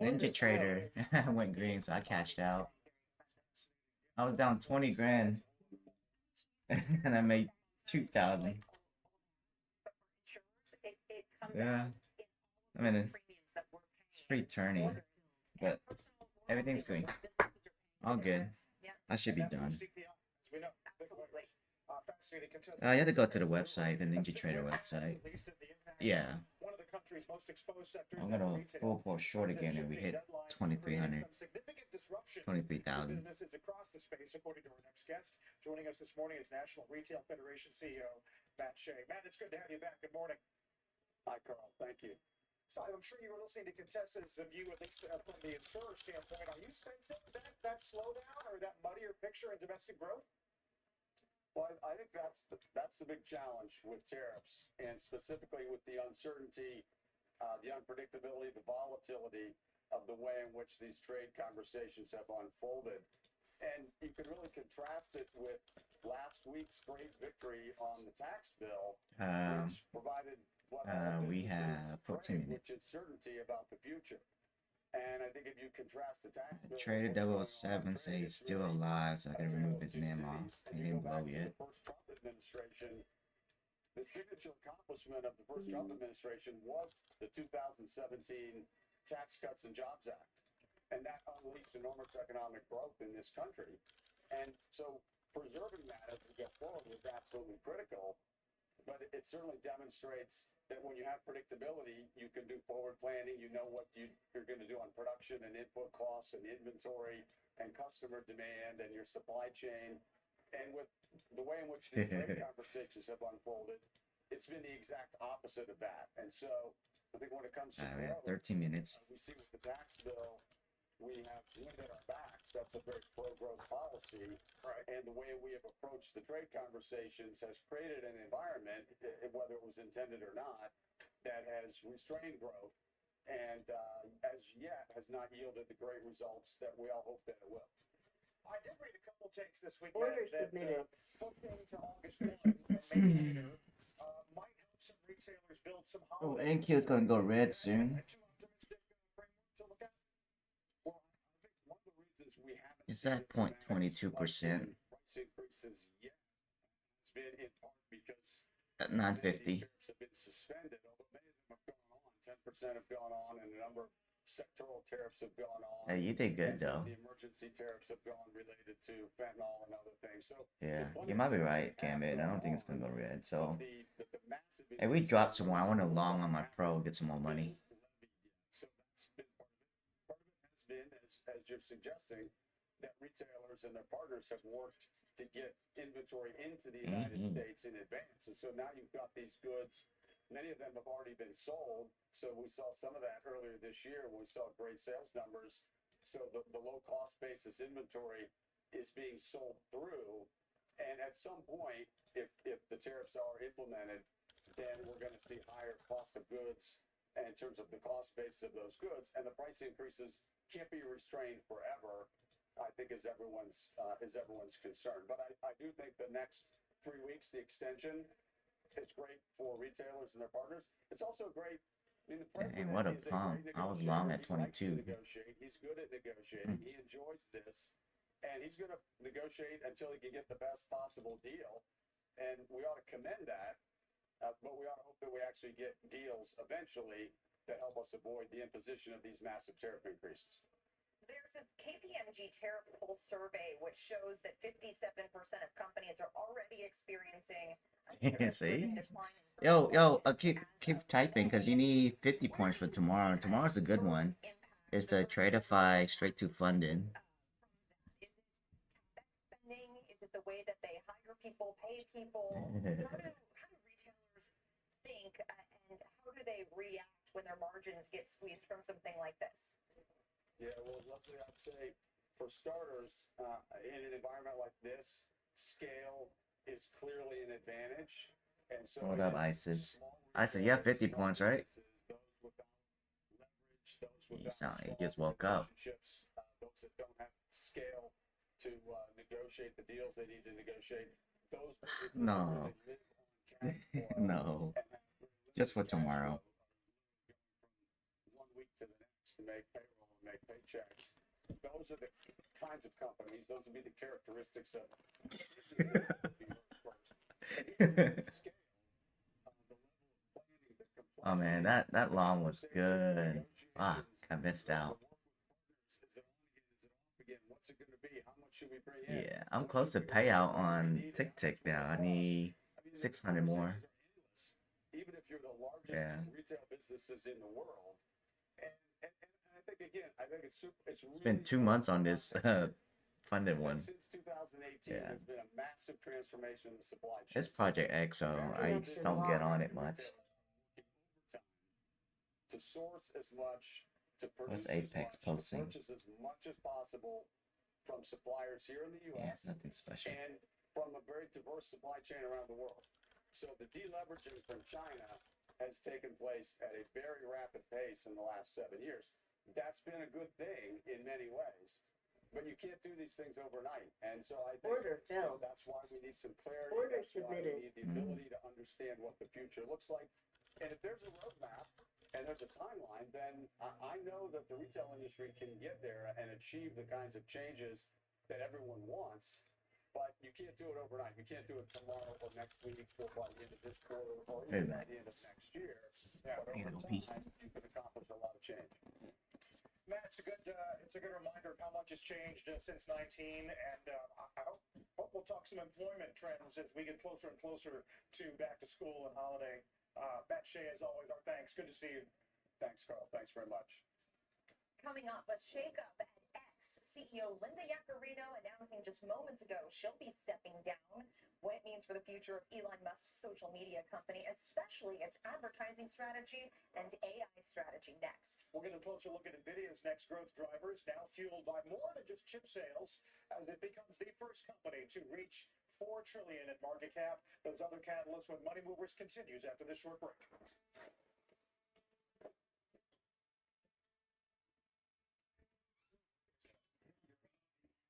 S30: Ninja Trader went green, so I cashed out. I was down 20 grand, and I made 2,000. Yeah, I mean it's free turning, but everything's green. All good. I should be done. You have to go to the website, the Ninja Trader website. Yeah. I'm gonna full pull short again and we hit 2,300. 23,000.
S4: Businesses across the space, according to our next guest. Joining us this morning is National Retail Federation CEO Matt Shea. Matt, it's good to have you back. Good morning.
S6: Hi, Carl. Thank you.
S4: So I'm sure you were listening to Contessa's view, at least from the insurer standpoint. Are you sensing that slowdown or that muddier picture in domestic growth?
S6: Well, I think that's the big challenge with tariffs, and specifically with the uncertainty, the unpredictability, the volatility of the way in which these trade conversations have unfolded. And you can really contrast it with last week's great victory on the tax bill, which provided what
S30: we have 14 minutes.
S6: Which is certainty about the future. And I think if you contrast the tax bill,
S30: Trader 007 says he's still alive, so I can remove his name off. He didn't blow yet.
S6: First Trump administration, the signature accomplishment of the first Trump administration was the 2017 Tax Cuts and Jobs Act. And that unleashed enormous economic growth in this country. And so preserving that as we go forward is absolutely critical. But it certainly demonstrates that when you have predictability, you can do forward planning. You know what you're going to do on production and input costs and inventory and customer demand and your supply chain. And with the way in which the trade conversations have unfolded, it's been the exact opposite of that. And so I think when it comes to
S30: we have
S6: growth,
S30: 13 minutes.
S6: we see with the tax bill, we have wind at our backs. That's a very pro-growth policy.
S4: Right.
S6: And the way we have approached the trade conversations has created an environment, whether it was intended or not, that has restrained growth and as yet has not yielded the great results that we all hope that it will.
S4: I did read a couple takes this week
S15: Order
S4: that
S15: submitted.
S4: pushing to August 1 and maybe later might help some retailers build some
S30: Oh,
S4: holiday.
S30: NQ is gonna go red soon. Is that 0.22%?
S6: Price increases yet has been in part because
S30: At 950.
S6: tariffs have been suspended, although many of them have gone on. 10% have gone on, and a number of sectoral tariffs have gone on.
S30: Hey, you did good
S6: And some
S30: though.
S6: of the emergency tariffs have gone related to fentanyl and other things. So
S30: Yeah,
S6: plenty
S30: you
S6: of
S30: might be
S6: tariffs
S30: right,
S6: have
S30: Gambit. I don't think it's
S6: gone
S30: gonna go
S6: on.
S30: red. So
S6: The massive
S30: hey, we
S6: increase
S30: dropped
S6: in
S30: some more. I want to
S6: prices
S30: long on my
S6: haven't
S30: pro, get some more money.
S6: been levied yet. So that's been part of it. Part of it has been, as you're suggesting, that retailers and their partners have worked to get inventory into the United States in advance. And so now you've got these goods. Many of them have already been sold. So we saw some of that earlier this year when we saw great sales numbers. So the low cost basis inventory is being sold through. And at some point, if the tariffs are implemented, then we're going to see higher cost of goods in terms of the cost base of those goods. And the price increases can't be restrained forever, I think, is everyone's concern. But I do think the next 3 weeks, the extension, is great for retailers and their partners. It's also great. I mean, the president
S30: what a
S6: is a
S30: pump.
S6: great
S30: I was
S6: negotiator.
S30: long at
S6: He likes to
S30: 22.
S6: negotiate. He's good at negotiating. He enjoys this. And he's going to negotiate until he can get the best possible deal. And we ought to commend that. But we ought to hope that we actually get deals eventually that help us avoid the imposition of these massive tariff increases.
S10: There's this KPMG tariff poll survey which shows that 57% of companies are already experiencing a
S30: See?
S10: decline in
S30: Yo, keep typing because you need 50 points for tomorrow. Tomorrow's a good one. It's the Tradeify straight to funding.
S10: with the way that they hire people, pay people? How do retailers think and how do they react when their margins get squeezed from something like this?
S4: Yeah, well, Leslie, I'd say for starters, in an environment like this, scale is clearly an advantage. And so
S30: What up, ISIS? ISIS, you have 50 points, right? You sound like you just woke up.
S4: Those that don't have scale to negotiate the deals they need to negotiate, those
S30: No. No. Just for tomorrow.
S4: One week to the next to make payroll and make paychecks. Those are the kinds of companies, those would be the characteristics of
S30: Oh man, that long was good. Fuck, I missed out. Yeah, I'm close to payout on Tick now. I need 600 more.
S4: Even if you're the largest
S30: Yeah.
S4: retail businesses in the world. And I think again, I think it's
S30: It's been 2 months on this funded one.
S4: Since 2018,
S30: Yeah.
S4: there's been a massive transformation in the supply chain.
S30: It's Project X, so I don't get on it much.
S4: To source as much, to
S30: What's
S4: produce
S30: Apex
S4: as much,
S30: posting?
S4: to purchase as much as possible from suppliers here in the
S30: Yeah,
S4: U.S.
S30: nothing special.
S4: and from a very diverse supply chain around the world. So the deleveraging from China has taken place at a very rapid pace in the last 7 years. That's been a good thing in many ways, but you can't do these things overnight. And so I think that's why we need some clarity.
S15: Order
S4: That's why
S15: submitted.
S4: we need the ability to understand what the future looks like. And if there's a roadmap and there's a timeline, then I know that the retail industry can get there and achieve the kinds of changes that everyone wants. But you can't do it overnight. You can't do it tomorrow or next week or by the end of this quarter or even by the end of next year. Yeah, but over time, you can accomplish a lot of change.
S18: Matt, it's a good reminder of how much has changed since 19, and I hope we'll talk some employment trends as we get closer and closer to back to school and holiday. Matt Shea, as always, our thanks. Good to see you.
S4: Thanks, Carl. Thanks very much.
S10: Coming up, a shakeup at X. CEO Linda Yaccarino announcing just moments ago she'll be stepping down. What it means for the future of Elon Musk's social media company, especially its advertising strategy and AI strategy next.
S18: We'll get a closer look at NVIDIA's next growth drivers, now fueled by more than just chip sales, as it becomes the first company to reach $4 trillion in market cap. Those other catalysts when Money Movers continues after this short break.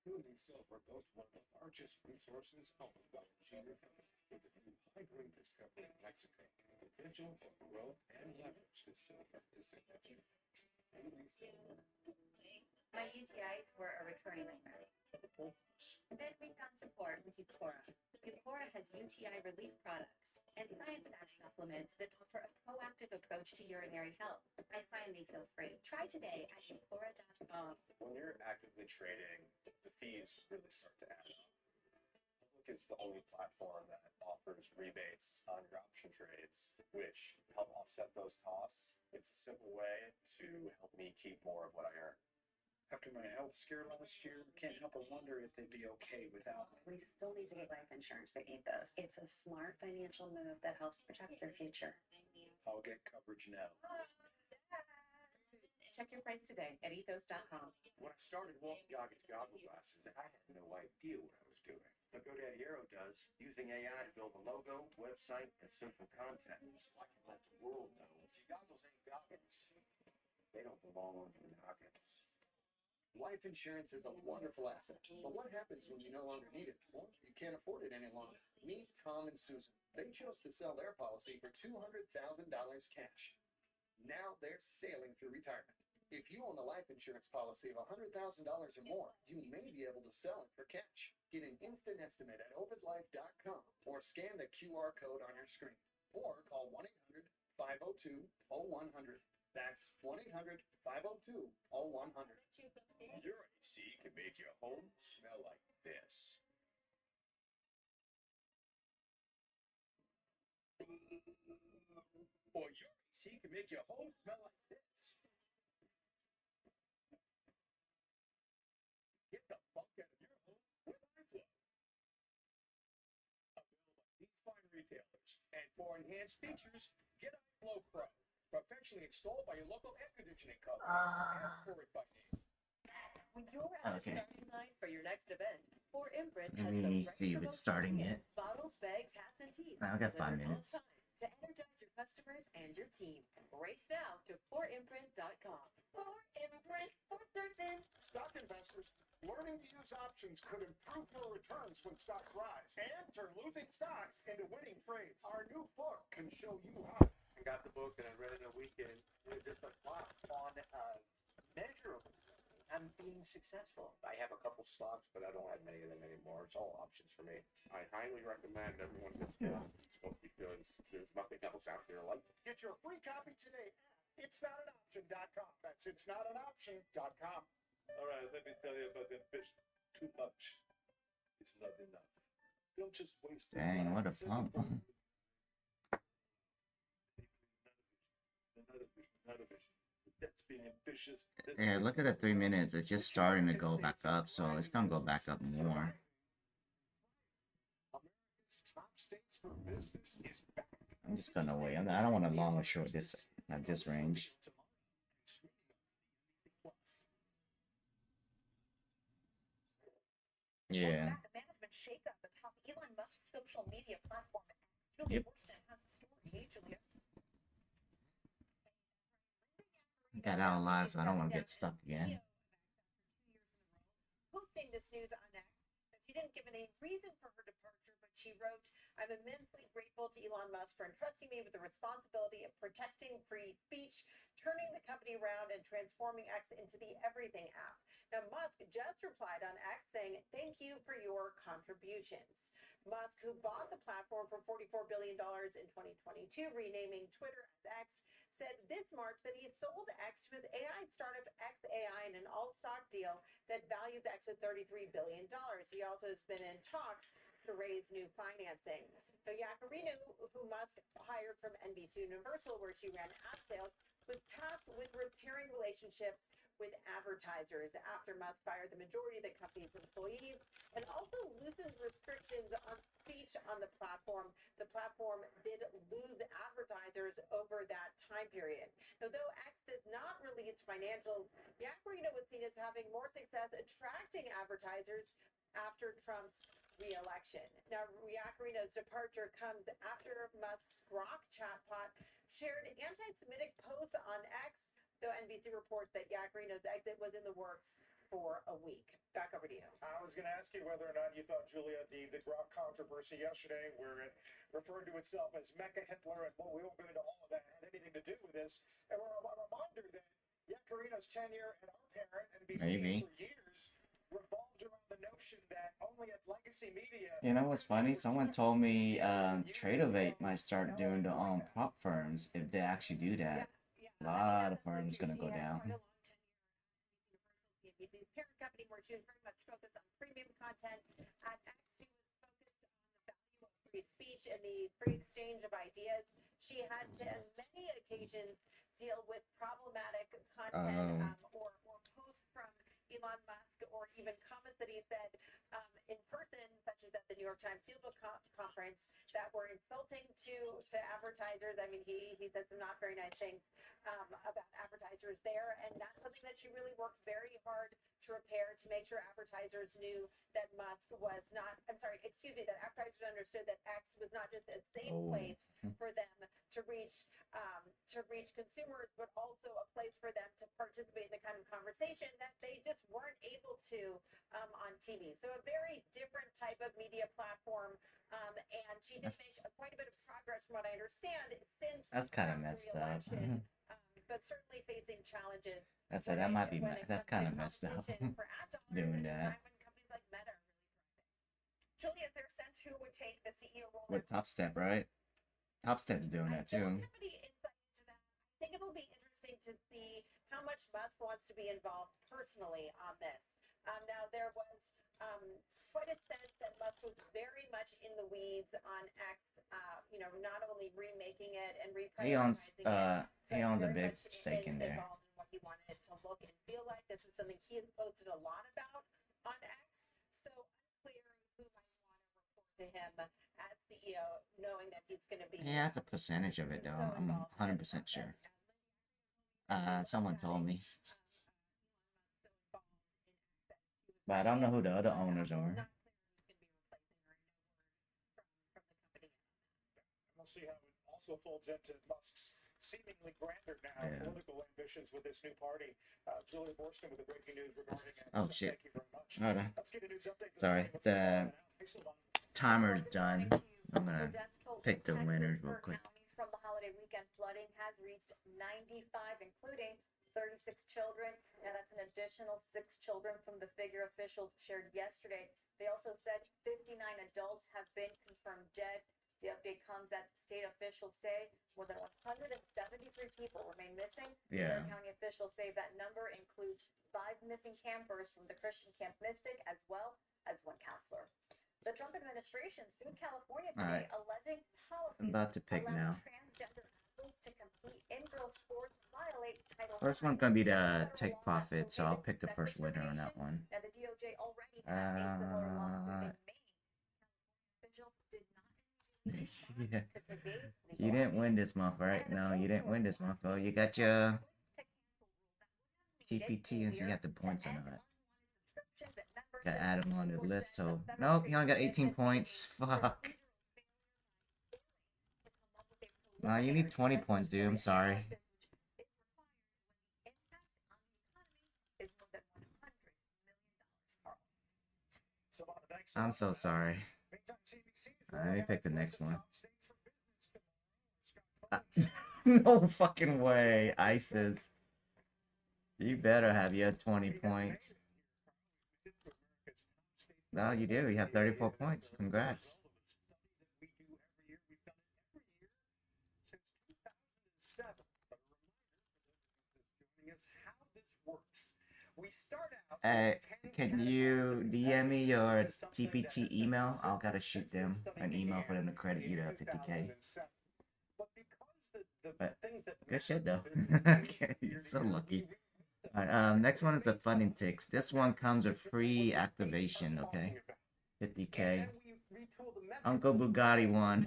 S1: Food and silver boast one of the largest resources owned by the junior company with a new high-grade discovery in Mexico. The potential for growth and leverage to silver is significant. Food and silver.
S14: My UTIs were a recurring nightmare. Then we found support with Eucora. Eucora has UTI relief products and science-backed supplements that offer a proactive approach to urinary health. I finally feel free. Try today at eucora.com.
S17: When you're actively trading, the fees really start to add up. Public is the only platform that offers rebates on your option trades, which help offset those costs. It's a simple way to help me keep more of what I earn.
S19: After my health scare last year, can't help but wonder if they'd be okay without me.
S20: We still need to get life insurance. They need this. It's a smart financial move that helps protect their future.
S19: I'll get coverage now.
S9: Check your price today at ethos.com.
S12: When I started walking goggles glasses, I had no idea what I was doing. But GoDaddy Aero does, using AI to build a logo, website, and social content. So I can let the world know. See, goggles ain't goggles. They don't belong on your noggins.
S6: Life insurance is a wonderful asset, but what happens when you no longer need it? Or you can't afford it any longer? Meet Tom and Susan. They chose to sell their policy for $200,000 cash. Now they're sailing through retirement. If you own a life insurance policy of $100,000 or more, you may be able to sell it for cash. Get an instant estimate at ovidlife.com or scan the QR code on your screen. Or call 1-800-502-0100. That's 1-800-502-0100.
S1: Your AC can make your home smell like this. Or your AC can make your home smell like this. Get the fuck out of your home with iFlow.
S4: And for enhanced features, get iFlow Pro, professionally installed by your local air conditioning company. Ask for it by name.
S5: When you're at
S30: Okay.
S5: the starting line for your next event, 4Imprint
S30: Let
S5: has
S30: me
S5: the
S30: see
S5: right
S30: if it's
S5: promotion
S30: starting
S5: for you.
S30: yet.
S5: Bottles, bags, hats, and teas.
S30: I got 5
S5: delivered on
S30: minutes.
S5: time to energize your customers and your team. Race now to 4imprint.com. 4Imprint for certain.
S18: Stock investors, learning to use options could improve your returns when stocks rise and turn losing stocks into winning trades. Our new book can show you how.
S17: I got the book and I read it in a weekend. It was just like, wow, on measurable. I'm being successful. I have a couple stocks, but I don't have many of them anymore. It's all options for me. I highly recommend everyone gets this book because there's nothing else out there like it.
S18: Get your free copy today at itsnotanoption.com. That's itsnotanoption.com.
S11: All right, let me tell you about ambition. Too much is not enough. Don't just waste your
S30: Dang, what a
S11: lives.
S30: pump.
S11: Not a vision. That's being ambitious.
S30: Yeah, look at the 3 minutes. It's just starting to go back up, so it's gonna go back up more.
S18: America's top states for business is back.
S30: I'm just gonna wait. I don't want to long or short this at this range. Yeah.
S10: The management shakeup atop Elon Musk's social media platform. Julia
S30: Yep.
S10: Worston has the story. Hey, Julia.
S30: I got out live, so I don't want to get stuck again.
S10: Posting this news on X. She didn't give any reason for her departure, but she wrote, "I'm immensely grateful to Elon Musk for entrusting me with the responsibility of protecting free speech, turning the company around, and transforming X into the everything app." Now, Musk just replied on X saying, "Thank you for your contributions." Musk, who bought the platform for $44 billion in 2022, renaming Twitter as X, said this March that he sold X to his AI startup XAI in an all-stock deal that values X at $33 billion. He also has been in talks to raise new financing. So Yacarino, who Musk hired from NBC Universal, where she ran ad sales, was tasked with repairing relationships with advertisers after Musk fired the majority of the company's employees and also loosened restrictions on speech on the platform. The platform did lose advertisers over that time period. Now, though X does not release financials, Yacarino was seen as having more success attracting advertisers after Trump's re-election. Now, Yacarino's departure comes after Musk's Grok chatbot shared anti-Semitic posts on X, though NBC reports that Yacarino's exit was in the works for a week. Back over to you.
S18: I was going to ask you whether or not you thought, Julia, the Grok controversy yesterday, where it referred to itself as Mecha Hitler, and well, we won't go into all of that, had anything to do with this. And we're a reminder that Yacarino's tenure at our parent, NBC,
S30: Maybe.
S18: for years revolved around the notion that only at legacy media.
S30: You know what's funny? Someone told me Tradeovate might start doing their own prop firms if they actually do that. A lot of firms gonna go down.
S10: NBC's parent company, where she was very much focused on premium content. At X, she was focused on the value of free speech and the free exchange of ideas. She had to, on many occasions, deal with problematic content or posts from Elon Musk, or even comments that he said in person, such as at the New York Times Steelbook Conference, that were insulting to advertisers. I mean, he said some not very nice things about advertisers there, and that's something that she really worked very hard to repair, to make sure advertisers knew that Musk was not, that advertisers understood that X was not just a safe place for them to reach consumers, but also a place for them to participate in the kind of conversation that they just weren't able to on TV. So a very different type of media platform, and she did make quite a bit of progress from what I understand since
S30: That's kind of messed up.
S10: but certainly facing challenges.
S30: That's it. That might be. That's kind of messed up. Doing that.
S10: Companies like Meta are really thriving. Julia, is there a sense who would take the CEO role?
S30: With Top Step, right? Top Step's doing that too.
S10: I don't have any insight into that. I think it'll be interesting to see how much Musk wants to be involved personally on this. Now, there was quite a sense that Musk was very much in the weeds on X, not only remaking it and reprioritizing
S30: he owns a big stake in there.
S10: Involved in what he wanted it to look and feel like. This is something he has posted a lot about on X. So unclear who might want to report to him as
S5: CEO, knowing that he's going to be.
S30: He has a percentage of it though. I'm 100% sure. Someone told me, but I don't know who the other owners are.
S18: We'll see how it also folds into Musk's seemingly grander now political ambitions with this new party. Julia Borston with the breaking news regarding it.
S30: Oh shit!
S18: Thank you very much.
S30: Hold on.
S18: Let's get a news update.
S30: Sorry, the timer's done. I'm gonna pick the winners real quick.
S10: From the holiday weekend, flooding has reached 95, including 36 children. Now that's an additional 6 children from the figure officials shared yesterday. They also said 59 adults have been confirmed dead. The update comes as state officials say more than 173 people remain missing.
S30: Yeah.
S10: County officials say that number includes 5 missing campers from the Christian Camp Mystic, as well as 1 counselor. The Trump administration sued California today, alleging policies
S30: I'm about to pick now.
S10: transgender athletes to compete in girls' sports violate Title
S30: First one's gonna be the take profit, so I'll pick the first winner on that one.
S10: Now the DOJ already has a similar lawsuit in Maine. Officials did not
S30: Yeah. You didn't win this month, right? No, you didn't win this month. Oh, you got your TPT and so you got the points on that. Gotta add them on the list, so nope, you only got 18 points. Fuck. No, you need 20 points, dude. I'm sorry. I'm so sorry. Let me pick the next one. No fucking way, ISIS. You better have your 20 points. No, you do. You have 34 points. Congrats. Can you DM me your TPT email? I'll gotta shoot them an email for them to credit you to 50K. But good shit though. Okay, you're so lucky. Alright, next one is the funding ticks. This one comes with free activation, okay? 50K. Uncle Bugatti won.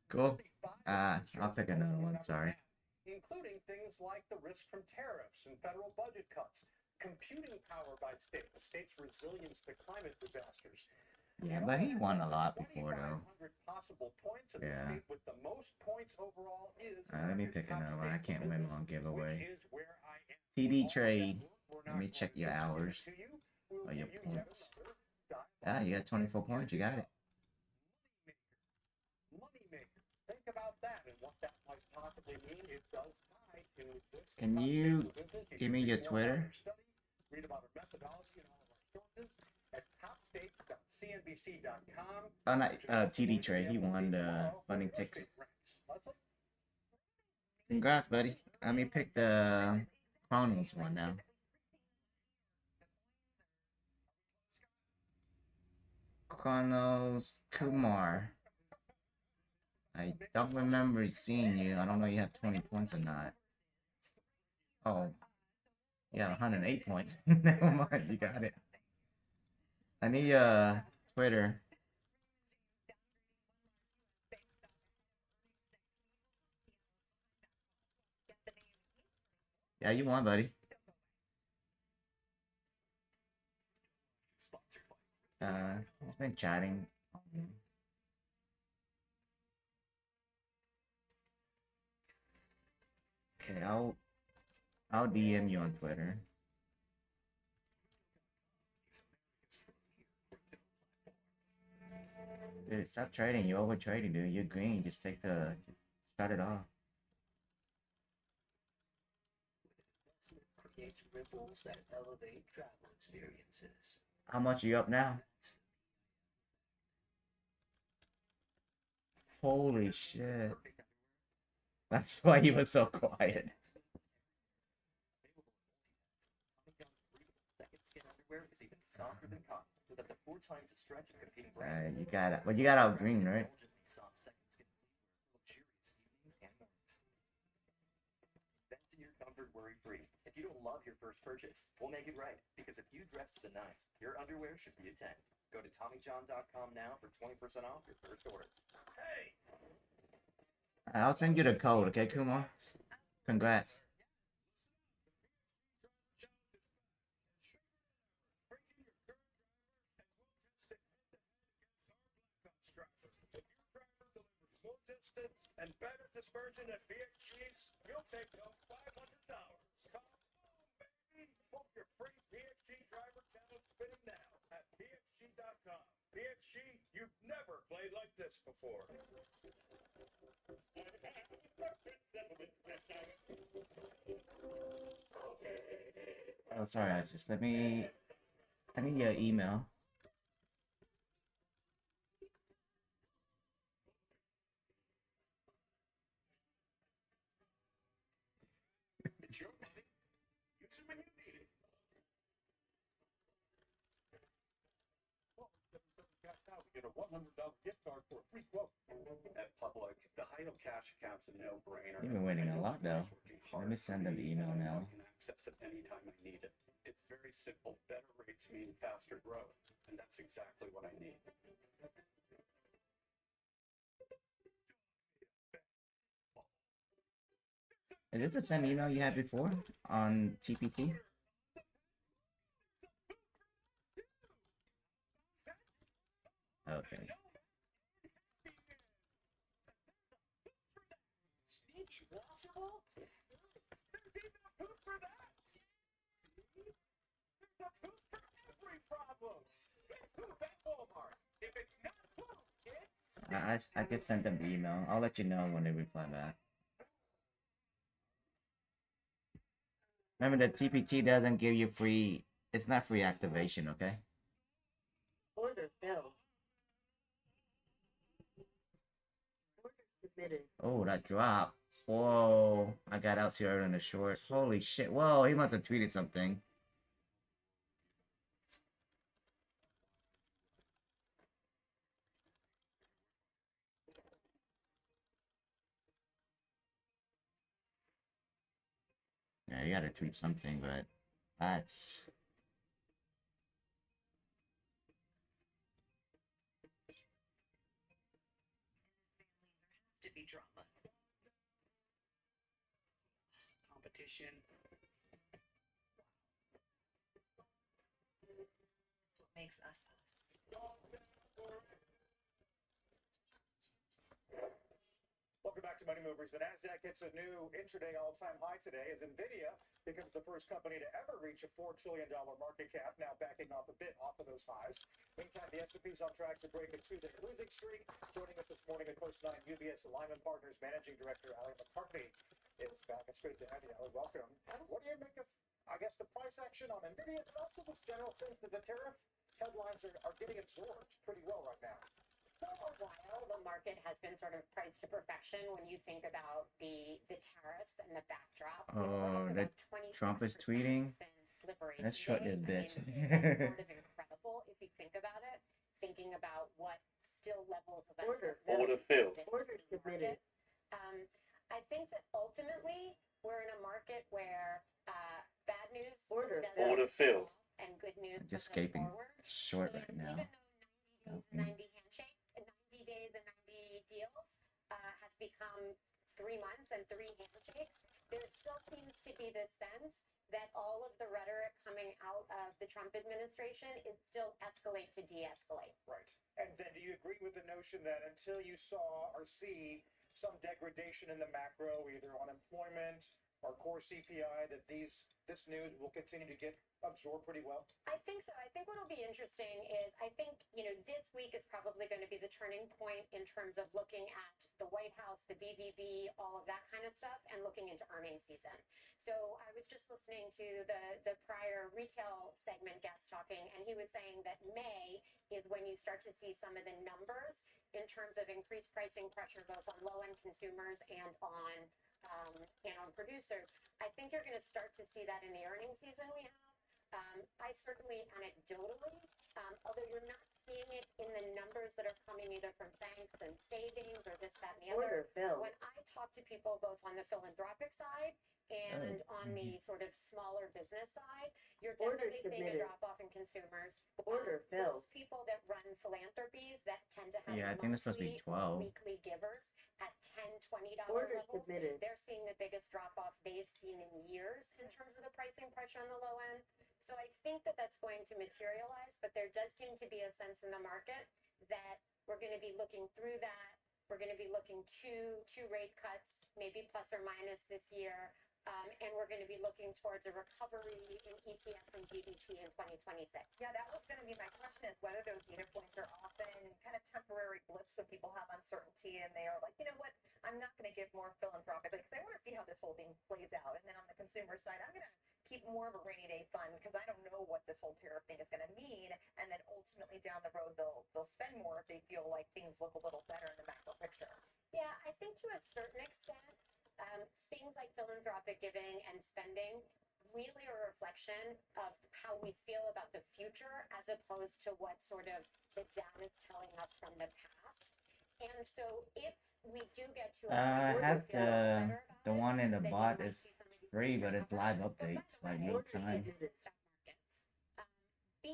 S30: Cool. I'll pick another one, sorry.
S18: Including things like the risk from tariffs and federal budget cuts, computing power by states' resilience to climate disasters.
S30: Yeah, but he won a lot before though. Yeah. Let me pick another one. I can't win on giveaway. TD trade. Let me check your hours. Or your points. Ah, you got 24 points. You got it.
S18: Think about that and what that might possibly mean. It does tie to this.
S30: Can you give me your Twitter?
S18: Read about our methodology and all of our sources at topstates.cnbc.com.
S30: Oh, not TD trade. He won the funding ticks. Congrats, buddy. Let me pick the Chronos one now. Chronos Kumar. I don't remember seeing you. I don't know if you have 20 points or not. Oh. Yeah, 108 points. Never mind, you got it. I need Twitter. Yeah, you won, buddy. He's been chatting. Okay, I'll DM you on Twitter. Dude, stop trading. You're over trading, dude. You're green. Just start it off.
S13: Creates ripples that elevate travel experiences.
S30: How much are you up now? Holy shit. That's why you were so quiet. You got it. Well, you got out green, right?
S13: Invest in your comfort worry-free. If you don't love your first purchase, we'll make it right. Because if you dress to the nines, your underwear should be a 10.
S16: Go to TommyJohn.com now for 20% off your first order. Hey!
S30: I'll send you the code, okay, Kumar? Congrats.
S11: More distance and better dispersion at BXG's, you'll take home $500. Come on, baby! Book your free BXG driver challenge spinning now at BXG.com. BXG, you've never played like this before.
S30: Oh, sorry, I just let me email.
S11: It's your money. Use it when you need it. Well, now we get a $100 gift card for a free quote. At Public, the Hydro Cash account's a no-brainer.
S30: You've been waiting a lot though. Let me send them the email now.
S11: I can access it anytime I need it. It's very simple. Better rates mean faster growth, and that's exactly what I need.
S30: Is this the same email you had before on TPT? Okay. I could send them the email. I'll let you know when they reply back. Remember, the TPT doesn't give you free. It's not free activation, okay?
S5: Order filled. Order submitted.
S30: Oh, that drop. Whoa. I got out too early in the short. Holy shit. Whoa, he must have tweeted something. Yeah, you gotta tweet something, but that's...
S14: To be drama. Competition. That's what makes us us.
S18: Welcome back to Money Movers. The NASDAQ hits a new intraday all-time high today as NVIDIA becomes the first company to ever reach a $4 trillion market cap, now backing off a bit off of those highs. Meantime, the S&P's on track to break a two-day losing streak. Joining us this morning at Post 9, UBS Alignment Partners Managing Director Ali McCartney is back. It's great to have you, Ali. Welcome. What do you make of, I guess, the price action on NVIDIA, but also this general sense that the tariff headlines are getting absorbed pretty well right now?
S10: For a while, the market has been sort of priced to perfection when you think about the tariffs and the backdrop.
S30: Oh, that Trump is tweeting. Let's shut this bitch.
S10: Sort of incredible if you think about it, thinking about what still levels of
S11: Order filled.
S5: Order submitted.
S10: I think that ultimately we're in a market where bad news
S11: Order filled.
S10: and good news
S30: I'm just escaping short right now.
S10: even though 90 handshake, 90 days and 90 deals has become 3 months and 3 handshakes, there still seems to be this sense that all of the rhetoric coming out of the Trump administration is still escalate to de-escalate.
S18: Right. And then do you agree with the notion that until you saw or see some degradation in the macro, either unemployment or core CPI, that this news will continue to get absorbed pretty well?
S10: I think so. I think what'll be interesting is this week is probably going to be the turning point in terms of looking at the White House, the BBB, all of that kind of stuff, and looking into earnings season. So I was just listening to the prior retail segment guest talking, and he was saying that May is when you start to see some of the numbers in terms of increased pricing pressure, both on low-end consumers and on producers. I think you're going to start to see that in the earnings season we have. I certainly anecdotally, although you're not seeing it in the numbers that are coming either from banks and savings or this, that, and the other. When I talk to people both on the philanthropic side and on the sort of smaller business side, you're definitely seeing a drop off in consumers.
S5: Order
S10: Those people that run philanthropies that tend to have
S30: Yeah, I think it's supposed to be
S10: monthly or
S30: 12.
S10: weekly givers at $10, $20
S5: Order
S10: levels,
S5: submitted.
S10: they're seeing the biggest drop off they've seen in years in terms of the pricing pressure on the low end. So I think that that's going to materialize, but there does seem to be a sense in the market that we're going to be looking through that. We're going to be looking two rate cuts, maybe plus or minus this year. And we're going to be looking towards a recovery in EPS and GDP in 2026. Yeah, that was going to be my question, is whether those data points are often kind of temporary blips when people have uncertainty and they are like, you know what, I'm not going to give more philanthropically because I want to see how this whole thing plays out. And then on the consumer side, I'm going to keep more of a rainy day fund because I don't know what this whole tariff thing is going to mean. And then ultimately down the road, they'll spend more if they feel like things look a little better in the macro picture. Yeah, I think to a certain extent, things like philanthropic giving and spending really are a reflection of how we feel about the future as opposed to what sort of the data is telling us from the past. And so if we do get to a
S30: I
S10: point where
S30: have
S10: we feel a lot better about
S30: the one in the
S10: then you
S30: bot
S10: might
S30: is
S10: see some of these
S30: free,
S10: things
S30: but it's
S10: recover.
S30: live
S10: But by
S30: updates
S10: the
S30: like
S10: way,
S30: real
S10: it's
S30: time.
S10: in stock markets. B,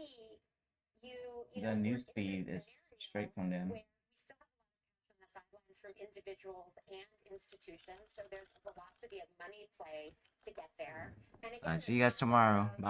S10: you
S30: The
S10: know,
S30: news
S10: we're in
S30: feed
S10: a
S30: is
S10: scenario
S30: straight from them.
S10: where we still have a lot of cash on the sidelines from individuals and institutions. So there's a velocity of money play to get there. And again,
S30: Alright, see you guys tomorrow. Bye.